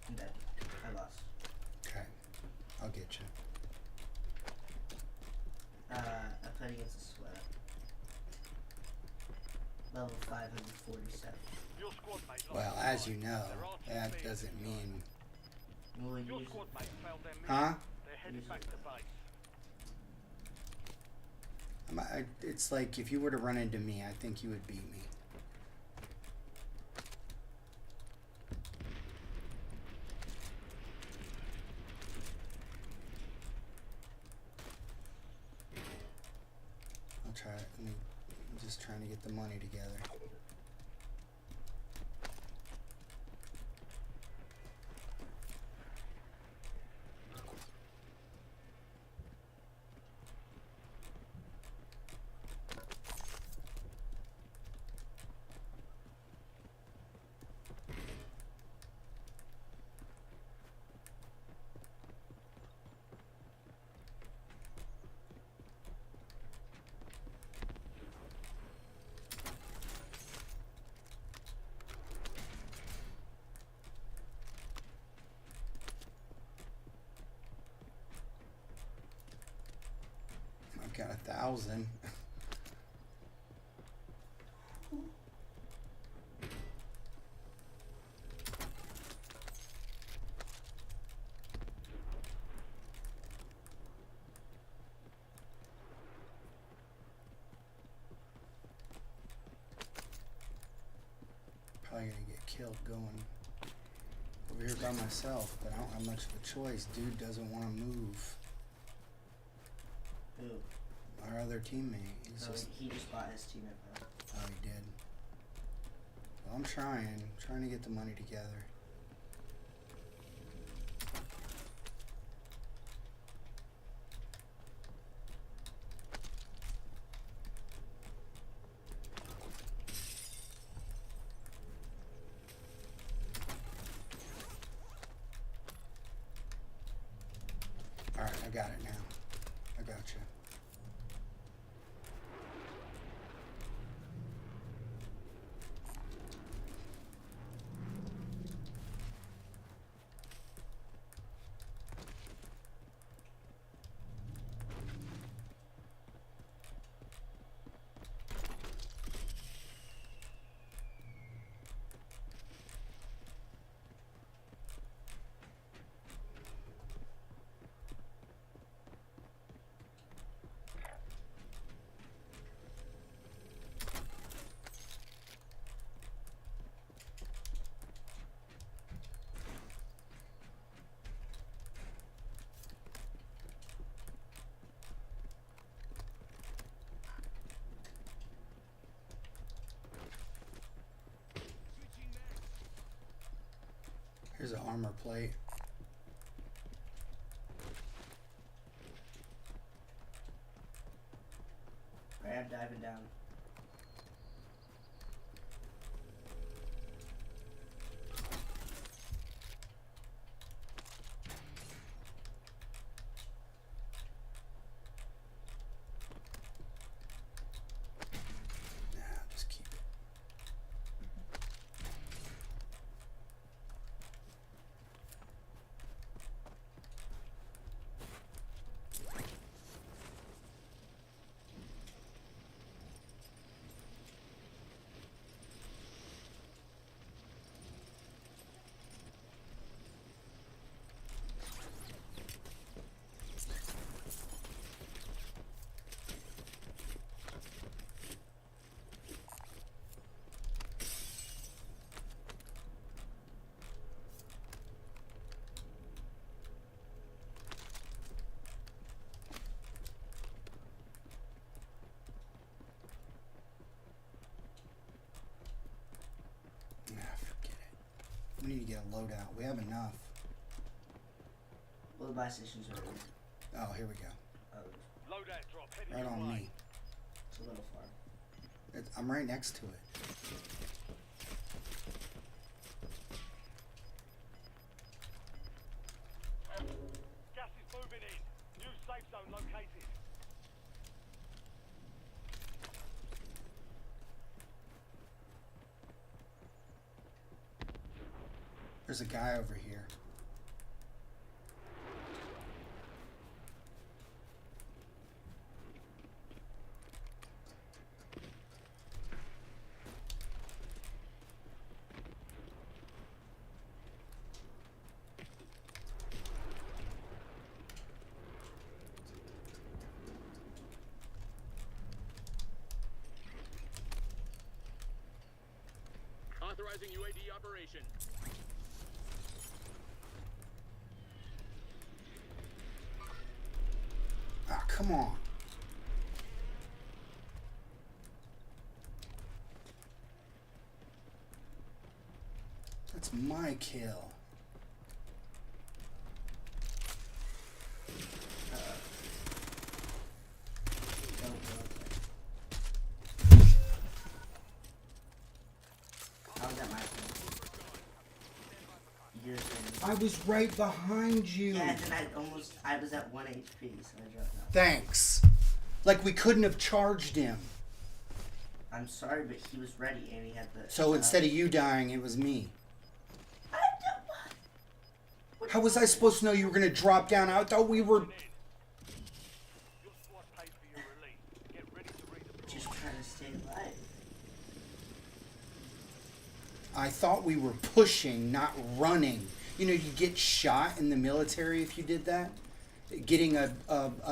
I'm dead. I lost. Okay, I'll get you. I played against a sweat. Level 547. Your squad mate lost Well, their as you mind. know, There are two that teams doesn't inside. mean. Well, Your use squad mate failed their mission. Huh? They're headed Use back it. to base. It's like if you were to run into me, I think you would beat me. I'll try it. I'm just trying to get the money together. I've got 1,000. Probably gonna get killed going over here by myself, but I don't have much of a choice. Dude doesn't want to move. Who? Our other teammate. He's No, just. he just bought his teammate back. Oh, he did. Well, I'm trying to get the money together. All right, I got it now. I got you. Here's an armor plate. Alright, I'm diving down. Nah, just keep it. loadout. We have enough. Well, the buy stations are Oh, here we go. Loadout drop heading Right your on way. me. it's a little far. I'm right next to it. Gas is moving in. New safe zone located. There's a guy over here. Authorizing UAV operation. Ah, come on. That's my kill. How was that my turn? Your turn. I was right behind you. Yeah, and then I was at 1 HP, so I dropped out. Thanks. Like we couldn't have charged him. I'm sorry, but he was ready and he had the. So instead of you dying, it was me. I don't what? How was I supposed to know you were going to drop down? I thought we were... Your squad paid for your release. Get ready to redeploy. Just trying to stay alive. I thought we were pushing, not running. You know, you get shot in the military if you did that. Getting a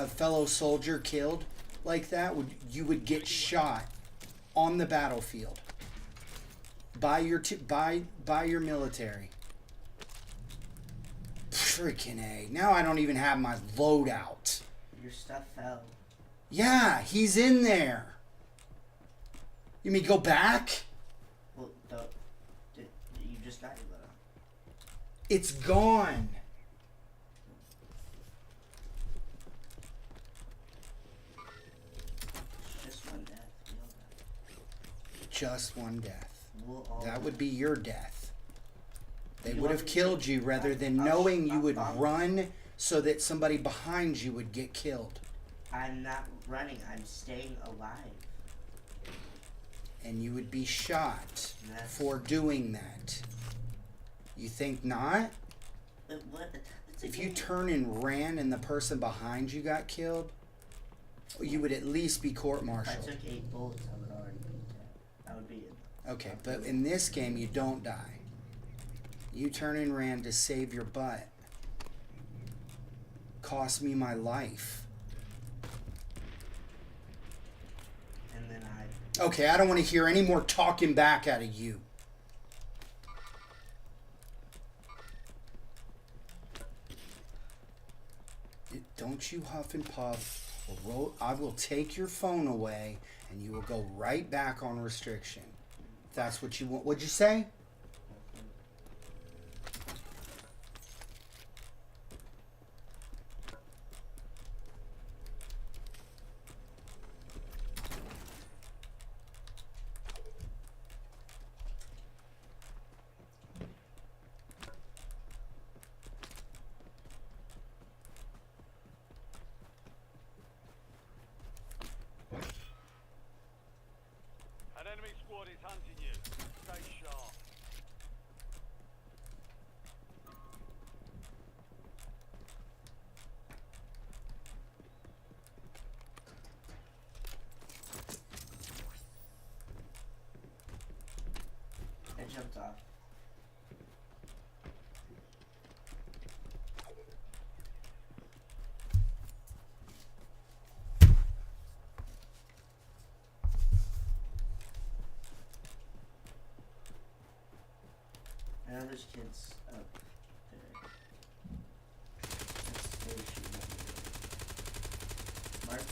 fellow soldier killed like that, you would get shot on the battlefield by your by your military. Freaking A. Now I don't even have my loadout. Your stuff fell. Yeah, he's in there. You mean go back? Well, you just got your loadout. It's gone. Just one death. We all died. Just one death. We'll all That die. would be your death. They You would want have me to- killed you rather than I'll- knowing you I'll would promise. run so that somebody behind you would get killed. I'm not running. I'm staying alive. And you would be shot Yes. for doing that. You think not? What? It's a If you game. turn and ran and the person behind you got killed, you would at least be If I court-martialed. took 8 bullets, I would already be dead. I would be in. Okay, but in this game, you don't die. You turn and ran to save your butt. Cost me my life. And then I. Okay, I don't want to hear any more talking back out of you. Don't you huff and puff. I will take your phone away and you will go right back on restriction. If that's what you want. What'd you say? An enemy squad is hunting you. Stay sharp. I jumped off. I know there's kids up there. That's they were shooting at me. Mark?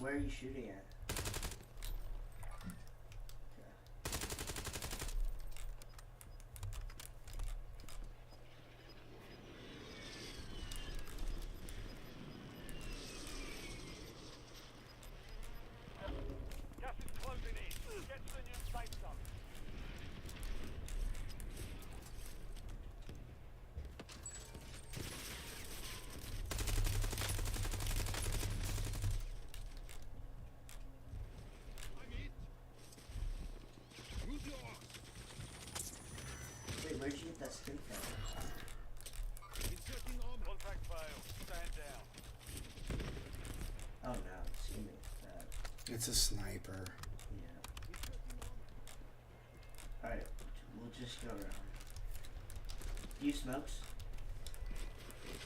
Where are you shooting at? Gas is closing in. Get to the new safe zone. Wait, where'd you get that skin from? Contact failed. Stand down. Oh no, it's me. It's a sniper. Yeah. Alright, we'll just go around. You smokes?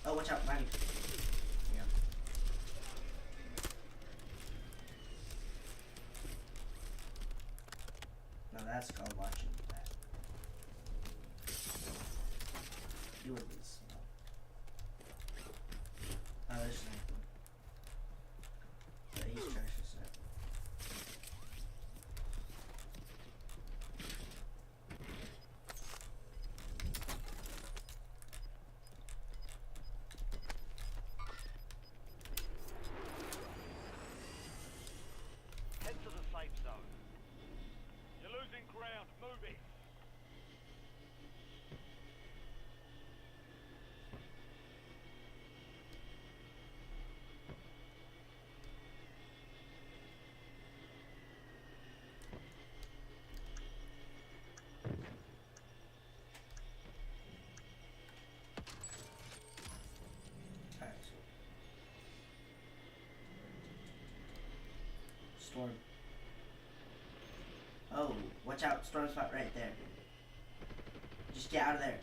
Oh, watch out, Manny. Yeah. No, that's called watching that. You would be smoke. Oh, there's sniper. Yeah, he's trash as sniper. Head to the safe zone. You're losing ground. Move it. Alright, so. Storm. Oh, watch out, storm spot right there. Just get out of there.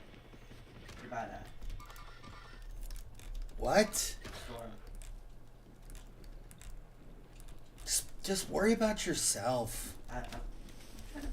You're about to What? storm. Just worry about yourself. I'm trying to.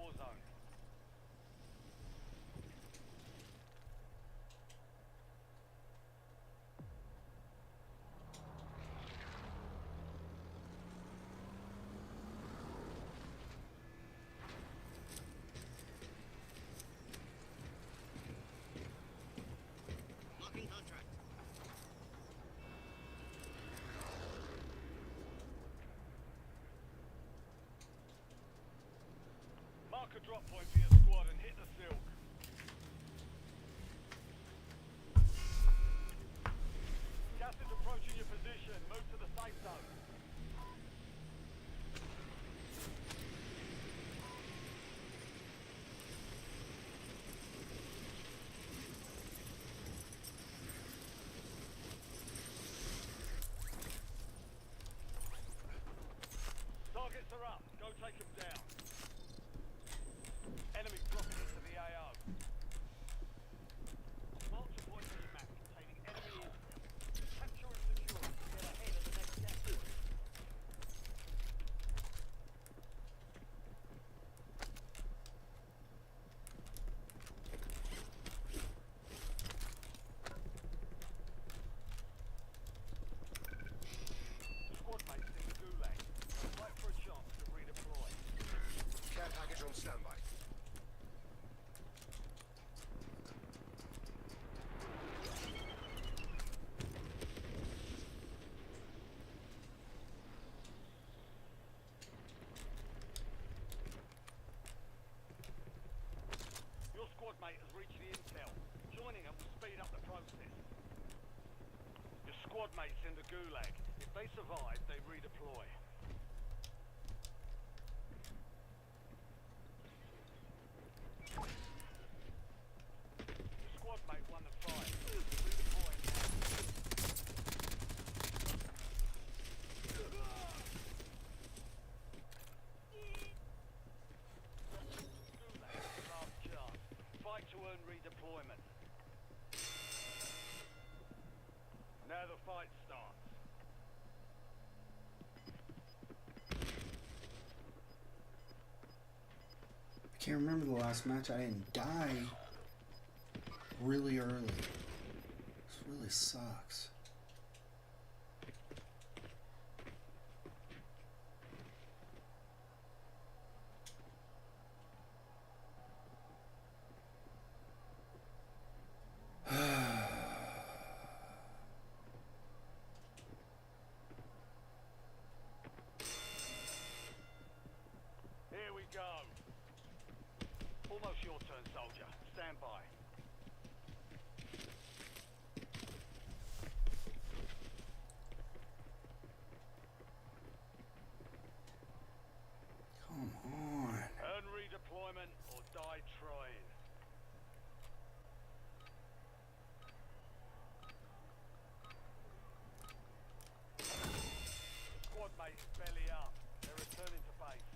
Warzone. Locking contract. Mark a drop point for your squad and hit the silk. Gas is approaching your position. Move to the safe zone. Targets are up. Go take them down. Enemy dropping into the AO. Mark the point on your map containing enemy intel. Capture and secure to get ahead of the next gas. Squad mates in the gulag. Fight for a chance to redeploy. Care package on standby. Your squad mate has reached the intel. Joining them will speed up the process. Your squad mate's in the gulag. If they survive, they redeploy. Your squad mate won the fight. Redeploying now. Gulag, last chance. Fight to earn redeployment. Now the fight starts. I can't remember the last match. I didn't die really early. This really sucks. Here we go. Almost your turn, soldier. Stand by. Come on. Earn redeployment or die trying. Squad mates belly up. They're returning to base.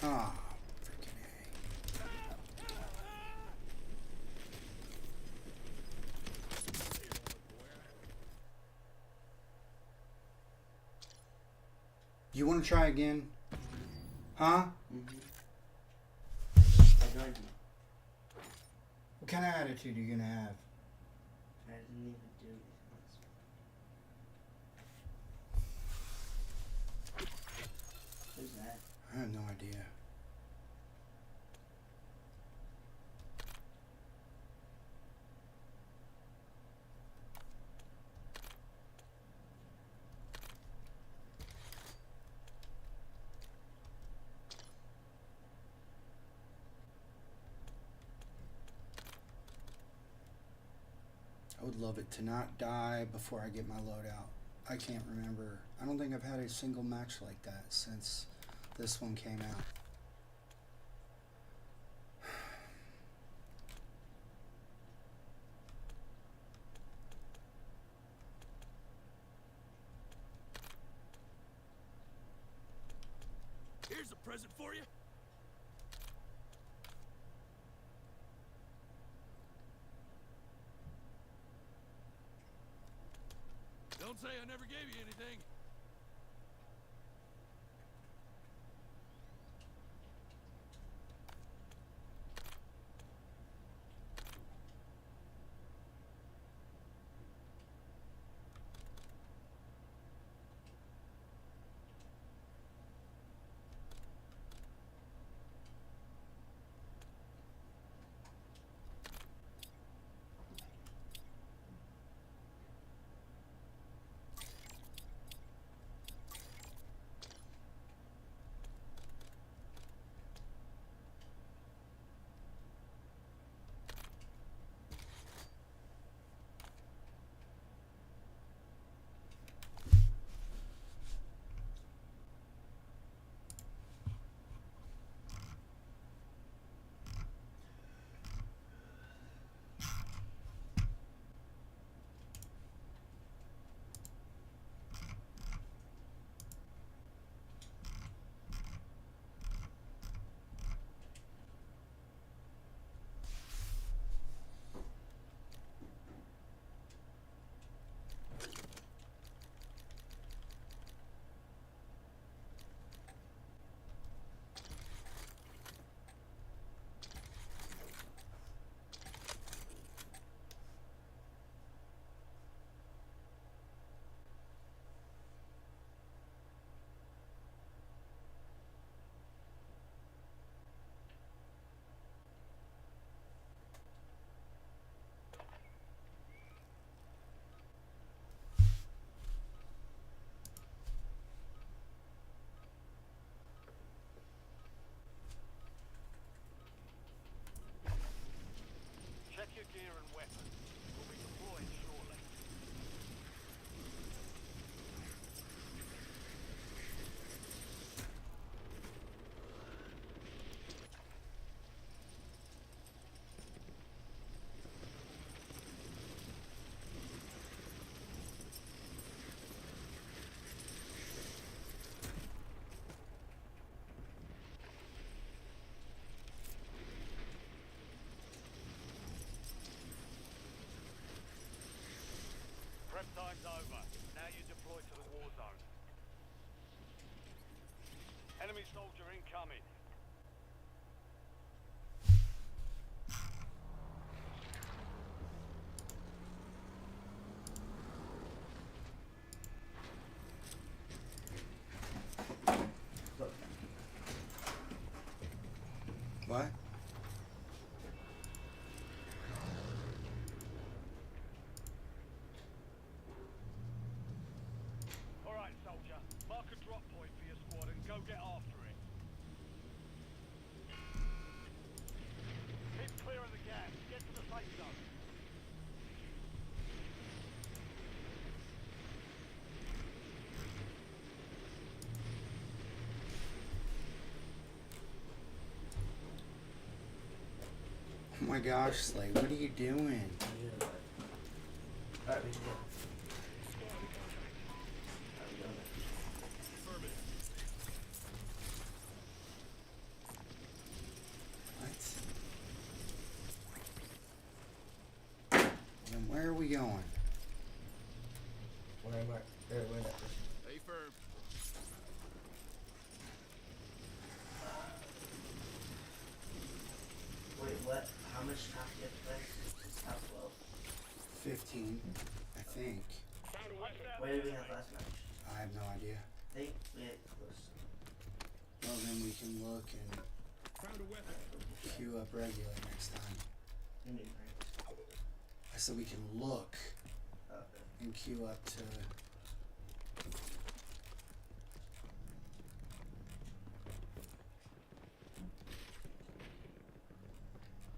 Ah, freaking A. You want to try again? Huh? I joined you. What kind of attitude are you gonna have? I didn't even do anything else. Who's that? I have no idea. I would love it to not die before I get my loadout. I can't remember. I don't think I've had a single match like that since this one came out. Here's a present for you. Don't say I never gave you anything. soldier incoming. Look, What? Alright, soldier. Mark a drop point for your squad and go get after it. Keep clearing the gas. Get to the safe zone. Oh my gosh, Slay, what are you doing? alright, we can go. Alright, we go then. What? And where are we going? Where am I? Where that person? Stay firm. Wait, what? How much top do you have to play? It's top 12. 15, I think. Where did we have last match? I have no idea. I think we had close. Well, then we can look and queue up regular next time. You mean right? I said we can look Okay. and queue up to.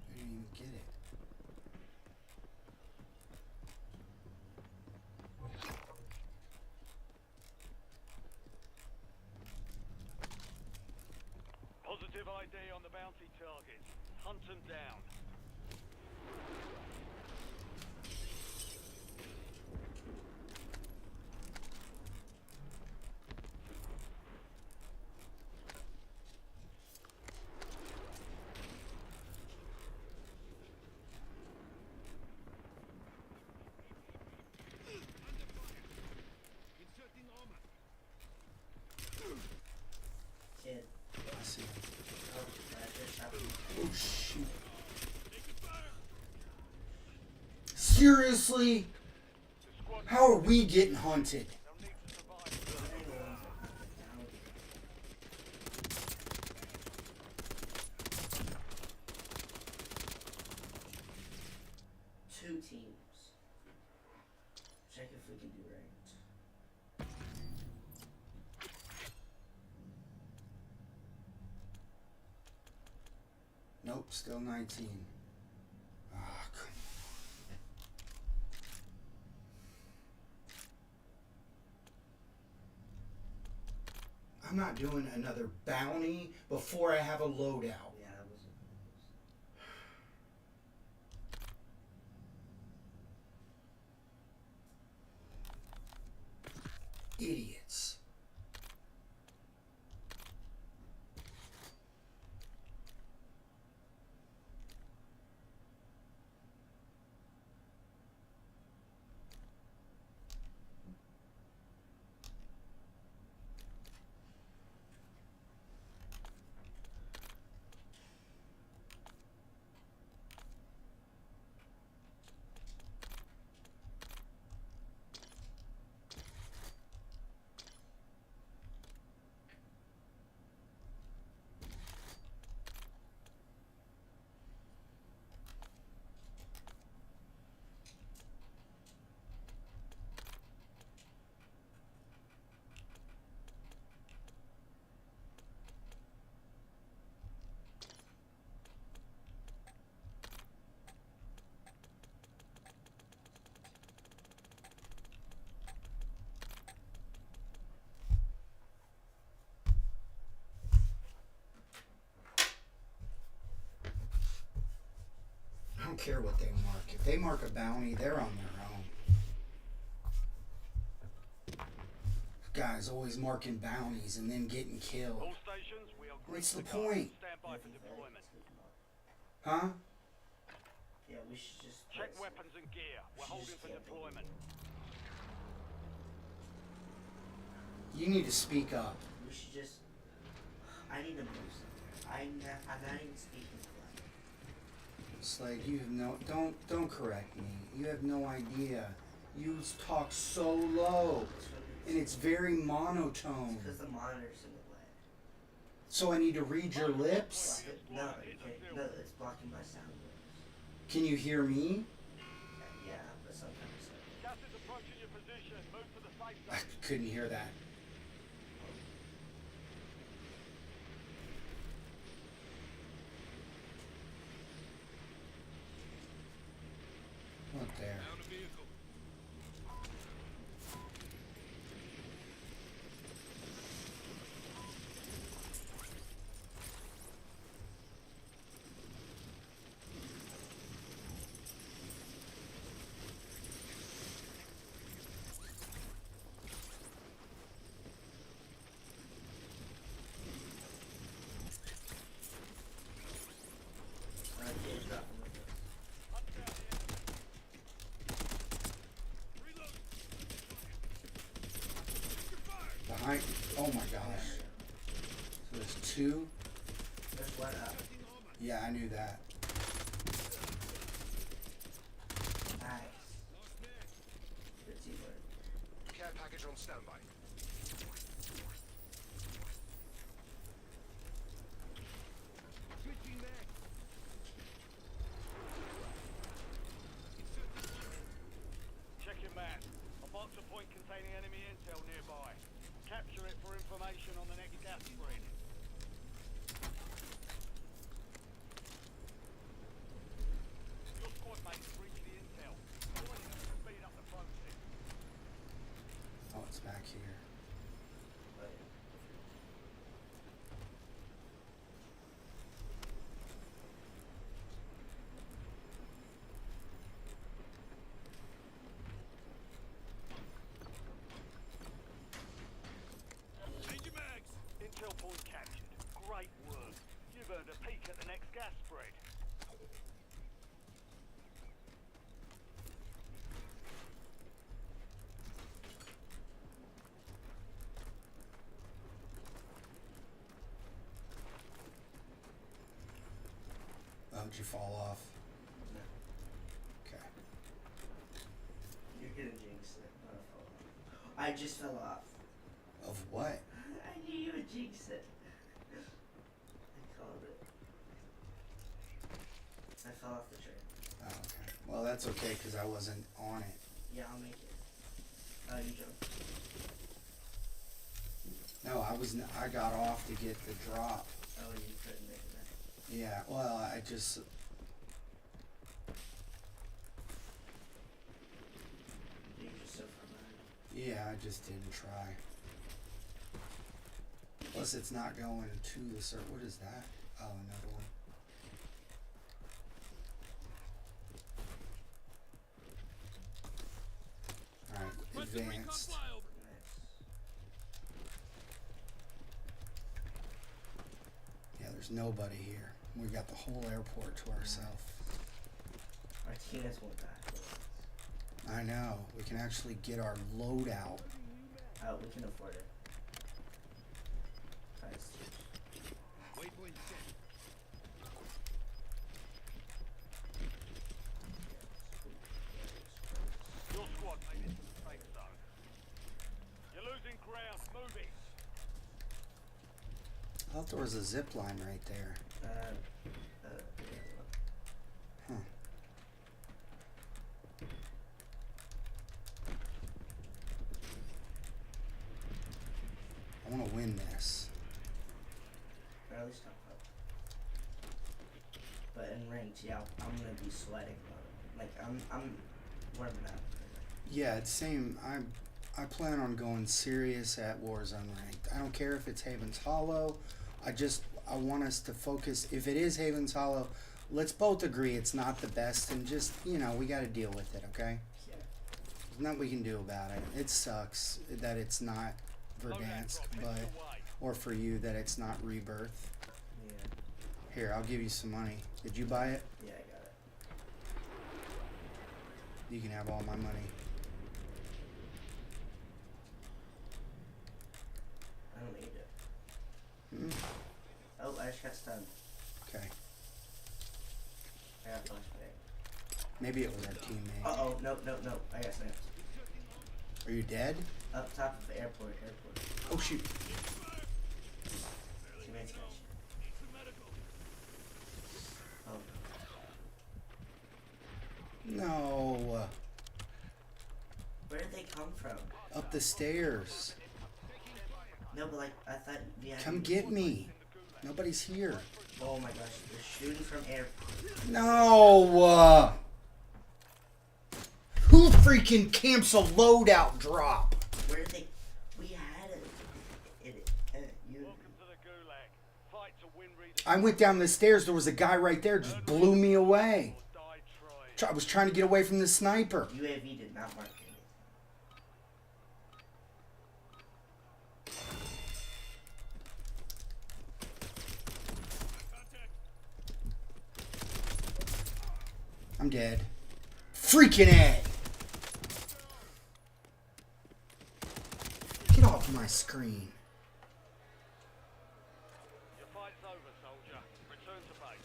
I didn't even get it. Positive ID on the bounty target. Hunt them down. Kid. I see it. Oh, I just shot him. Oh shoot. Seriously? The squad How are we getting hunted? they'll need to survive. There you go. Down. Two teams. Check if we can do ranked. Nope, still 19. Ah, come on. I'm not doing another bounty before I have a loadout. Yeah, that was. Idiots. I don't care what they mark. If they mark a bounty, they're on their own. Guys always marking bounties and then getting killed. All stations, we are What's the green to go. point? Stand by for deployment. Huh? Yeah, we should just. Check weapons and gear. We're holding for deployment. You need to speak up. We should just. I need to move somewhere. I'm not even speaking to them. It's like you have no, don't correct me. You have no idea. You talk so low, and it's very monotone. Because the monitor's in the way. So I need to read your lips? No, you can't. No, it's blocking my sound waves. Can you hear me? Yeah, but sometimes so. Gas is approaching your position. Move to the safe I zone. couldn't hear that. Look there. Down a vehicle. Game's dropping with this. Behind. Oh my gosh. So there's two. There's one up. Yeah, I knew that. Nice. Good teamwork. Care package on standby. Switching back. Check your map. A box a point containing enemy intel nearby. Capture it for information on the next gas spread. Your squad mates reach the intel. Joining them to speed up the process. Oh, it's back here. But Change your mags. Intel point captured. Great work. You've earned a peek at the next gas spread. Oh, did you fall off? no, Okay. you're gonna jinx it. Not a fall off. I just fell off. Of what? I knew you would jinx it. I called it. I fell off the train. Oh, okay. Well, that's okay because I wasn't on it. Yeah, I'll make it. You jumped. No, I got off to get the drop. Oh, you couldn't make it. Yeah. Well, I just. You're just so far behind. Yeah, I just didn't try. Plus, it's not going to the cert. What is that? Oh, another one. All right, advanced. Flyover. Nice. Yeah, there's nobody here. We got the whole airport to ourselves. Martinez went back. I know. We can actually get our loadout. Oh, we can afford it. Nice. Waypoint set. Your squad made it to the safe zone. You're losing ground. Move it. I thought there was a zip line right there. Yeah. Huh. I want to win this. Or at least top up. But in ranked, yeah, I'm gonna be sweating. Like I'm warming up. Yeah, it's same. I plan on going serious at Warzone ranked. I don't care if it's Haven's Hollow. I want us to focus. If it is Haven's Hollow, let's both agree it's not the best, and just we got to deal with it. Okay? Yeah. There's nothing we can do about it. It sucks that it's not Verdansk, but or for you that it's not Rebirth. Yeah. Here, I'll give you some money. Did you buy it? Yeah, I got it. You can have all my money. I don't need it. Hmm? Oh, I just got stunned. Okay. I got flashbang. Maybe it was our teammate. Uh-oh, no. I got sniped. Are you dead? Up top of the airport. Oh shoot. Teammates got you. Oh, No. where did they come from? Up the stairs. No, but like, I thought we had... Come get me. Nobody's here. Oh my gosh, they're shooting from airport. No. Who freaking camps a loadout drop? Where did they... We had it. You... Welcome to the Gulag. Fight to win I went down the stairs. There was a guy right there. Just blew me away. or die trying. I was trying to get away from the sniper. UAV did not mark anything. I'm dead. Freaking A. Get off my screen. Your fight's over, soldier. Return to base.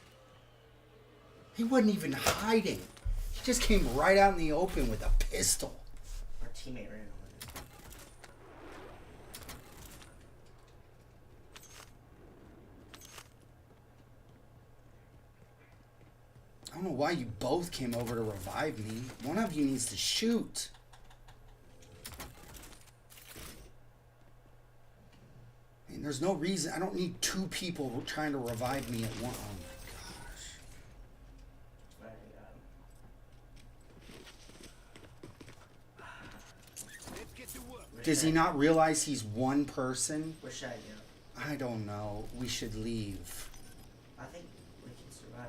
He wasn't even hiding. He just came right out in the open with a pistol. Our teammate ran over it. I don't know why you both came over to revive me. One of you needs to shoot. I mean, there's no reason. I don't need two people trying to revive me at once. Oh my gosh. Let's get to work. Does he not realize he's one person? Where should I go? I don't know. We should leave. I think we can survive.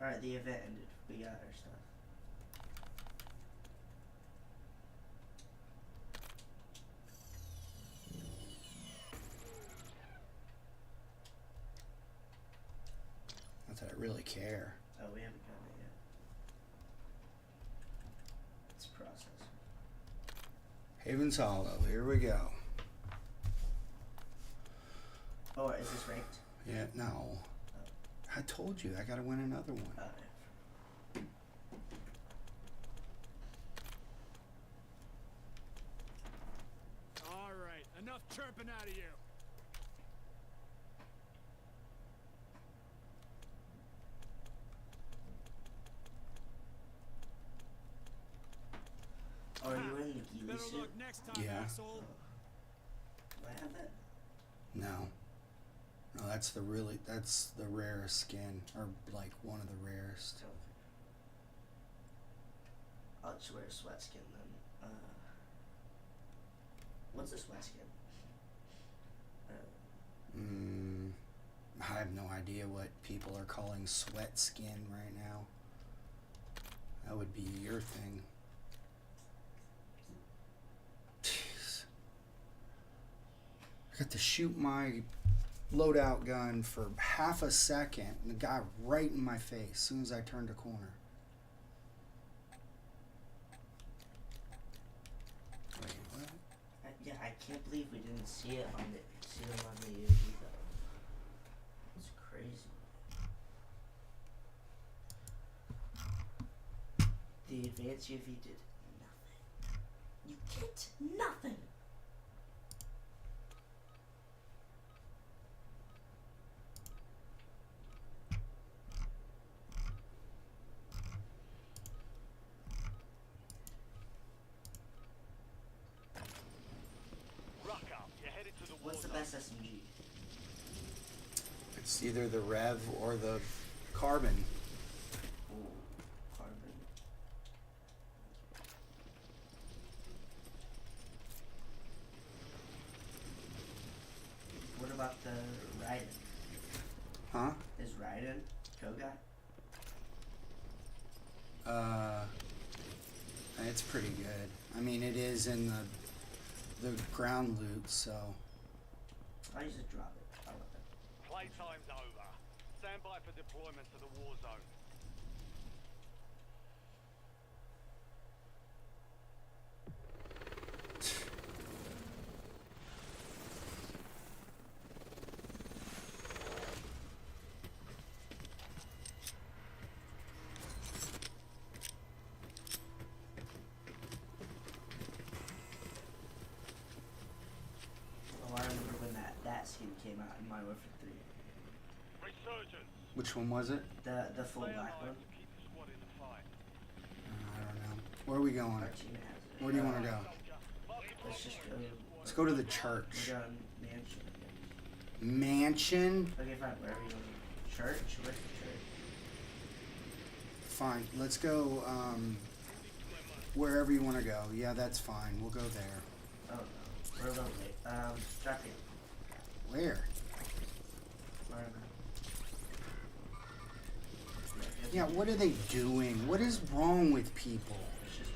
Alright, the event ended. We got our stuff. Not that I really care. Oh, we haven't done it yet. It's a process. Haven's Hollow. Here we go. Oh, is this ranked? Yeah, no. I told you. I gotta win another one. All right, enough chirping out of you. Oh, are you in the ghillie Better suit? look next time, Yeah. asshole. Do I have that? No. No, that's the rarest skin. Or like one of the rarest. Okay. I'll just wear a sweat skin then. What's a sweat skin? I have no idea what people are calling sweat skin right now. That would be your thing. Jeez. I got to shoot my loadout gun for half a second and the guy right in my face as soon as I turned a corner. Wait, what? Yeah, I can't believe we didn't see it on the UAV though. It's crazy. The advanced UAV did nothing. You get nothing. Ruck up. You're headed to the war What's the zone. best SMG? It's either the Rev or the Carbon. Ooh, carbon. What about the Raiden? Huh? Is Raiden Koga? It's pretty good. I mean, it is in the ground loot, so. I just drop it. I love it. Playtime's over. Stand Stand by for deployment to the war zone. Oh, I remember when that skin came out in Modern Warfare 3. Resurgence. Which one was it? The full Stay black alive one. to keep the squad in the fight. I don't know. Where are we going? Our team has it. Where do you want to go? Let's just go. Let's go to the church. We're going mansion. Mansion? Okay, fine. Wherever you want. Church? Where's the church? Fine. Let's go wherever you want to go. Yeah, that's fine. We'll go there. Oh no. We're a little late. Drop here. Where? Wherever. Yeah, what are they doing? What is wrong with people? It's just.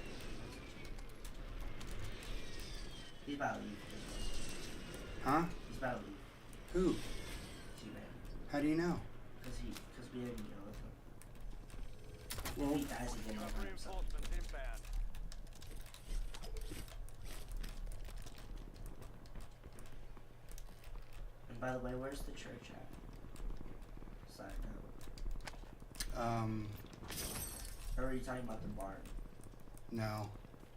He's about to leave. Huh? He's about to leave. Who? T-Man. How do you know? Because we didn't deal with him. Well, If he dies again, he'll hurt himself. Reinforcements inbound. And by the way, where's the church at? Side note. Or are you talking about the barn? no.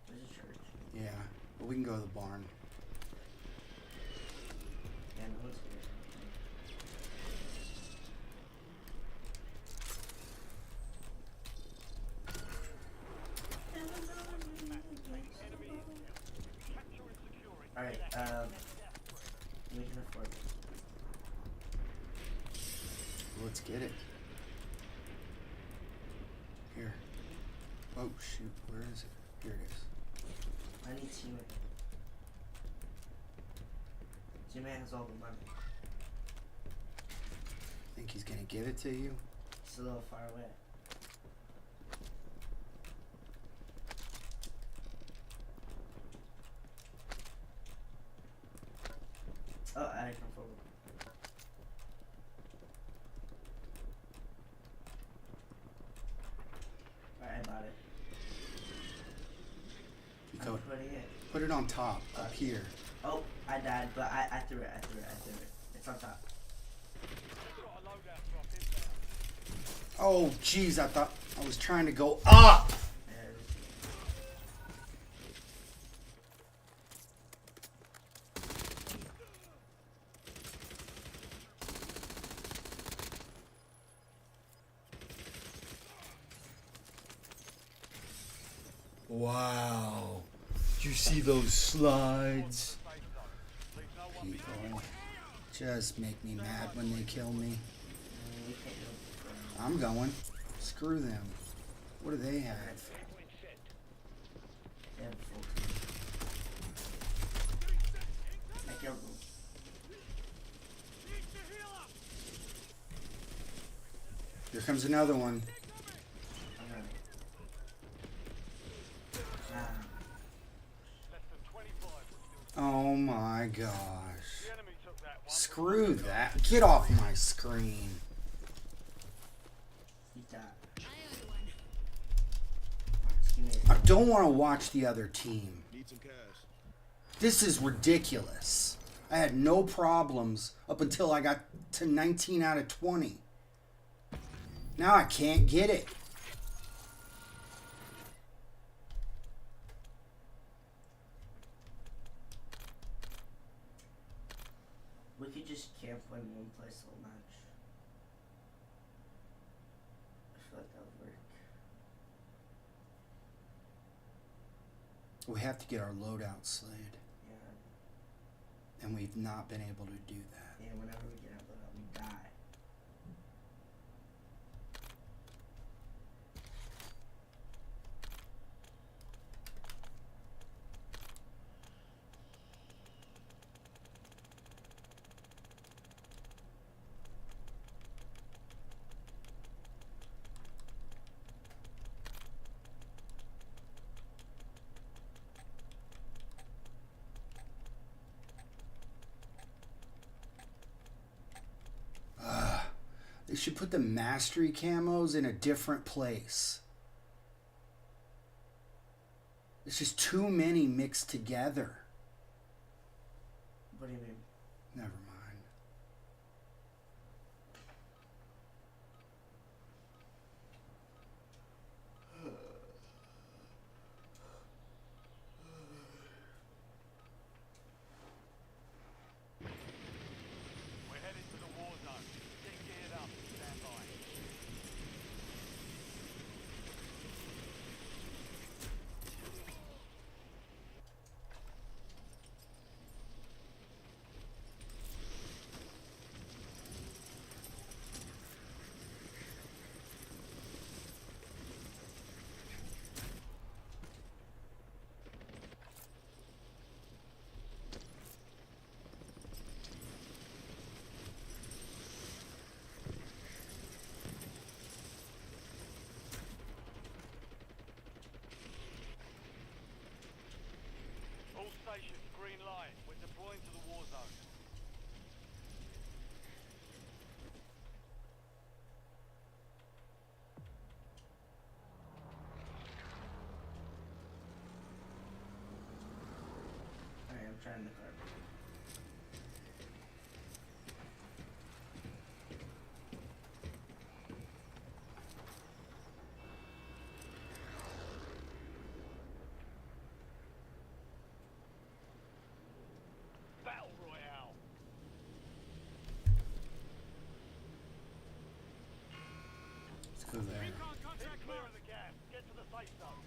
There's a church. Yeah. But we can go to the barn. Yeah, no one's here. Alright, we can afford it. Let's get it. Here. Oh, shoot. Where is it? Here it is. I need T-Man. T-Man has all the money. Think he's gonna give it to you? It's a little far away. Oh, I come forward. Alright, I bought it. You I'm go, putting it. put it on top, up here. Oh, I died, but I threw it. It's on top. Got a loadout drop inbound. Oh, jeez, I thought I was trying to go up. There it is. Wow. Did you see those slides? People just make me mad when they kill me. We can't do it. I'm going. Screw them. What do they have? They have a full team. I killed them. Here comes another one. I'm running. Ah. Less than 25. Oh my gosh. The enemy took that one. Screw that. Get off my screen. He died. I own one. Teammate. I don't want to watch the other team. Need some cash. This is ridiculous. I had no problems up until I got to 19 out of 20. Now I can't get it. We could just camp in one place all match. I feel like that would work. We have to get our loadout slid, Yeah. and we've not been able to do that. Yeah, whenever we get out of that, we die. They should put the mastery camos in a different place. It's just too many mixed together. What do you mean? Never mind. We're headed to the war zone. Get geared up. Stand by. All stations, green light. We're deploying to the war zone. Alright, I'm trying the car. Battle Royale. Let's go there. Get clear of the gas. Get to the safe zone.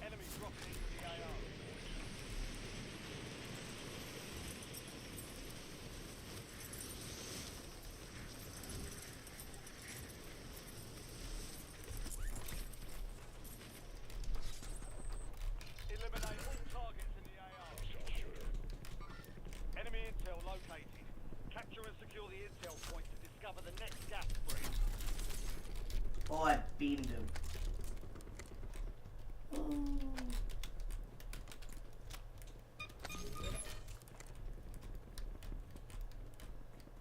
Enemy dropping into the AO. Eliminate all targets in the AO. Enemy intel located. Capture and secure the intel point to discover the next gas spring. Oh, I beamed him. Ooh.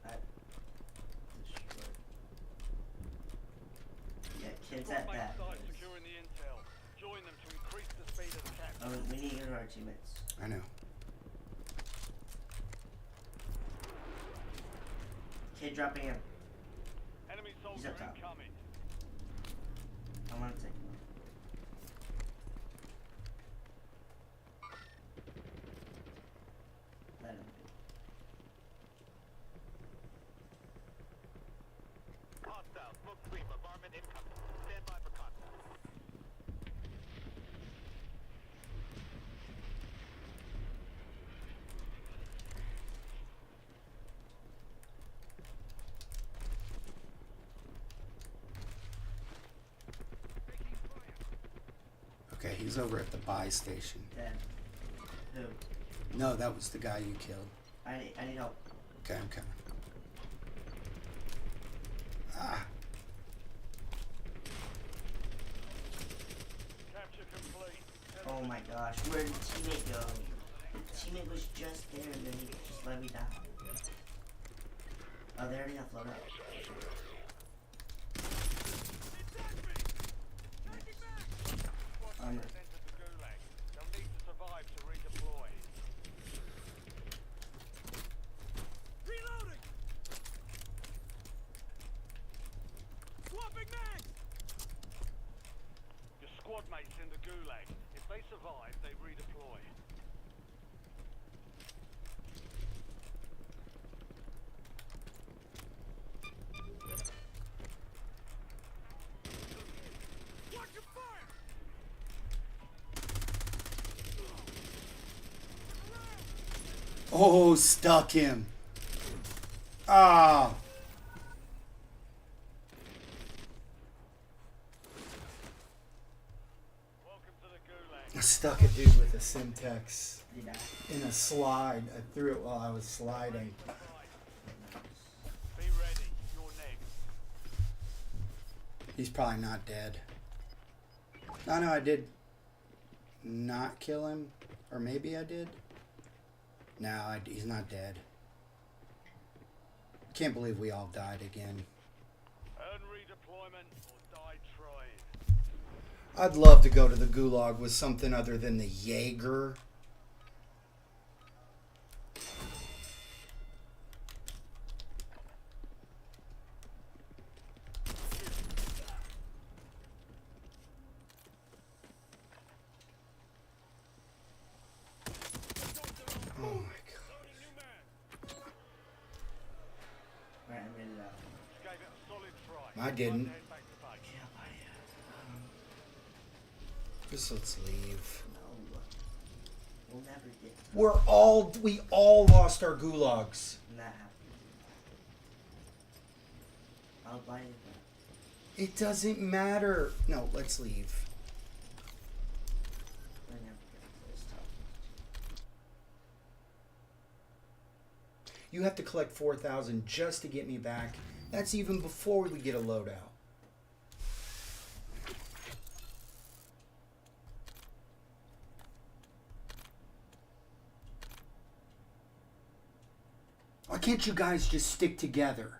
I destroyed. Yeah, kids at Squad that. mates side securing the intel. Join them to increase the speed of the capture. Oh, we need to get our teammates. I know. Kid dropping in. Enemy He's soldier up top. incoming. I want to take him out. Let him be. Hostile, smoke screen, bombardment incoming. Stand by for contact. Okay, he's over at the buy station. Dead. Who? No, that was the guy you killed. I need help. Okay, I'm coming. Ah, Capture complete. Oh my gosh, where did the teammate go? The teammate was just there and then he just let me die. Oh, they already have loadout. Squad mates entered the gulag. They'll need to survive to redeploy. Reloading! Swapping mag! Your squad mates in the gulag. If they survive, they redeploy. Watch your fire! oh, stuck him. Ah, Welcome to the gulag. I stuck a dude with a Simtex Did he die? in a slide. I threw it while I was sliding. Be ready. You're next. He's probably not dead. No, I did not kill him. Or maybe I did. No, he's not dead. Can't believe we all died again. Earn redeployment or die trying. I'd love to go to the gulag with something other than the Jaeger. Oh my god. Right, I made it out. Just gave it a solid try. I didn't. Time to head back to base. Yeah, Just let's leave. no. We'll never get to We all lost our gulags. that happen. I'll buy it back. It doesn't matter. No, let's leave. We're never gonna this top. You have to collect 4,000 just to get me back. That's even before we get a loadout. Why can't you guys just stick together?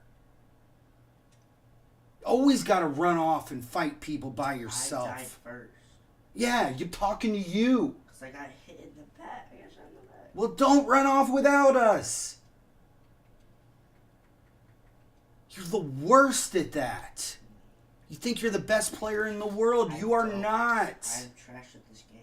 Always got to run off and fight people by yourself. I died first. Yeah, you're talking to you. Because I got hit in the back. I got shot in the back. Well, don't run off without us. You're the worst at that. You think you're the best player in the world. You are don't. not. I'm trash at this game.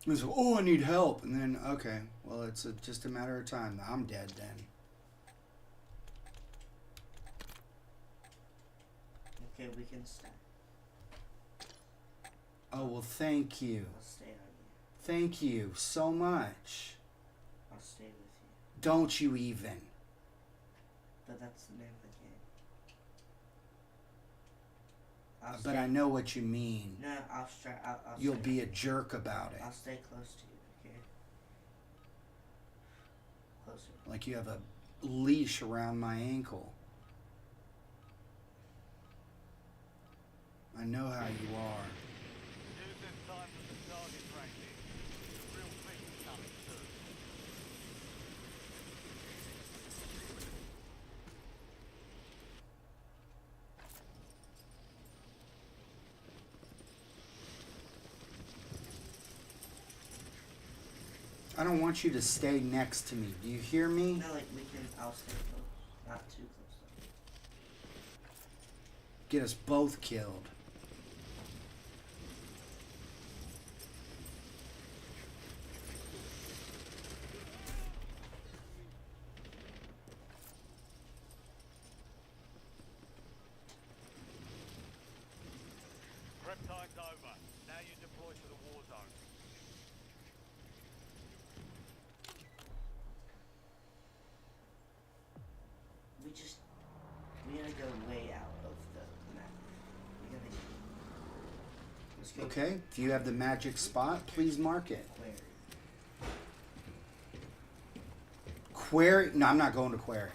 He's like, oh, I need help. And then, okay, well, it's just a matter of time. I'm dead then. Okay, we can stay. Oh, well, thank you. I'll stay on you. Thank you so much. I'll stay with you. Don't you even. But that's the name of the game. I'll But stay. I know what you mean. No, I'll You'll stay. be a jerk about it. I'll stay close to you, okay? Closer. Like you have a leash around my ankle. I know how you are. Use this time for some target practice. The real thing's coming soon. I don't want you to stay next to me. Do you hear me? No, like, I'll stay close. Not too close, though. Get us both killed. Prep time's over. Now you deploy to the war zone. We gotta go way out of the map. We gotta let's go Okay, if you have the magic spot, please mark it. Query. Query? No, I'm not going to Query.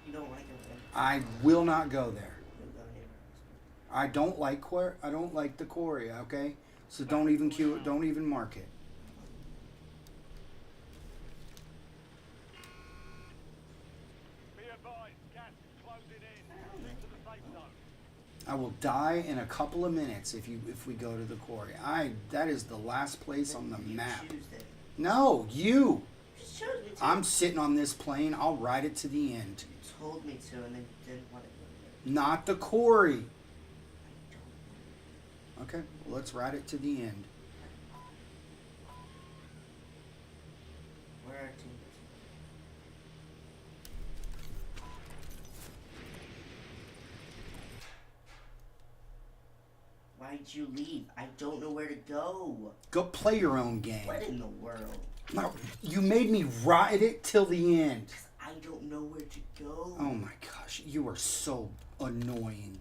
You don't like it, then? I will not go there. You'll go anywhere else. I don't like Query. I don't like the Quarry. Okay, so don't even queue it. Don't even mark it. Be advised, gas is closing in. To the safe zone. I will die in a couple of minutes if we go to the Quarry. That is the last place on the You map. choose it. No, you. You just chose me to. I'm sitting on this plane. I'll ride it to the end. You told me to, and then didn't want to go there. Not the Quarry. I don't. Okay, well, let's ride it to the end. Where are our teammates? Why Why'd you leave? I don't know where to go. Go play your own game. What in the world? No, you made me ride it till the end. I don't know where to go. Oh my gosh, you are so annoying.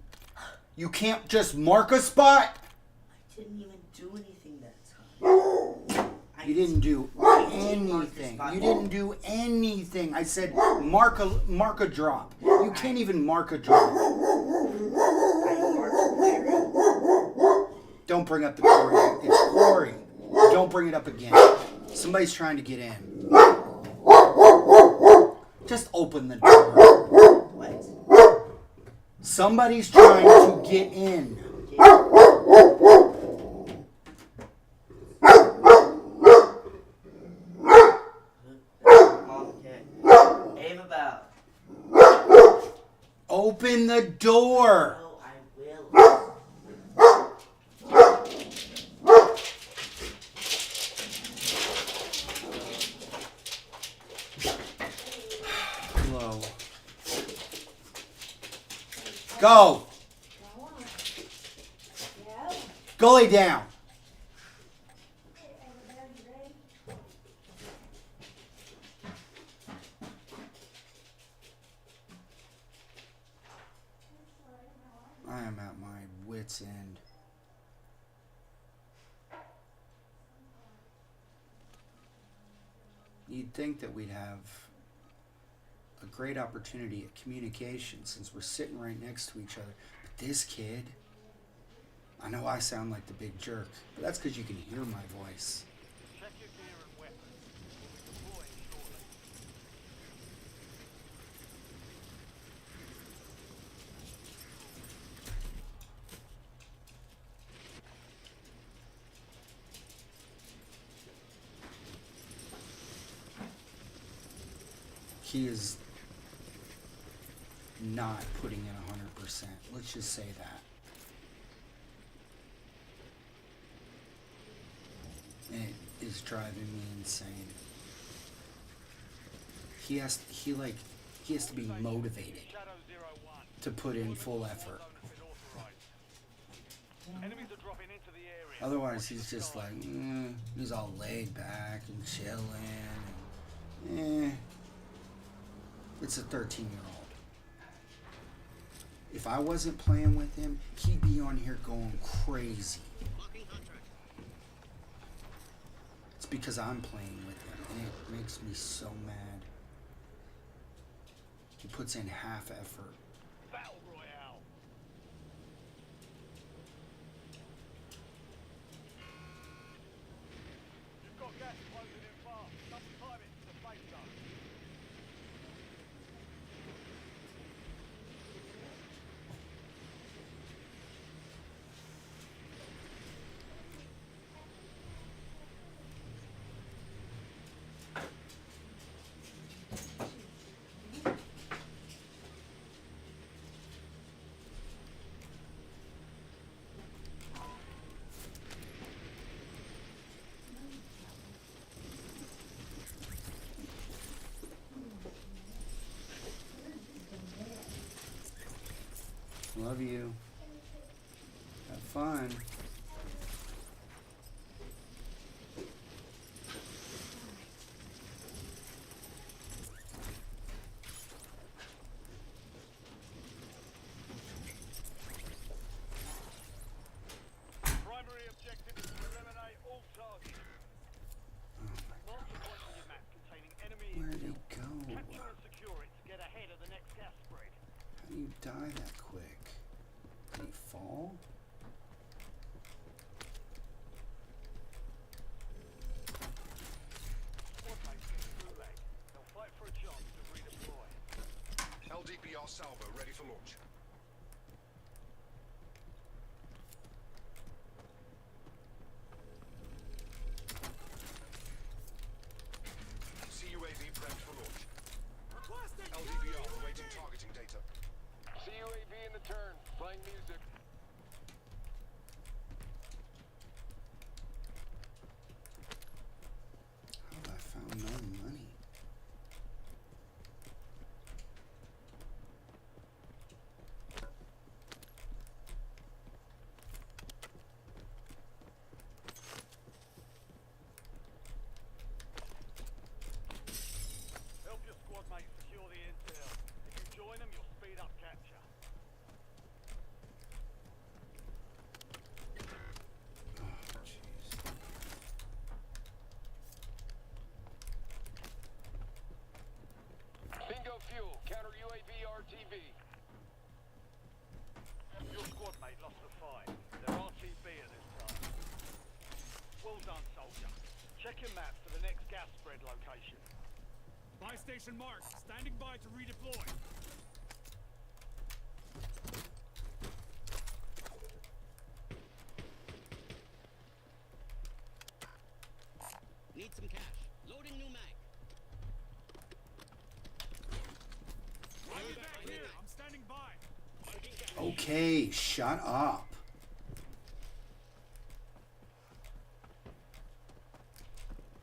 You can't just mark a spot. I didn't even do anything that time. You didn't do anything. You didn't do anything. I said mark a drop. You can't even mark a drop. Don't bring up the Corey. It's Corey. Don't bring it up again. Somebody's trying to get in. Just open the door. What? Somebody's trying to get in. Aim about. Open the door. No, I will. Hello. Go. Go lay down. I am at my wit's end. You'd think that we'd have a great opportunity at communication since we're sitting right next to each other. But this kid, I know I sound like the big jerk, but that's because you can hear my voice. Check your gear and weapons. Deploying shortly. He is not putting in 100%. Let's just say that. It is driving me insane. He has to be motivated Shadow 01. to put in full effort. Enemies are dropping into the area. Otherwise, he's just like, he's all laid back and chilling. And, it's a 13-year-old. If I wasn't playing with him, he'd be on here going crazy. It's because I'm playing with him, and it makes me so mad. He puts in half effort. Battle Royale. You've got gas closing in fast. Sometime it's the safe zone. Love you. Have fun. Primary objective is to eliminate all targets. Mark the point on your map containing enemy Where'd intel. he go? Capture and secure it to get ahead of the next gas spread. How do you die that quick? Did he fall? Squad mates in the gulag. They'll fight for a chance to redeploy. LDPR salvo ready for launch. CUAV prepped for launch. LDPR awaiting targeting data. CUAV in the turn, playing music. Oh, I found no money. up capture. Oh, jeez. Bingo fuel. Counter UAV RTV. Your squad mate lost the fight. They're RTB at this time. Well done, soldier. Check your map for the next gas spread location. Buy station marked. Standing by to redeploy. Need some cash. Loading new mag. Right back here. I'm standing by. Okay, shut up.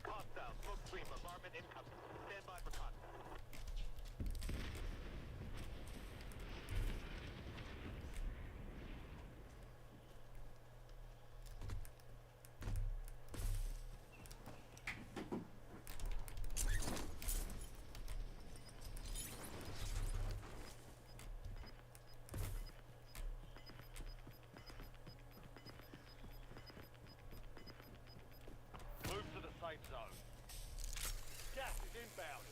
Hostile smoke screen bombardment incoming. Stand by for contact. Move to the safe zone. Gas is inbound.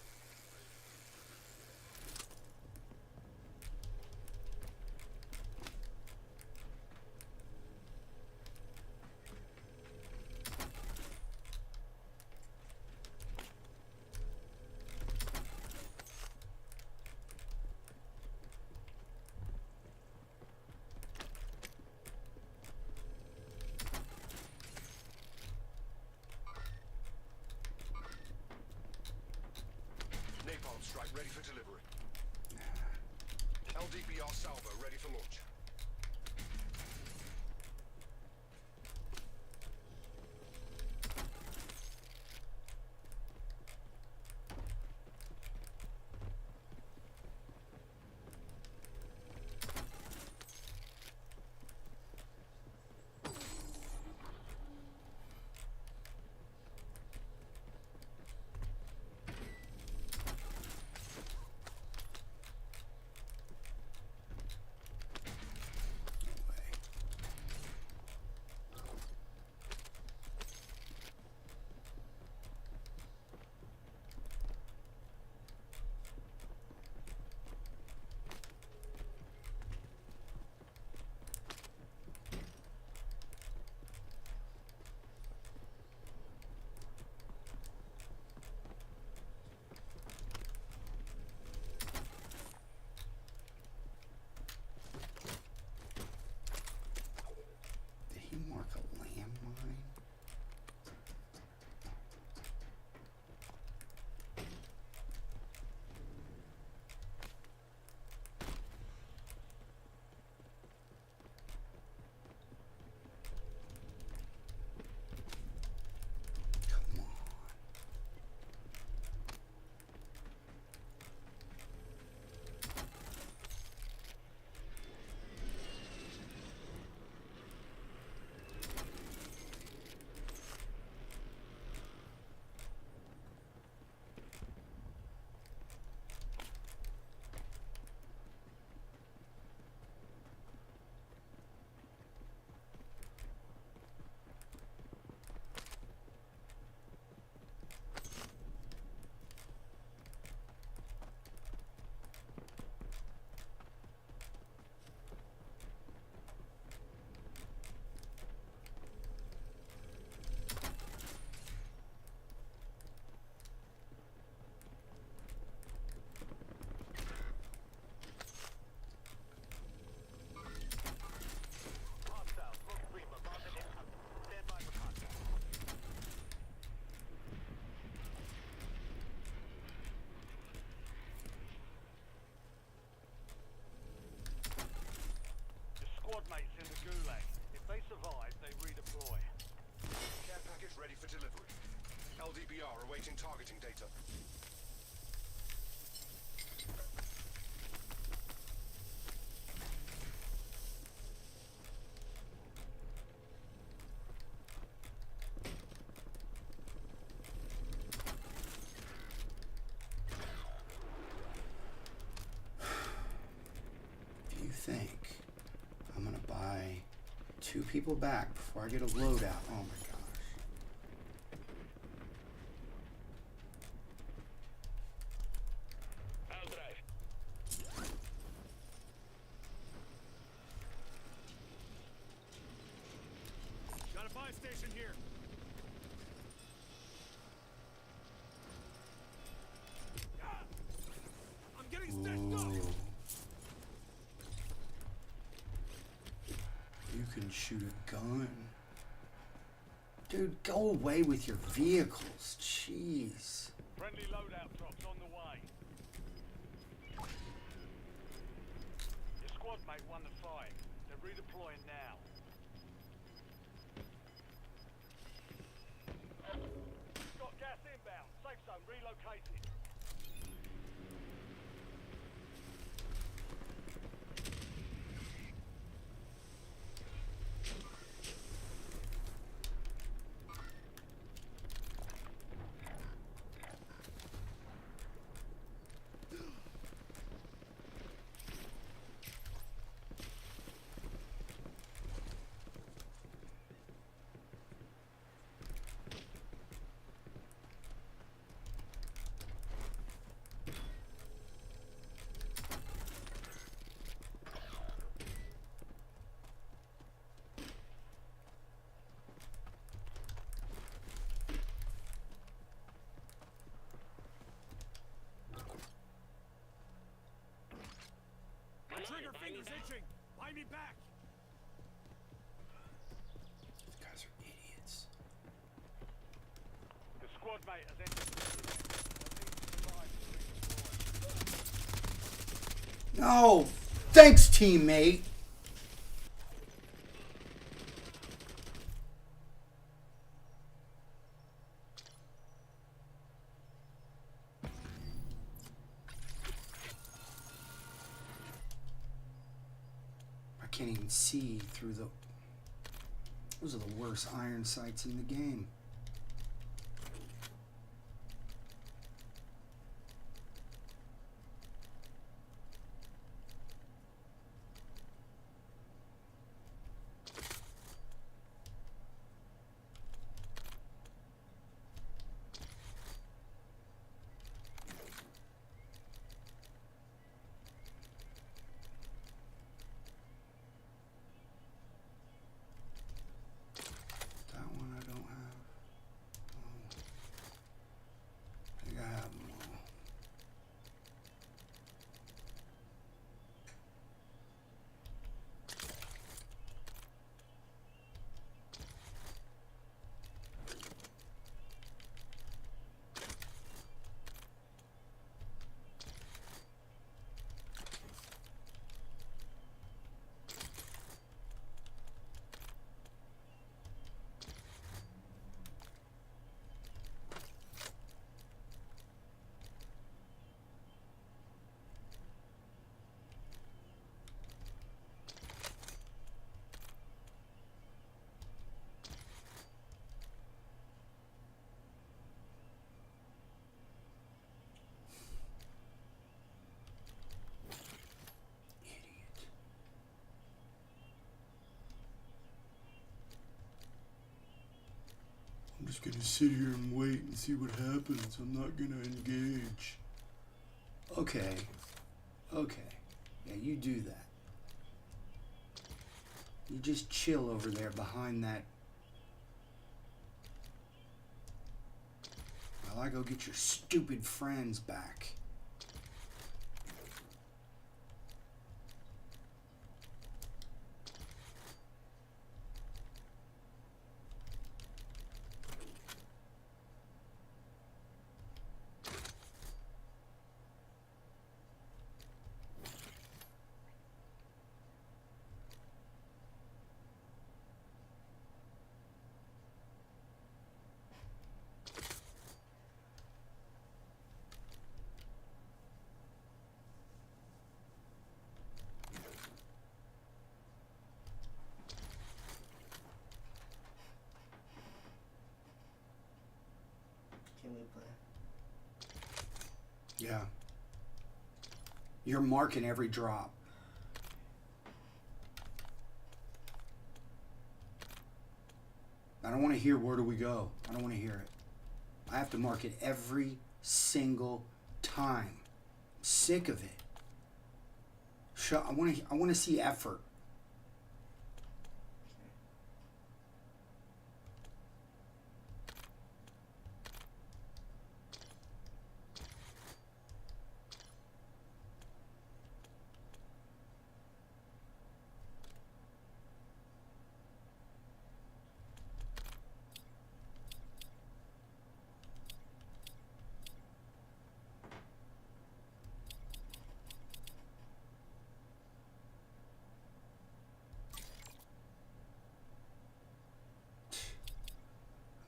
Napalm strike ready for delivery. LDBR salvo ready for launch. Did he mark a landmine? Come on. Hostile smoke screen bombardment incoming. Stand by for contact. Your squad mates in the gulag. If they survive, they redeploy. Care package ready for delivery. LDBR awaiting targeting data. think I'm gonna buy 2 people back before I get a loadout. Oh my gosh. I'll drive. Got a buy station here. I'm getting stitched up. Whoa. You can shoot a gun. Dude, go away with your vehicles. Jeez. Friendly loadout drops on the way. Your squad mate won the fight. They're redeploying now. Got gas inbound. Safe zone relocated. My trigger finger's itching. Buy me back. These guys are idiots. The squad mate has entered the city. They'll need to survive to redeploy. No! Thanks, teammate! I can't even see through the... Those are the worst iron sights in the game. That one I don't have. Oh. I think I have them all. Idiot. I'm just gonna sit here and wait and see what happens. I'm not gonna engage. Okay. Okay. Yeah, you do that. You just chill over there behind that. While I go get your stupid friends back. Can we play? Yeah. You're marking every drop. I don't want to hear where do we go. I don't want to hear it. I have to mark it every single time. I'm sick of it. I want to see effort.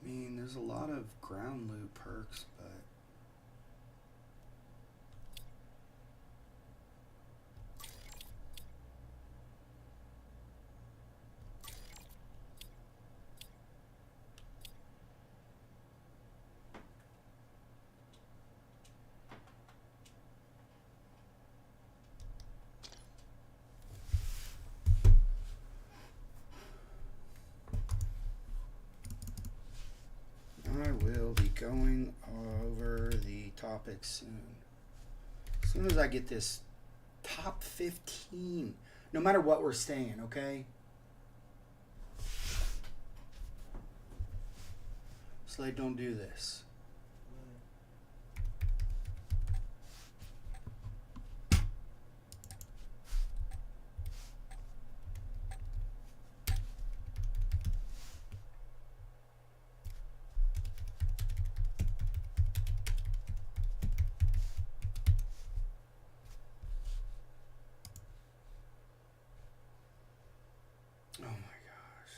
I mean, there's a lot of ground loot perks, but I will be going over the topics soon. As soon as I get this top 15, no matter what we're staying, okay? Slade, don't do this. Oh my gosh.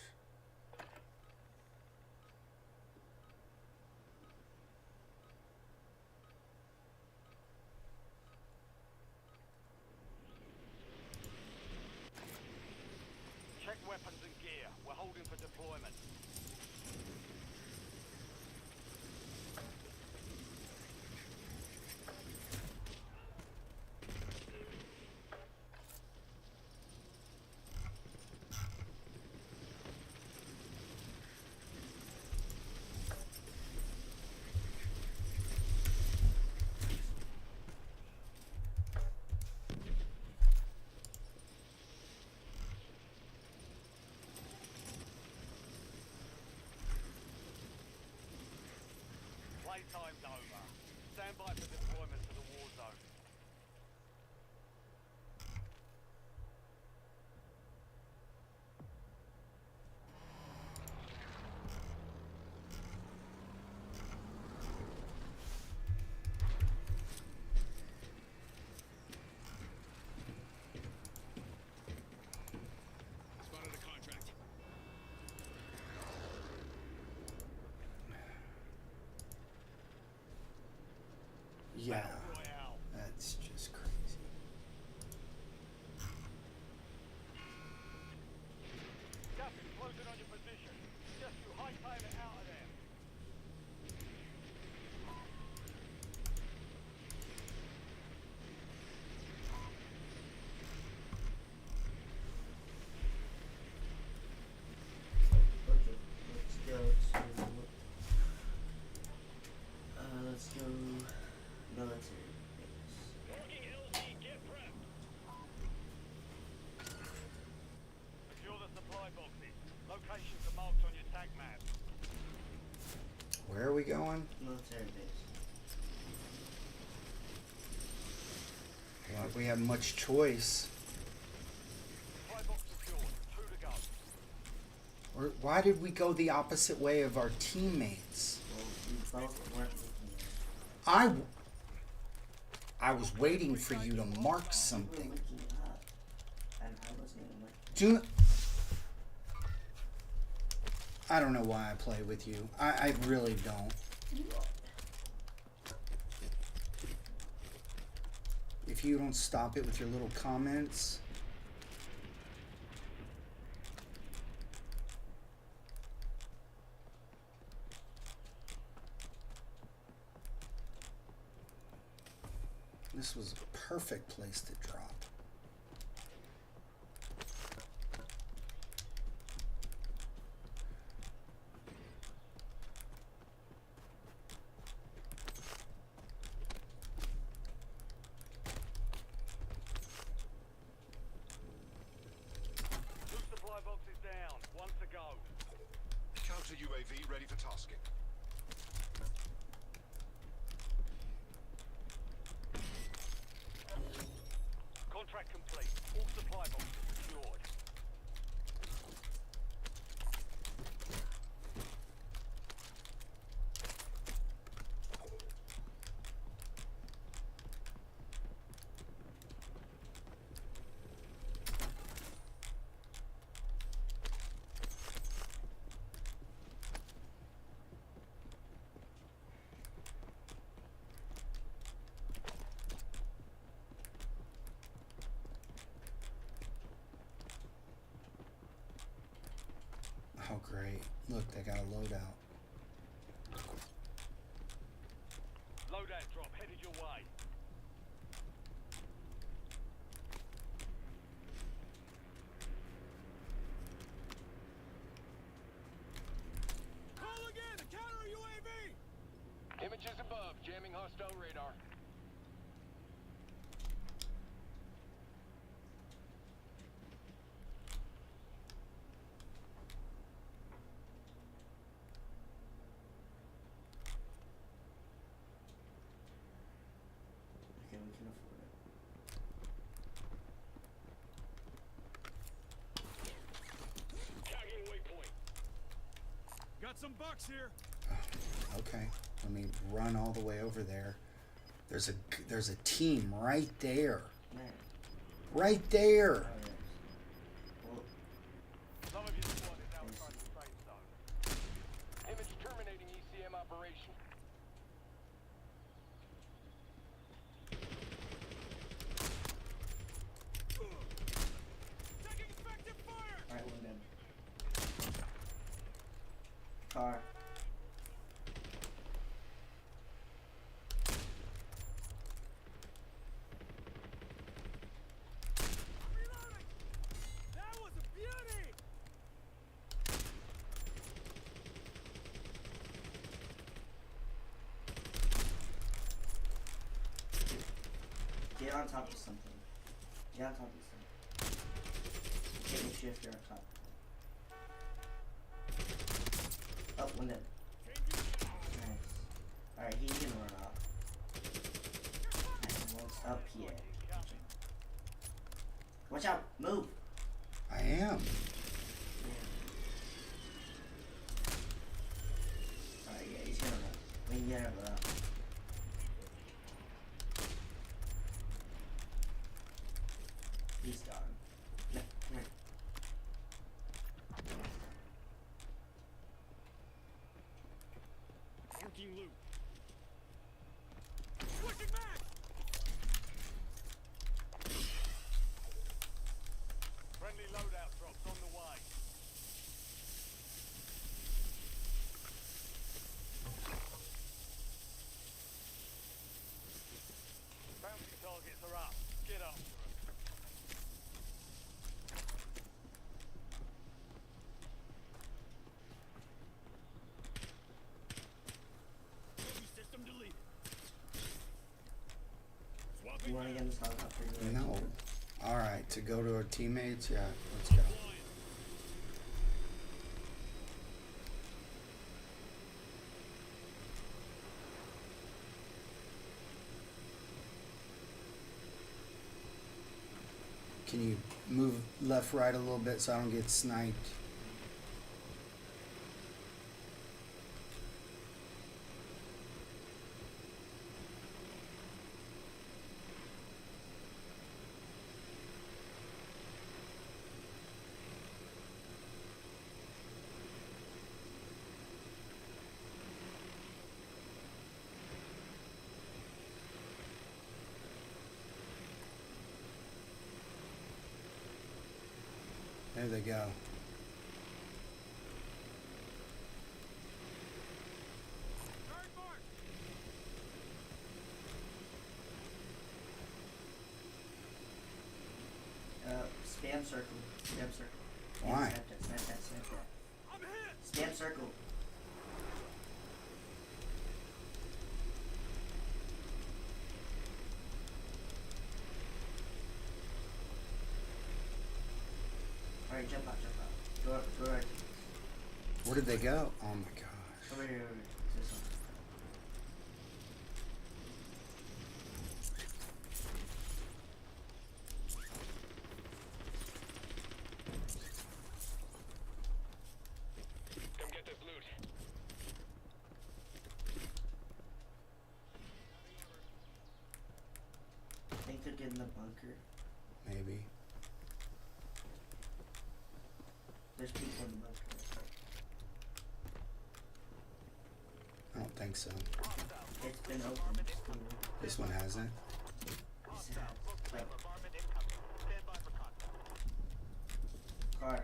Check weapons and gear. We're holding for deployment. Playtime's over. Stand by for deployment to the war zone. Spotted a contract. Yeah, Royale. that's just crazy. Gas is closing on your position. Just you high-time it out of there. Okay, let's go military base. Working LZ, get prepped. Secure the supply boxes. Locations are marked on your tag map. Where are we going? Military base. Not like we have much choice. Supply box secured. 2 to go. Or why did we go the opposite way of our teammates? Well, we both weren't looking at it. I was waiting for you to mark We were something. looking up, and I wasn't even looking. Do I don't know why I play with you. I really don't. If you don't stop it with your little comments. This was a perfect place to drop. Look, they got a loadout. Loadout drop headed your way. Call again! A counter UAV! Images above, jamming hostile radar. Okay, we can afford it. Tagging waypoint. Got some bucks here. Okay, let me run all the way over there. There's a team right there. Man. Right there. Oh, yes. Well, Some of your squad is outside the safe zone. Image terminating ECM operation. Taking effective fire! alright, one dead. Car. Reloading! That was a beauty! Get on top of something. Get on top of something. Hit me shift, you're on top. Oh, one dead. Nice. Alright, he can run off. Nice, one's up here. Watch out! Move! I am. Alright, yeah, he's gonna run. We can get him out. He's gone. No, come here. Marking loot. Switching back! Friendly loadout drops on the way. Bounty targets are up. Get after them. Enemy system deleted. You Swapping wanna back. get in this helicopter? No. All right, to go to our teammates. Yeah, let's go. Flying. Can you move left, right a little bit so I don't get sniped? There they go. Guard mark. Spam circle. Spam circle. Why? Snap that, snap that, snap that. I'm hit! Spam circle. Alright, jump out, jump out. Go right. Where did they go? Oh my gosh. Over here, over here. This one. Come get this loot. I think they're getting the bunker. Maybe. There's people in the bunker. I don't think so. It's been open. Still. This one hasn't. This has. Like, car.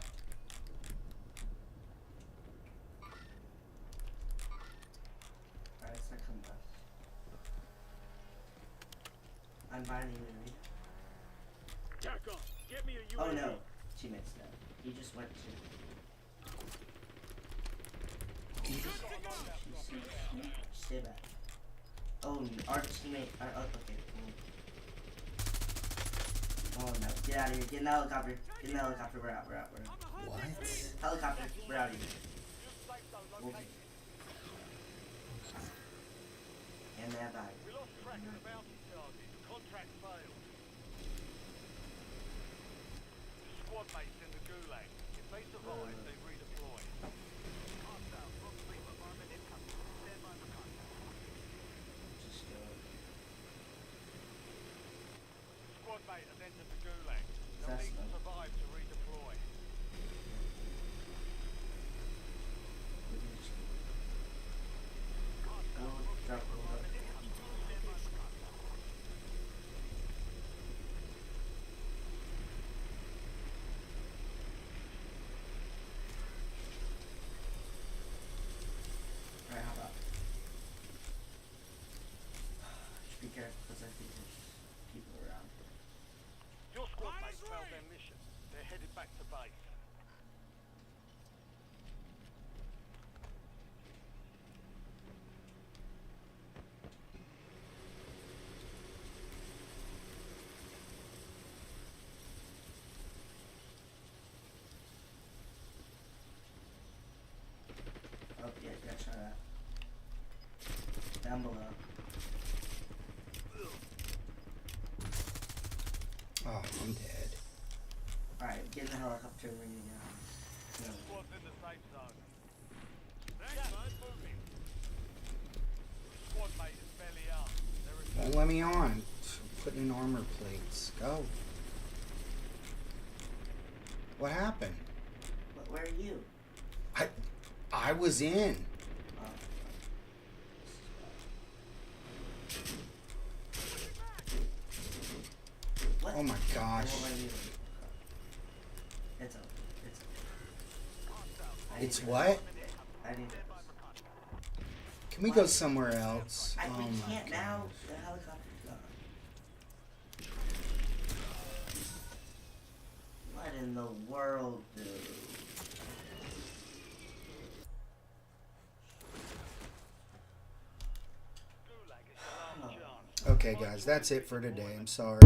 I'm binding you. TACOM, get me a UAV. Oh no, teammates dead. He just went to. Stay back. Oh, our teammate. Okay. Oh no, get out of here. Get in the helicopter. Get in the helicopter. We're out. What? Helicopter. We're out of here. Okay. And they have died. We lost track of the bounty target. Contract failed. Your squad mates in the gulag. If they survive, they redeploy. Hostile, book sleeper, armored incoming. Stand by for contact. Just Squad mate has entered the gulag. They'll That's need to not- survive to redeploy. drop roll. Alright, how about? Just be careful because I think there's people around here. Your squad mates failed their mission. They're headed back to base. Oh, yeah, got shot at. Down below. Oh, I'm dead. Alright, get in the helicopter and bring me down. No. Squad's in the safe zone. Gas moving. Squad mate is belly up. They're Won't let me on. Putting in armor plates. Go. What happened? Where are you? I was in. Oh. What? Oh my gosh. I won't let you in. It's over. It's over. I It's need- what? I need. Can we go somewhere else? We Oh my can't now. gosh. The helicopter's gone. What in the world, dude? gulag is your last chance. Okay, guys, that's it for today. I'm sorry.